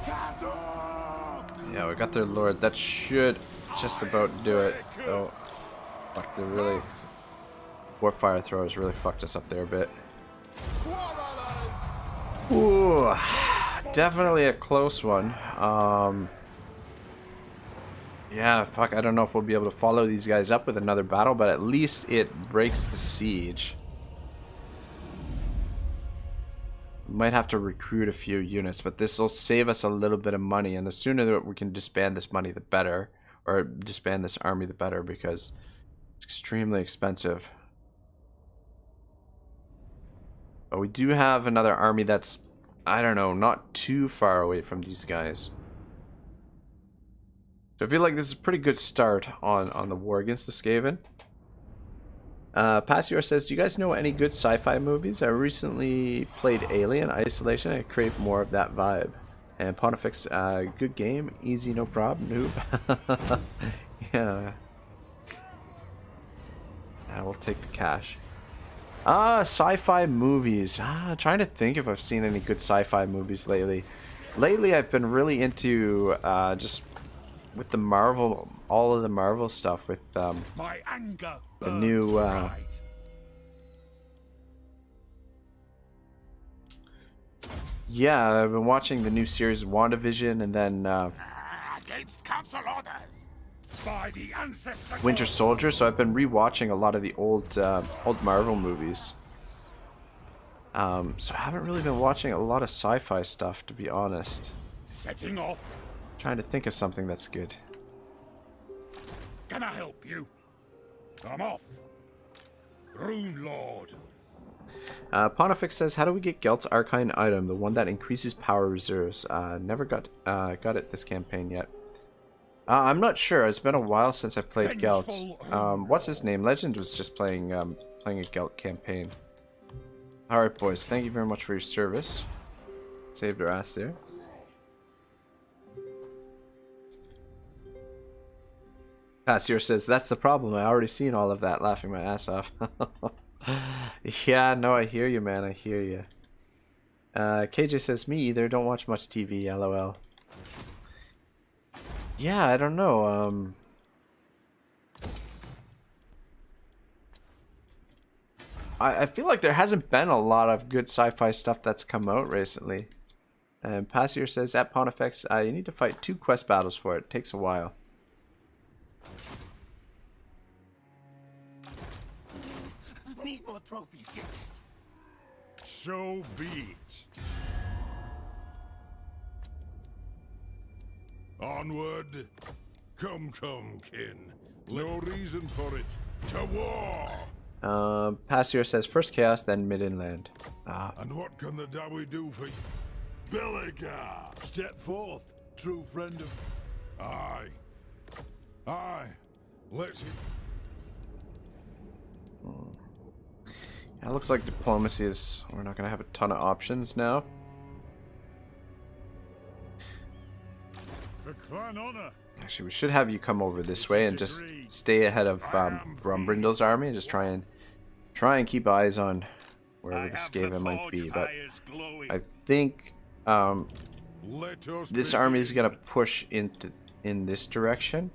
Kazoo!
Yeah, we got their lord. That should just about do it. Oh, fuck, they're really... Warfire throwers really fucked us up there a bit.
Quarrelers!
Ooh, definitely a close one. Yeah, fuck, I don't know if we'll be able to follow these guys up with another battle, but at least it breaks the siege. We might have to recruit a few units, but this will save us a little bit of money, and the sooner that we can disband this money, the better. Or disband this army, the better, because it's extremely expensive. But we do have another army that's, I don't know, not too far away from these guys. So I feel like this is a pretty good start on the war against the Skaven. Passior says, do you guys know any good sci-fi movies? I recently played Alien Isolation. I crave more of that vibe. And Pontifex, good game, easy, no problem, noob. Yeah. I will take the cash. Sci-fi movies. Trying to think if I've seen any good sci-fi movies lately. Lately, I've been really into just with the Marvel, all of the Marvel stuff with
My anger
the new yeah, I've been watching the new series WandaVision, and then
against council orders by the ancestor
Winter Soldier. So I've been rewatching a lot of the old Marvel movies. So I haven't really been watching a lot of sci-fi stuff, to be honest.
setting off.
Trying to think of something that's good.
Can I help you? I'm off. Rune Lord.
Pontifex says, how do we get Gelt's Arcane item, the one that increases power reserves? Never got it this campaign yet. I'm not sure. It's been a while since I played Gelt. What's his name? Legend was just playing a Gelt campaign. Alright, boys. Thank you very much for your service. Saved our ass there. Passier says, that's the problem. I already seen all of that, laughing my ass off. Yeah, no, I hear you, man. I hear you. KJ says, me either. Don't watch much TV, lol. Yeah, I don't know. I feel like there hasn't been a lot of good sci-fi stuff that's come out recently. And Passier says, at Pontifex, you need to fight 2 quest battles for it. It takes a while.
Need more trophies, yes.
So be it. Onward. Come, kin. No reason for it. To war.
Passier says, first Chaos, then Mid-Inland.
And what can the Dawi do for you? Belligar. Step forth, true friend of... Aye. Aye. Let's...
Yeah, it looks like diplomacy is... We're not going to have a ton of options now.
For clan honor.
Actually, we should have you come over this way and just stay ahead of Grombrindal's army and just try and keep eyes on wherever the Skaven might be. But I think this army is gonna push in this direction.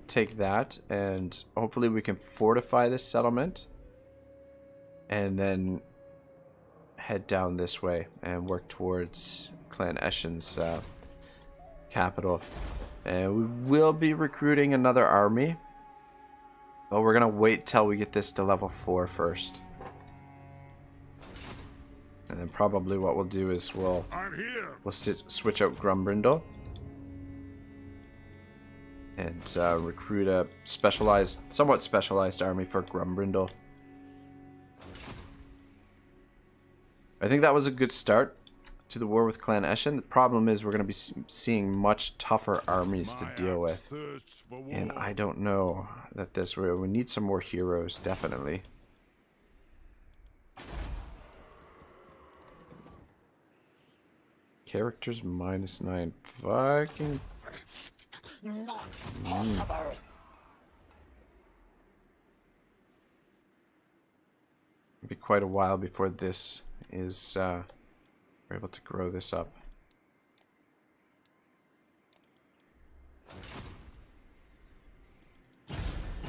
Take that, and hopefully we can fortify this settlement, and then head down this way and work towards Clan Eshin's capital. And we will be recruiting another army, but we're gonna wait till we get this to level 4 first. And then probably what we'll do is we'll switch out Grombrindal and recruit a somewhat specialized army for Grombrindal. I think that was a good start to the war with Clan Eshin. The problem is we're going to be seeing much tougher armies to deal with, and I don't know that we need some more heroes, definitely. Characters -9. Fucking...
Not possible.
It'll be quite a while before this is... we're able to grow this up.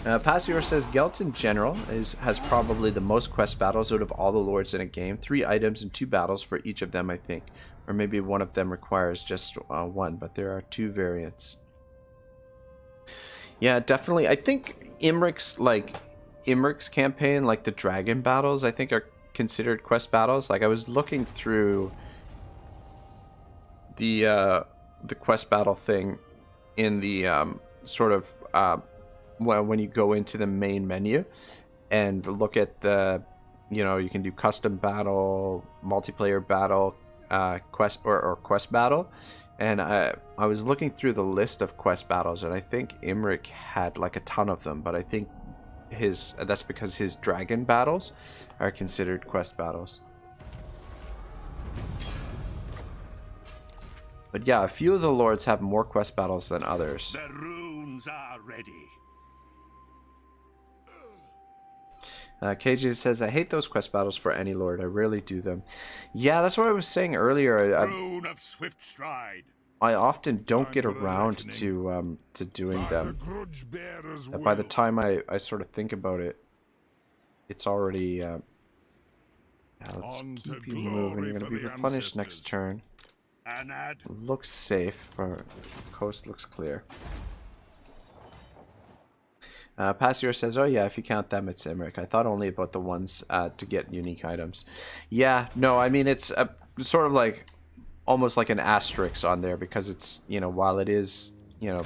Passior says Gelt in general has probably the most quest battles out of all the lords in a game. 3 items and 2 battles for each of them, I think. Or maybe one of them requires just 1, but there are 2 variants. Yeah, definitely. I think Imric's campaign, like the dragon battles, I think are considered quest battles. Like I was looking through the quest battle thing in the sort of when you go into the main menu and look at the, you can do custom battle, multiplayer battle, quest or quest battle, and I was looking through the list of quest battles, and I think Imric had like a ton of them, but I think that's because his dragon battles are considered quest battles. But yeah, a few of the lords have more quest battles than others.
The runes are ready.
KJ says, I hate those quest battles for any lord. I rarely do them. Yeah, that's what I was saying earlier.
Rune of swift stride.
I often don't get around to doing them. By the time I sort of think about it, it's already... let's keep you moving. You're going to be replenished next turn. Looks safe. Coast looks clear. Passier says, oh yeah, if you count them, it's Imric. I thought only about the ones to get unique items. Yeah, no, I mean, it's sort of like almost like an asterisk on there, because it's, while it is, they're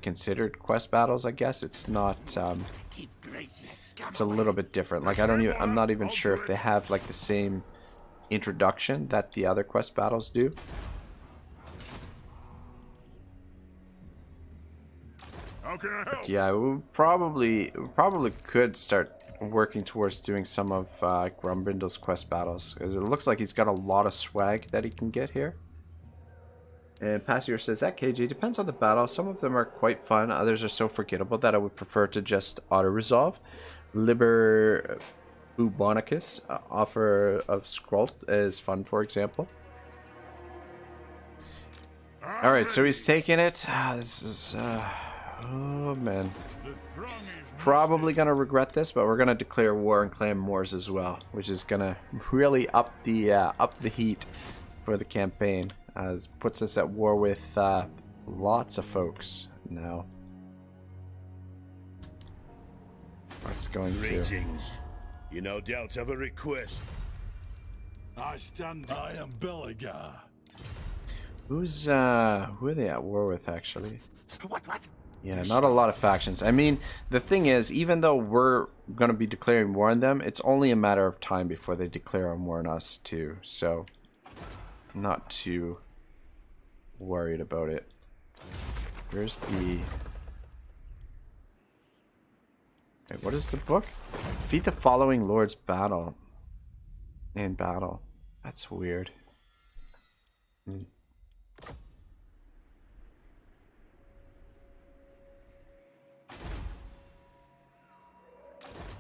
considered quest battles, I guess, it's not, it's a little bit different. Like, I'm not even sure if they have like the same introduction that the other quest battles do.
How can I help?
Yeah, we probably could start working towards doing some of Grombrindal's quest battles, because it looks like he's got a lot of swag that he can get here. And Passier says, that KJ depends on the battle. Some of them are quite fun, others are so forgettable that I would prefer to just auto-resolve. Liber Bubonicus, Offer of Scroll is fun, for example. Alright, so he's taking it. This is... Oh man.
The throng is
Probably gonna regret this, but we're gonna declare war and claim wars as well, which is gonna really up the heat for the campaign. It puts us at war with lots of folks now. What's going to?
Greetings. You no doubt have a request.
I am Belegar.
Who are they at war with actually?
What?
Yeah, not a lot of factions. I mean, the thing is, even though we're gonna be declaring war on them, it's only a matter of time before they declare on war on us too. So, I'm not too worried about it. Where's the... Wait, what is the book? Defeat the following lords in battle. That's weird.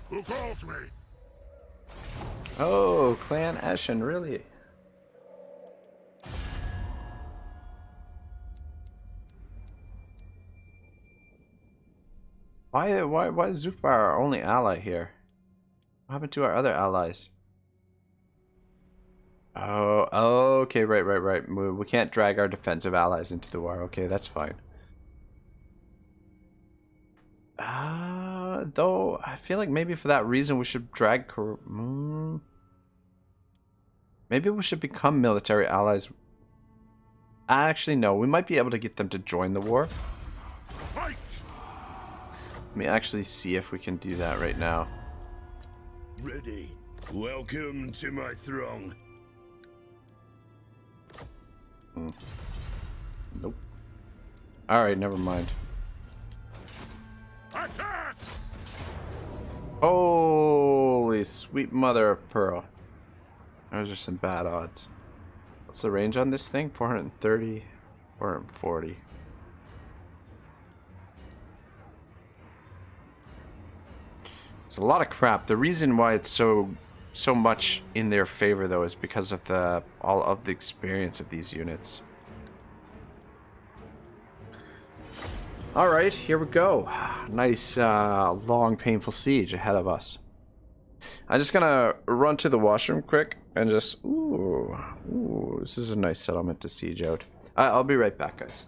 Who calls me?
Oh, Clan Eshin, really? Why is Zufbar our only ally here? What happened to our other allies? Oh, okay, right. We can't drag our defensive allies into the war. Okay, that's fine. Though, I feel like maybe for that reason we should drag... Maybe we should become military allies. Actually, no. We might be able to get them to join the war.
Fight!
Let me actually see if we can do that right now.
Ready. Welcome to my throng.
Nope. Alright, never mind.
Attack!
Holy sweet mother of pearl. Those are some bad odds. What's the range on this thing? 430, 440. It's a lot of crap. The reason why it's so much in their favor though is because of all of the experience of these units. Alright, here we go. Nice long painful siege ahead of us. I'm just gonna run to the washroom quick and just ooh, this is a nice settlement to siege out. I'll be right back, guys.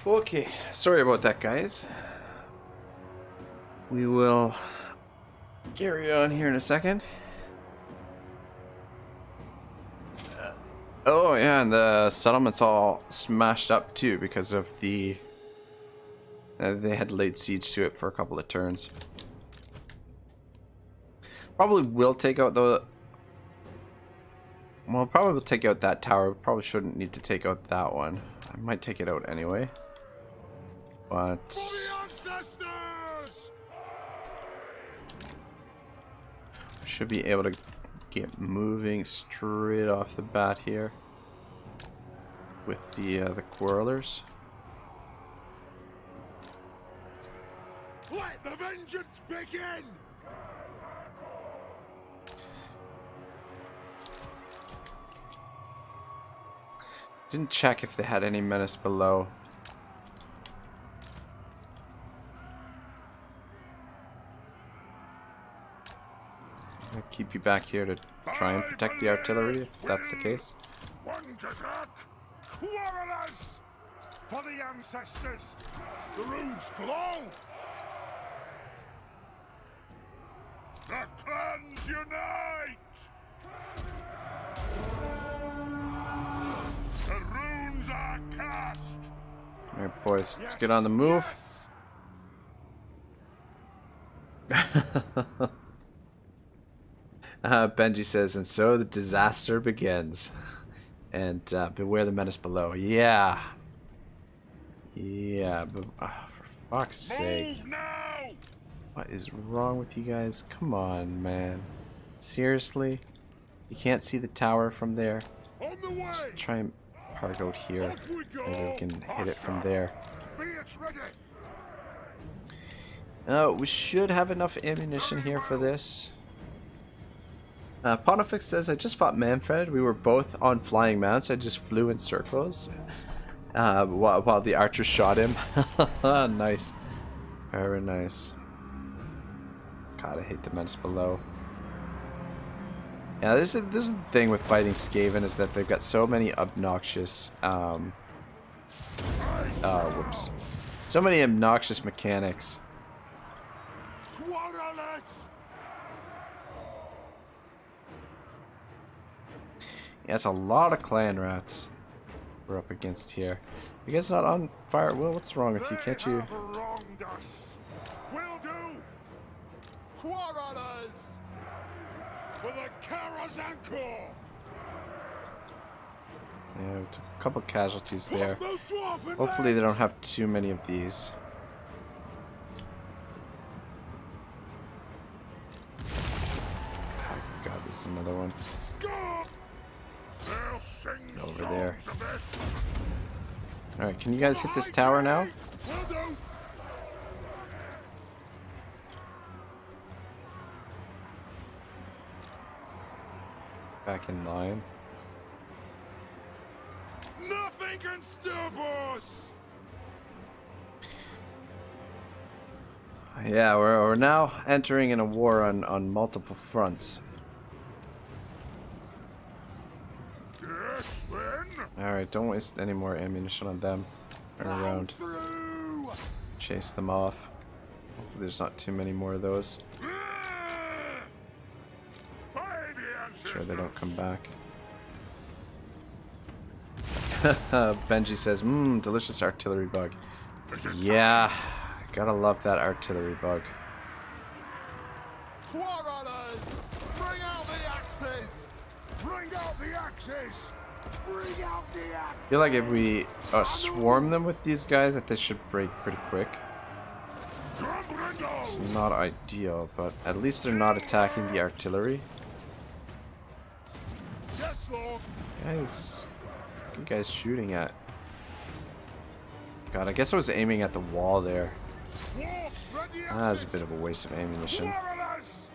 Okay, sorry about that, guys. We will carry on here in a second. Oh yeah, and the settlement's all smashed up too because of the... they had laid siege to it for a couple of turns. Probably will take out the... Well, probably will take out that tower. Probably shouldn't need to take out that one. I might take it out anyway. But...
For the ancestors!
should be able to get moving straight off the bat here with the quarrelers.
Let the vengeance begin!
Didn't check if they had any menace below. I'll keep you back here to try and protect the artillery, if that's the case.
One desert. Quarrelers! For the ancestors! The runes glow! The clans unite! The runes are cast!
Alright, boys, let's get on the move. Benji says, and so the disaster begins. And beware the menace below. Yeah. Yeah, but for fuck's sake.
Move now!
What is wrong with you guys? Come on, man. Seriously? You can't see the tower from there?
On the way!
Just try and park out here.
Off we go!
Maybe we can hit it from there.
Be it ready!
We should have enough ammunition here for this. Pontifex says, I just fought Manfred. We were both on flying mounts. I just flew in circles while the archer shot him. Nice. Very nice. God, I hate the menace below. Yeah, this is the thing with fighting Skaven, is that they've got so many obnoxious whoops. So many obnoxious mechanics. Yeah, it's a lot of clan rats we're up against here. You guys not on fire? Will, what's wrong with you? Can't you?
Wronged us. Will do. Quarrelers for the Karazanko.
Yeah, we took a couple casualties there.
Those dwarven
Hopefully they
legs.
don't have too many of these. Oh God, there's another one.
Score. They'll sing
Over there.
songs of this.
Alright, can you guys hit this tower now?
Will do.
Back in line.
Nothing can stop us.
Yeah, we're now entering in a war on multiple fronts.
Yes, then.
Alright, don't waste any more ammunition on them. Turn around.
Through.
Chase them off. Hopefully there's not too many more of those.
By the
Sure they
ancestors.
don't come back. Benji says, delicious artillery bug. Yeah, gotta love that artillery bug.
Quarrelers, bring out the axes. Bring out the axes. Bring out the axes.
I feel like if we swarm them with these guys, that they should break pretty quick.
Grombrindal.
It's not ideal, but at least they're not attacking the artillery.
Yes, Lord.
Guys, what are you guys shooting at? God, I guess I was aiming at the wall there.
Dwarfs, ready
That's a
axes.
bit of a waste of ammunition.
Quarrelers.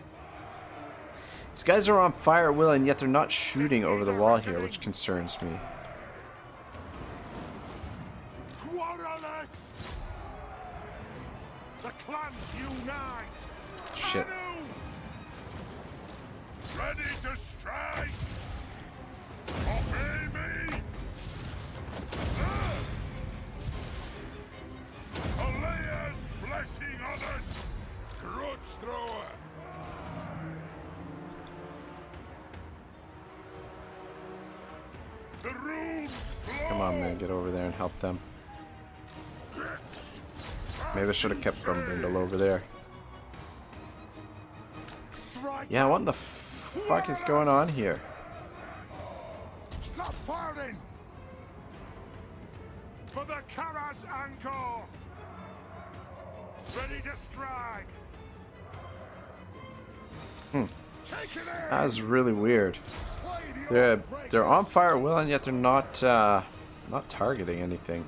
These guys are on fire at will, and yet they're not shooting over the wall here, which concerns me.
Quarrelers. The clans unite.
Shit.
Anu. Ready to strike. Obey me. Alayas blessing others. Grudge thrower. The runes
Come on, man, get over there and help them. Maybe I should have kept Grombrindal over there.
Strike
Yeah, what the fuck is going on here?
Stop firing! For the Karas Angkor! Ready to strike! Take it in!
That was really weird.
Slay the
They're on fire at will, and yet they're not targeting anything.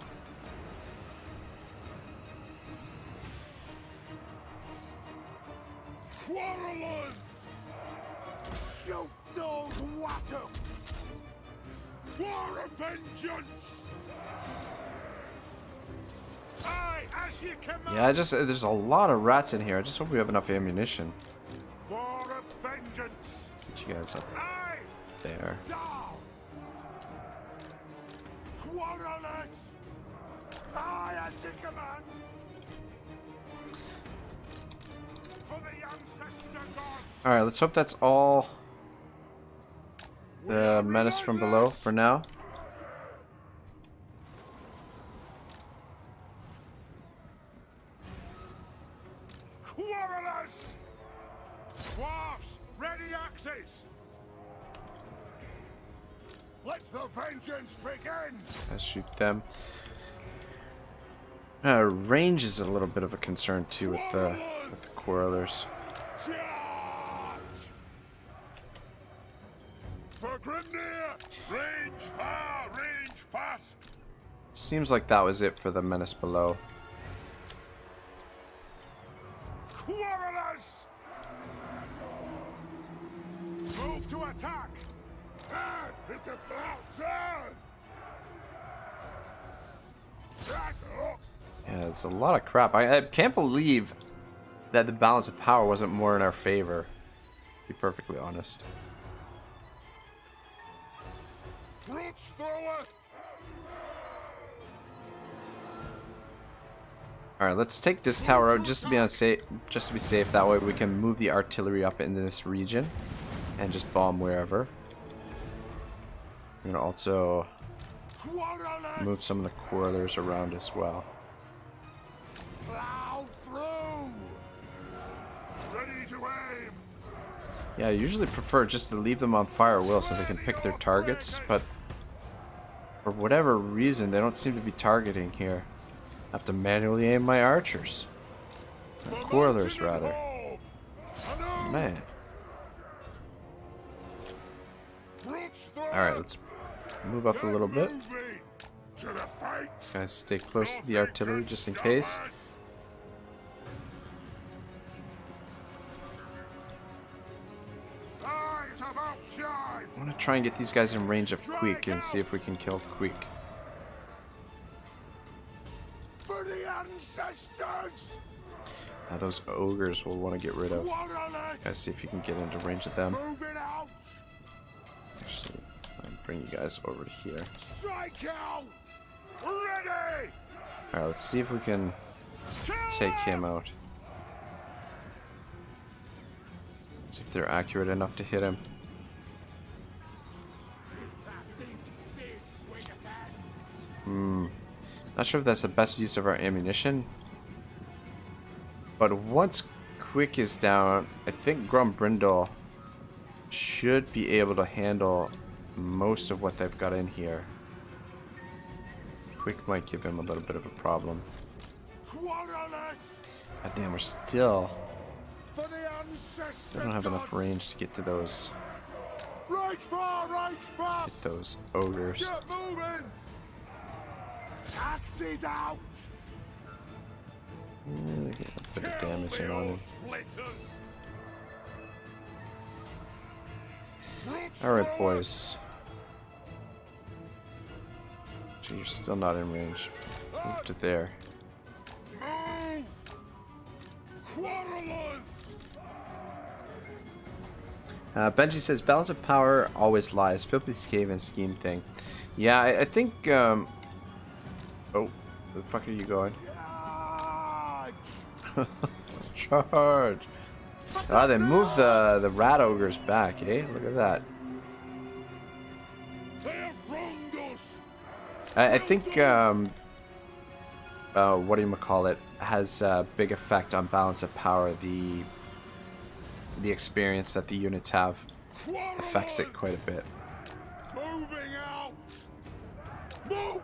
Quarrelers! Shoot those wattocks! War and vengeance! Aye, as you command!
Yeah, there's a lot of rats in here. I just hope we have enough ammunition.
War of vengeance!
Get you guys up
Aye!
there.
Down! Quarrelers! Aye, as you command! For the ancestor gods!
Alright, let's hope that's all the menace from below for now.
Quarrelers! Dwarfs, ready axes! Let the vengeance begin!
Let's shoot them. Range is a little bit of a concern too with the quarrelers.
Charge! For Grimnir! Range far, range fast!
Seems like that was it for the menace below.
Quarrelers! Move to attack! Ah, it's about turn! That's up!
Yeah, it's a lot of crap. I can't believe that the balance of power wasn't more in our favor, to be perfectly honest.
Brooch thrower!
Alright, let's take this tower out just to be safe. That way we can move the artillery up into this region and just bomb wherever. I'm gonna also move some of the quarrelers around as well.
Plow through! Ready to aim!
Yeah, I usually prefer just to leave them on fire will so they can pick their targets, but for whatever reason they don't seem to be targeting here. I have to manually aim my archers. Quarrelers, rather. Man. Alright, let's move up a little bit. Guys, stay close to the artillery just in case. I want to try and get these guys in range of Queek and see if we can kill Queek.
For the ancestors!
Now those ogres we'll want to get rid of. Guys, see if you can get into range of them.
Moving out!
Actually, I'll bring you guys over to here.
Strike out! Ready!
Alright, let's see if we can take him out. See if they're accurate enough to hit him. Not sure if that's the best use of our ammunition. But once Quick is down, I think Grombrindal should be able to handle most of what they've got in here. Quick might give him a little bit of a problem. God damn, we're still don't have enough range to get to those.
Right far, right fast!
Get those ogres.
Get moving! Axes out!
Get a bit of damage in on him. Alright, boys. Actually, you're still not in range. Move to there. Benji says, balance of power always lies. Filthy's cave and scheme thing. Yeah, I think, oh, where the fuck are you going? Charge! Ah, they moved the rat ogres back, eh? Look at that. I think, what do you call it, has a big effect on balance of power. The experience that the units have affects it quite a bit.
Moving out! Move!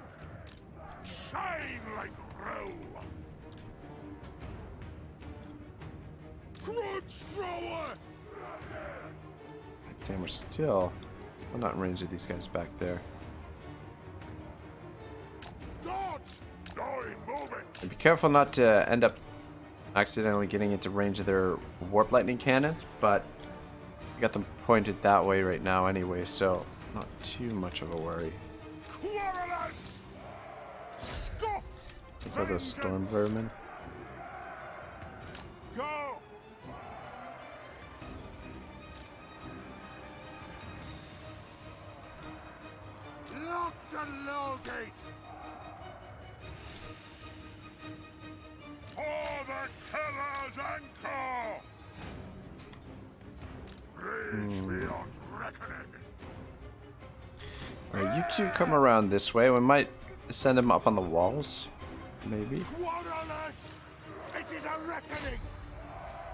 Shine like roe! Grudge thrower!
Damn, we're still not in range of these guys back there.
Dodge! Going, moving!
And be careful not to end up accidentally getting into range of their warp lightning cannons, but we got them pointed that way right now anyway, so not too much of a worry.
Quarrelers! Scoff!
Take out those storm vermin.
Go! Locked and loaded! For the killer's anchor! Reach beyond reckoning!
Alright, you two come around this way. We might send them up on the walls. Maybe.
Quarrelers! It is a reckoning!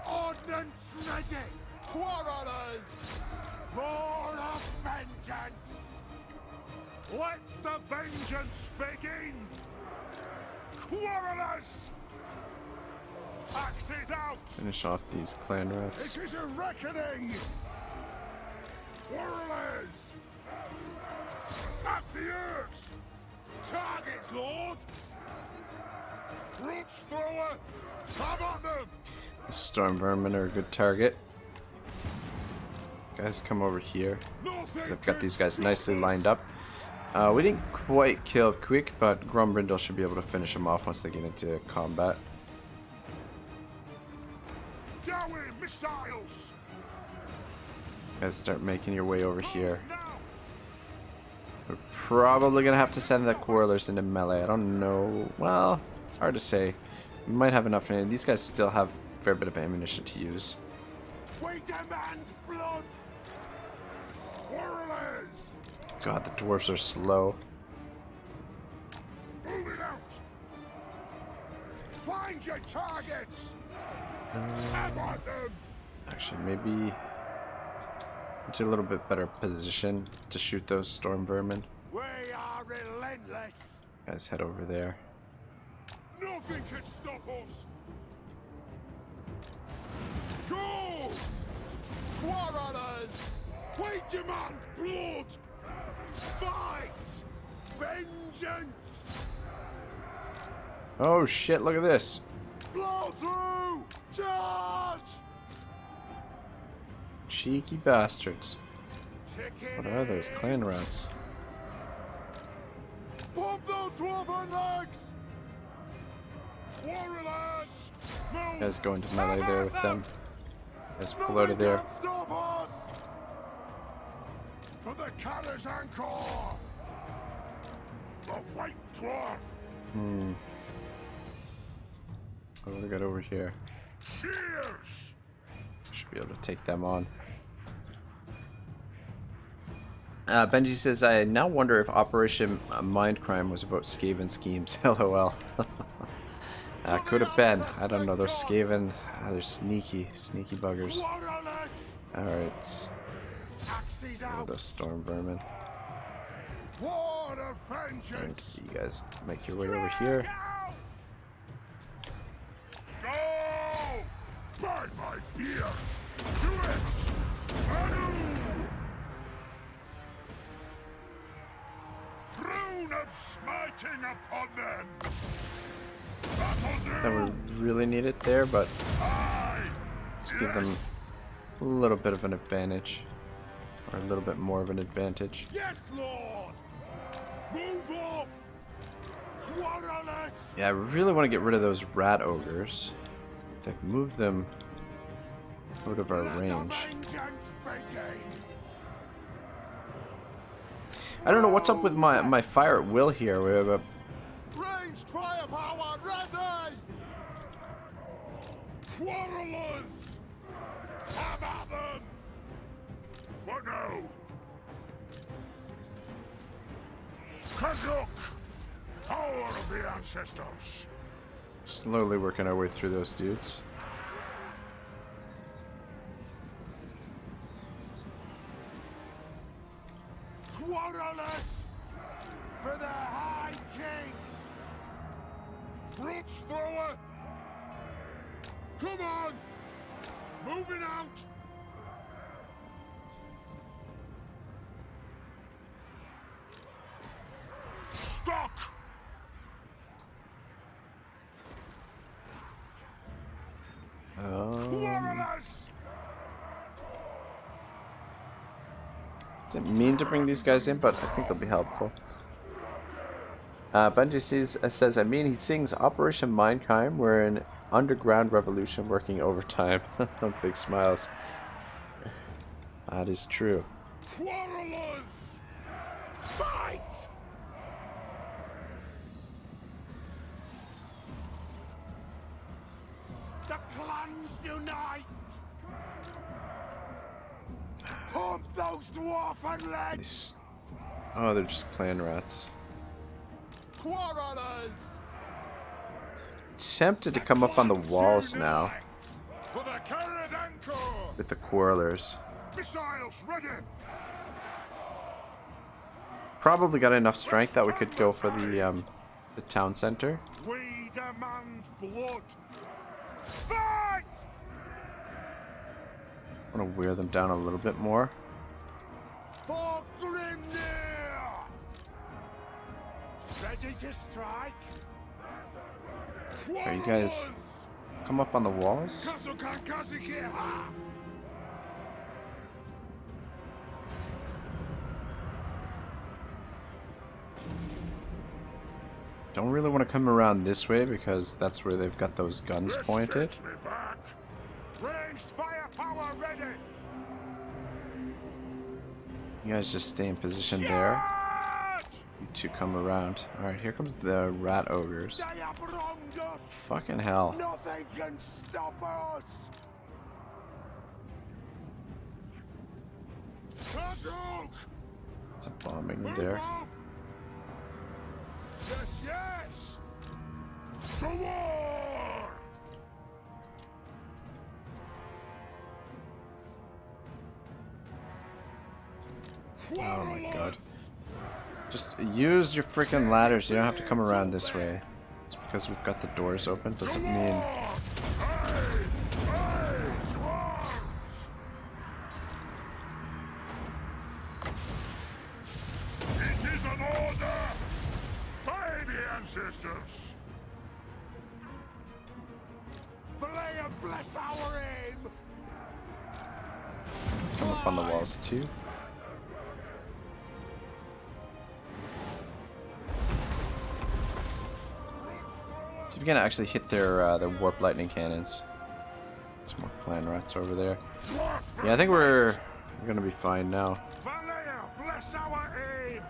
Ordnance ready! Quarrelers! For of vengeance! Let the vengeance begin! Quarrelers! Axes out!
Finish off these clan rats.
It is a reckoning! Quarrelers! Attack the Urks! Targets, Lord! Roach thrower! Come on them!
The storm vermin are a good target. Guys, come over here. I've got these guys nicely lined up. We didn't quite kill Quick, but Grombrindal should be able to finish them off once they get into combat.
Dowie missiles!
Guys, start making your way over here. We're probably gonna have to send the Quarrelers into melee. I don't know. Well, it's hard to say. We might have enough. These guys still have a fair bit of ammunition to use.
We demand blood! Quarrelers!
God, the dwarves are slow.
Moving out! Find your targets! Have on them!
Actually, maybe into a little bit better position to shoot those storm vermin.
We are relentless!
Guys, head over there.
Nothing can stop us! Go! Quarrelers! We demand blood! Fight! Vengeance!
Oh shit, look at this.
Blow through! Charge!
Cheeky bastards.
Chicken
What are those clan rats?
Pump those dwarven legs! Warriors! Move!
Guys, go into melee there with them. Guys, pull out of
Nothing
there.
can stop us! For the Caller's Anchor! The White Dwarf!
What do we got over here?
Cheers!
Should be able to take them on. Benji says, I now wonder if Operation Mindcrime was about Skaven schemes. LOL. Could have been. I don't know. Those Skaven, they're sneaky buggers. Alright.
Axes out!
Those storm vermin.
War of
And
vengeance!
you guys make your way over here.
Go! By my beard! To it! Anu! Rune of smiting upon them!
Never really need it there, but
Aye!
just give them a little bit of an advantage. Or a little bit more of an advantage.
Yes, Lord! Move off! Quarrelers!
Yeah, I really want to get rid of those rat ogres. Like, move them out of our range. I don't know what's up with my fire at will here. We have a
Ranged firepower ready! Quarrelers! Have at them! What now? Kazuk! Power of the ancestors!
slowly working our way through those dudes.
Quarrelers! For the High King! Brooch thrower! Come on! Moving out! Stock! Quarrelers!
Didn't mean to bring these guys in, but I think they'll be helpful. Bungie says, I mean, he sings Operation Mindcrime. We're an underground revolution working overtime. Big smiles. That is true.
Quarrelers! Fight! The clans unite! Pump those dwarfen legs!
Oh, they're just clan rats.
Quarrelers!
Tempted to come up on the walls now
For the Carrot Anchor!
with the quarrelers.
Missiles ready!
Probably got enough strength that we could go for the town center.
We demand blood! Fight!
I want to wear them down a little bit more.
For Grimnir! Ready to strike?
Are you guys come up on the walls? Don't really want to come around this way because that's where they've got those guns pointed.
Ranged firepower ready!
You guys just stay in position there. You two come around. Alright, here comes the rat ogres.
They have wronged us!
Fucking hell.
Nothing can stop us!
It's a bombing in there.
Yes, yes! To war!
Oh my god. Just use your freaking ladders. You don't have to come around this way. It's because we've got the doors open. Doesn't mean...
It is an order! By the ancestors! Flay and bless our aim!
Let's come up on the walls too. See if we can actually hit their warp lightning cannons. Some more clan rats over there. Yeah, I think we're gonna be fine now.
Valea, bless our aim!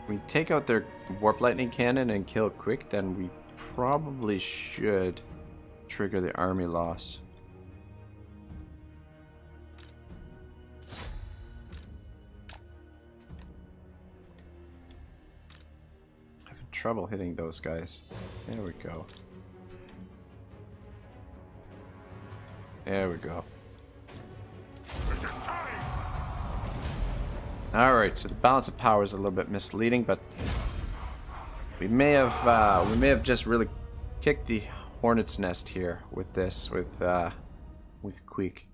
We take out their warp lightning cannon and kill quick, then we probably should trigger the army loss. Having trouble hitting those guys. There we go. There we go.
Is it time?
Alright, so the balance of power is a little bit misleading, but we may have just really kicked the hornet's nest here with this, with Queek.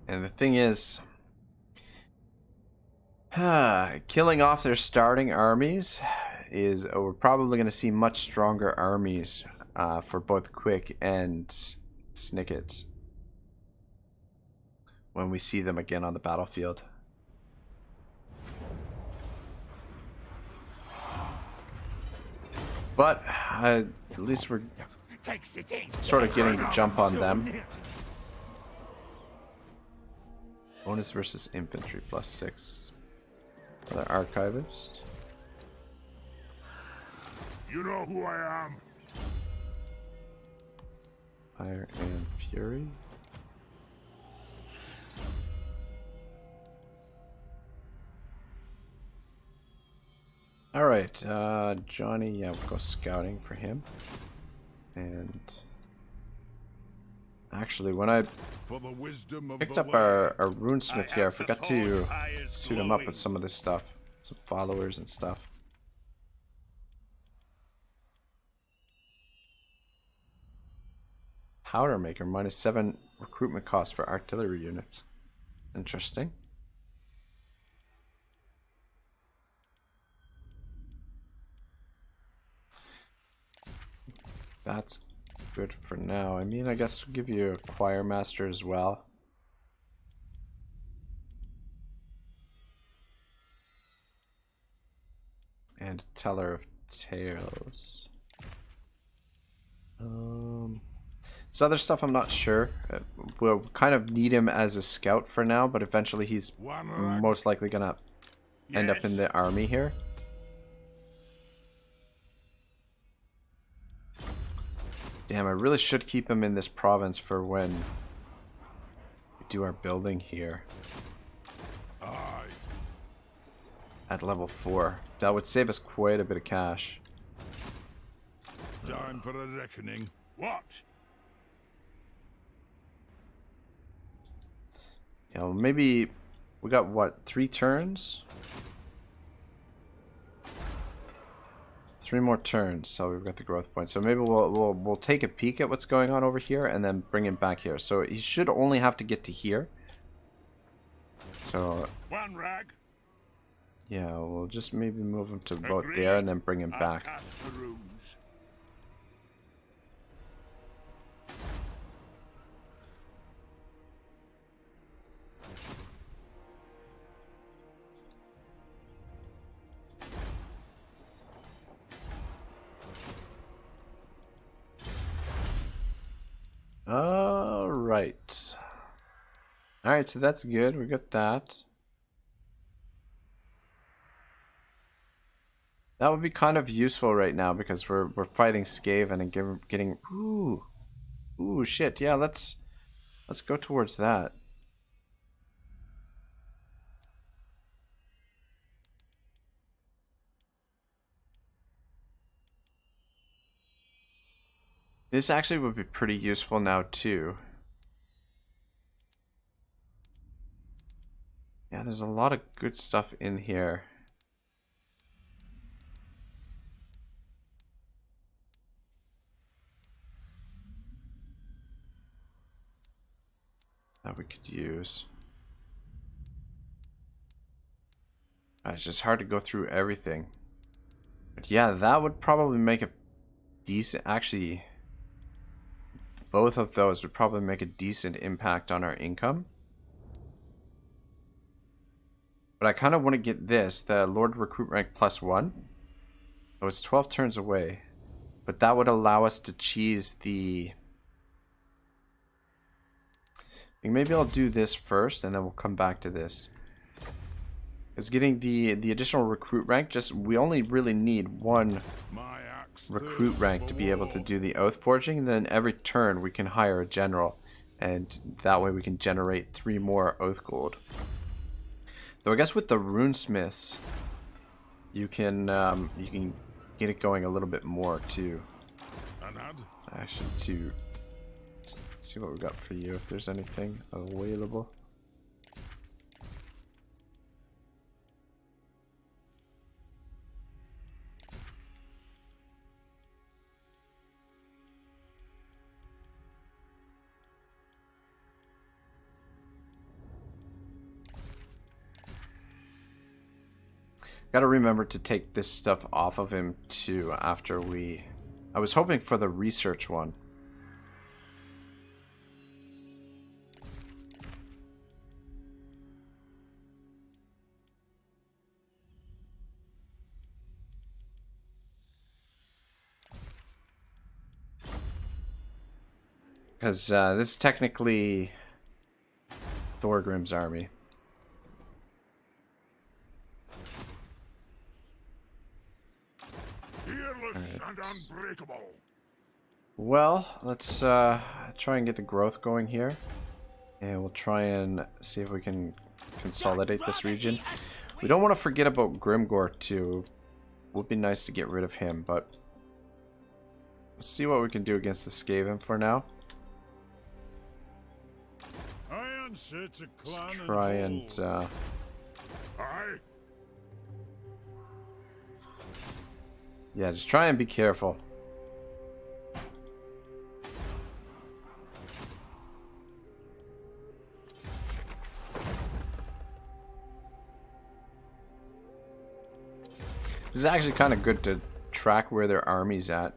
And the thing is, killing off their starting armies is, we're probably going to see much stronger armies for both Quick and Snicket when we see them again on the battlefield. But at least we're sort of getting the jump on them. Bonus versus infantry +6. Another archivist.
You know who I am.
Fire and Fury. Alright, Johnny, yeah, we'll go scouting for him. And actually, when I
For the wisdom of
picked
the
up
way.
our runesmith here, I forgot to suit him up with some of this stuff. Some followers and stuff. Powder maker, -7 recruitment cost for artillery units. Interesting. That's good for now. I mean, I guess we'll give you a choir master as well. and a teller of tales. This other stuff I'm not sure. We'll kind of need him as a scout for now, but eventually he's most likely gonna end up in the army here. Damn, I really should keep him in this province for when we do our building here.
Aye.
At level 4. That would save us quite a bit of cash.
Time for a reckoning.
What?
Yeah, well, maybe we got what, 3 turns? 3 more turns, so we've got the growth point. So maybe we'll take a peek at what's going on over here and then bring him back here. So he should only have to get to here. So
One rag.
yeah, we'll just maybe move him to about there and then bring him back.
Cast the runes.
Alright, so that's good. We got that. That would be kind of useful right now because we're fighting Skaven and getting ooh shit. Yeah, let's go towards that. This actually would be pretty useful now too. Yeah, there's a lot of good stuff in here. That we could use. It's just hard to go through everything. But yeah, that would probably make a decent... Actually, both of those would probably make a decent impact on our income. But I kind of want to get this, the Lord Recruit Rank +1. So it's 12 turns away. But that would allow us to cheese the... I think maybe I'll do this first and then we'll come back to this. Because getting the additional recruit rank, we only really need one recruit rank to be able to do the oath forging, and then every turn we can hire a general, and that way we can generate 3 more oath gold. Though I guess with the runesmiths, you can get it going a little bit more too. Actually, to see what we got for you, if there's anything available. Gotta remember to take this stuff off of him too after we... I was hoping for the research one. Because this is technically Thorgrim's army.
And unbreakable.
Well, let's try and get the growth going here. And we'll try and see if we can consolidate this region. We don't want to forget about Grimgor too. Would be nice to get rid of him, but let's see what we can do against the Skaven for now. Let's try and yeah, just try and be careful. This is actually kind of good to track where their army's at.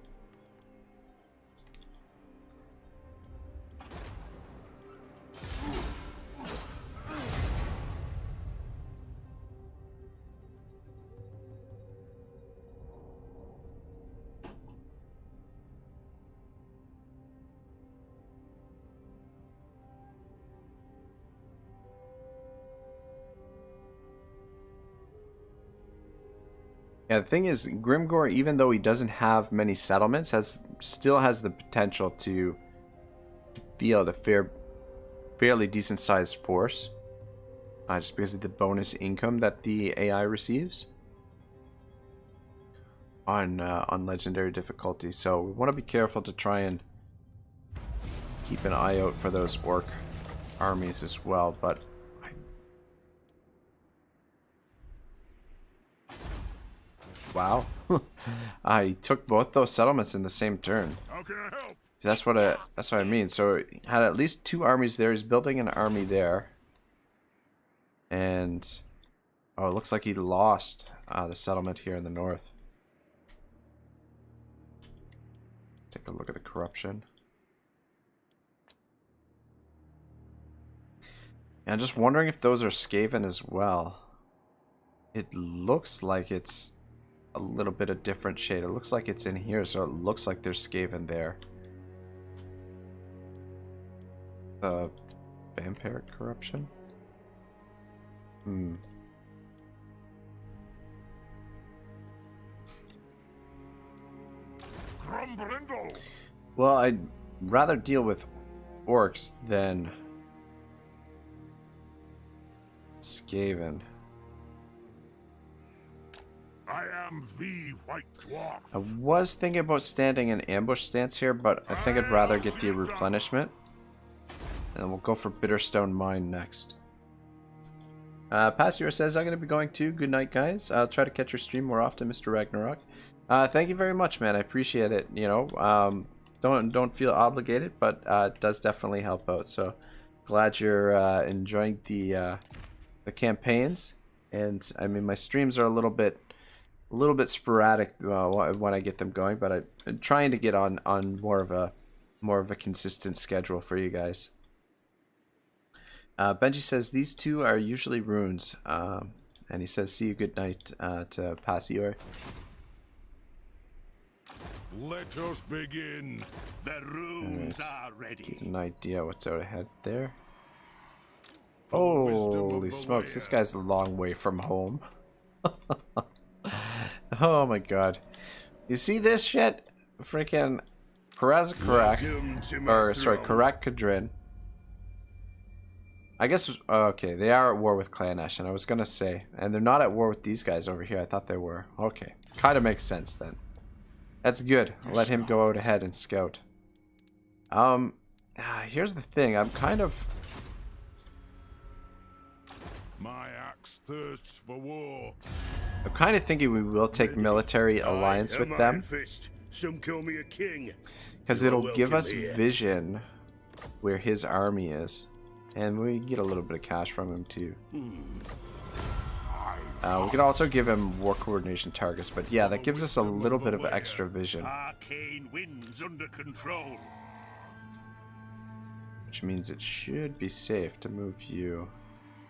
Yeah, the thing is, Grimgor, even though he doesn't have many settlements, still has the potential to field a fairly decent sized force. Just because of the bonus income that the AI receives on legendary difficulty. So we want to be careful to try and keep an eye out for those orc armies as well. But wow, I took both those settlements in the same turn.
How can I help?
That's what I mean. So he had at least 2 armies there. He's building an army there. And oh, it looks like he lost the settlement here in the north. Take a look at the corruption. And I'm just wondering if those are Skaven as well. It looks like it's a little bit of different shade. It looks like it's in here, so it looks like there's Skaven there. Vampiric corruption?
Grombrindal.
Well, I'd rather deal with orcs than Skaven.
I am the White Dwarf.
I was thinking about standing an ambush stance here, but I think I'd rather get the replenishment. And we'll go for Bitterstone Mine next. Passeur says, I'm going to be going too. Good night, guys. I'll try to catch your stream more often, Mr. Ragnarok. Thank you very much, man. I appreciate it. You know, don't feel obligated, but it does definitely help out. So glad you're enjoying the campaigns. And I mean, my streams are a little bit sporadic when I get them going, but I'm trying to get on more of a consistent schedule for you guys. Benji says these 2 are usually runes, and he says see you good night to Passeur.
Let us begin.
The runes are ready.
Get an idea what's out ahead there.
For the wisdom of
Holy
the
smokes, this
lair.
guy's a long way from home. Oh my god. You see this shit? Freaking
Welcome to my throne.
Karak Kadrin. I guess, okay, they are at war with Clanesh, and I was gonna say, and they're not at war with these guys over here. I thought they were. Okay, kind of makes sense then. That's good. I'll let him go out ahead and scout. Here's the thing. I'm kind of...
My axe thirsts for war.
I'm kind of thinking we will take military alliance with them,
Fist. Some call me a king.
because
You are
it'll give
welcome
us
here.
vision where his army is, and we get a little bit of cash from him too. We can also give him war coordination targets, but yeah, that gives us a little bit of extra vision,
Arcane winds under control.
which means it should be safe to move you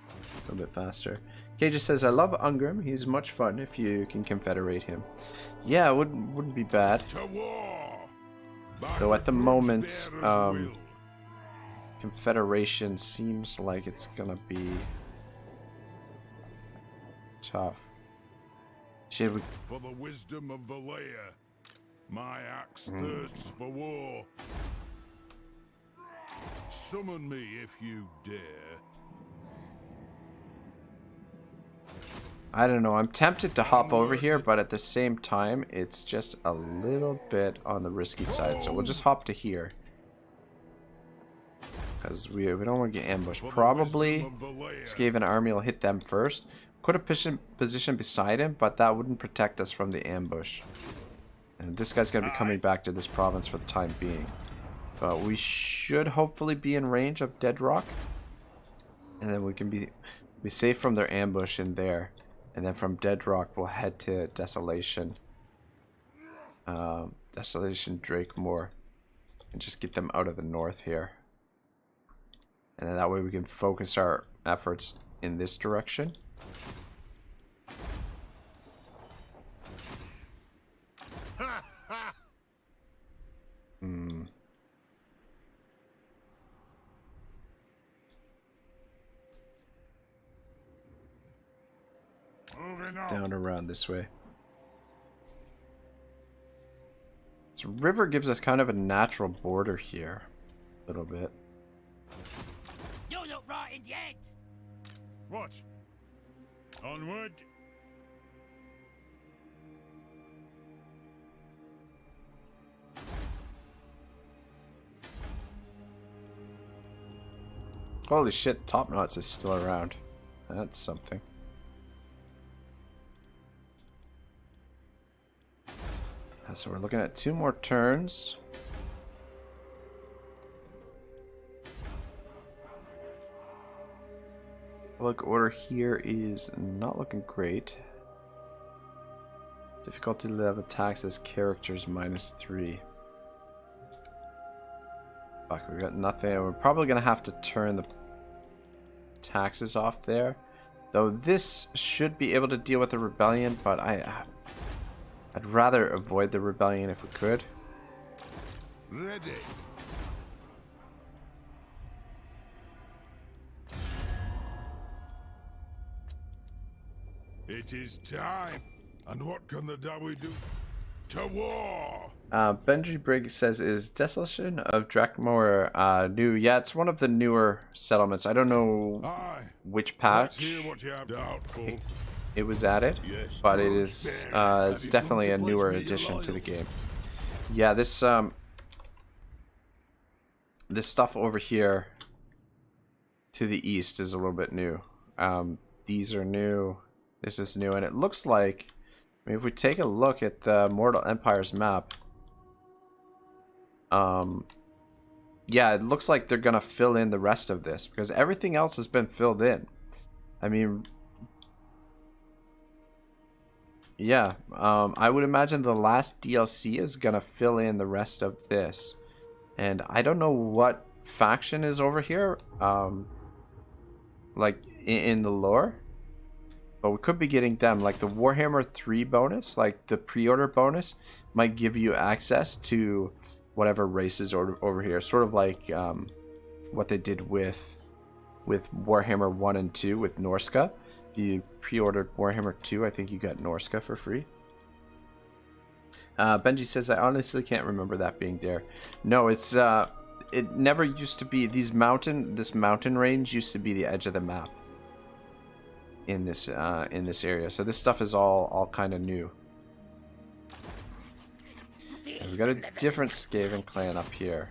a little bit faster. Kay just says, I love Ungrim. He's much fun if you can confederate him. Yeah, it wouldn't be bad.
To war.
Though at the moment,
will.
confederation seems like it's gonna be tough. Should we...
For the wisdom of the lair. My axe thirsts for war. Summon me if you dare.
I don't know. I'm tempted to hop over here, but at the same time, it's just a little bit on the risky side. So we'll just hop to here. Because we don't want to get ambushed. Probably Skaven army will hit them first. Could have position beside him, but that wouldn't protect us from the ambush. And this guy's going to be coming back to this province for the time being. But we should hopefully be in range of Dead Rock. And then we can be safe from their ambush in there. And then from Dead Rock, we'll head to Desolation. Desolation Drakemore. And just get them out of the north here. And then that way we can focus our efforts in this direction.
Moving on.
Down around this way. This river gives us kind of a natural border here. A little bit.
You're not right yet.
What? Onward.
Holy shit, Top Knots is still around. That's something. So we're looking at 2 more turns. Public order here is not looking great. Difficulty level attacks as characters -3. Fuck, we got nothing. We're probably gonna have to turn the taxes off there. Though this should be able to deal with the rebellion, but I'd rather avoid the rebellion if we could.
Ready. It is time. And what can the Dawi do? To war!
Benji Briggs says, is Desolation of Drakmor new? Yeah, it's one of the newer settlements. I don't know which patch it was added, but it is it's definitely a newer addition to the game. Yeah, this this stuff over here to the east is a little bit new. These are new. This is new, and it looks like, I mean, if we take a look at the Mortal Empire's map, yeah, it looks like they're gonna fill in the rest of this because everything else has been filled in. I mean, yeah, I would imagine the last DLC is gonna fill in the rest of this, and I don't know what faction is over here, like in the lore. But we could be getting them, like the Warhammer 3 bonus, like the pre-order bonus, might give you access to whatever races over here. Sort of like what they did with Warhammer 1 and 2 with Norska. If you pre-ordered Warhammer 2, I think you got Norska for free. Benji says, I honestly can't remember that being there. No, it's it never used to be. This mountain range used to be the edge of the map in this area, so this stuff is all kind of new. And we got a different Skaven clan up here.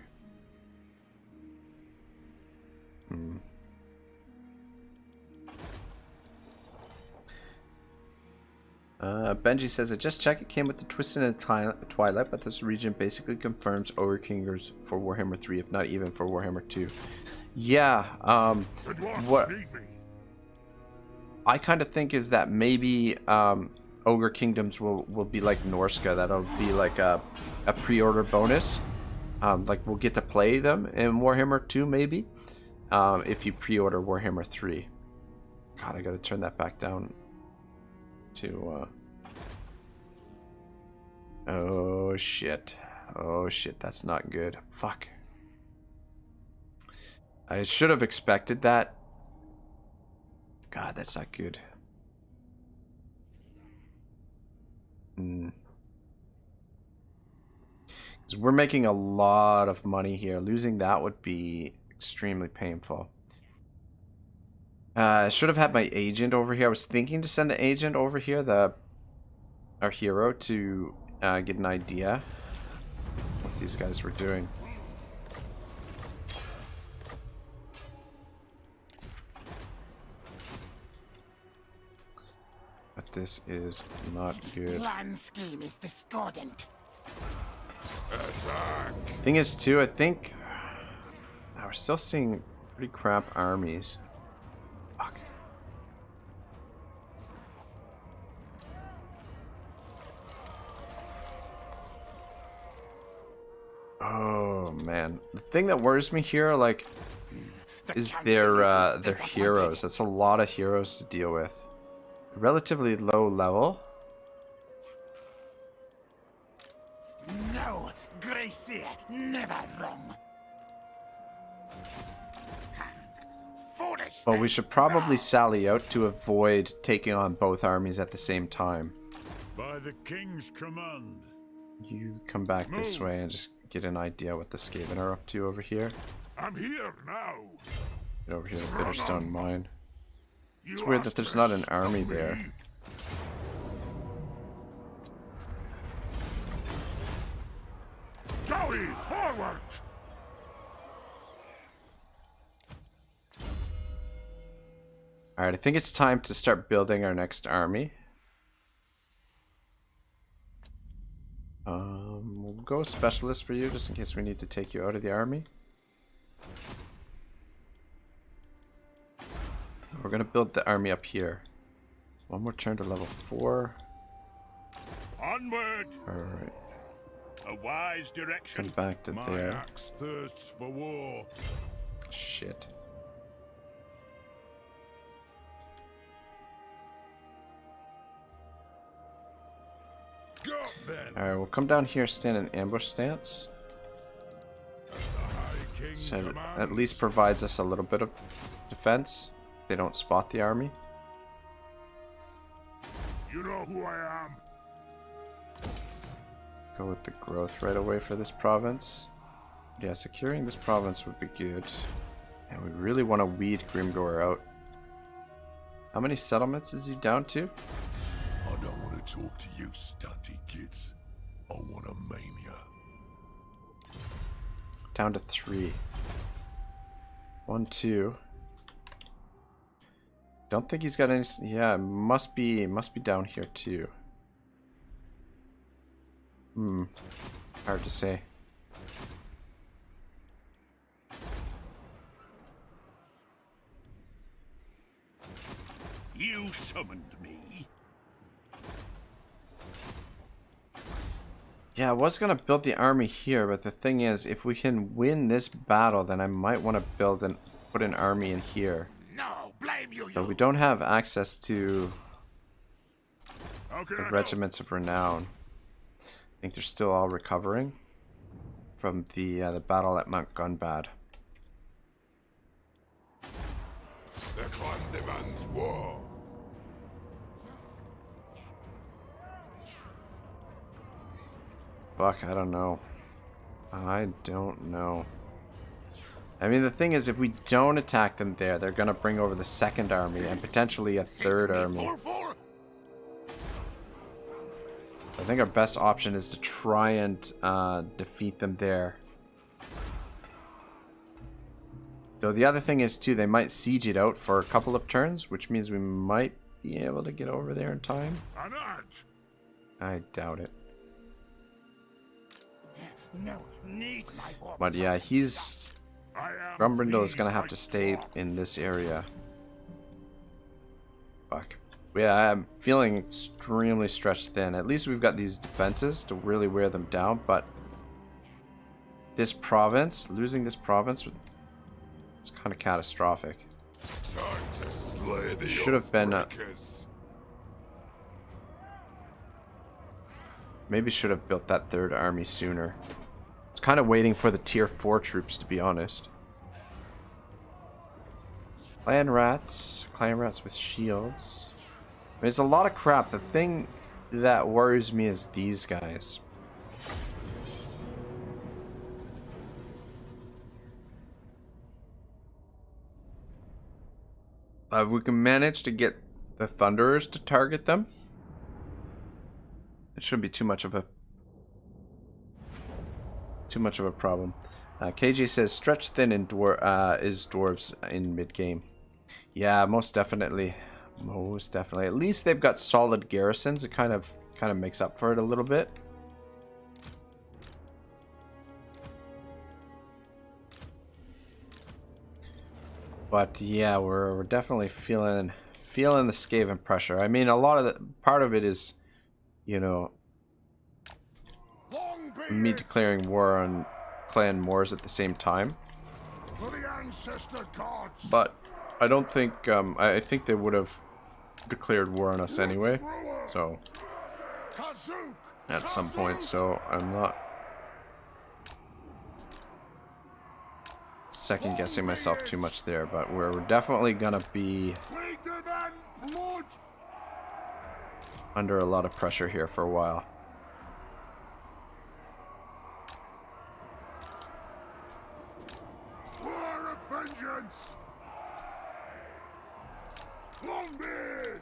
Benji says, I just checked, it came with the Twisted and Twilight, but this region basically confirms Ogre Kingers for Warhammer 3, if not even for Warhammer 2. Yeah, what I kind of think is that maybe Ogre Kingdoms will be like Norska. That'll be like a pre-order bonus. Like we'll get to play them in Warhammer 2 maybe, if you pre-order Warhammer 3. God, I gotta turn that back down to oh shit, that's not good. Fuck, I should have expected that. God, that's not good. Because we're making a lot of money here. Losing that would be extremely painful. I should have had my agent over here. I was thinking to send the agent over here, our hero, to get an idea what these guys were doing. But this is not good.
Plan scheme is discordant.
Attack!
Thing is, too, I think we're still seeing pretty crap armies. Fuck. Oh man, the thing that worries me here, like, is their heroes. That's a lot of heroes to deal with. Relatively low level.
No, Gracie, never wrong. Foolish.
But we should probably sally out to avoid taking on both armies at the same time.
By the king's command.
You come back this way and just get an idea what the Skaven are up to over here.
I'm here now.
Get over here to Bitterstone Mine. It's
You
weird that
asked
there's not an
this
army
of me.
there.
Joey, forward!
Alright, I think it's time to start building our next army. We'll go specialist for you just in case we need to take you out of the army. We're gonna build the army up here. One more turn to level 4.
Onward!
Alright,
A wise direction.
come back to
My
there.
axe thirsts for war.
Shit.
Go then.
Alright, we'll come down here, stand in ambush stance.
The High King
So it
commands.
at least provides us a little bit of defense. They don't spot the army.
You know who I am.
Go with the growth right away for this province. Yeah, securing this province would be good. And we really want to weed Grimgor out. How many settlements is he down to?
I don't want to talk to you stunty kids. I want to maim you.
Down to 3. 1, 2. Don't think he's got any. Yeah, it must be down here too. Hard to say.
You summoned me.
Yeah, I was gonna build the army here, but the thing is, if we can win this battle, then I might want to put an army in here.
No, blame you.
But we don't have access to
How can
the
I help?
regiments of renown. I think they're still all recovering from the battle at Mount Gunbad.
The clan demands war.
Fuck, I don't know. I don't know. I mean, the thing is, if we don't attack them there, they're gonna bring over the second army and potentially a third army. I think our best option is to try and defeat them there. Though the other thing is, too, they might siege it out for a couple of turns, which means we might be able to get over there in time.
An edge.
I doubt it.
No, need my war.
But yeah, he's...
I am
Grombrindal is
the
gonna have to
White
stay
Dwarf.
in this area. Fuck. Yeah, I'm feeling extremely stretched thin. At least we've got these defenses to really wear them down, but this province, losing this province, it's kind of catastrophic.
Time to slay the
Should have been,
Oathbreakers.
Maybe should have built that third army sooner. I was kind of waiting for the tier 4 troops, to be honest. Clan rats with shields. I mean, it's a lot of crap. The thing that worries me is these guys. We can manage to get the Thunderers to target them. It shouldn't be too much of a problem. KJ says stretch thin in is dwarves in mid game. Yeah, most definitely. Most definitely. At least they've got solid garrisons. It kind of makes up for it a little bit. But yeah, we're definitely feeling the Skaven pressure. I mean, a lot of the part of it is, you know,
Long be
me
it
declaring war on Clan Moors at the same time.
for the ancestor gods.
But I don't think I think they would have declared war on us anyway. So
Kazook,
at some point,
Kazook.
so I'm not second guessing myself too much there, but we're definitely gonna be
We demand blood.
under a lot of pressure here for a while.
vengeance! Longbeards!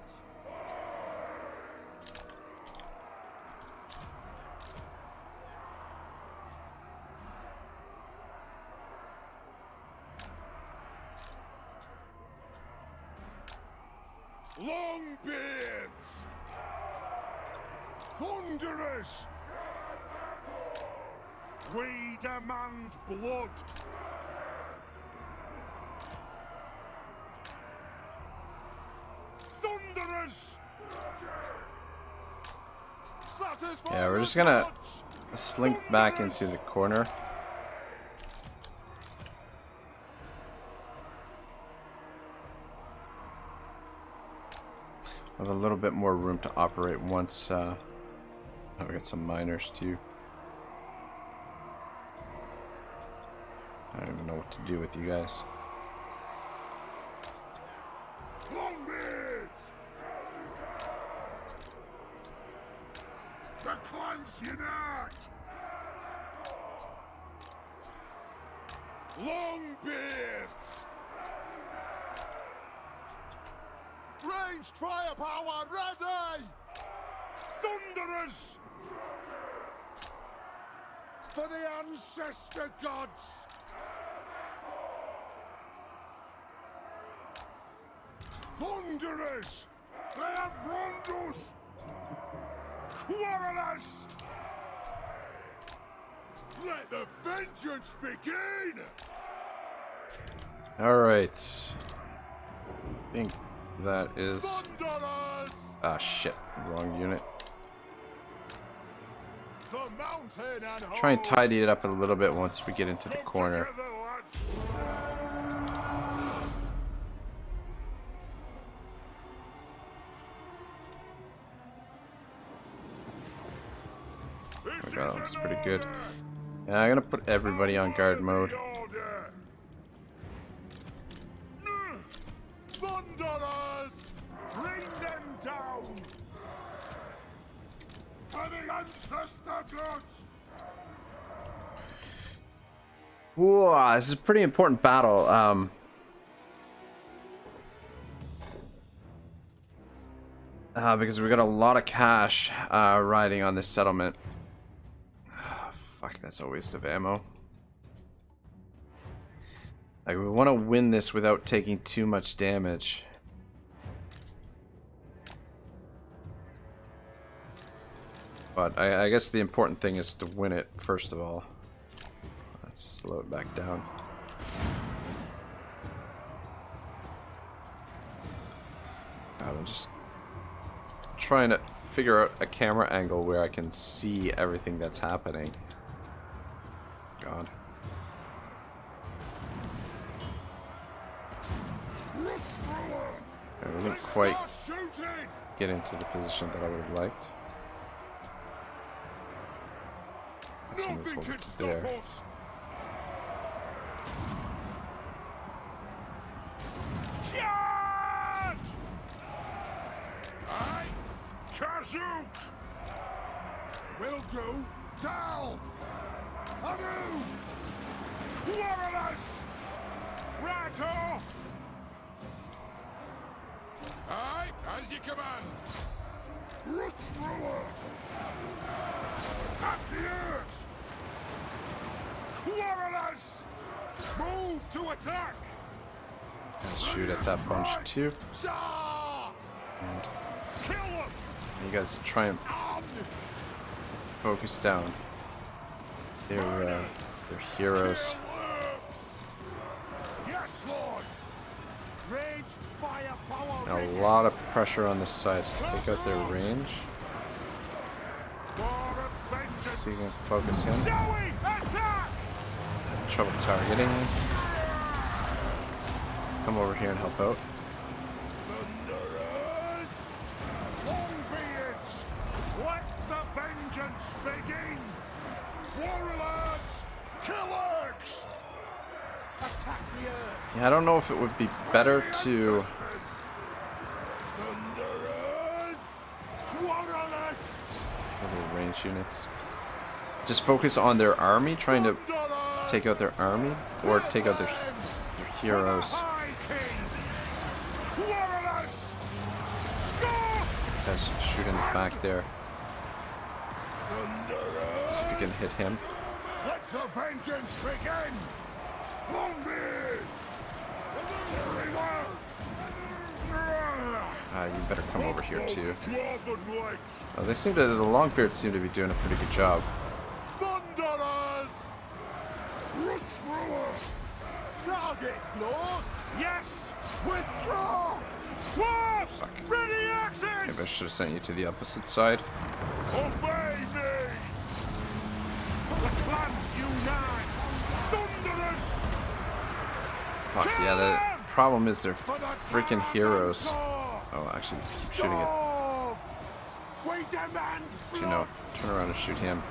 Longbeards! Thunderers! We demand blood! Thunderers! Satisfy
Yeah, we're
the
just gonna
gods!
slink back into the corner. Have a little bit more room to operate once oh, we got some miners too. I don't even know what to do with you guys.
Longbeards! The clans unite! Longbeards! Ranged firepower ready! Thunderers! For the ancestor gods! Thunderers! They have wronged us! Quarrelers! Let the vengeance begin!
Alright. I think that is...
Thunderers!
Ah, shit. Wrong unit.
The mountain and
Try and tidy it up a little bit once we get into the corner. That looks pretty good. Yeah, I'm gonna put everybody on guard mode.
Thunderers! Bring them down! For the ancestor gods!
Whoa, this is a pretty important battle. Because we got a lot of cash riding on this settlement. Fuck, that's a waste of ammo. Like, we want to win this without taking too much damage. But I guess the important thing is to win it first of all. Let's slow it back down. I'm just trying to figure out a camera angle where I can see everything that's happening. God. I didn't quite get into the position that I would have liked. Let's move over to there.
Charge! Aye, Kazuk! Will do. Dal! Anu! Quarrelers! Ratto! Aye, as you command. Root thrower! Tap the earth! Quarrelers! Move to attack!
I'll shoot at that bunch too. And
Kill them!
you guys try and focus down. They're heroes.
Yes, Lord! Raged firepower!
And a lot of pressure on this side to take out their range. Let's see if we can focus in.
Attack!
Trouble targeting. Come over here and help out.
Thunderers! Longbeards! Let the vengeance begin! Warriors! Killers! Attack the earth!
Yeah, I don't know if it would be better to
Thunderers! Warriors!
little range units. Just focus on their army, trying to take out their army, or take out their heroes. Guys shoot in the back there. Let's see if we can hit him.
Let the vengeance begin! Longbeard!
You better come over here too. Oh, they seem to, the Longbeards seem to be doing a pretty good job.
Thunderers! Targets, Lord! Yes! Withdraw! Dwarfs!
Fuck.
Ready axes!
Maybe I should have sent you to the opposite side.
Obey me! The clans unite! Thunderers!
Fuck, yeah, the problem is they're freaking heroes. Oh, actually, keep shooting it.
We demand
You know, turn around and shoot him.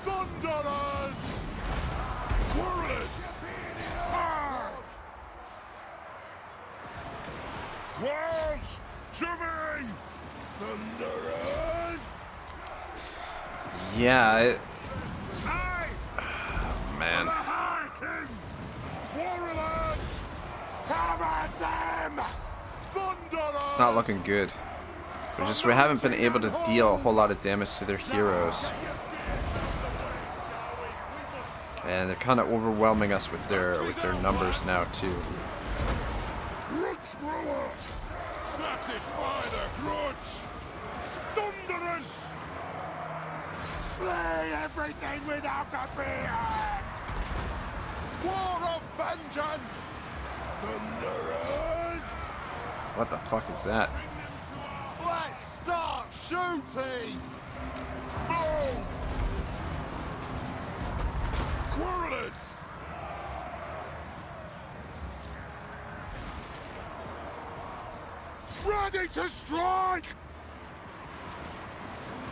Thunderers! Quarrelers! Dwarves! To me! Thunderers!
Yeah,
Aye!
man.
Hearken! Quarrelers! Come at them! Thunderers!
It's not looking good. We haven't been able to deal a whole lot of damage to their heroes. And they're kind of overwhelming us with their numbers now too.
Satisfy the grudge! Thunderers! Slay everything without a beard! War of vengeance! Thunderers!
What the fuck is that?
Let's start shooting! Move! Quarrelers! Ready to strike!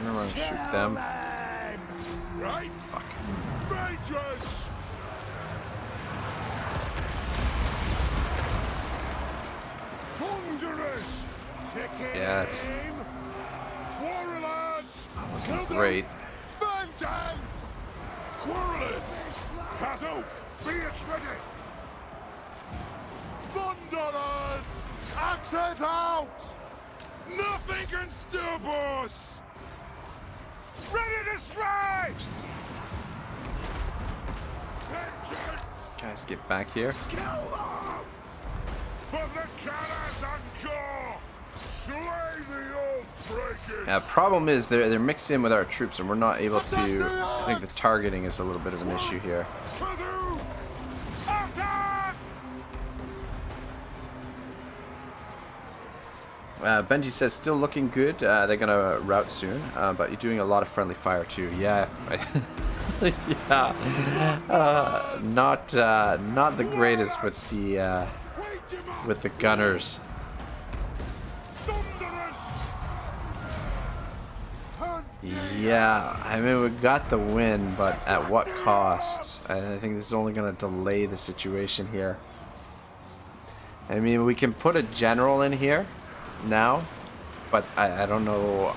I'm gonna shoot them.
Right?
Fuck.
Vengeance! Thunderers!
Yeah, it's
Quarrelers!
looking great.
Vengeance! Quarrelers! Kazoo, be it ready! Thunderers! Axes out! Nothing can stop us! Ready to strike! Vengeance!
Guys, get back here.
Kill them! For the cannons and jaw! Slay the oath breakers!
Yeah, problem is they're mixed in with our troops and we're not able to. I think the targeting is a little bit of an issue here.
Kazoo! Attack!
Benji says still looking good. They're gonna rout soon, but you're doing a lot of friendly fire too. Yeah, yeah. Not the greatest with the gunners. Yeah, I mean we got the win, but at what cost? And I think this is only gonna delay the situation here. I mean we can put a general in here now, but I don't know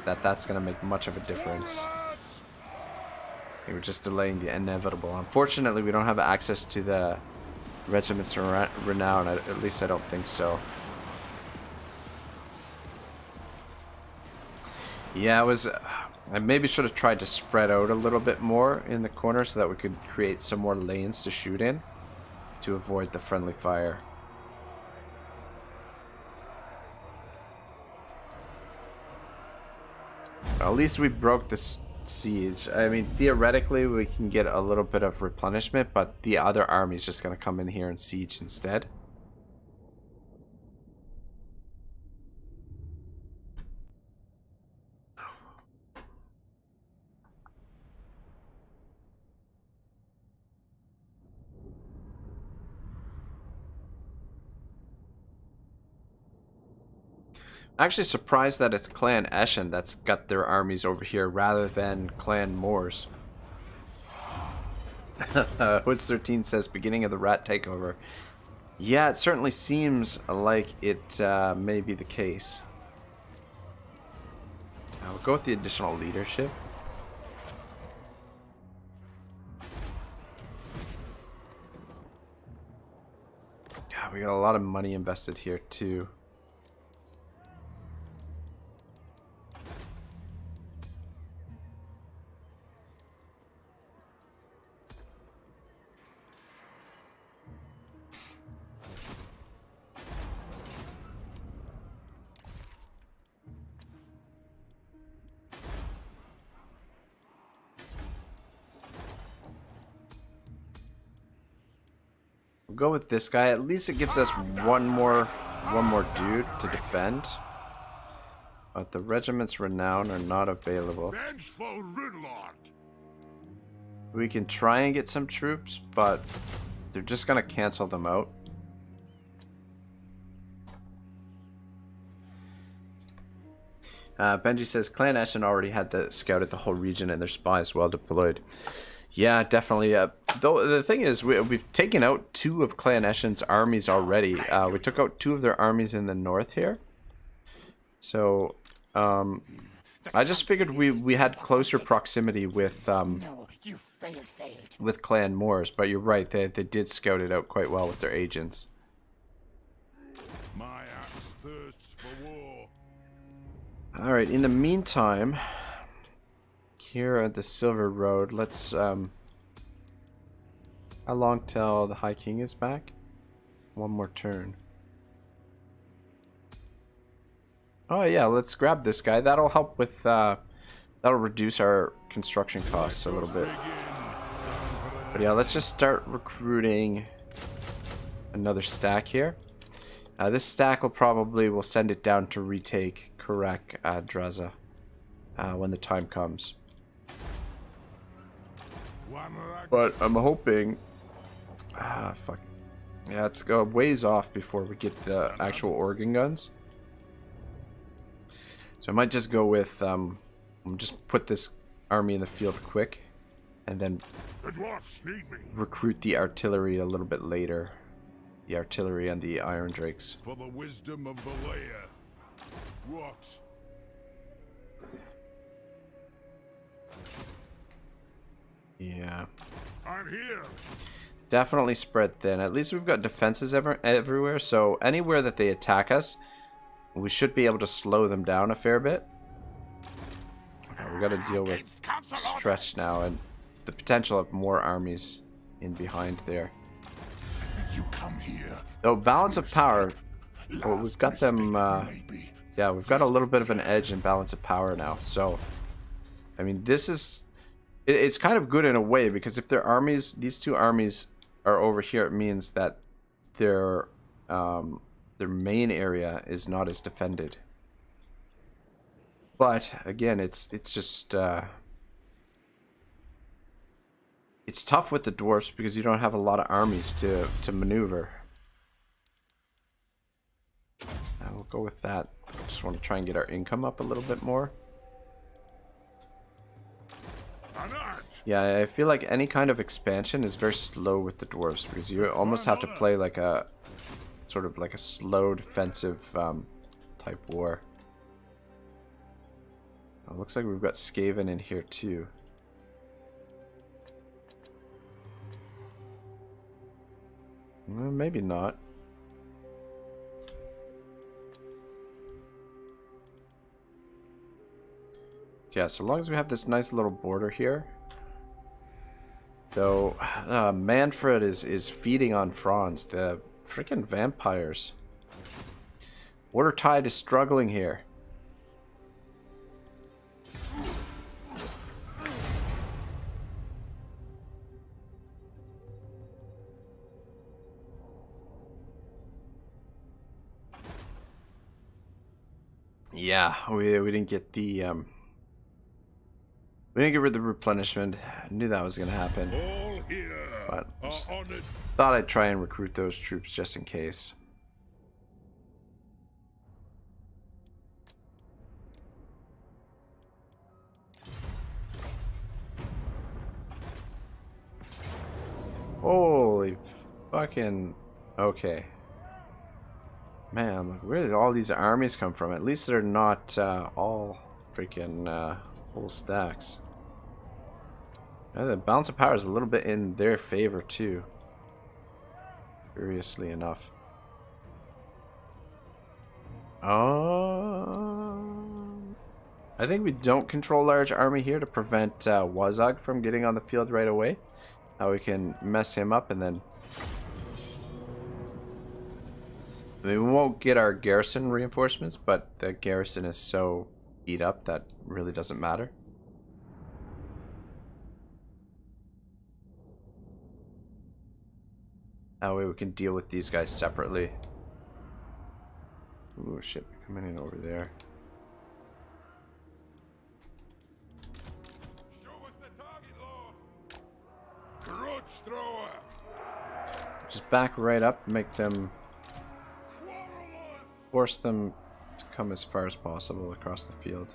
that that's gonna make much of a difference. I think we're just delaying the inevitable. Unfortunately, we don't have access to the Regiment's Renown, at least I don't think so. Yeah, I maybe should have tried to spread out a little bit more in the corner so that we could create some more lanes to shoot in to avoid the friendly fire. At least we broke the siege. I mean, theoretically, we can get a little bit of replenishment, but the other army's just going to come in here and siege instead. Actually surprised that it's Clan Eshin that's got their armies over here rather than Clan Moors. Woods 13 says beginning of the rat takeover. Yeah, it certainly seems like it may be the case. We'll go with the additional leadership. We got a lot of money invested here too. We'll go with this guy. At least it gives us one more dude to defend. But the regiment's renown are not available.
Vengeful Runelord.
We can try and get some troops, but they're just gonna cancel them out. Benji says Clan Eshin already had scouted the whole region and their spies well deployed. Yeah, definitely. Though the thing is, we've taken out 2 of Clan Eshin's armies already. We took out 2 of their armies in the north here. So, I just figured we had closer proximity with
No, you failed.
with Clan Moors. But you're right; they did scout it out quite well with their agents.
My axe thirsts for war.
All right. In the meantime, here at the Silver Road, let's how long till the High King is back? One more turn. Oh yeah, let's grab this guy. That'll help with that'll reduce our construction costs a little bit. But yeah, let's just start recruiting another stack here. This stack will send it down to retake Karak Draza when the time comes. But I'm hoping fuck. Yeah, it's a ways off before we get the actual organ guns. So I might just go with just put this army in the field quick and then
The dwarfs need me.
recruit the artillery a little bit later. The artillery and the Iron Drakes.
For the wisdom of the layer. What?
Yeah.
I'm here.
Definitely spread thin. At least we've got defenses everywhere, so anywhere that they attack us, we should be able to slow them down a fair bit. Okay, we got to deal with Stretch now and the potential of more armies in behind there.
You come here.
So balance of power, well, we've got them, yeah, we've got a little bit of an edge in balance of power now. So, I mean, this is, it's kind of good in a way, because if their armies, these 2 armies are over here, it means that their main area is not as defended. But again, it's just it's tough with the dwarfs because you don't have a lot of armies to maneuver. We'll go with that. I just want to try and get our income up a little bit more. Yeah, I feel like any kind of expansion is very slow with the dwarves because you almost have to play like a sort of like a slow defensive type war. Oh, looks like we've got Skaven in here too. Well, maybe not. Yeah, so long as we have this nice little border here. Though, Manfred is feeding on Franz, the freaking vampires. Watertide is struggling here. Yeah, we didn't get the we didn't get rid of the replenishment. I knew that was gonna happen.
All here.
But
Are
just
honored.
thought I'd try and recruit those troops just in case. Holy fucking... Okay. Man, where did all these armies come from? At least they're not all freaking full stacks. The balance of power is a little bit in their favor too. Curiously enough. I think we don't control large army here to prevent Wazog from getting on the field right away. We can mess him up and then... I mean, we won't get our garrison reinforcements, but the garrison is so beat up that really doesn't matter. That way we can deal with these guys separately. Ooh, shit, they're coming in over there. Just back right up, make them, force them to come as far as possible across the field.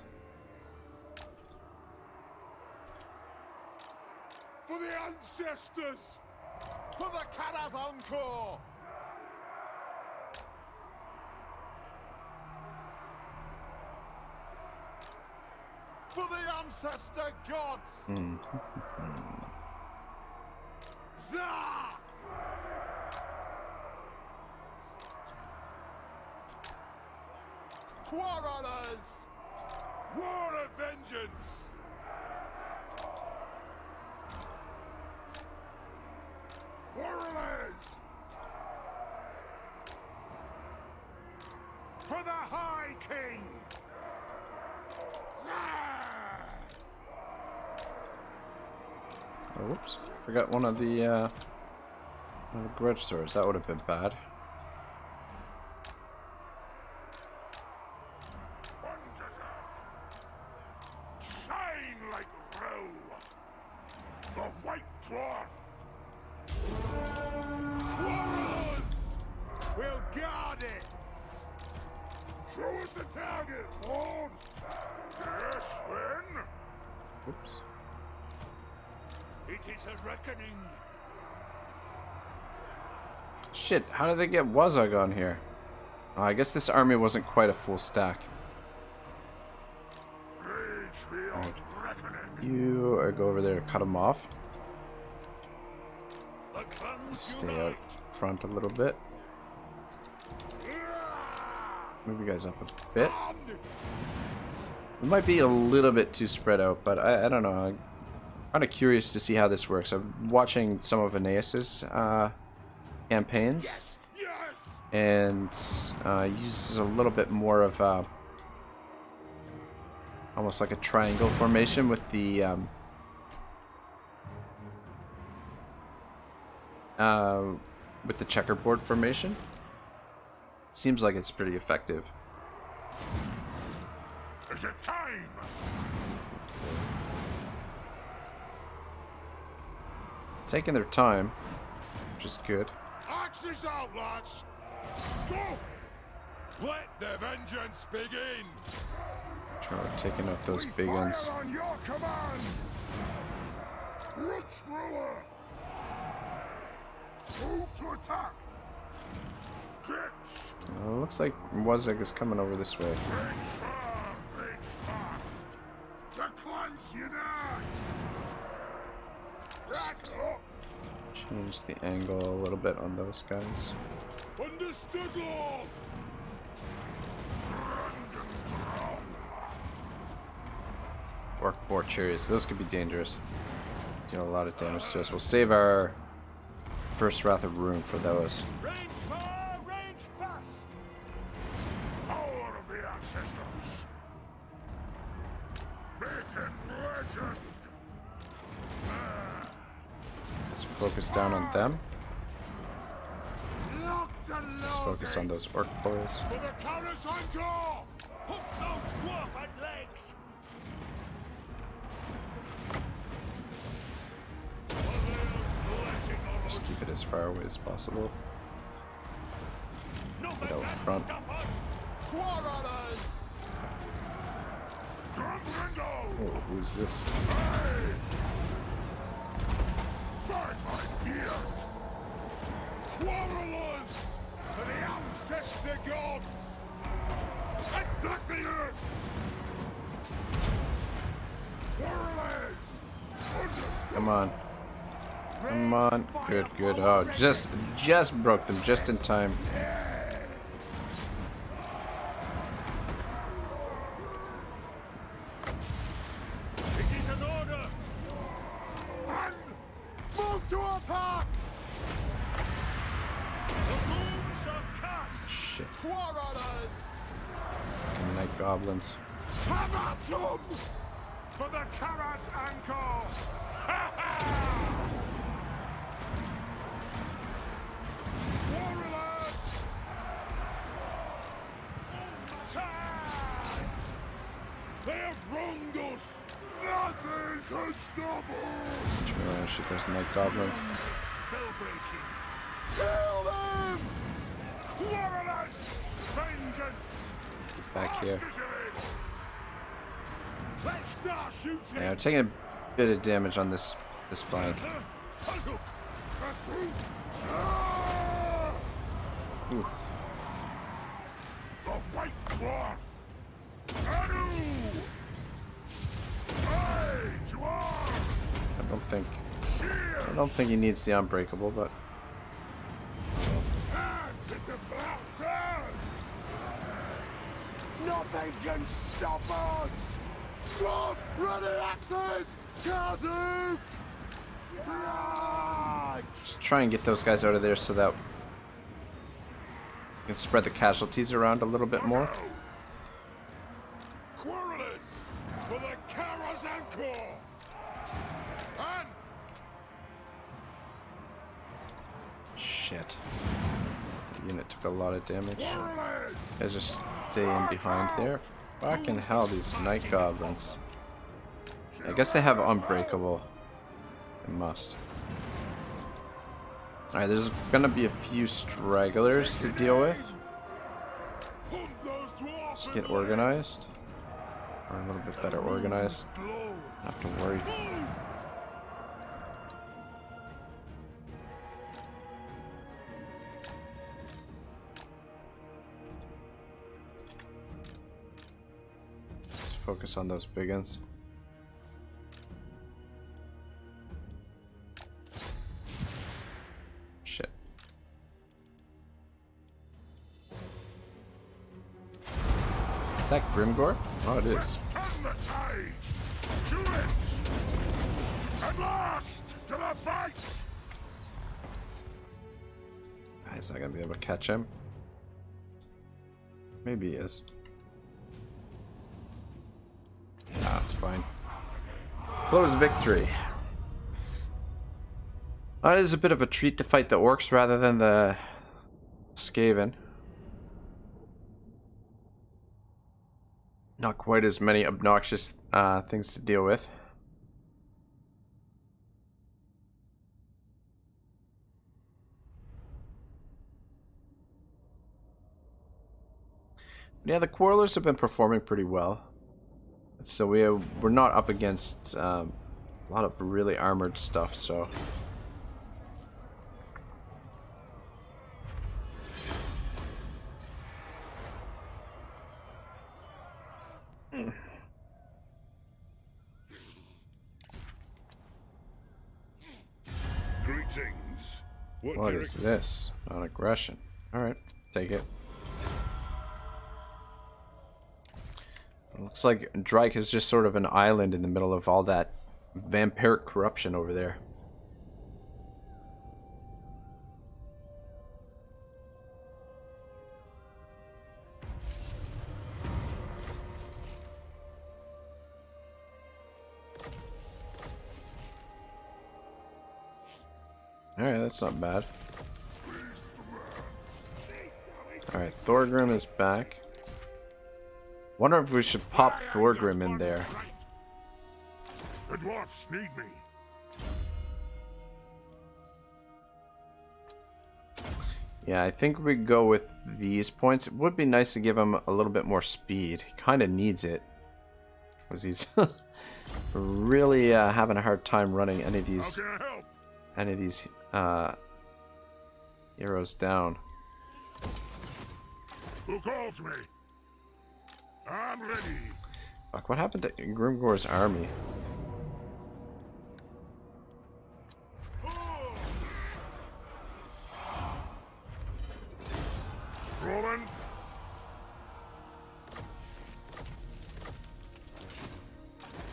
For the ancestors! For the Kara's encore! For the ancestor gods! Zah! Quarrelers! War of vengeance! Quarrelers! For the High King!
Oh, whoops. Forgot one of the grudge swords. That would have been bad.
Shine like roe! The White Dwarf! Quarrelers! We'll guard it! Show us the target, Lord! Yes, then!
Whoops.
It is a reckoning!
Shit, how did they get Wazog on here? Oh, I guess this army wasn't quite a full stack. Right. You go over there to cut them off. Stay out front a little bit. Move you guys up a bit. We might be a little bit too spread out, but I don't know. I'm kind of curious to see how this works. I'm watching some of Aeneas's campaigns, and uses a little bit more of almost like a triangle formation with the checkerboard formation. Seems like it's pretty effective.
Is it time?
Taking their time, which is good.
Axes out, lads! Stop! Let the vengeance begin!
Try taking out those
We
big
fire
ones.
on your command! Rush ruler! Move to attack! Get!
Looks like Wazeg is coming over this way.
Reach firm, reach fast! The clans unite! That's up!
Change the angle a little bit on those guys.
Understood, Lord!
Orc boar chariots, those could be dangerous. Do a lot of damage to us. We'll save our first Wrath of Ruin for those.
Range fire, range fast! Power of the ancestors! Making legend!
Let's focus down on them.
Lock the
Let's focus on those orc boys.
For the Kara's encore! Hook those dwarf legs!
Just keep it as far away as possible. Get out front.
Quarrelers! Grombrindal!
Oh, who's this?
Burn my beard! Quarrelers! For the ancestor gods! Exactly it! Quarrelers! Understood!
Come on. Come on. Good, good. Oh, just broke them just in time. shit.
Quarrelers!
Fucking night goblins.
Have at 'em! For the Karas Anchor! Ha ha! Warriors! Charge! They have wronged us! Nothing can stop us!
Turn around and shoot those night goblins.
Spellbreaking! Kill them! Warriors! Vengeance!
Get back here.
Let's start shooting!
Yeah, I'm taking a bit of damage on this flank. Ooh.
The White Dwarf! Anu! Hey, to arms!
I don't think he needs the unbreakable, but
It's about time! Nothing can stop us! Dwarves, ready axes! Kazuk! Charge!
just try and get those guys out of there so that we can spread the casualties around a little bit more.
Quarrelers for the Karas Anchor! And
Shit. The unit took a lot of damage.
quarrelers!
Guys just stay in behind there. Fucking hell, these night goblins. I guess they have unbreakable. They must. Alright, there's gonna be a few stragglers to deal with.
Hunt those dwarves!
Just get organized. Or a little bit better organized. Not have to worry. Let's focus on those big ones. Shit. Is that Grimgor? Oh, it is.
Turn the tide! To it! At last! To the fight!
He's not gonna be able to catch him. Maybe he is. Nah, it's fine. Close victory. It is a bit of a treat to fight the orcs rather than the Skaven. Not quite as many obnoxious things to deal with. Yeah, the Quarrelers have been performing pretty well. So we're not up against a lot of really armored stuff, so...
Greetings.
What is this? Non-aggression. Alright, take it. Looks like Drake is just sort of an island in the middle of all that vampiric corruption over there. Alright, that's not bad. Alright, Thorgrim is back. Wonder if we should pop Thorgrim in there.
The dwarfs need me.
Yeah, I think we go with these points. It would be nice to give him a little bit more speed. He kind of needs it. Because he's really having a hard time running any of these heroes down.
Who calls me? I'm ready.
Fuck, what happened to Grimgor's army?
Strolling.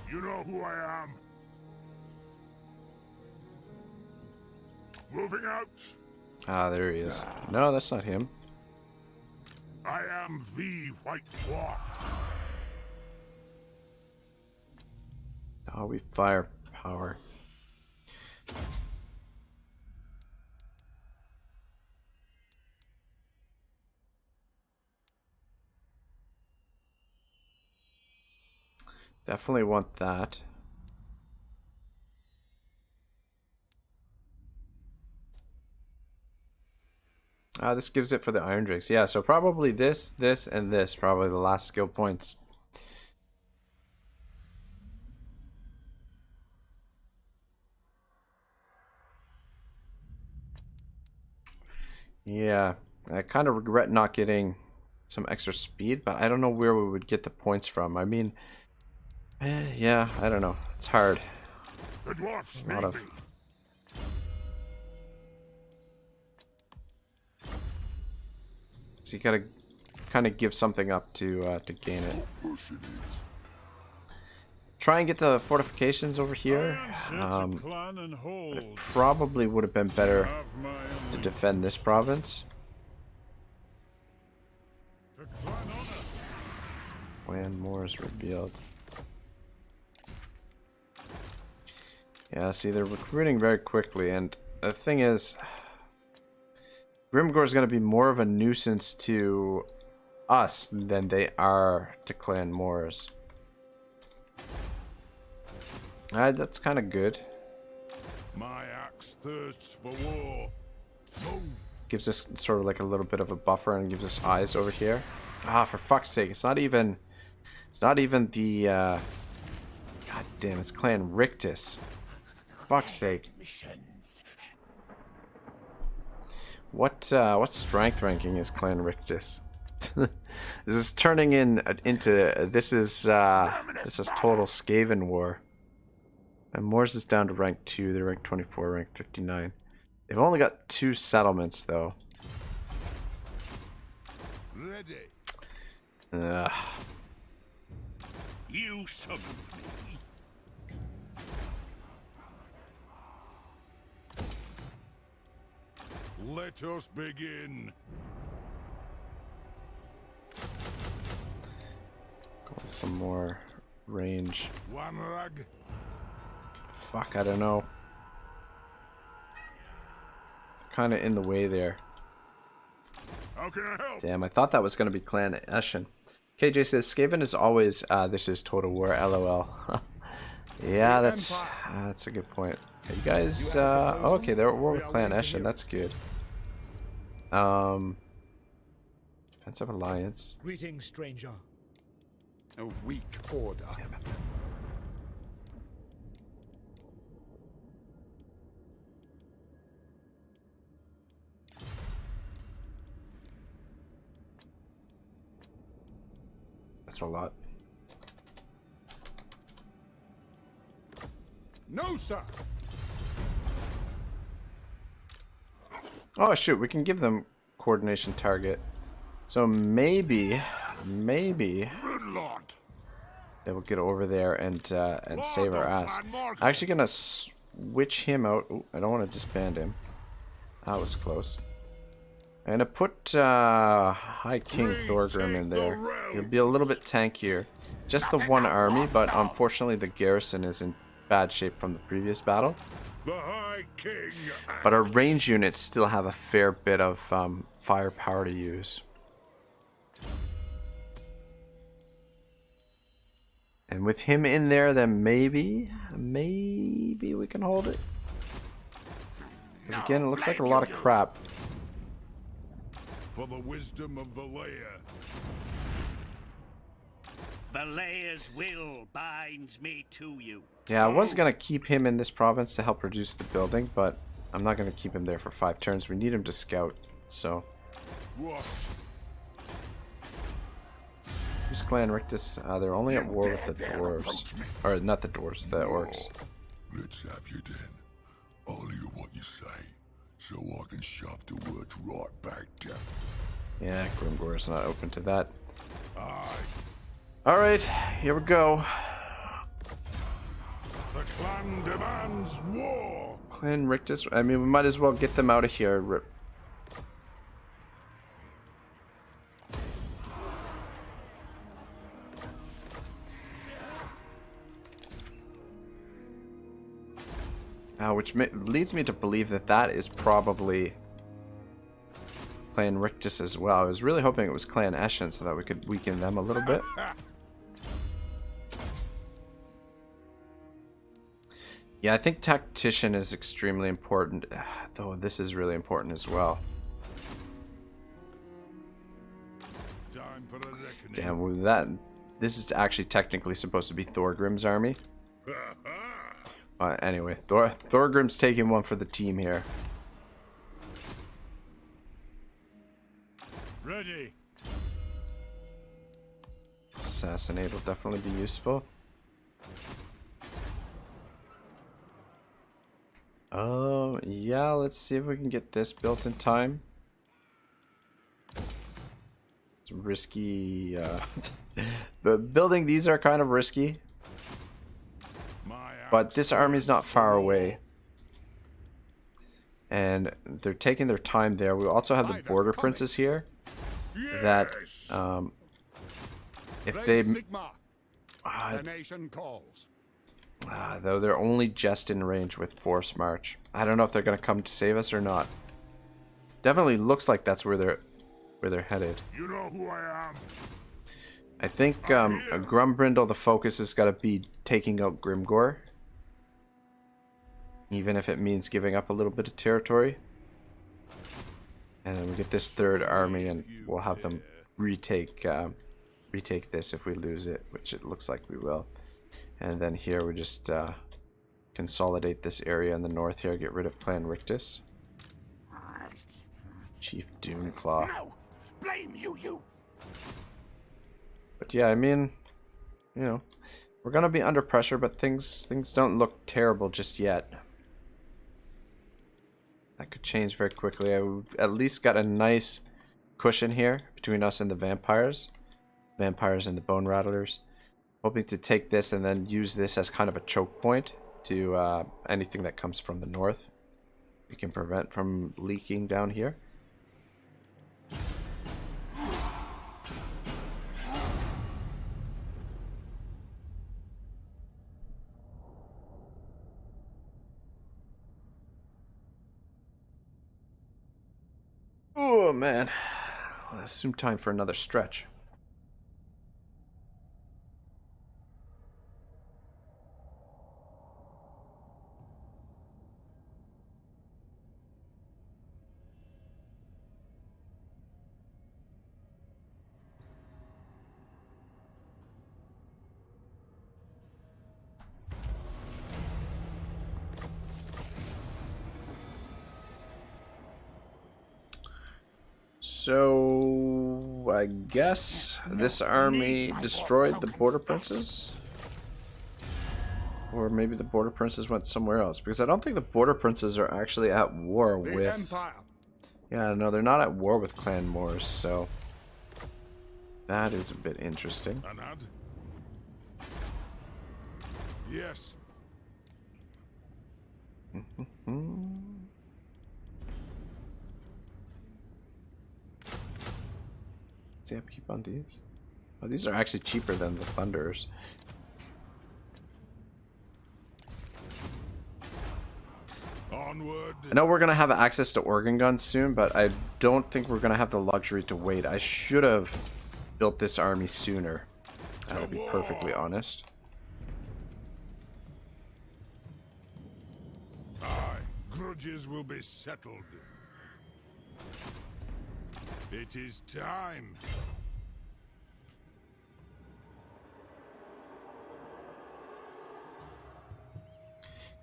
You know who I am. Moving out.
Ah, there he is. No, that's not him.
I am the White Dwarf.
Oh, we firepower. Definitely want that. This gives it for the Iron Drakes. Yeah, so probably this, and this. Probably the last skill points. Yeah, I kind of regret not getting some extra speed, but I don't know where we would get the points from. I mean, yeah, I don't know. It's hard.
The dwarfs
A lot
need
of...
me.
So you gotta kind of give something up to gain it.
Pushing it.
Try and get the fortifications over here.
Clan and
It
hold.
probably would have been better
Have my
to defend this province.
the clan honor.
When more is revealed. Yeah, see, they're recruiting very quickly, and the thing is, Grimgor is going to be more of a nuisance to us than they are to Clan Moors. That's kind of good.
My axe thirsts for war. Move.
Gives us sort of like a little bit of a buffer and gives us eyes over here. Ah, for fuck's sake, it's not even the, God damn, it's Clan Rictus. Fuck's sake. What strength ranking is Clan Rictus? This is turning into this is total Skaven war. And Moors is down to rank 2. They're rank 24, rank 59. They've only got 2 settlements though.
Ready.
Ugh.
You summoned me.
Let us begin.
Go with some more range.
One rag.
Fuck, I don't know. Kind of in the way there.
How can I help?
Damn, I thought that was going to be Clan Eshin. KJ says, Skaven is always, this is Total War, LOL. Yeah, that's a good point. Are you guys, oh, okay, they're at war with Clan Eshin, that's good. Defensive Alliance.
Greetings, stranger.
A weak order.
That's a lot.
No, sir.
Oh shoot, we can give them coordination target. So maybe
Good lord.
they will get over there and save our ass. I'm actually gonna switch him out. Ooh, I don't want to disband him. That was close. I'm gonna put High King Thorgrim in there. He'll be a little bit tankier. Just the one army, but unfortunately the garrison is in bad shape from the previous battle.
The High King.
But our range units still have a fair bit of firepower to use. And with him in there, then maybe we can hold it. 'Cause again, it looks like a lot of crap.
For the wisdom of the layer.
The layer's will binds me to you.
Yeah, I was gonna keep him in this province to help reduce the building, but I'm not gonna keep him there for 5 turns. We need him to scout, so.
What?
Who's Clan Rictus? They're only at war with the dwarves. Or, not the dwarves, the orcs.
Let's have you then. I'll hear what you say, so I can shove the words right back down.
Yeah, Grimgor's not open to that.
Aye.
Alright, here we go.
The clan demands war.
Clan Rictus, I mean, we might as well get them out of here. Which leads me to believe that that is probably Clan Rictus as well. I was really hoping it was Clan Eshin so that we could weaken them a little bit. Yeah, I think Tactician is extremely important, though this is really important as well.
Time for a reckoning.
Damn, with that, this is actually technically supposed to be Thorgrim's army. Anyway, Thorgrim's taking one for the team here.
Ready.
Assassinate will definitely be useful. Oh, yeah, let's see if we can get this built in time. It's risky. But building these are kind of risky. But this army's not far away. And they're taking their time there. We also have the border princes here. That, if they...
The nation calls.
Though they're only just in range with Force March. I don't know if they're going to come to save us or not. Definitely looks like that's where they're headed.
You know who I am.
I think Grombrindal, the focus has got to be taking out Grimgor. Even if it means giving up a little bit of territory. And then we get this third army and we'll have them retake this if we lose it, which it looks like we will. And then here we just consolidate this area in the north here, get rid of Clan Rictus. Chief Doonclaw.
No! Blame you!
But yeah, I mean, you know, we're gonna be under pressure, but things don't look terrible just yet. That could change very quickly. I've at least got a nice cushion here between us and the vampires. Vampires and the Bone Rattlers. Hoping to take this and then use this as kind of a choke point to anything that comes from the north. We can prevent from leaking down here. Oh man, well, it's soon time for another stretch. So, I guess this army destroyed the border princes? Or maybe the border princes went somewhere else. Because I don't think the border princes are actually at war with... Yeah, no, they're not at war with Clan Moors, so... That is a bit interesting.
Anad? Yes.
Does he upkeep on these? Oh, these are actually cheaper than the Thunderers.
Onward.
I know we're going to have access to organ guns soon, but I don't think we're going to have the luxury to wait. I should have built this army sooner, to be perfectly honest.
Aye, grudges will be settled. It is time.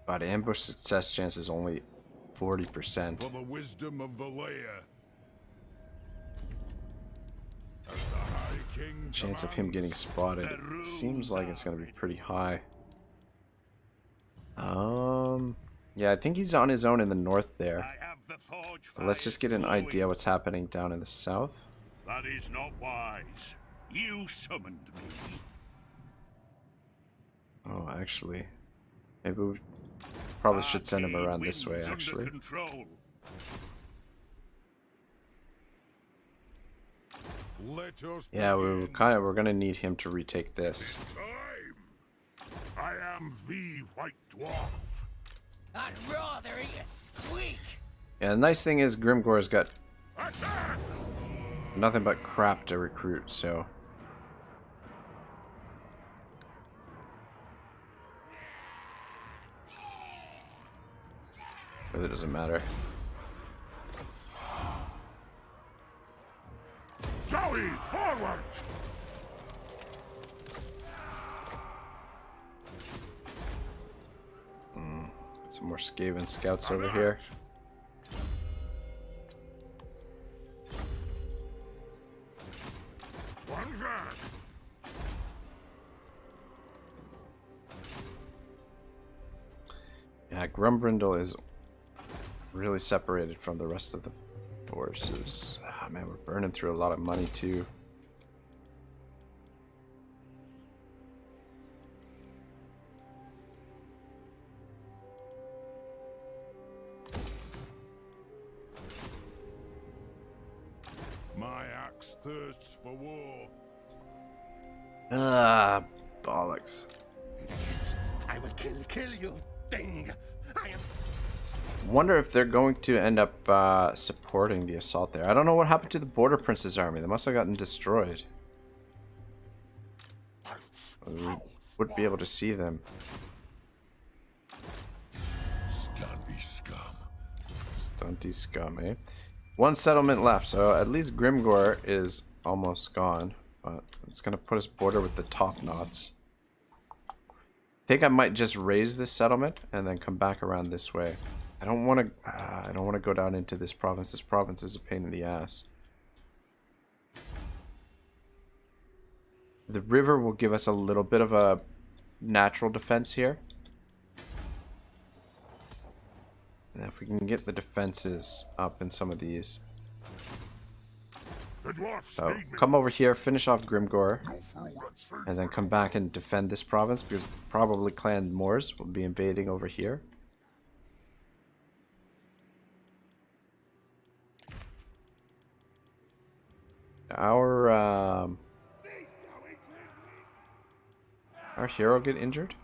But ambush success chance is only 40%.
For the wisdom of Valea. As the High King
Chance of him getting spotted seems like it's going to be pretty high. Yeah, I think he's on his own in the north there. But let's just get an idea what's happening down in the south.
That is not wise. You summoned me.
Oh, actually, maybe we probably should send him around this way, actually.
Let us
Yeah, we're gonna need him to retake this.
time. I am the White Dwarf.
I'd rather eat a squeak.
Yeah, the nice thing is Grimgore's got
Attack!
nothing but crap to recruit, so... really doesn't matter.
Joey, forward!
Some more Skaven scouts over here.
One back.
Yeah, Grombrindal is really separated from the rest of the forces. Ah, man, we're burning through a lot of money too.
My axe thirsts for war.
Ah, bollocks.
I will kill you, thing. I am.
Wonder if they're going to end up supporting the assault there. I don't know what happened to the Border Prince's army. They must have gotten destroyed. We wouldn't be able to see them.
Stunty scum.
Stunty scum, eh? One settlement left, so at least Grimgore is almost gone. But it's gonna put us border with the top knots. I think I might just raise this settlement and then come back around this way. I don't want to go down into this province. This province is a pain in the ass. The river will give us a little bit of a natural defense here. And if we can get the defenses up in some of these.
The dwarfs
So
need me.
come over here, finish off Grimgore,
No fool that's safe.
and then come back and defend this province because probably Clan Moors will be invading over here. Our hero get injured?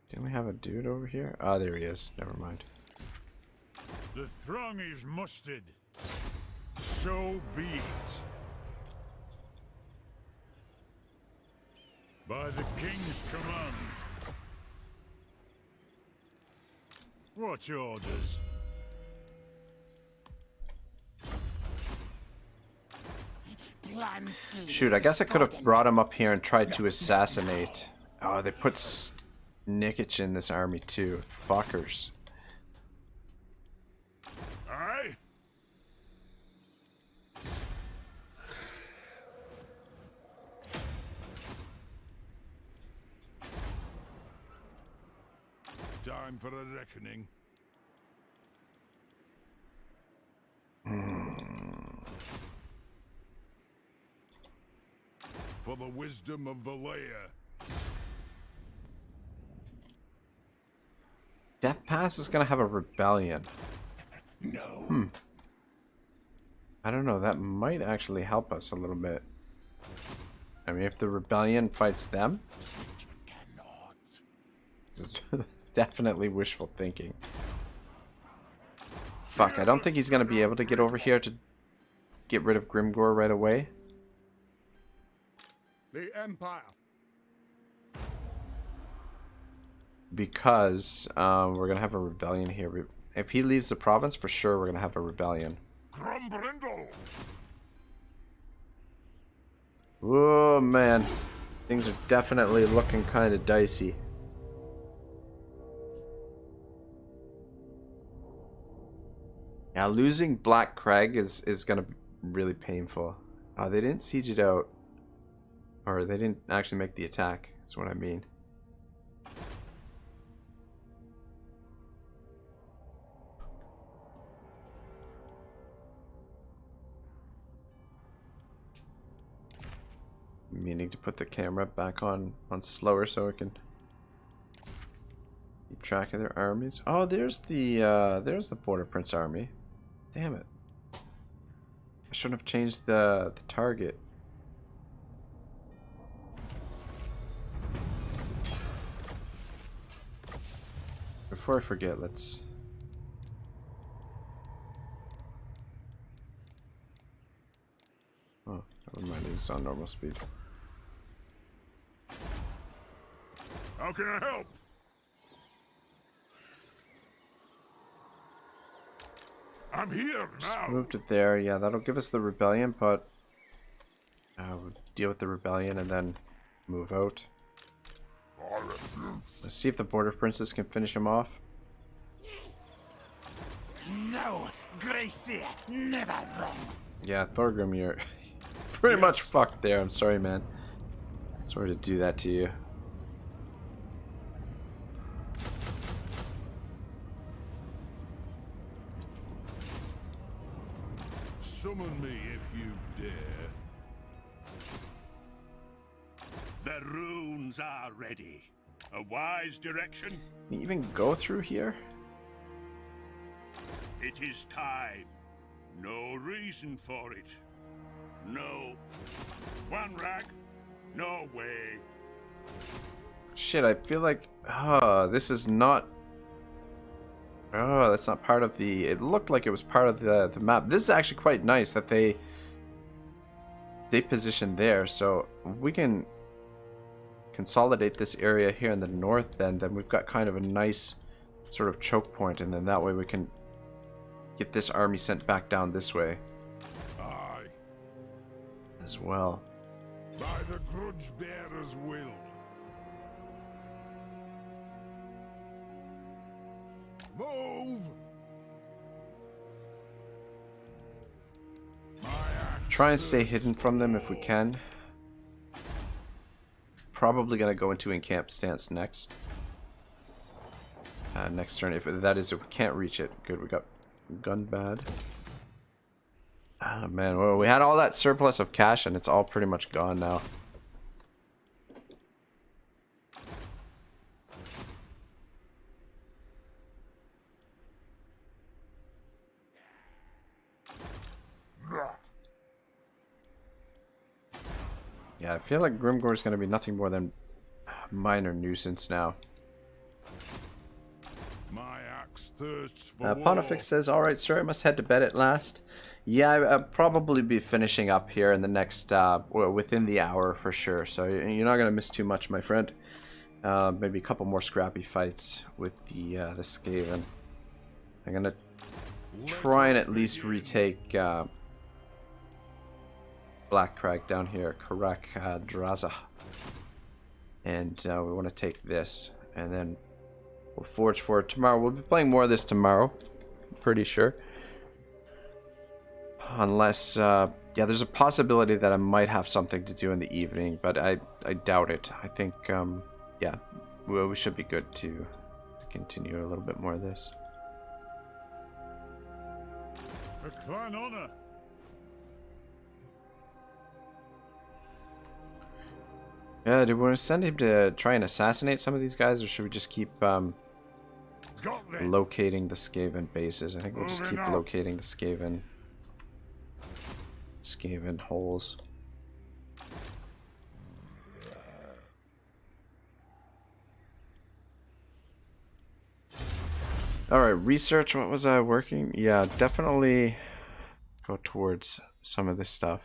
Didn't we have a dude over here? Ah, there he is. Never mind.
The throng is mustered. So be it. By the king's command. What orders?
Shoot, I guess I could have brought him up here and tried to assassinate. Oh, they put Nikich in this army too. Fuckers.
Aye? Time for a reckoning. For the wisdom of Valea.
Death Pass is gonna have a rebellion.
No.
I don't know, that might actually help us a little bit. I mean, if the rebellion fights them,
Cannot.
this is definitely wishful thinking. Fuck, I don't think he's gonna be able to get over here to get rid of Grimgore right away.
The Empire.
Because we're gonna have a rebellion here. If he leaves the province, for sure we're gonna have a rebellion.
Grombrindal.
Oh man, things are definitely looking kind of dicey. Yeah, losing Black Crag is gonna be really painful. They didn't siege it out, or they didn't actually make the attack. That's what I mean. Meaning to put the camera back on slower so I can keep track of their armies. Oh, there's the Border Prince army. Damn it! I shouldn't have changed the target. Before I forget, let's... Oh, never mind, it's on normal speed.
How can I help? I'm here now.
Moved it there. Yeah, that'll give us the rebellion, but we'll deal with the rebellion and then move out. Let's see if the border princess can finish him off.
No, Gracie, never wrong.
Yeah, Thorgrim, you're pretty much fucked there. I'm sorry, man. Sorry to do that to you.
Summon me if you dare.
The runes are ready. A wise direction.
Can you even go through here?
It is time. No reason for it. No. One rag. No way.
Shit, I feel like... this is not... Oh, that's not part of the... It looked like it was part of the map. This is actually quite nice that they positioned there. So we can consolidate this area here in the north, then we've got kind of a nice sort of choke point, and then that way we can get this army sent back down this way
Aye,
as well.
by the grudge bearer's will. Move! My axe
Try and stay hidden from them if we can. Probably gonna go into encamp stance next. Next turn, if that is, if we can't reach it. Good, we got gun bad. Ah man, well, we had all that surplus of cash and it's all pretty much gone now. Yeah, I feel like Grimgor is going to be nothing more than a minor nuisance now.
My axe thirsts for war.
Pontifex says, alright sir, I must head to bed at last. Yeah, I'll probably be finishing up here in the next, well, within the hour for sure. So you're not going to miss too much, my friend. Maybe a couple more scrappy fights with the Skaven. I'm going to try and at least retake Black Crag down here, Karak Draza. And we want to take this, and then we'll forge for it tomorrow. We'll be playing more of this tomorrow, I'm pretty sure. Unless, yeah, there's a possibility that I might have something to do in the evening, but I doubt it. I think, yeah, we should be good to continue a little bit more of this.
A clan honor.
Yeah, do we want to send him to try and assassinate some of these guys, or should we just keep locating the Skaven bases? I think we'll just keep locating the Skaven holes. Alright, research, what was I working? Yeah, definitely go towards some of this stuff.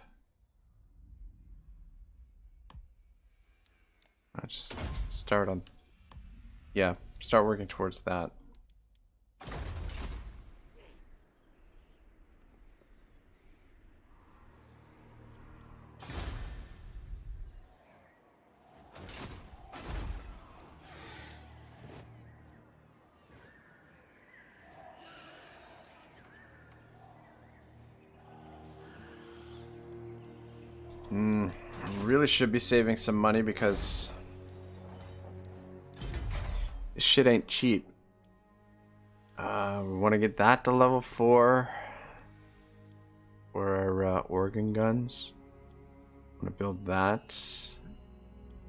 I'll just start on, yeah, start working towards that. Really should be saving some money because this shit ain't cheap. We want to get that to level 4 for our organ guns. Want to build that.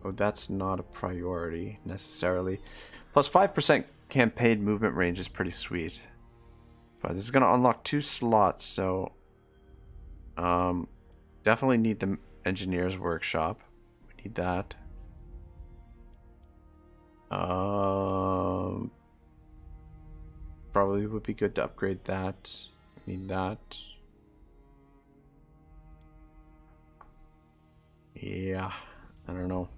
Oh, that's not a priority necessarily. Plus 5% campaign movement range is pretty sweet. But this is going to unlock 2 slots, so definitely need the engineer's workshop. We need that. it would be good to upgrade that. Need that. Yeah, I don't know.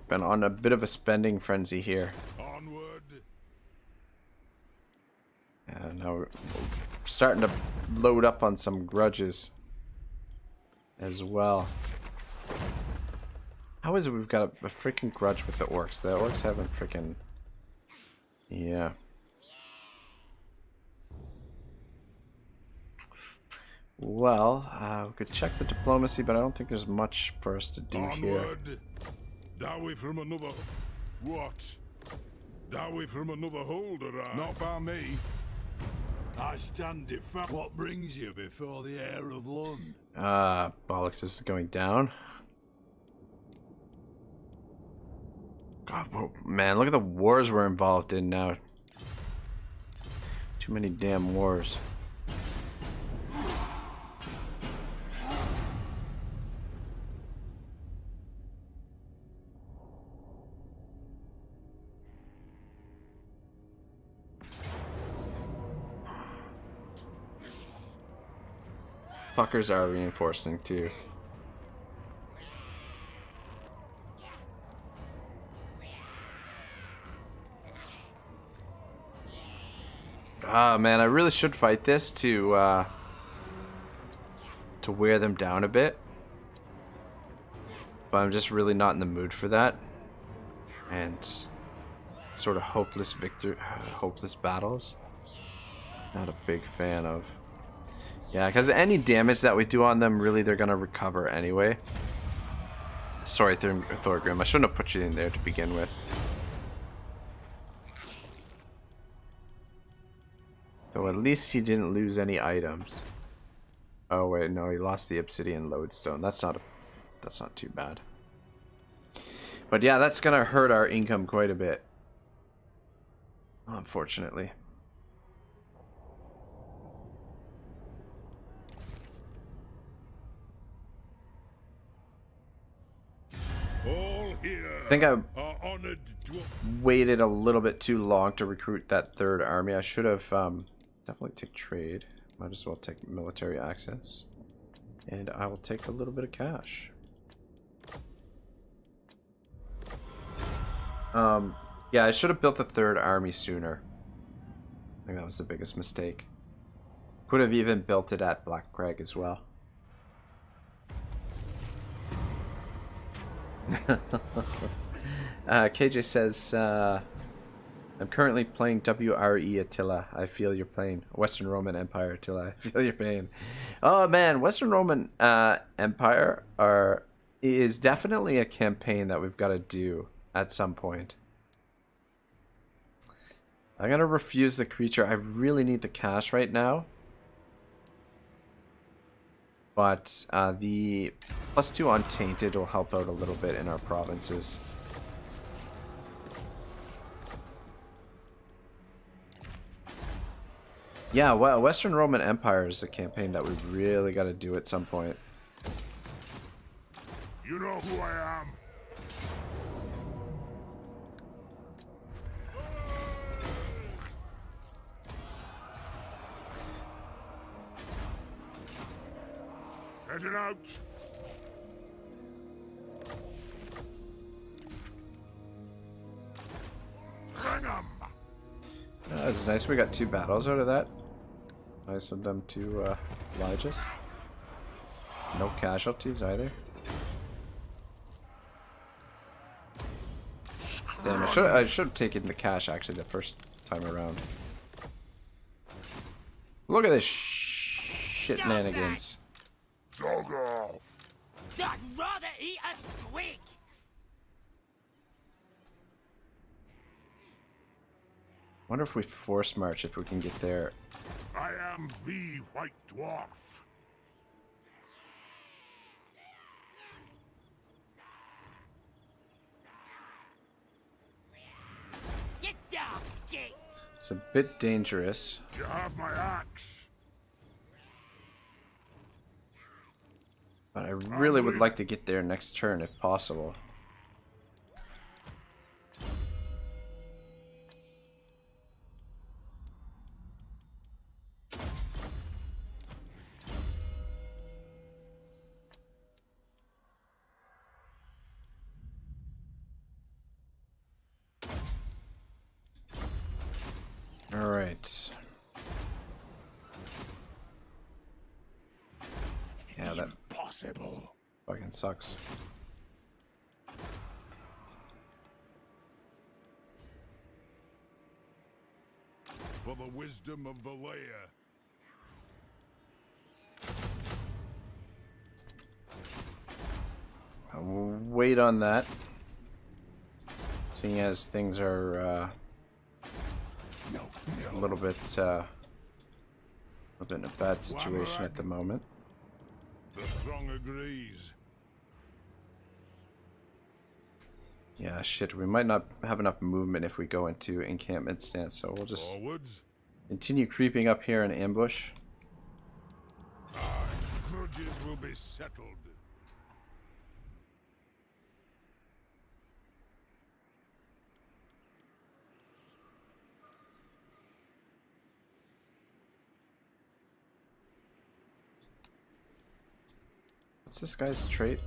Been on a bit of a spending frenzy here.
Onward.
And now we're starting to load up on some grudges as well. How is it we've got a freaking grudge with the orcs? The orcs haven't freaking... Yeah. Well, we could check the diplomacy, but I don't think there's much for us to do here.
Onward. Dowie from another... What? Dowie from another holder, I... Not by me. I stand defiant. What brings you before the heir of Lund?
Bollocks, this is going down. God, man, look at the wars we're involved in now. Too many damn wars. Fuckers are reinforcing too. Ah, man, I really should fight this to wear them down a bit. But I'm just really not in the mood for that. And sort of hopeless battles. Not a big fan of. Yeah, because any damage that we do on them, really, they're going to recover anyway. Sorry, Thorgrim, I shouldn't have put you in there to begin with. Though at least he didn't lose any items. Oh wait, no, he lost the obsidian lodestone. That's not too bad. But yeah, that's going to hurt our income quite a bit. Unfortunately. I think I waited a little bit too long to recruit that third army. I should have definitely take trade. Might as well take military access. And I will take a little bit of cash. Yeah, I should have built the third army sooner. I think that was the biggest mistake. Could have even built it at Black Crag as well. KJ says, I'm currently playing WRE Attila. I feel your pain. Western Roman Empire Attila. I feel your pain. Oh man, Western Roman Empire is definitely a campaign that we've got to do at some point. I'm gonna refuse the creature. I really need the cash right now. But the +2 on Tainted will help out a little bit in our provinces. Yeah, well, Western Roman Empire is a campaign that we really got to do at some point.
You know who I am. Heading out. Bring 'em.
That's nice. We got 2 battles out of that. Nice of them to oblige us. No casualties either. Damn, I should have taken the cash actually the first time around. Look at this shenanigans.
Dog off.
I'd rather eat a squig.
Wonder if we force march if we can get there.
I am the White Dwarf.
Get down, gate.
It's a bit dangerous.
You have my axe.
But I really would like to get there next turn if possible. Yeah, that
Impossible.
fucking sucks.
For the wisdom of the layer.
We'll wait on that. Seeing as things are a little bit in a bad situation at the moment.
The throng agrees.
Yeah, shit, we might not have enough movement if we go into encampment stance, so we'll just
Forwards.
continue creeping up here and ambush.
Aye, grudges will be settled.
What's this guy's trait?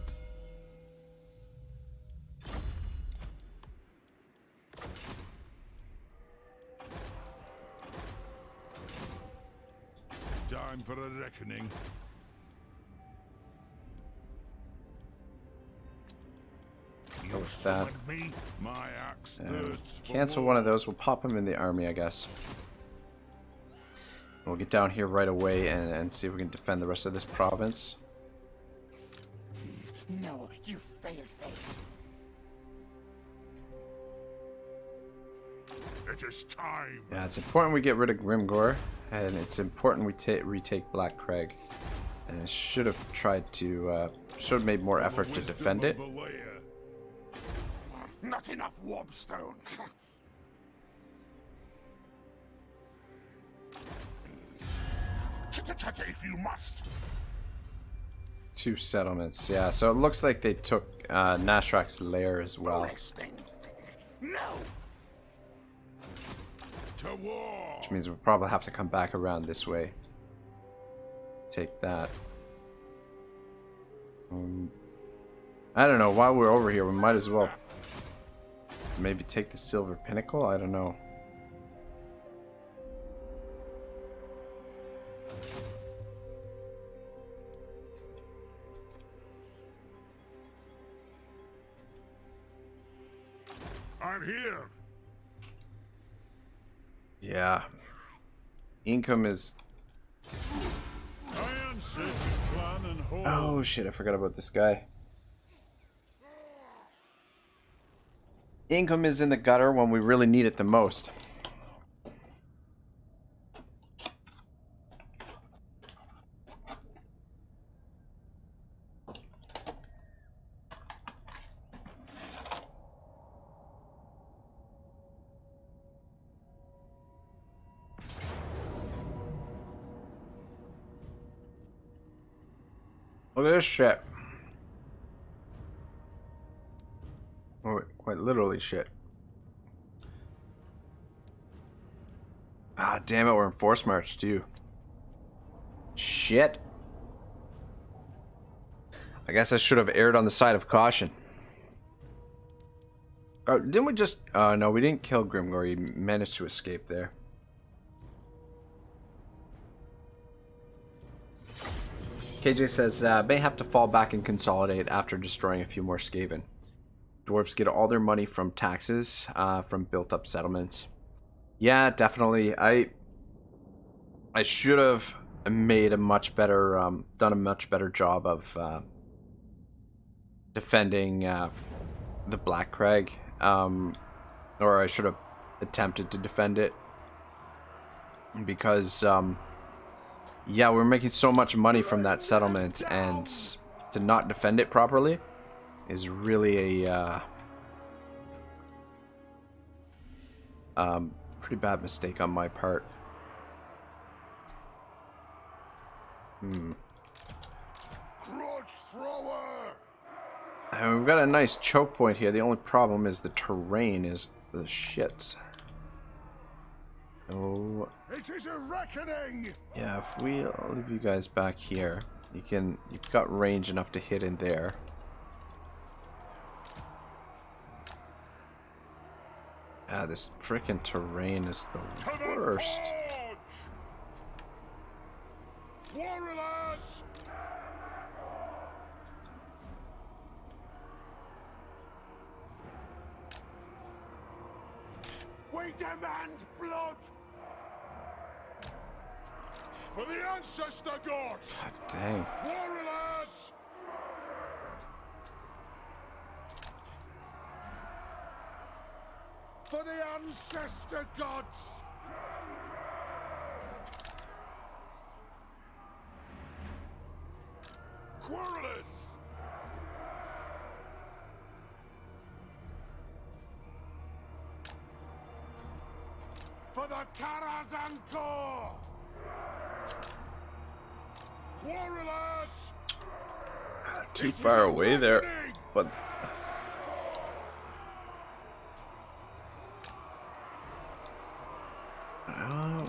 Time for a reckoning.
Go with that.
Me, my axe thirsts for
Cancel one of those. We'll pop him in the army, I guess. We'll get down here right away and see if we can defend the rest of this province.
No, you failed fate.
It is time.
Yeah, it's important we get rid of Grimgor, and it's important we retake Black Crag. And I should have tried to, should have made more effort to defend it.
Not enough warpstone. If you must.
2 settlements, yeah. So it looks like they took Nashrak's lair as well.
No.
To war.
Which means we'll probably have to come back around this way. Take that. I don't know, while we're over here, we might as well maybe take the Silver Pinnacle? I don't know.
I'm here.
Yeah. Income is...
Iron Sacred Plan and hold.
Oh shit, I forgot about this guy. Income is in the gutter when we really need it the most. Look at this shit. Oh, quite literally shit. Ah, damn it, we're in force march too. Shit. I guess I should have erred on the side of caution. Oh, didn't we just... no, we didn't kill Grimgor. He managed to escape there. KJ says, may have to fall back and consolidate after destroying a few more Skaven. Dwarves get all their money from taxes, from built-up settlements. Yeah, definitely. I should have made a much better, done a much better job of defending the Black Crag, or I should have attempted to defend it, because yeah, we're making so much money from that settlement, and to not defend it properly is really a pretty bad mistake on my part.
Grudge thrower.
And we've got a nice choke point here. The only problem is the terrain is the shit. Oh.
It is a reckoning.
Yeah, if we leave you guys back here, you've got range enough to hit in there. Ah, this frickin' terrain is the worst.
Warriors. We demand blood! For the ancestor gods!
God dang.
Warriors! For the ancestor gods! Quarrelers! For the Karazanko! Quarrelers!
Too far away there, but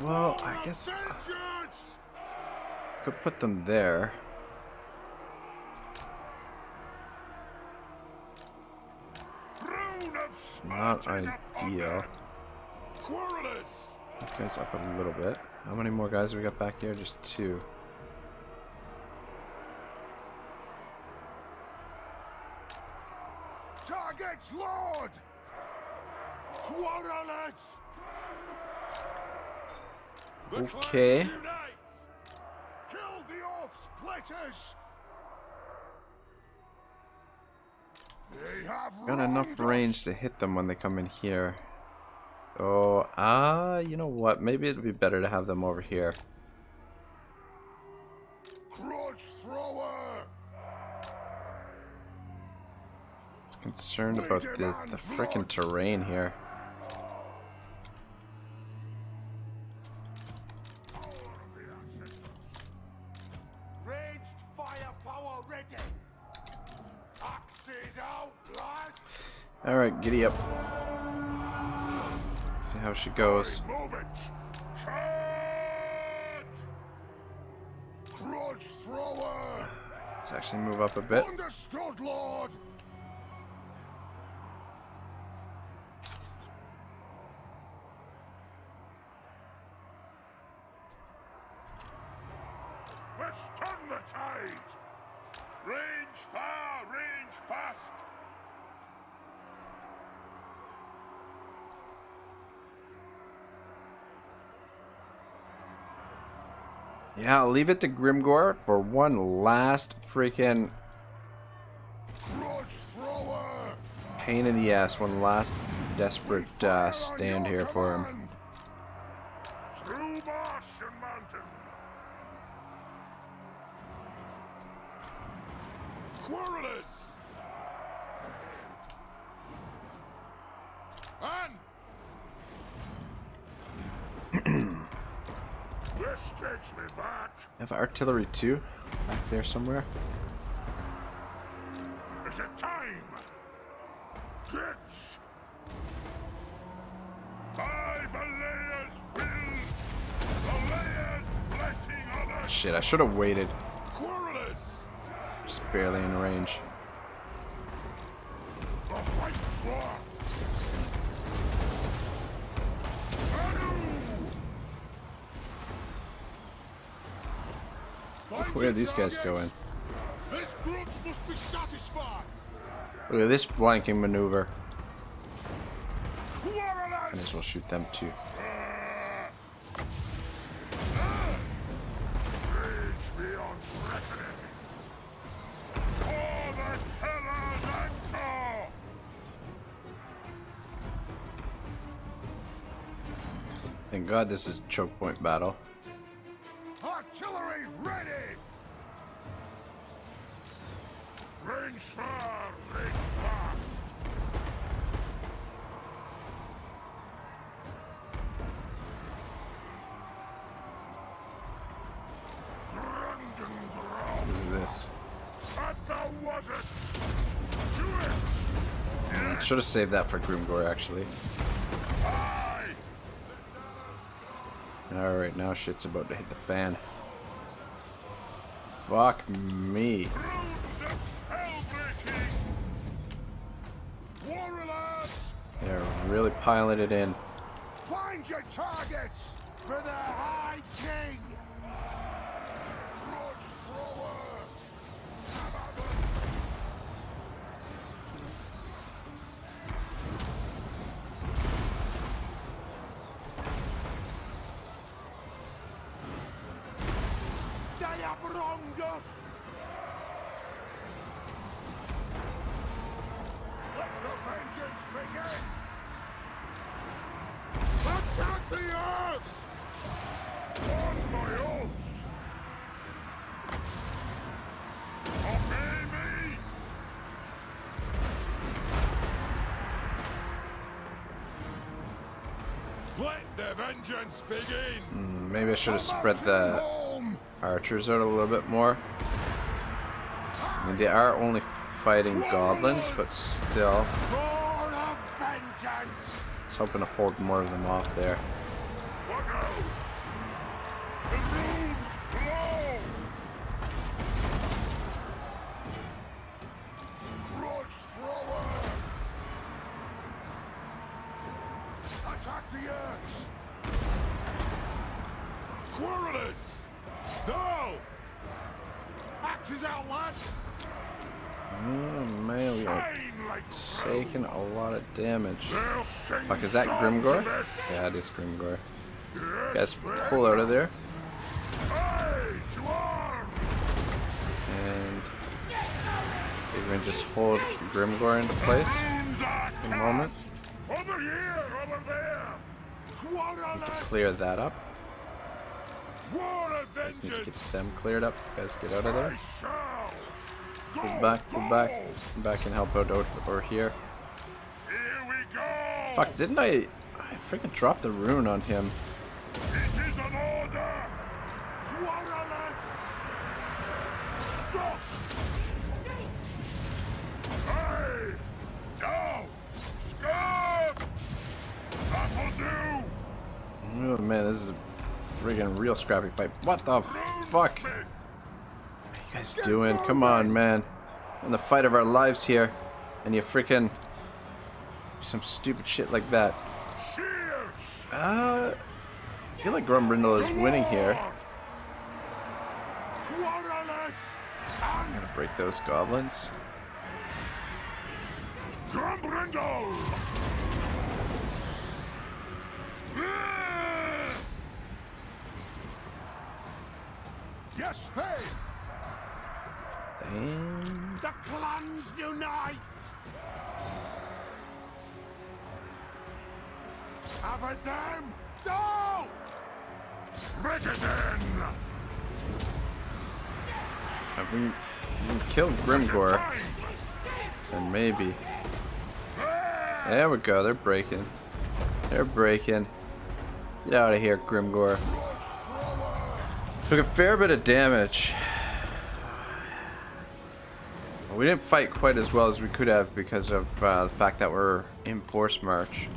well, I guess
Vengeance!
could put them there.
Brood of
Not
smarting
ideal.
upon them. Quarrelers!
You guys up a little bit. How many more guys we got back here? Just 2.
Targets Lord! Quarrelers! The
Okay.
clans unite! Kill the off-splitters! They have
Got enough
wronged
range
us.
to hit them when they come in here. Oh, you know what? Maybe it'd be better to have them over here.
Grudge thrower!
Concerned about the frickin' terrain here.
Ranged firepower ready! Axes out, lad!
Alright, giddy up. See how she goes.
Move it! Charge! Grudge thrower!
Let's actually move up a bit.
Understood, Lord! Let's turn the tide! Range far, range fast!
Yeah, I'll leave it to Grimgor for one last freaking
Grudge thrower!
pain in the ass. One last desperate stand here for him.
Through marsh and mountain! Quarrelers! And this takes me back.
Have artillery too? Back there somewhere?
Is it time? Kids! By Valea's will, Valea's blessing on us!
Shit, I should have waited.
Quarrelers!
Just barely in range.
The White Dwarf! Anu!
Where are these guys going?
This grudge must be satisfied!
Look at this flanking maneuver.
Quarrelers!
Might as well shoot them too.
Rage beyond reckoning! For the Teller's anchor!
Thank God this is a choke point battle.
Artillery ready! Range far, range fast! Grombrindal
What is this?
at the wasn't! To it!
Should have saved that for Grimgor actually.
Aye!
Alright, now shit's about to hit the fan. Fuck me.
Broods of spellbreaking! Warriors!
They're really piling it in.
Find your targets for the High King! Grudge thrower! have wronged us! Let the vengeance begin! Attack the earth! On my oath! Obey me! Let the vengeance begin!
Maybe I should have spread the archers out a little bit more. I mean, they are only fighting goblins, but still.
Roar of vengeance!
I was hoping to hold more of them off there.
Look out! The room blow! Grudge thrower! Attack the axe! Querulous! Go! Axes out, lads!
Oh man, we are
Shine like
taking a lot of damage.
they'll sing
Fuck, is that
songs
Grimgor?
of this.
Yeah, it is Grimgor.
Yes,
Guys, pull out of there.
Aye, to arms!
And we're gonna just hold Grimgor into place
Hounds are
for a moment.
cast! Over here, over there! Querulous!
Clear that up.
War of
Just need to get
vengeance!
them cleared up. Guys, get out of
I
there.
shall!
Move back, move back. Come back and help out over here.
Here we go!
Fuck, didn't I freaking dropped the rune on him.
It is an order! Querulous! Stop! Hey! No! Stop! That'll do!
Oh man, this is a friggin' real scrappy fight. What the fuck?
Me.
What are you guys doing? Come on, man. In the fight of our lives here. And you freaking do some stupid shit like that.
Cheers!
I feel like Grombrindal is winning here.
Querulous!
I'm gonna break those goblins.
Grombrindal! Yes, they!
And
The clans unite! Have a dam! No! Break it in!
if we can kill Grimgor, then maybe. There we go, they're breaking. They're breaking. Get out of here, Grimgor. Took a fair bit of damage. We didn't fight quite as well as we could have because of the fact that we're in force march.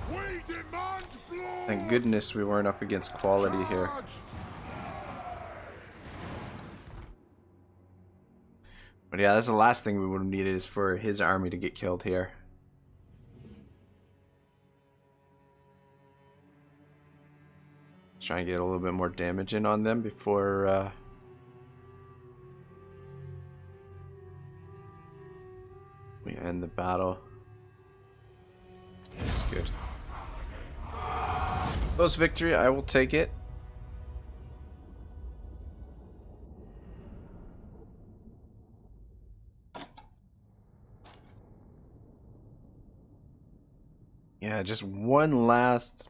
We demand blood!
Thank goodness we weren't up against quality here.
Charge!
But yeah, that's the last thing we would have needed is for his army to get killed here. Let's try and get a little bit more damage in on them before we end the battle. That's good. Close victory, I will take it. Yeah, just one last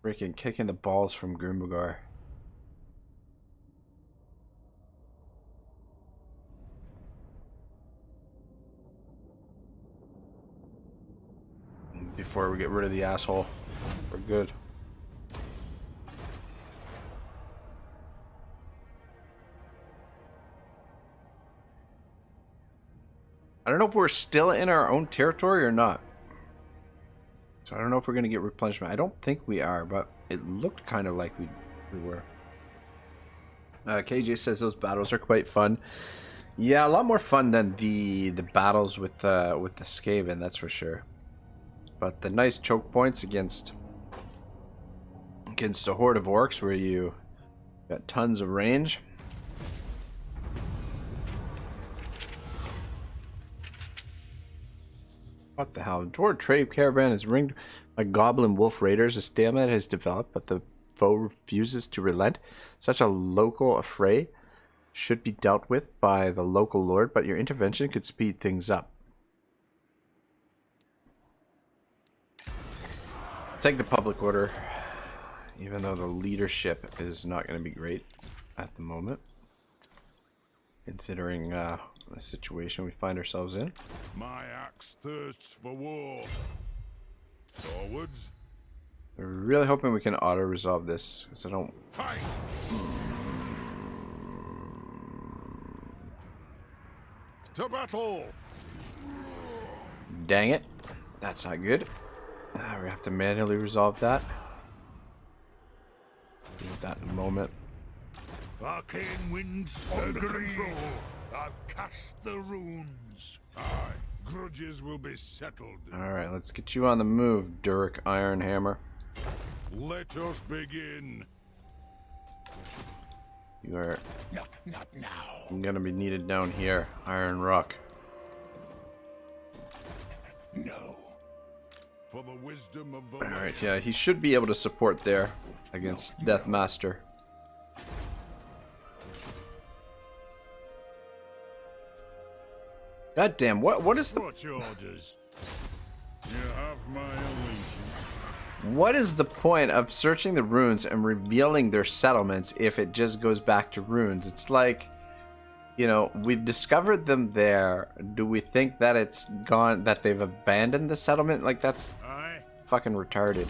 freaking kick in the balls from Grimgor. Before we get rid of the asshole, we're good. I don't know if we're still in our own territory or not. So I don't know if we're going to get replenishment. I don't think we are, but it looked kind of like we were. KJ says those battles are quite fun. Yeah, a lot more fun than the battles with the Skaven, that's for sure. But the nice choke points against a horde of orcs where you got tons of range. What the hell? Dwarf trade caravan is ringed by goblin wolf raiders. A stalemate has developed, but the foe refuses to relent. Such a local affray should be dealt with by the local lord, but your intervention could speed things up. Take the public order, even though the leadership is not going to be great at the moment, considering the situation we find ourselves in.
My axe thirsts for war. Forwards.
I'm really hoping we can auto-resolve this, because I don't...
Fight! To battle!
Dang it. That's not good. We have to manually resolve that. Do that in a moment.
Arcane winds under control. I've cast the runes.
Aye, grudges will be settled.
Alright, let's get you on the move, Durek Ironhammer.
Let us begin.
You are
Not now.
gonna be needed down here, Iron Rock.
No.
For the wisdom of the
Alright, yeah, he should be able to support there against Deathmaster. God damn, what is the...
What's your orders? You have my allegiance.
What is the point of searching the runes and revealing their settlements if it just goes back to runes? It's like, you know, we've discovered them there. Do we think that it's gone, that they've abandoned the settlement? Like, that's
Aye.
fucking retarded.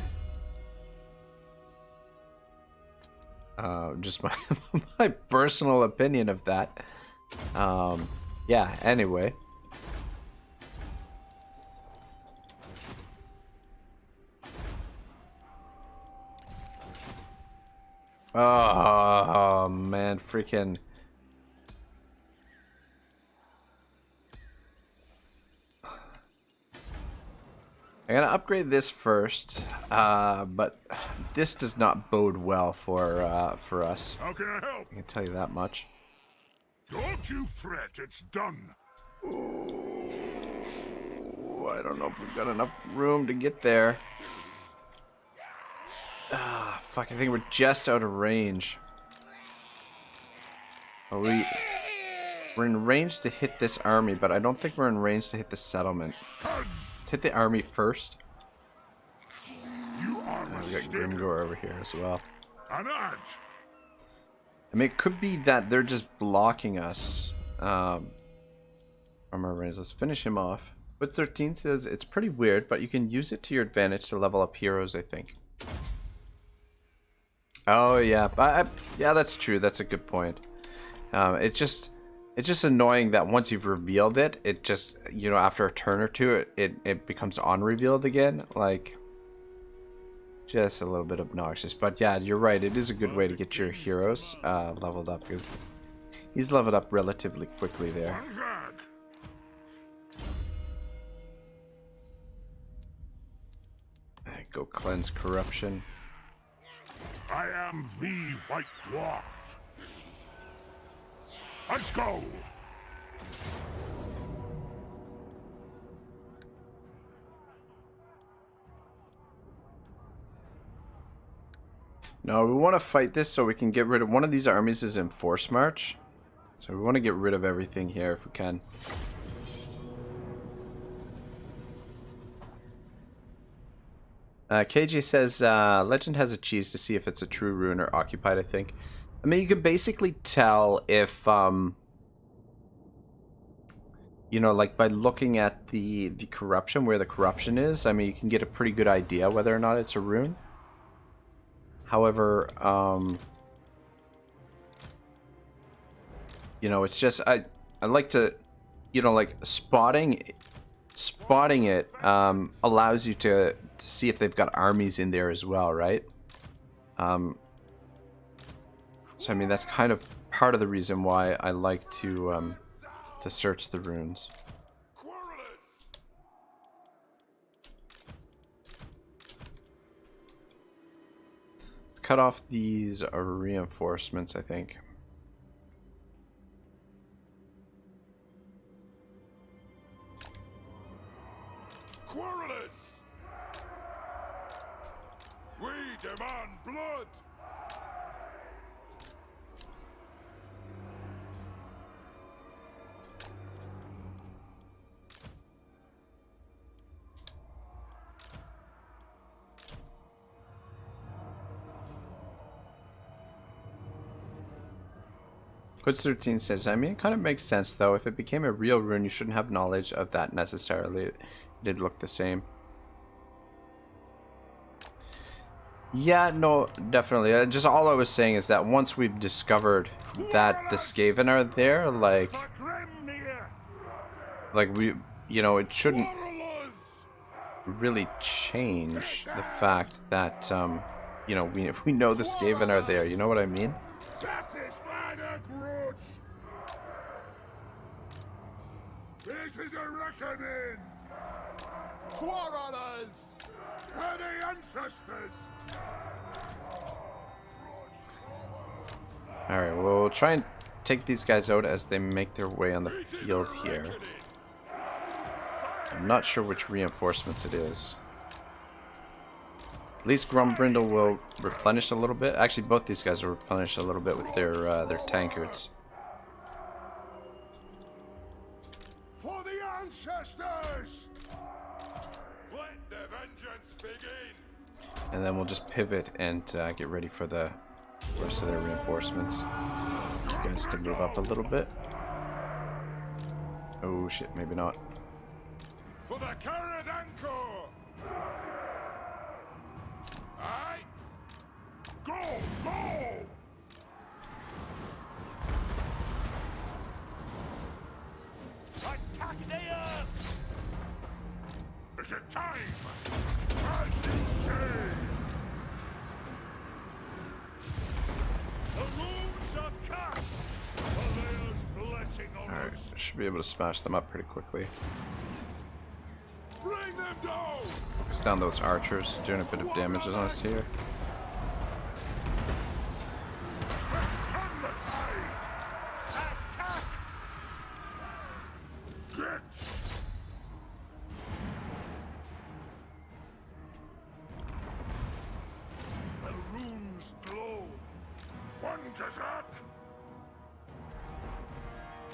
Just my, my personal opinion of that. Yeah, anyway. Oh, man, freaking... I'm gonna upgrade this first, but this does not bode well for us.
How can I help?
I can tell you that much.
Don't you fret, it's done.
Ooh, I don't know if we've got enough room to get there. Ah, fuck, I think we're just out of range. Are we're in range to hit this army, but I don't think we're in range to hit the settlement. Let's hit the army first.
You are
We got
mistaken.
Grimgor over here as well.
An ant.
I mean, it could be that they're just blocking us from our range. Let's finish him off. But 13 says it's pretty weird, but you can use it to your advantage to level up heroes, I think. Oh yeah, yeah, that's true. That's a good point. It's just annoying that once you've revealed it, it just, you know, after a turn or two, it becomes on-revealed again. Like, just a little bit obnoxious. But yeah, you're right. It is a good way to get your heroes leveled up, because he's leveled up relatively quickly there. Go cleanse corruption.
I am the White Dwarf. Let's go.
No, we want to fight this so we can get rid of one of these armies is in force march. So we want to get rid of everything here if we can. KJ says, Legend has a cheese to see if it's a true rune or occupied, I think. I mean, you could basically tell if, you know, like by looking at the corruption, where the corruption is, I mean, you can get a pretty good idea whether or not it's a rune. However, you know, it's just, I like to, you know, like spotting it allows you to see if they've got armies in there as well, right? So I mean, that's kind of part of the reason why I like to search the runes. Let's cut off these reinforcements, I think.
Querulous! We demand blood!
Puts13 says, I mean, it kind of makes sense though. If it became a real rune, you shouldn't have knowledge of that necessarily. It did look the same. Yeah, no, definitely. Just all I was saying is that once we've discovered that the Skaven are there, like we, you know, it shouldn't really change the fact that, you know, we know the Skaven are there. You know what I mean?
This is a reckoning! Quarrelers! For the ancestors!
Alright, we'll try and take these guys out as they make their way on the field here. I'm not sure which reinforcements it is. At least Grombrindal will replenish a little bit. Actually, both these guys will replenish a little bit with their tankards.
For the ancestors! Let the vengeance begin!
And then we'll just pivot and get ready for the rest of their reinforcements. You guys to move up a little bit. Oh shit, maybe not.
For the Karadanko! Aye! Go! Go! Attack the earth! Is it time? As you say! The runes are cast! Alea's blessing on
Alright,
us!
I should be able to smash them up pretty quickly.
Bring them down!
Focus down those archers, doing a bit of damage on us here.
Let's turn the tide! Attack! Get! The runes glow. One dessert.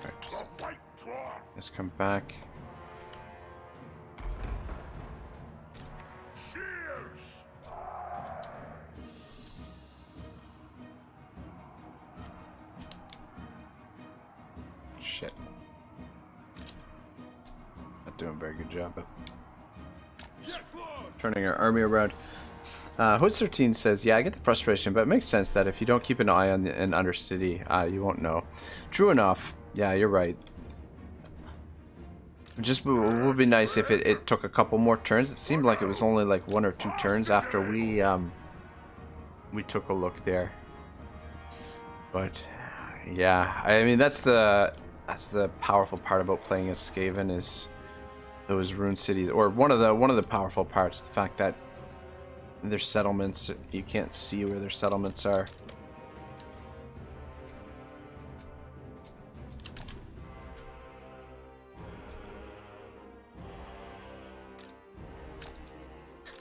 The White Dwarf.
Let's come back.
Cheers!
Shit. Not doing a very good job of
Yes, Lord!
turning our army around. Hood13 says, yeah, I get the frustration, but it makes sense that if you don't keep an eye on an undercity, you won't know. True enough. Yeah, you're right. It would be nice if it took a couple more turns. It seemed like it was only like 1 or 2 turns after we took a look there. But yeah, I mean that's the powerful part about playing as Skaven is those rune cities, or one of the powerful parts, the fact that their settlements, you can't see where their settlements are.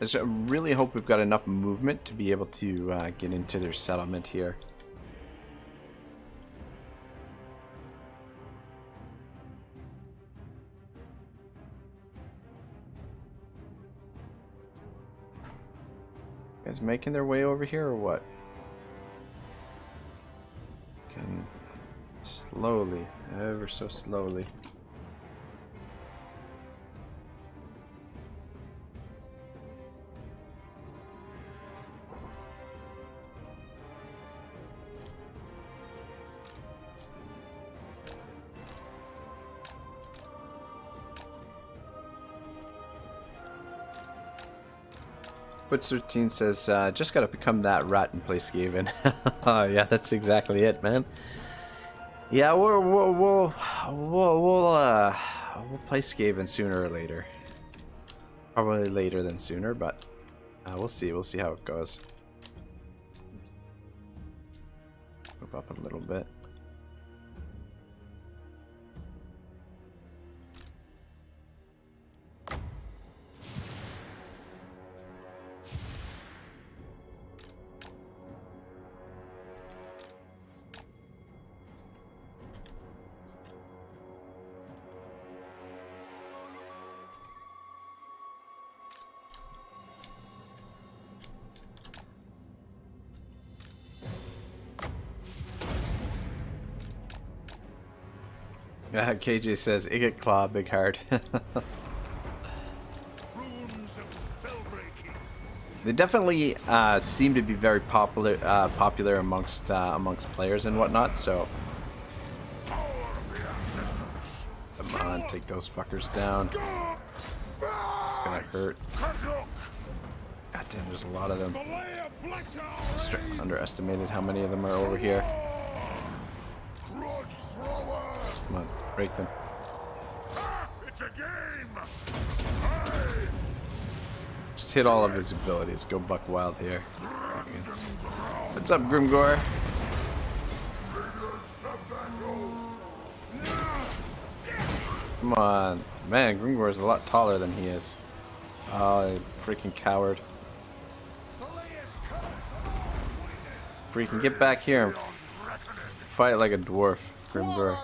I really hope we've got enough movement to be able to get into their settlement here. Guys making their way over here or what? Can slowly, ever so slowly. Puts13 says, just gotta become that rat and play Skaven. Oh yeah, that's exactly it, man. Yeah, we'll play Skaven sooner or later. Probably later than sooner, but we'll see. We'll see how it goes. Move up a little bit. KJ says, Igot Claw, big heart. They definitely seem to be very popular amongst players and whatnot, so... Come on, take those fuckers down. It's gonna hurt. God damn, there's a lot of them. Underestimated how many of them are over here. Come on, break them.
It's a game.
Just hit all of his abilities. Go buck wild here. What's up, Grimgor? Come on. Man, Grimgor is a lot taller than he is. Oh, freaking coward. Freaking get back here and fight like a dwarf, Grimgor.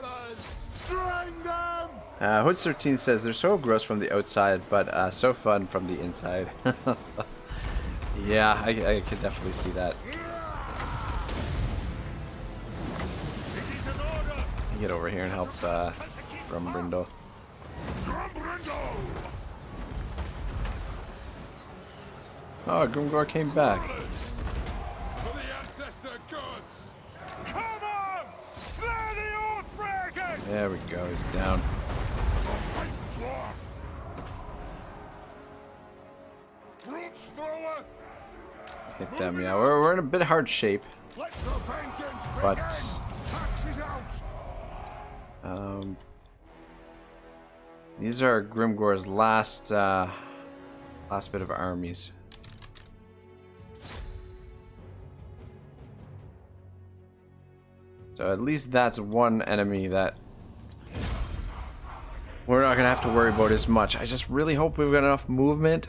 Hoods 13 says they're so gross from the outside, but so fun from the inside. Yeah, I could definitely see that. Get over here and help Grombrindal. Oh, Grimgor came back.
For the ancestor gods. Come on! Slay the Oathbreakers!
There we go, he's down.
The White Dwarf. Brooch thrower.
Hit them, yeah. We're in a bit hard shape,
Let the vengeance begin.
but
Taxes out.
these are Grimgor's last bit of armies. So at least that's one enemy that we're not gonna have to worry about as much. I just really hope we've got enough movement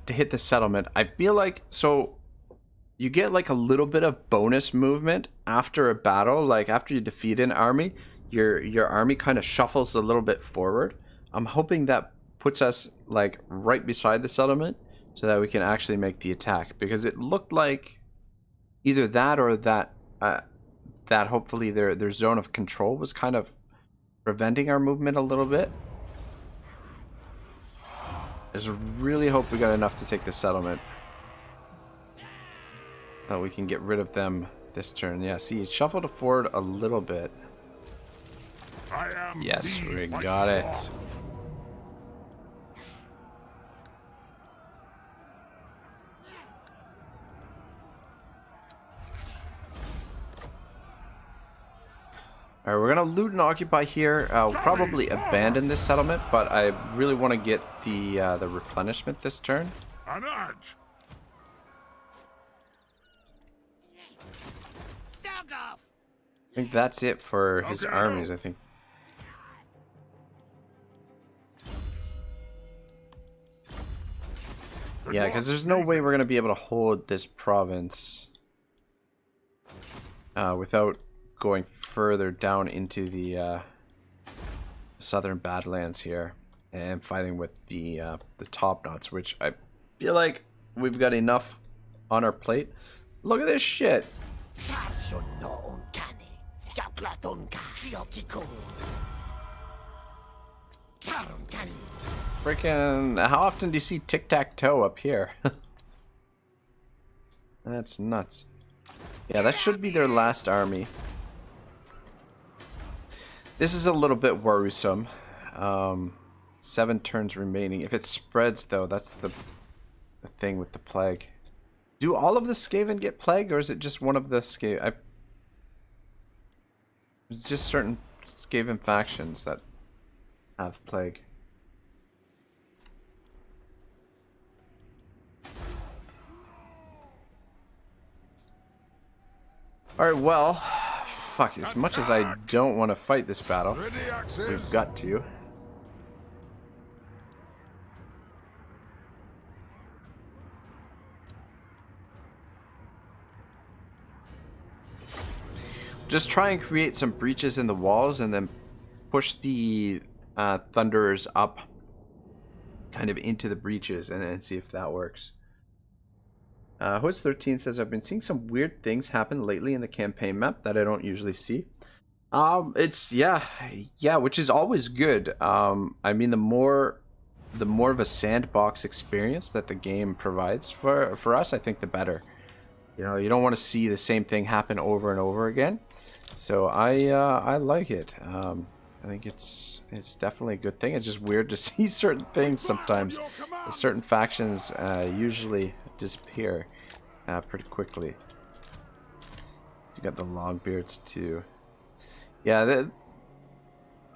to hit the settlement. I feel like, so you get like a little bit of bonus movement after a battle, like after you defeat an army, your army kind of shuffles a little bit forward. I'm hoping that puts us like right beside the settlement so that we can actually make the attack, because it looked like either that or that that hopefully their zone of control was kind of preventing our movement a little bit. I just really hope we got enough to take the settlement. That we can get rid of them this turn. Yeah, see, it shuffled forward a little bit.
I am
Yes,
the
we
White
got it.
Dwarf.
Alright, we're gonna loot and occupy here. We'll probably abandon this settlement, but I really want to get the replenishment this turn.
An edge.
Sog off!
I think that's it for his
Okay,
armies,
no.
I think. Yeah, because there's no way we're going to be able to hold this province without going further down into the southern Badlands here and fighting with the top knots, which I feel like we've got enough on our plate. Look at this shit. Freaking, how often do you see tic-tac-toe up here? That's nuts. Yeah, that should be their last army. This is a little bit worrisome. 7 turns remaining. If it spreads, though, that's the thing with the plague. Do all of the Skaven get plague, or is it just one of the Skaven? It's just certain Skaven factions that have plague. Alright, well, fuck, as much as I don't want to fight this battle, we've got to. Just try and create some breaches in the walls and then push the Thunderers up kind of into the breaches and see if that works. Hoods 13 says, I've been seeing some weird things happen lately in the campaign map that I don't usually see. It's yeah, which is always good. I mean, the more of a sandbox experience that the game provides for us, I think the better. You know, you don't want to see the same thing happen over and over again. So I like it. I think it's definitely a good thing. It's just weird to see certain things sometimes. Certain factions usually disappear pretty quickly. You got the Longbeards too. Yeah,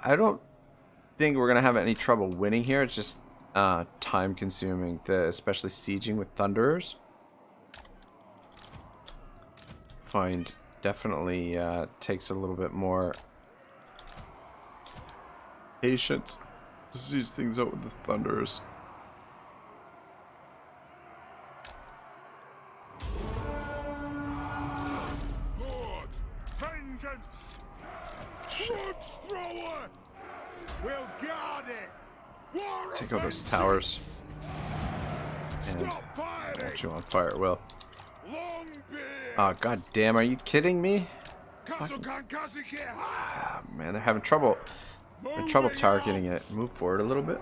I don't think we're gonna have any trouble winning here. It's just time consuming, especially sieging with Thunderers. Find definitely takes a little bit more patience to siege things out with the Thunderers.
Lord, vengeance! Sludge thrower! We'll guard it! War
Take out those towers. And
Stop firing!
don't you on fire it will.
Longbeard!
Oh god damn, are you kidding me?
Kazukazike!
Ah, man, they're having trouble. They're trouble targeting it. Move forward a little bit.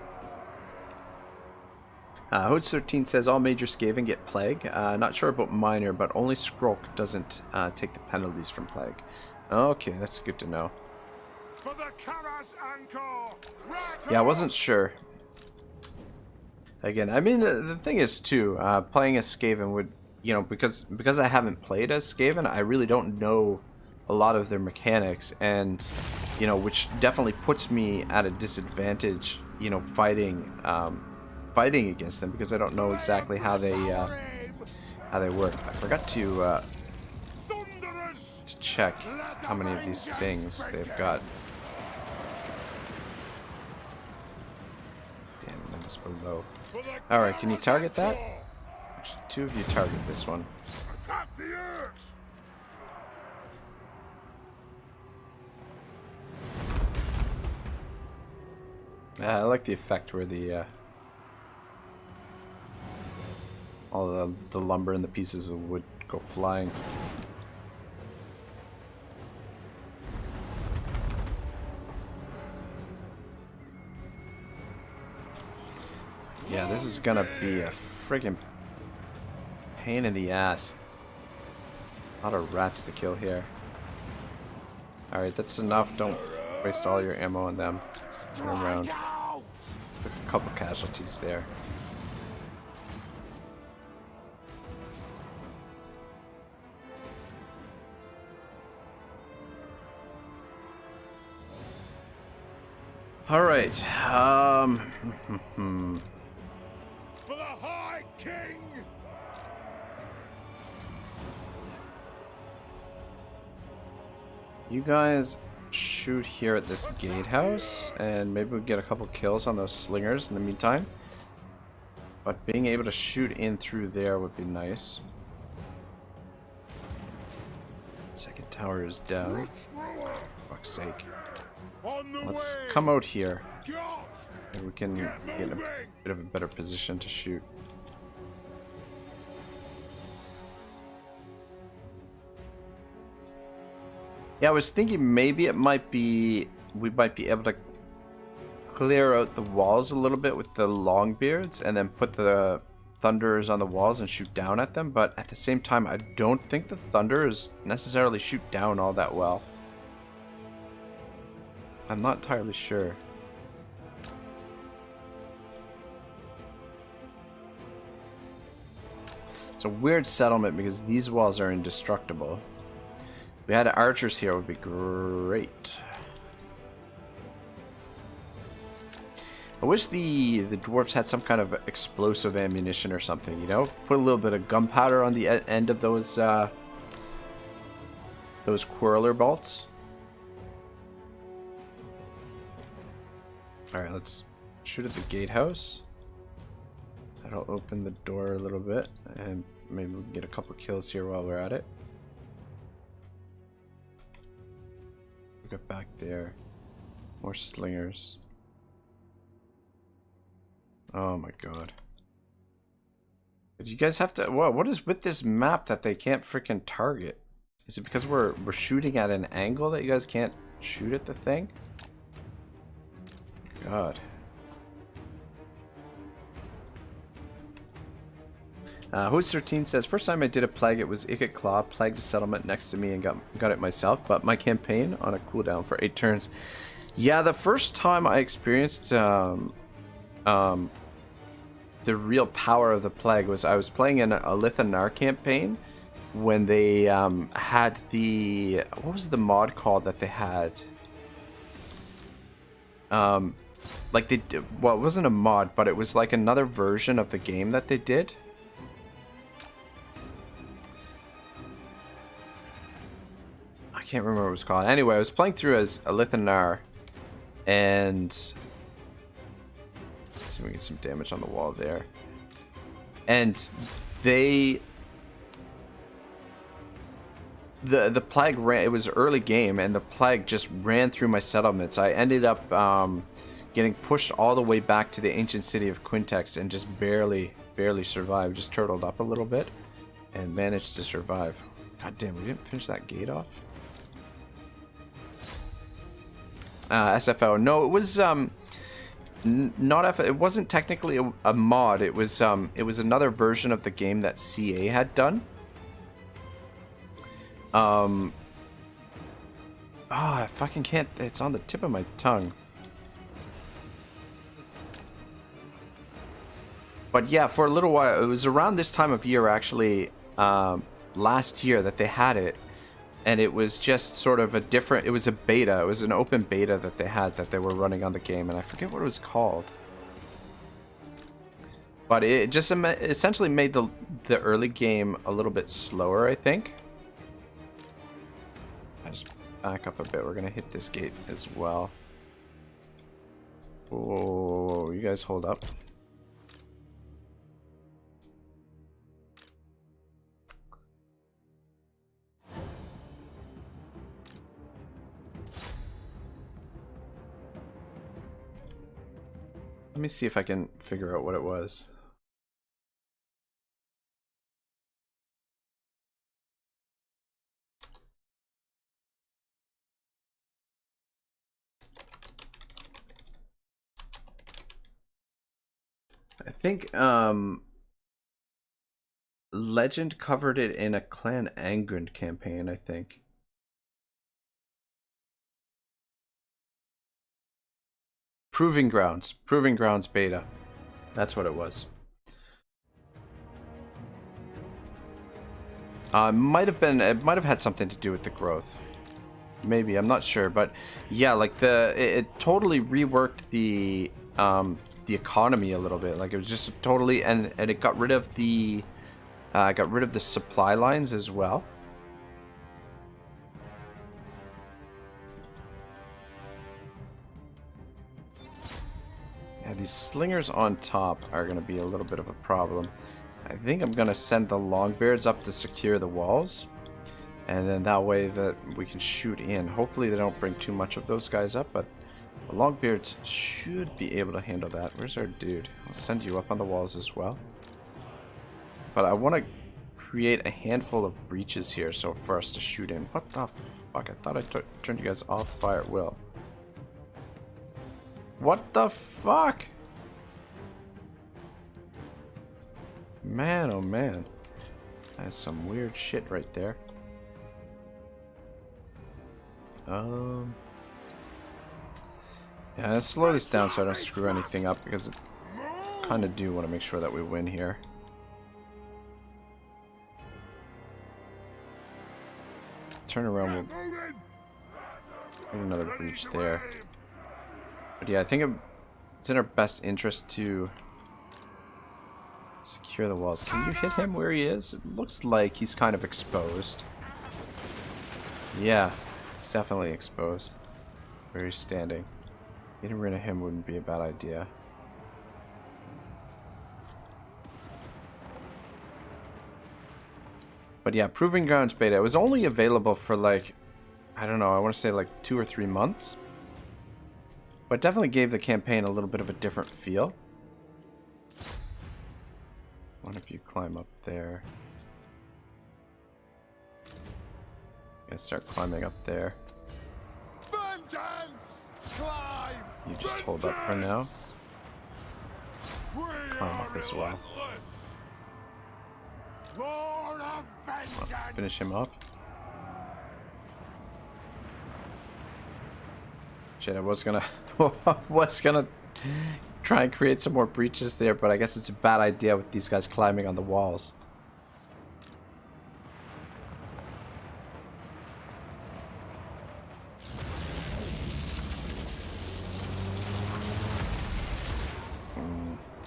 Hodes 13 says all major Skaven get plague. Not sure about minor, but only Skrulk doesn't take the penalties from plague. Okay, that's good to know.
For the Karas Anchor! Right
Yeah, I
on!
wasn't sure. Again, I mean, the thing is too, playing as Skaven would, you know, because I haven't played as Skaven, I really don't know a lot of their mechanics, and you know, which definitely puts me at a disadvantage, you know, fighting against them, because I don't know exactly how they work. I forgot to check how many of these things they've got. Damn, that was below. Alright, can you target that? Actually, two of you target this one.
Attack the earth!
I like the effect where the all the lumber and the pieces of wood go flying. Yeah, this is gonna be a friggin' pain in the ass. A lot of rats to kill here. Alright, that's enough. Don't waste all your ammo on them. Turn around. Took a couple casualties there. Alright,
For the High King!
you guys shoot here at this gatehouse, and maybe we get a couple kills on those slingers in the meantime. But being able to shoot in through there would be nice. Second tower is down. For fuck's sake.
On the
Let's
way!
come out here.
Gods!
And we can get in a bit of a better position to shoot. Yeah, I was thinking maybe we might be able to clear out the walls a little bit with the Longbeards and then put the Thunderers on the walls and shoot down at them, but at the same time I don't think the Thunderers necessarily shoot down all that well. I'm not entirely sure. It's a weird settlement because these walls are indestructible. If we had archers here, it would be great. I wish the dwarves had some kind of explosive ammunition or something, you know? Put a little bit of gunpowder on the end of those Quarreler bolts. Alright, let's shoot at the gatehouse. That'll open the door a little bit, and maybe we can get a couple kills here while we're at it. Get back there. More slingers. Oh my god. Did you guys have to... What is with this map that they can't freaking target? Is it because we're shooting at an angle that you guys can't shoot at the thing. God. Host13 says, first time I did a plague, it was Ikit Claw, plagued a settlement next to me and got it myself, but my campaign on a cooldown for 8 turns. Yeah, the first time I experienced the real power of the plague was I was playing in a Lithanar campaign when they had the... What was the mod called that they had? Like they did... Well, it wasn't a mod, but it was like another version of the game that they did. I can't remember what it was called. Anyway, I was playing through as a Lithanar, and let's see if we get some damage on the wall there. And they, the plague ran. It was early game, and the plague just ran through my settlements. I ended up getting pushed all the way back to the ancient city of Quintex, and just barely survived. Just turtled up a little bit, and managed to survive. God damn, we didn't finish that gate off. SFO. No, it was not F. It wasn't technically a mod. It was another version of the game that CA had done. I fucking can't. It's on the tip of my tongue. But yeah, for a little while, it was around this time of year actually, last year that they had it. And it was just sort of a different... It was a beta. It was an open beta that they had that they were running on the game. And I forget what it was called. But it just essentially made the early game a little bit slower, I think. I just back up a bit. We're going to hit this gate as well. Whoa, you guys hold up. Let me see if I can figure out what it was. I think Legend covered it in a Clan Angren campaign, I think. Proving Grounds beta. That's what it was. It might have had something to do with the growth. Maybe, I'm not sure, but yeah, like it totally reworked the economy a little bit. Like it was just totally, and it got rid of the supply lines as well. Yeah, these slingers on top are going to be a little bit of a problem. I think I'm going to send the Longbeards up to secure the walls. And then that way that we can shoot in. Hopefully they don't bring too much of those guys up, but the Longbeards should be able to handle that. Where's our dude? I'll send you up on the walls as well. But I want to create a handful of breaches here so for us to shoot in. What the fuck? I thought I turned you guys off fire at will. What the fuck? Man, oh man. That's some weird shit right there. Yeah, let's slow this down so I don't screw anything up, because I kind of do want to make sure that we win here. Turn around, we'll put another breach there. But yeah, I think it's in our best interest to secure the walls. Can you hit him where he is? It looks like he's kind of exposed. Yeah, he's definitely exposed where he's standing. Getting rid of him wouldn't be a bad idea. But yeah, Proving Grounds beta. It was only available for like, I don't know, I want to say like 2 or 3 months. But definitely gave the campaign a little bit of a different feel. What if you climb up there? Gonna start climbing up there.
Van vengeance! Climb!
You just hold up for now. Climb up as well.
Lord of vengeance!
Finish him up. Shit, I was gonna try and create some more breaches there, but I guess it's a bad idea with these guys climbing on the walls.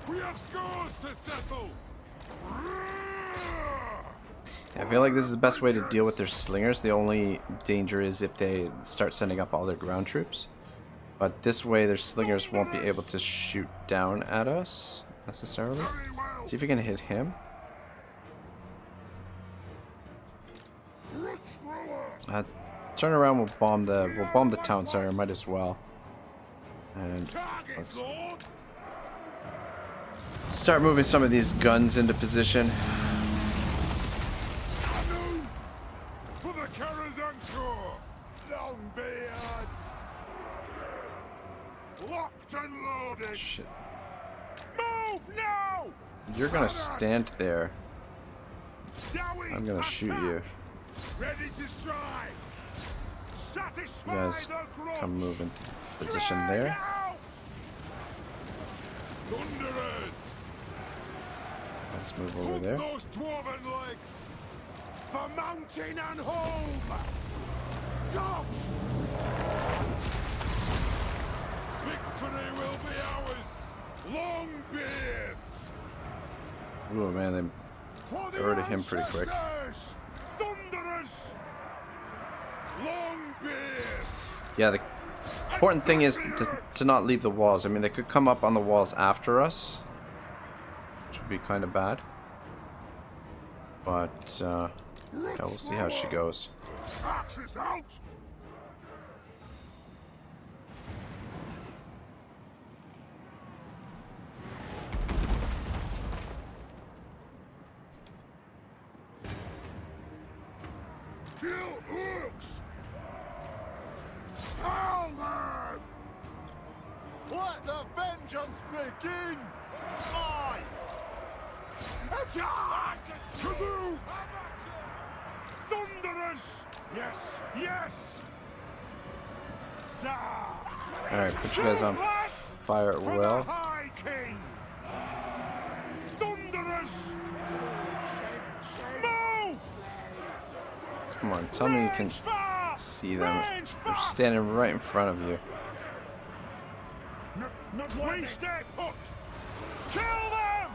We have scores to settle!
I feel like this is the best way to deal with their slingers. The only danger is if they start sending up all their ground troops. But this way their slingers won't be able to shoot down at us, necessarily. See if we can hit him. Turn around, we'll bomb the town center, might as well. And let's start moving some of these guns into position.
For the Karazankur! Longbeards! Locked and loaded!
Shit.
Move now!
You're gonna stand there. I'm gonna shoot you.
Ready to strike!
You
Satisfy
guys
the grudge!
come move into position there.
Out! Thunderers!
Let's move over
Pump
there.
those dwarven legs! For mountain and home! Out! Victory will be ours! Longbeards!
Ooh, man,
For
they
the
rid of him pretty quick.
ancestors! Thunderers! Longbeards!
Yeah, the important thing is to not leave the walls. I mean, they could come up on the walls after us, which would be kind of bad. But, yeah, we'll see how she goes.
Axis out! Kill hooks! Pound them! Let the vengeance begin! Aye! Attack! Kazoo! Thunderers! Yes! Yes! Sir!
Alright, put you guys on fire at
For the
will.
High King! Thunderers! Move!
Come on, tell me you can see them. They're standing right in front of you.
We stay put! Kill them!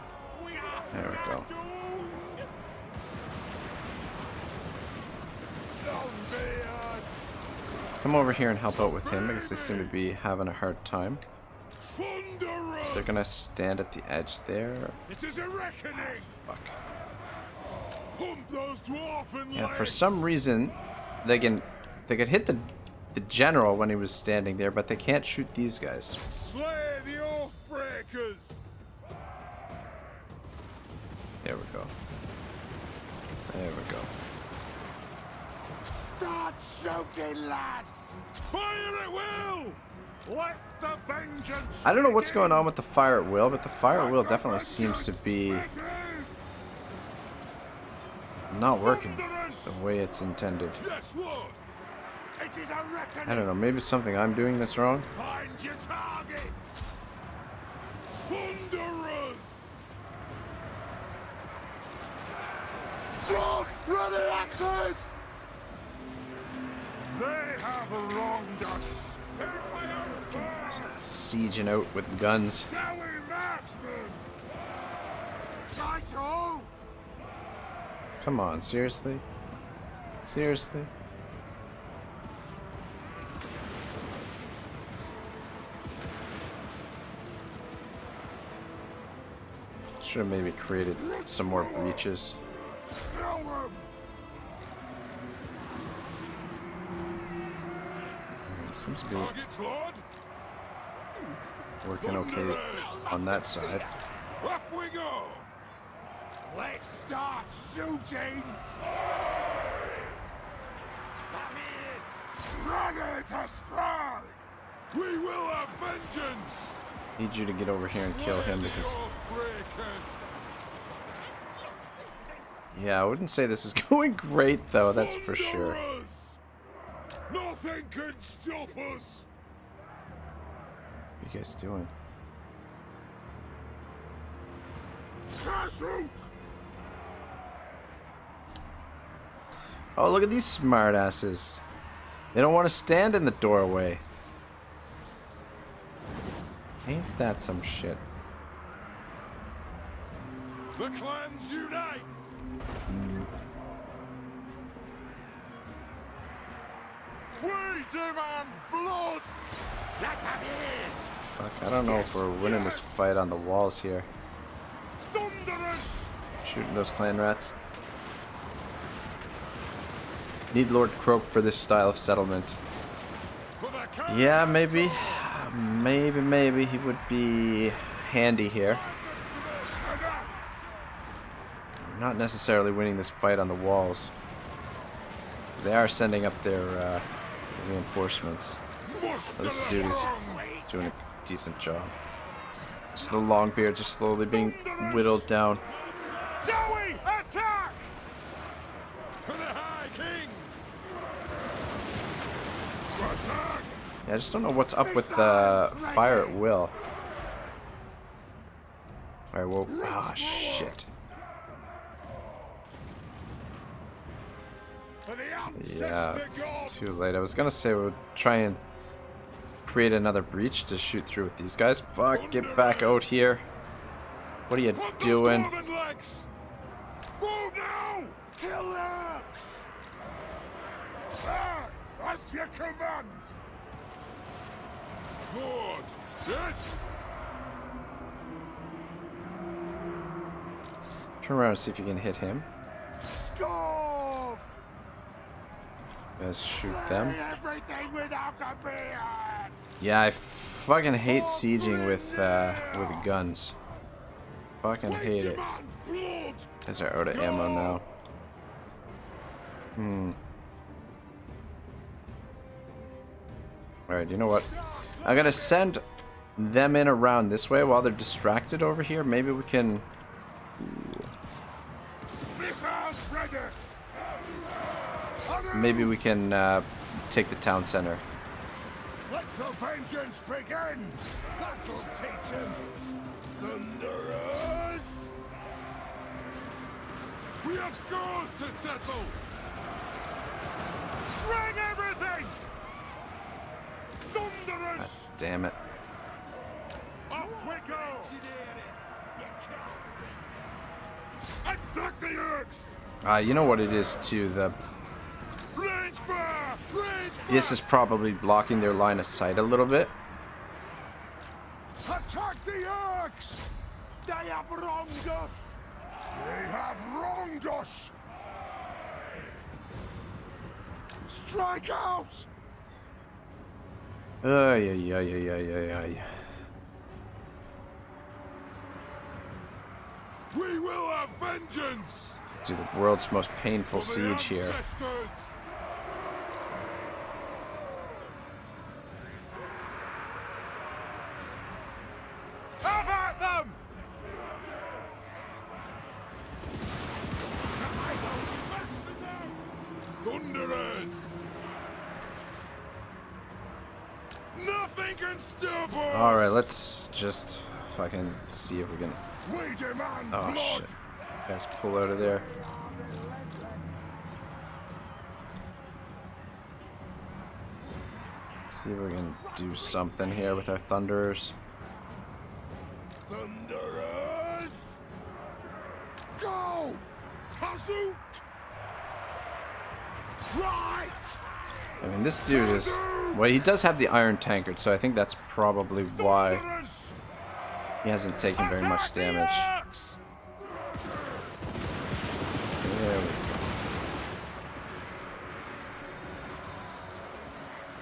There we go.
Longbeards!
Come over here and help out with him because they seem to be having a hard time.
Thunderers!
They're gonna stand at the edge there.
It is a reckoning!
Fuck.
Pump those dwarfen
Yeah, for
legs!
some reason they could hit the general when he was standing there, but they can't shoot these guys.
Slay the oath breakers!
There we go. There we go.
Start shooting, lads! Fire at will! Let the vengeance!
I don't know what's going on with the fire at will, but the fire at will definitely seems to be not working the way it's intended.
Yes, Lord! It is a reckoning!
I don't know, maybe it's something I'm doing that's wrong.
Find your targets! Thunderers! Dwarves, ready axes! They have wronged us.
Sieging out with guns.
Shall we marksmen? Right-o!
Come on, seriously? Seriously? Should have maybe created some more breaches.
Kill them!
Seems to be
Targets, Lord!
working okay on that side.
Off we go! Let's start shooting! Ready to strike! We will have vengeance!
Need you to get over here and kill him because...
Breakers.
Yeah, I wouldn't say this is going great though, that's for sure.
Thunderers! Nothing can stop us!
What are you guys doing?
Castle!
Oh, look at these smartasses. They don't want to stand in the doorway. Ain't that some shit?
The clans unite! We demand blood!
Fuck, I don't know if we're winning this fight on the walls here.
Thunderers!
Shooting those clan rats. Need Lord Croak for this style of settlement.
For the king!
Yeah, maybe. Maybe he would be handy here. Not necessarily winning this fight on the walls. Because they are sending up their reinforcements. This dude is doing a decent job. Just the long beards are slowly being whittled down.
Dowie, attack! For the High King! Attack!
Yeah, I just don't know what's up with the fire at will. Alright, well, ah, shit.
For the
Yeah,
ancestor
it's
gods!
too late. I was gonna say we would try and create another breach to shoot through with these guys. Fuck, get back out here. What are you
Put those
doing?
dwarven legs! Move now! Kill Lurks! That's your command! Good! Yes!
Turn around and see if you can hit him.
Scarf!
Let's shoot them.
Everything without a beard!
Yeah, I fucking hate sieging with guns. Fucking hate it.
Blood!
Guys are out of ammo now. Alright, you know what? I'm gonna send them in around this way while they're distracted over here. Maybe we can...
Missiles ready!
Maybe we can take the town center.
Let the vengeance begin! That'll teach him! Thunderers! We have scores to settle! Bring everything! Thunderers!
Damn it.
Off we go! Attack the Urks!
You know what it is too, the...
Range fire! Range fire!
This is probably blocking their line of sight a little bit.
Attack the Urks! They have wronged us! They have wronged us! Strike out!
Ay.
We will have vengeance!
Do the world's most painful
For the
siege here.
ancestors! Have at them! Thunderers! Nothing can stop us!
Alright, let's just fucking see if we can...
We demand
Oh
blood!
shit. Guys, pull out of there. See if we can do something here with our thunderers.
Thunderers! Go! Kazoot! Right!
I mean, this dude is... Well, he does have the iron tankard, so I think that's probably why
Thunderers!
he hasn't taken very much
Attack the
damage.
Urks!
There we go.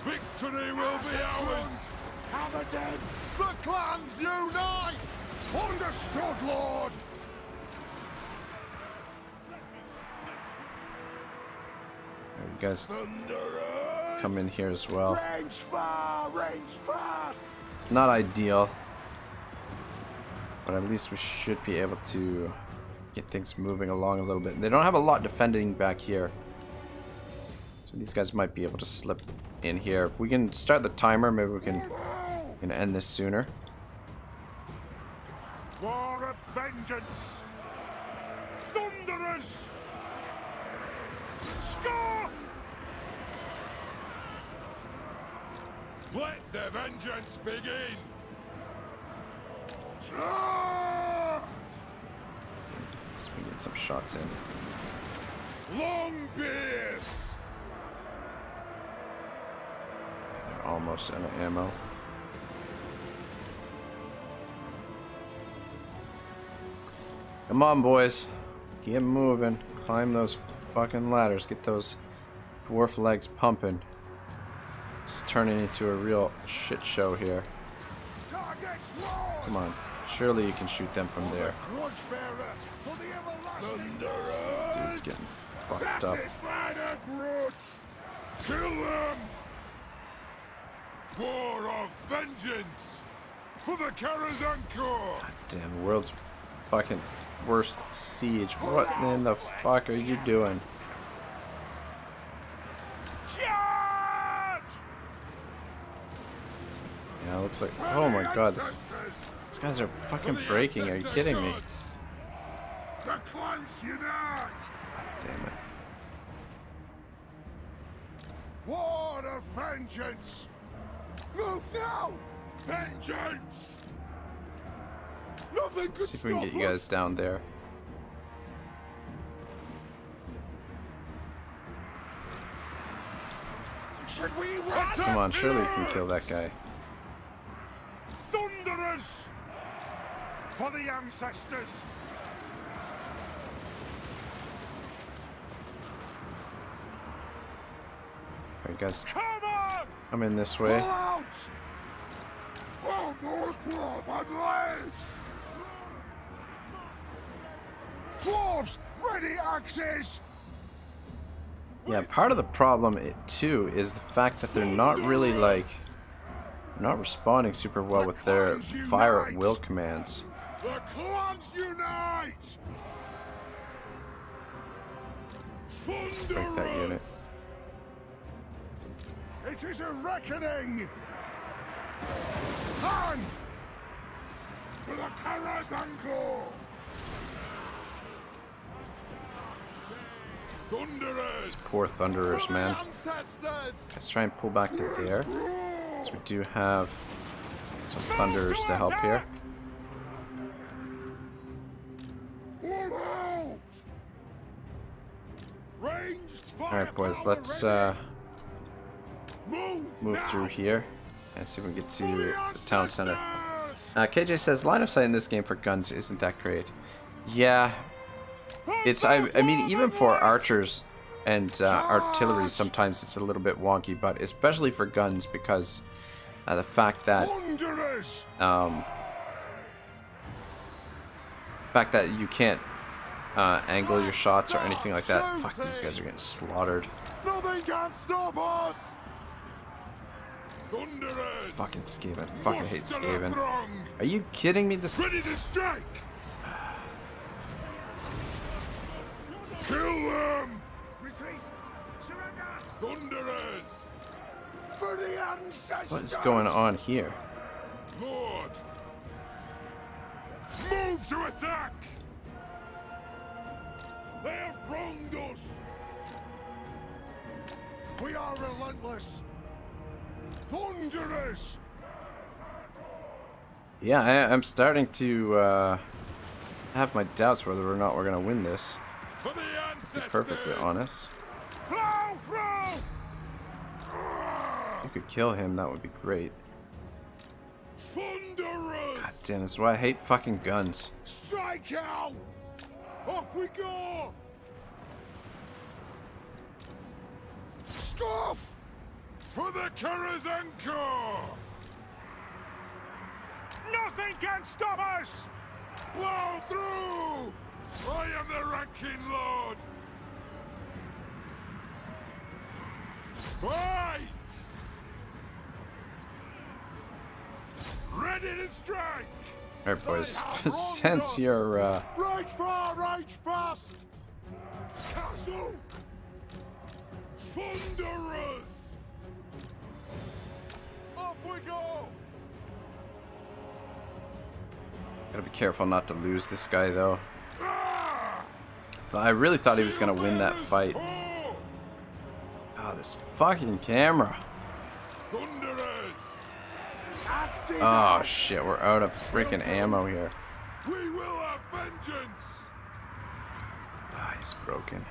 Victory will be ours! Have a dead! The clans unite! Understood, Lord!
You guys
Thunderers!
come in here as well.
Range far, range fast.
It's not ideal, but at least we should be able to get things moving along a little bit. They don't have a lot defending back here, so these guys might be able to slip in here. If we can start the timer, maybe we can end this sooner.
War of vengeance. Thunderers. Scoff.
Let the vengeance begin!
Let's see if we can get some shots in.
Long beards!
They're almost out of ammo. Come on, boys. Get moving. Climb those fucking ladders. Get those dwarf legs pumping. It's turning into a real shit show here.
Target low.
Come on. Surely you can shoot them from there.
Grudge bearer for the everlasting.
This dude's getting fucked up.
Satisfy the grudge! Kill them! War of vengeance! For the Karazhan Corps!
Damn, world's fucking worst siege. What in the fuck are you doing?
Charge!
Yeah, it looks like. Oh my god, these guys are fucking breaking. Are you kidding me?
The clans unite!
Damn it.
War of vengeance! Move now!
Vengeance!
Nothing could
See if we can
stop
get you guys
us.
down there.
Should we run?
Come on, surely you can kill that guy.
Thunderers! For the ancestors!
Alright, guys,
Come on!
come in this
Pull
way.
out! Almost dwarf unleashed! Dwarves, ready axes!
Yeah, part of the problem too is the fact that they're not really like not responding super well with their fire at will commands.
The clans unite!
Break that unit.
It is a reckoning! On! For the Karazhan Corps!
Thunderers!
Poor Thunderers, man.
Ancestors!
Let's try and pull back to there. So we do have some Thunderers to help here.
All out! Ranged fire
Alright, boys,
power
let's
ready.
move
now.
through here and see if we can get
For
to
the
the town center.
ancestors!
KJ says line of sight in this game for guns isn't that great. Yeah, it's I mean even for archers and artillery sometimes it's a little bit wonky, but especially for guns because the fact that
Thunderers!
you can't angle your shots or anything like that. Fuck, these guys are getting slaughtered.
Nothing can stop us!
Thunderers!
Fucking Skaven. Fucking hate
Muster the
Skaven.
throng!
Are you kidding me? This
Ready to strike! Kill them!
Retreat! Surrender!
Thunderers!
For the ancestors!
what is going on here?
Lord! Move to attack! They have wronged us!
We are relentless! Thunderers!
Yeah, I'm starting to have my doubts whether or not we're gonna win this.
For the
To be
ancestors!
perfectly honest,
Plow through!
if you could kill him, that would be great.
Thunderers!
God damn, that's why I hate fucking guns.
Strike out! Off we go! Scoff!
For the Karazhan Corps!
Nothing can stop us!
Blow through! I am the ranking lord!
Fight! Ready to strike!
Alright, boys. Since you're,
Right far, right fast! Castle! Thunderers! Off we go!
gotta be careful not to lose this guy, though.
Ah!
I really thought he was gonna win that fight.
Oh!
Oh, this fucking camera.
Thunderers!
Oh shit, we're out of freaking ammo here.
We will have vengeance!
Ah, he's broken.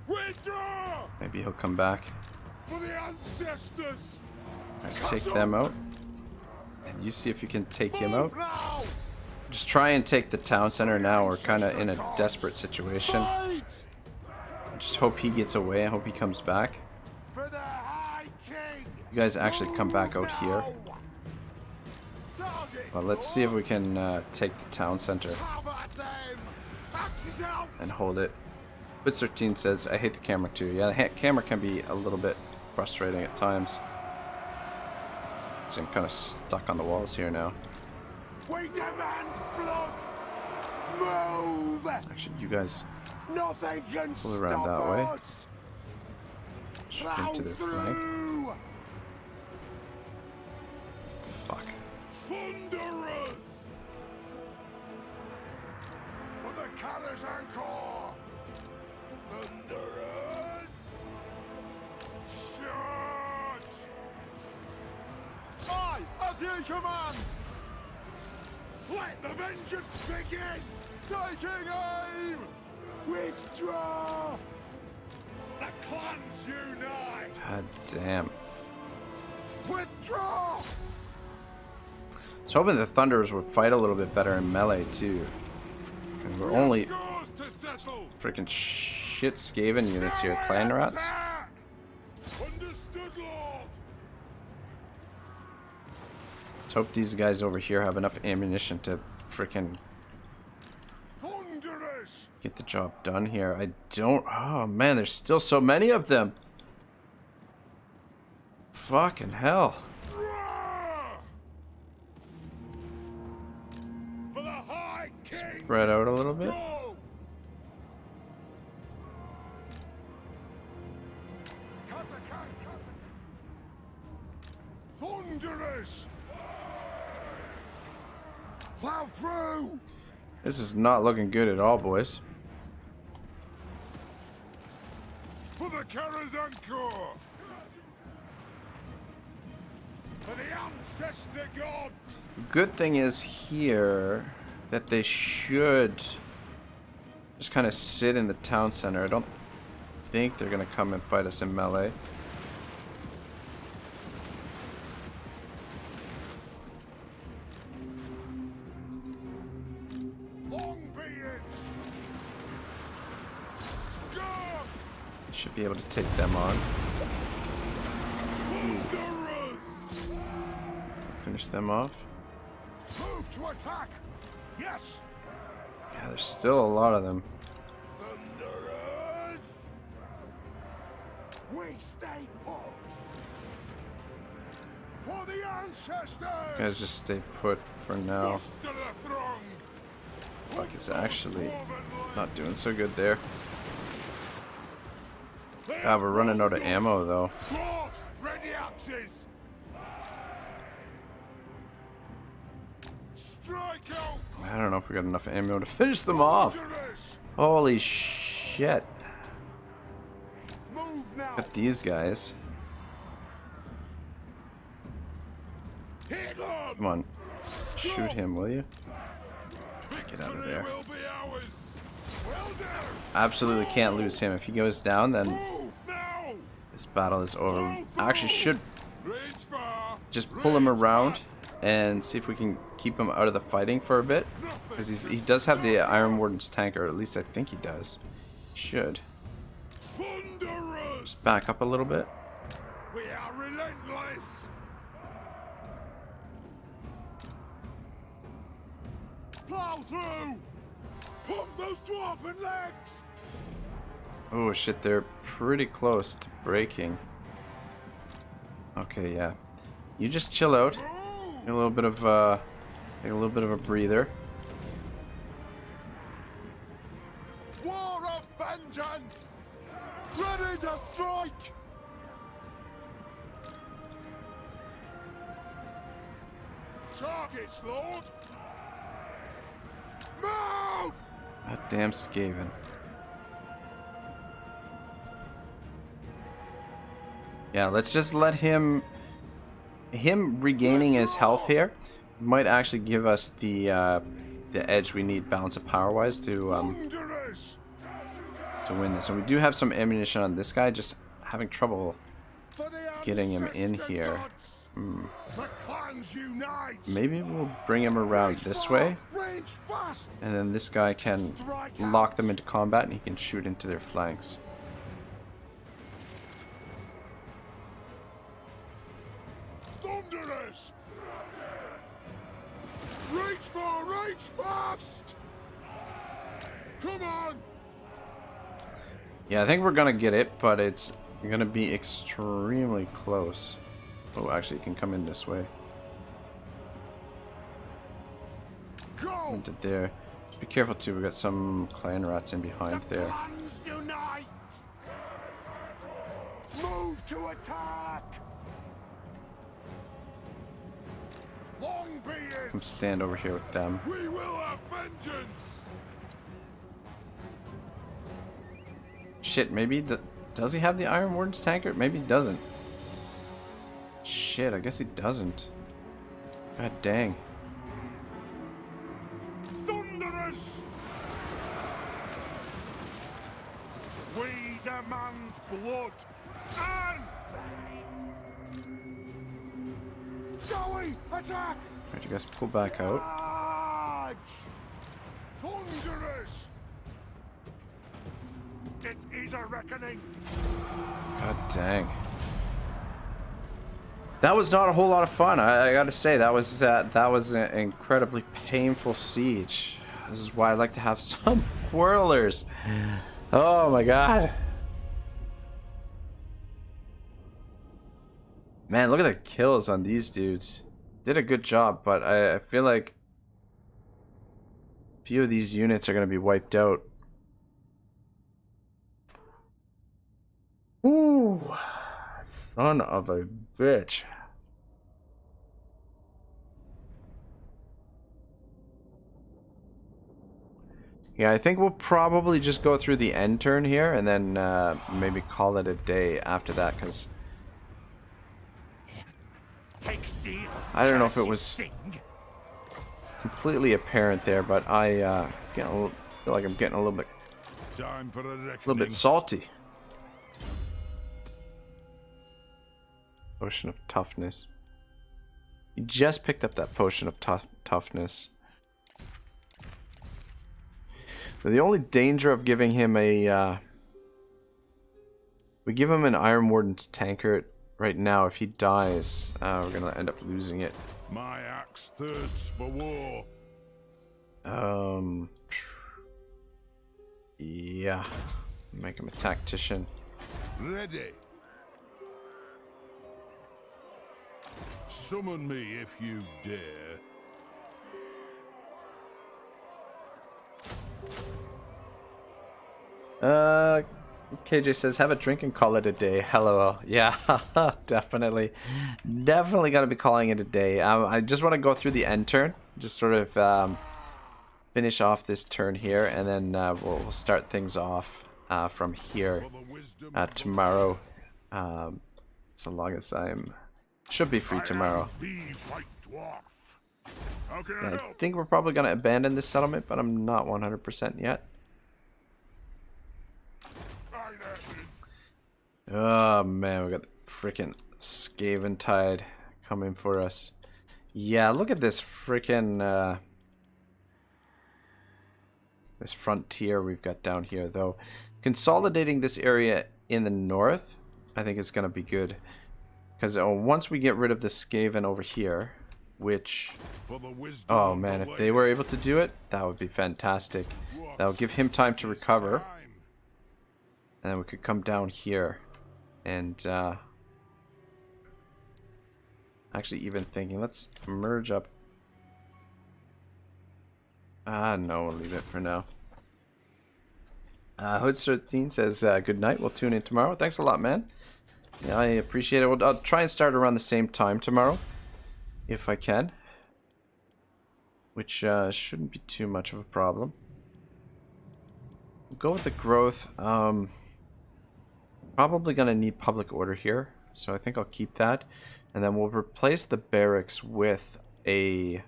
Withdraw!
Maybe he'll come back.
For the ancestors!
Alright, take them out. And you see if you can take him out.
Move now!
Just try and take the town center now. We're kind of in a desperate situation.
Fight!
Just hope he gets away. I hope he comes back.
For the High King!
You guys actually come back out here. Well, let's see if we can take the town center and hold it. Bit 13 says, I hate the camera too. Yeah, the camera can be a little bit frustrating at times. So I'm kind of stuck on the walls here now.
We demand blood! Move!
Actually, you guys
Nothing can
pull around
stop
that way.
us!
Straight to their flank.
Through!
Fuck.
Thunderers! For the Karazhan Corps! Thunderers! Charge! Aye, as ye command! Let the vengeance begin! Taking aim! Withdraw! The clans unite!
God damn.
Withdraw!
I was hoping the Thunderers would fight a little bit better in melee too. And we're only
Scores to settle!
freaking shit Skaven units here, clan rats.
Understood, Lord!
Let's hope these guys over here have enough ammunition to freaking
Thunderous!
get the job done here. I don't. Oh man, there's still so many of them. Fucking hell.
Roar! For the High King!
Spread out a little bit.
Go! Thunderous! Plow through!
This is not looking good at all, boys.
For the Karazhan Corps! For the ancestor gods!
Good thing is here that they should just kind of sit in the town center. I don't think they're gonna come and fight us in melee.
Long be it! Scarf!
Should be able to take them on.
Thunderers!
Finish them off.
Move to attack! Yes!
Yeah, there's still a lot of them.
Thunderers! We stay put! For the ancestors!
Guys, just stay put for now.
Muster the throng!
Fuck, it's actually not doing so good there. God, we're running out of ammo though.
Dwarves, ready axes! Strike out!
I don't know if we got enough ammo to finish them off.
Thunderous!
Holy shit.
Move now!
At these guys.
Hit on!
Come on. Shoot him, will you? Get out of there.
Will be ours! Well done!
Absolutely can't lose him. If he goes down, then
Move now!
this battle is over. I actually should
Reach far!
just pull him around and see if we can keep him out of the fighting for a bit. Because he does have the Iron Warden's tank, or at least I think he does. Should.
Thunderous!
Back up a little bit.
We are relentless! Plow through! Pump those dwarven legs!
Oh shit, they're pretty close to breaking. Okay, yeah. You just chill out. Take a little bit of a breather.
War of vengeance! Ready to strike! Targets, Lord! Move!
God damn Skaven. Yeah, let's just let him regaining his health here might actually give us the edge we need balance of power wise to win this. And we do have some ammunition on this guy, just having trouble getting him in here. Maybe we'll bring him around this way, and then this guy can lock them into combat and he can shoot into their flanks.
Thunderous! Reach fast! Come on!
Yeah, I think we're gonna get it, but it's gonna be extremely close. Oh, actually, you can come in this way.
Go!
Into there. Just be careful too. We got some clan rats in behind there.
Plans unite! Move to attack! Long be it!
Come stand over here with them.
We will have vengeance!
Shit, maybe does he have the Iron Warden's tanker? Maybe he doesn't. Shit, I guess he doesn't. God dang.
Thunderous! We demand blood and... Joey, attack!
Alright, you guys pull back out.
Charge! Thunderous! It is a reckoning!
God dang. That was not a whole lot of fun. I gotta say, that was an incredibly painful siege. This is why I like to have some whirlers. Oh my god. Man, look at the kills on these dudes. Did a good job, but I feel like a few of these units are gonna be wiped out. Ooh. Son of a bitch. Yeah, I think we'll probably just go through the end turn here and then maybe call it a day after that, because I don't know if it was completely apparent there, but I feel like I'm getting a little bit salty. Potion of toughness. You just picked up that potion of toughness. The only danger of giving him a we give him an Iron Warden's tankard right now. If he dies, we're gonna end up losing it.
My axe thirsts for war.
Yeah. Make him a tactician.
Ready. Summon me if you dare.
KJ says, have a drink and call it a day. Hello. Yeah, definitely. Definitely gonna be calling it a day. I just want to go through the end turn. Just sort of finish off this turn here, and then we'll start things off from here tomorrow. So long as should be free tomorrow. Yeah, I think we're probably gonna abandon this settlement, but I'm not 100% yet. Oh man, we got the freaking Skaven tide coming for us. Yeah, look at this freaking this frontier we've got down here, though. Consolidating this area in the north, I think is gonna be good, because once we get rid of the Skaven over here, which, oh man, if they were able to do it, that would be fantastic. That would give him time to recover, and then we could come down here and actually even thinking. Let's merge up. No, we'll leave it for now. Hood13 says, good night. We'll tune in tomorrow. Thanks a lot, man. Yeah, I appreciate it. I'll try and start around the same time tomorrow, if I can. Which shouldn't be too much of a problem. We'll go with the growth. Probably going to need public order here, so I think I'll keep that. And then we'll replace the barracks with a...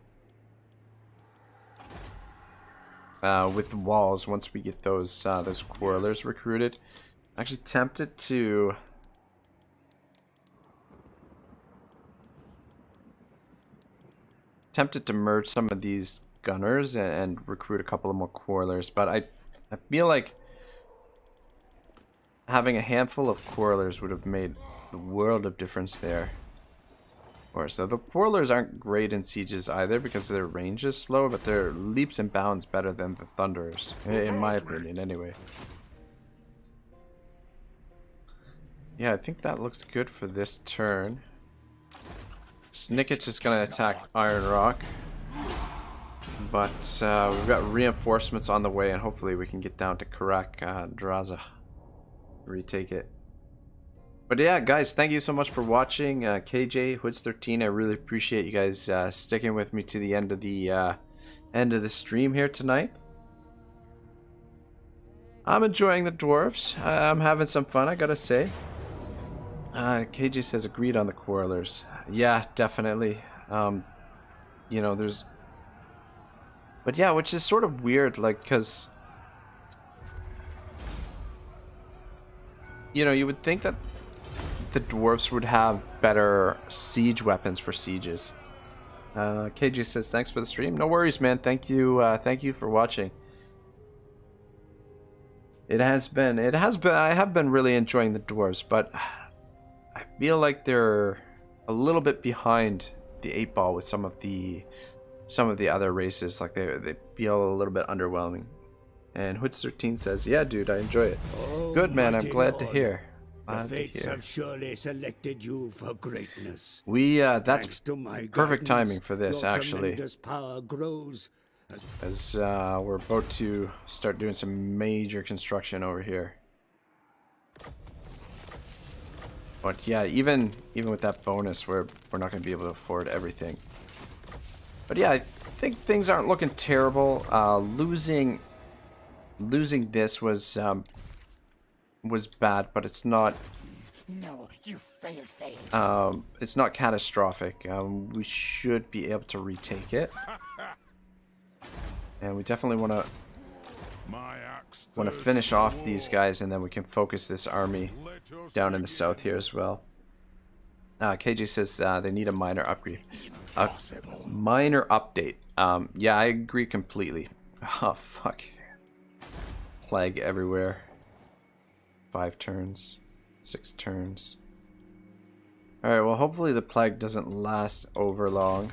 with the walls once we get those quarrelers recruited. Actually tempted to merge some of these gunners and recruit a couple of more quarrelers, but I feel like having a handful of quarrelers would have made the world of difference there. Or so the quarrelers aren't great in sieges either because their range is slow, but they're leaps and bounds better than the thunderers, in my opinion anyway. Yeah, I think that looks good for this turn. Snicket's just gonna attack Iron Rock, but we've got reinforcements on the way, and hopefully we can get down to Karak Draza, retake it. But yeah, guys, thank you so much for watching. KJ, Hoods13, I really appreciate you guys sticking with me to the end of the stream here tonight. I'm enjoying the dwarves. I'm having some fun, I gotta say. KJ says agreed on the quarrelers. Yeah, definitely. You know, there's... But yeah, which is sort of weird, like, because... You know, you would think that the dwarves would have better siege weapons for sieges. KJ says thanks for the stream. No worries, man. Thank you for watching. I have been really enjoying the dwarves, but I feel like they're a little bit behind the 8-ball with some of the other races. Like they feel a little bit underwhelming. And Hoods13 says, yeah, dude, I enjoy it. Good, man. I'm glad to hear.
The fates have surely selected you for greatness.
That's perfect timing for this, actually.
Tremendous power grows
as we're about to start doing some major construction over here. But yeah, even with that bonus, we're not going to be able to afford everything. But yeah, I think things aren't looking terrible. Losing this was bad, but it's not.
No, you fail.
It's not catastrophic. We should be able to retake it, and we definitely want to finish off these guys, and then we can focus this army down in the south here as well. KJ says they need a minor upgrade. Minor update. Yeah, I agree completely. Oh fuck. Plague everywhere. 5 turns, 6 turns. Alright, well hopefully the plague doesn't last over long,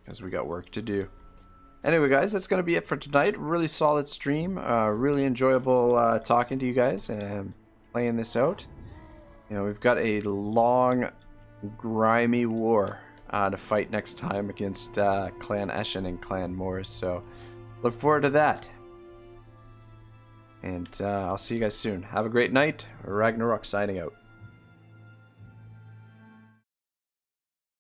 because we got work to do. Anyway guys, that's going to be it for tonight. Really solid stream. Really enjoyable talking to you guys and playing this out. You know, we've got a long, grimy war to fight next time against Clan Eshin and Clan Moors, so look forward to that. And I'll see you guys soon. Have a great night. Ragnarok signing out.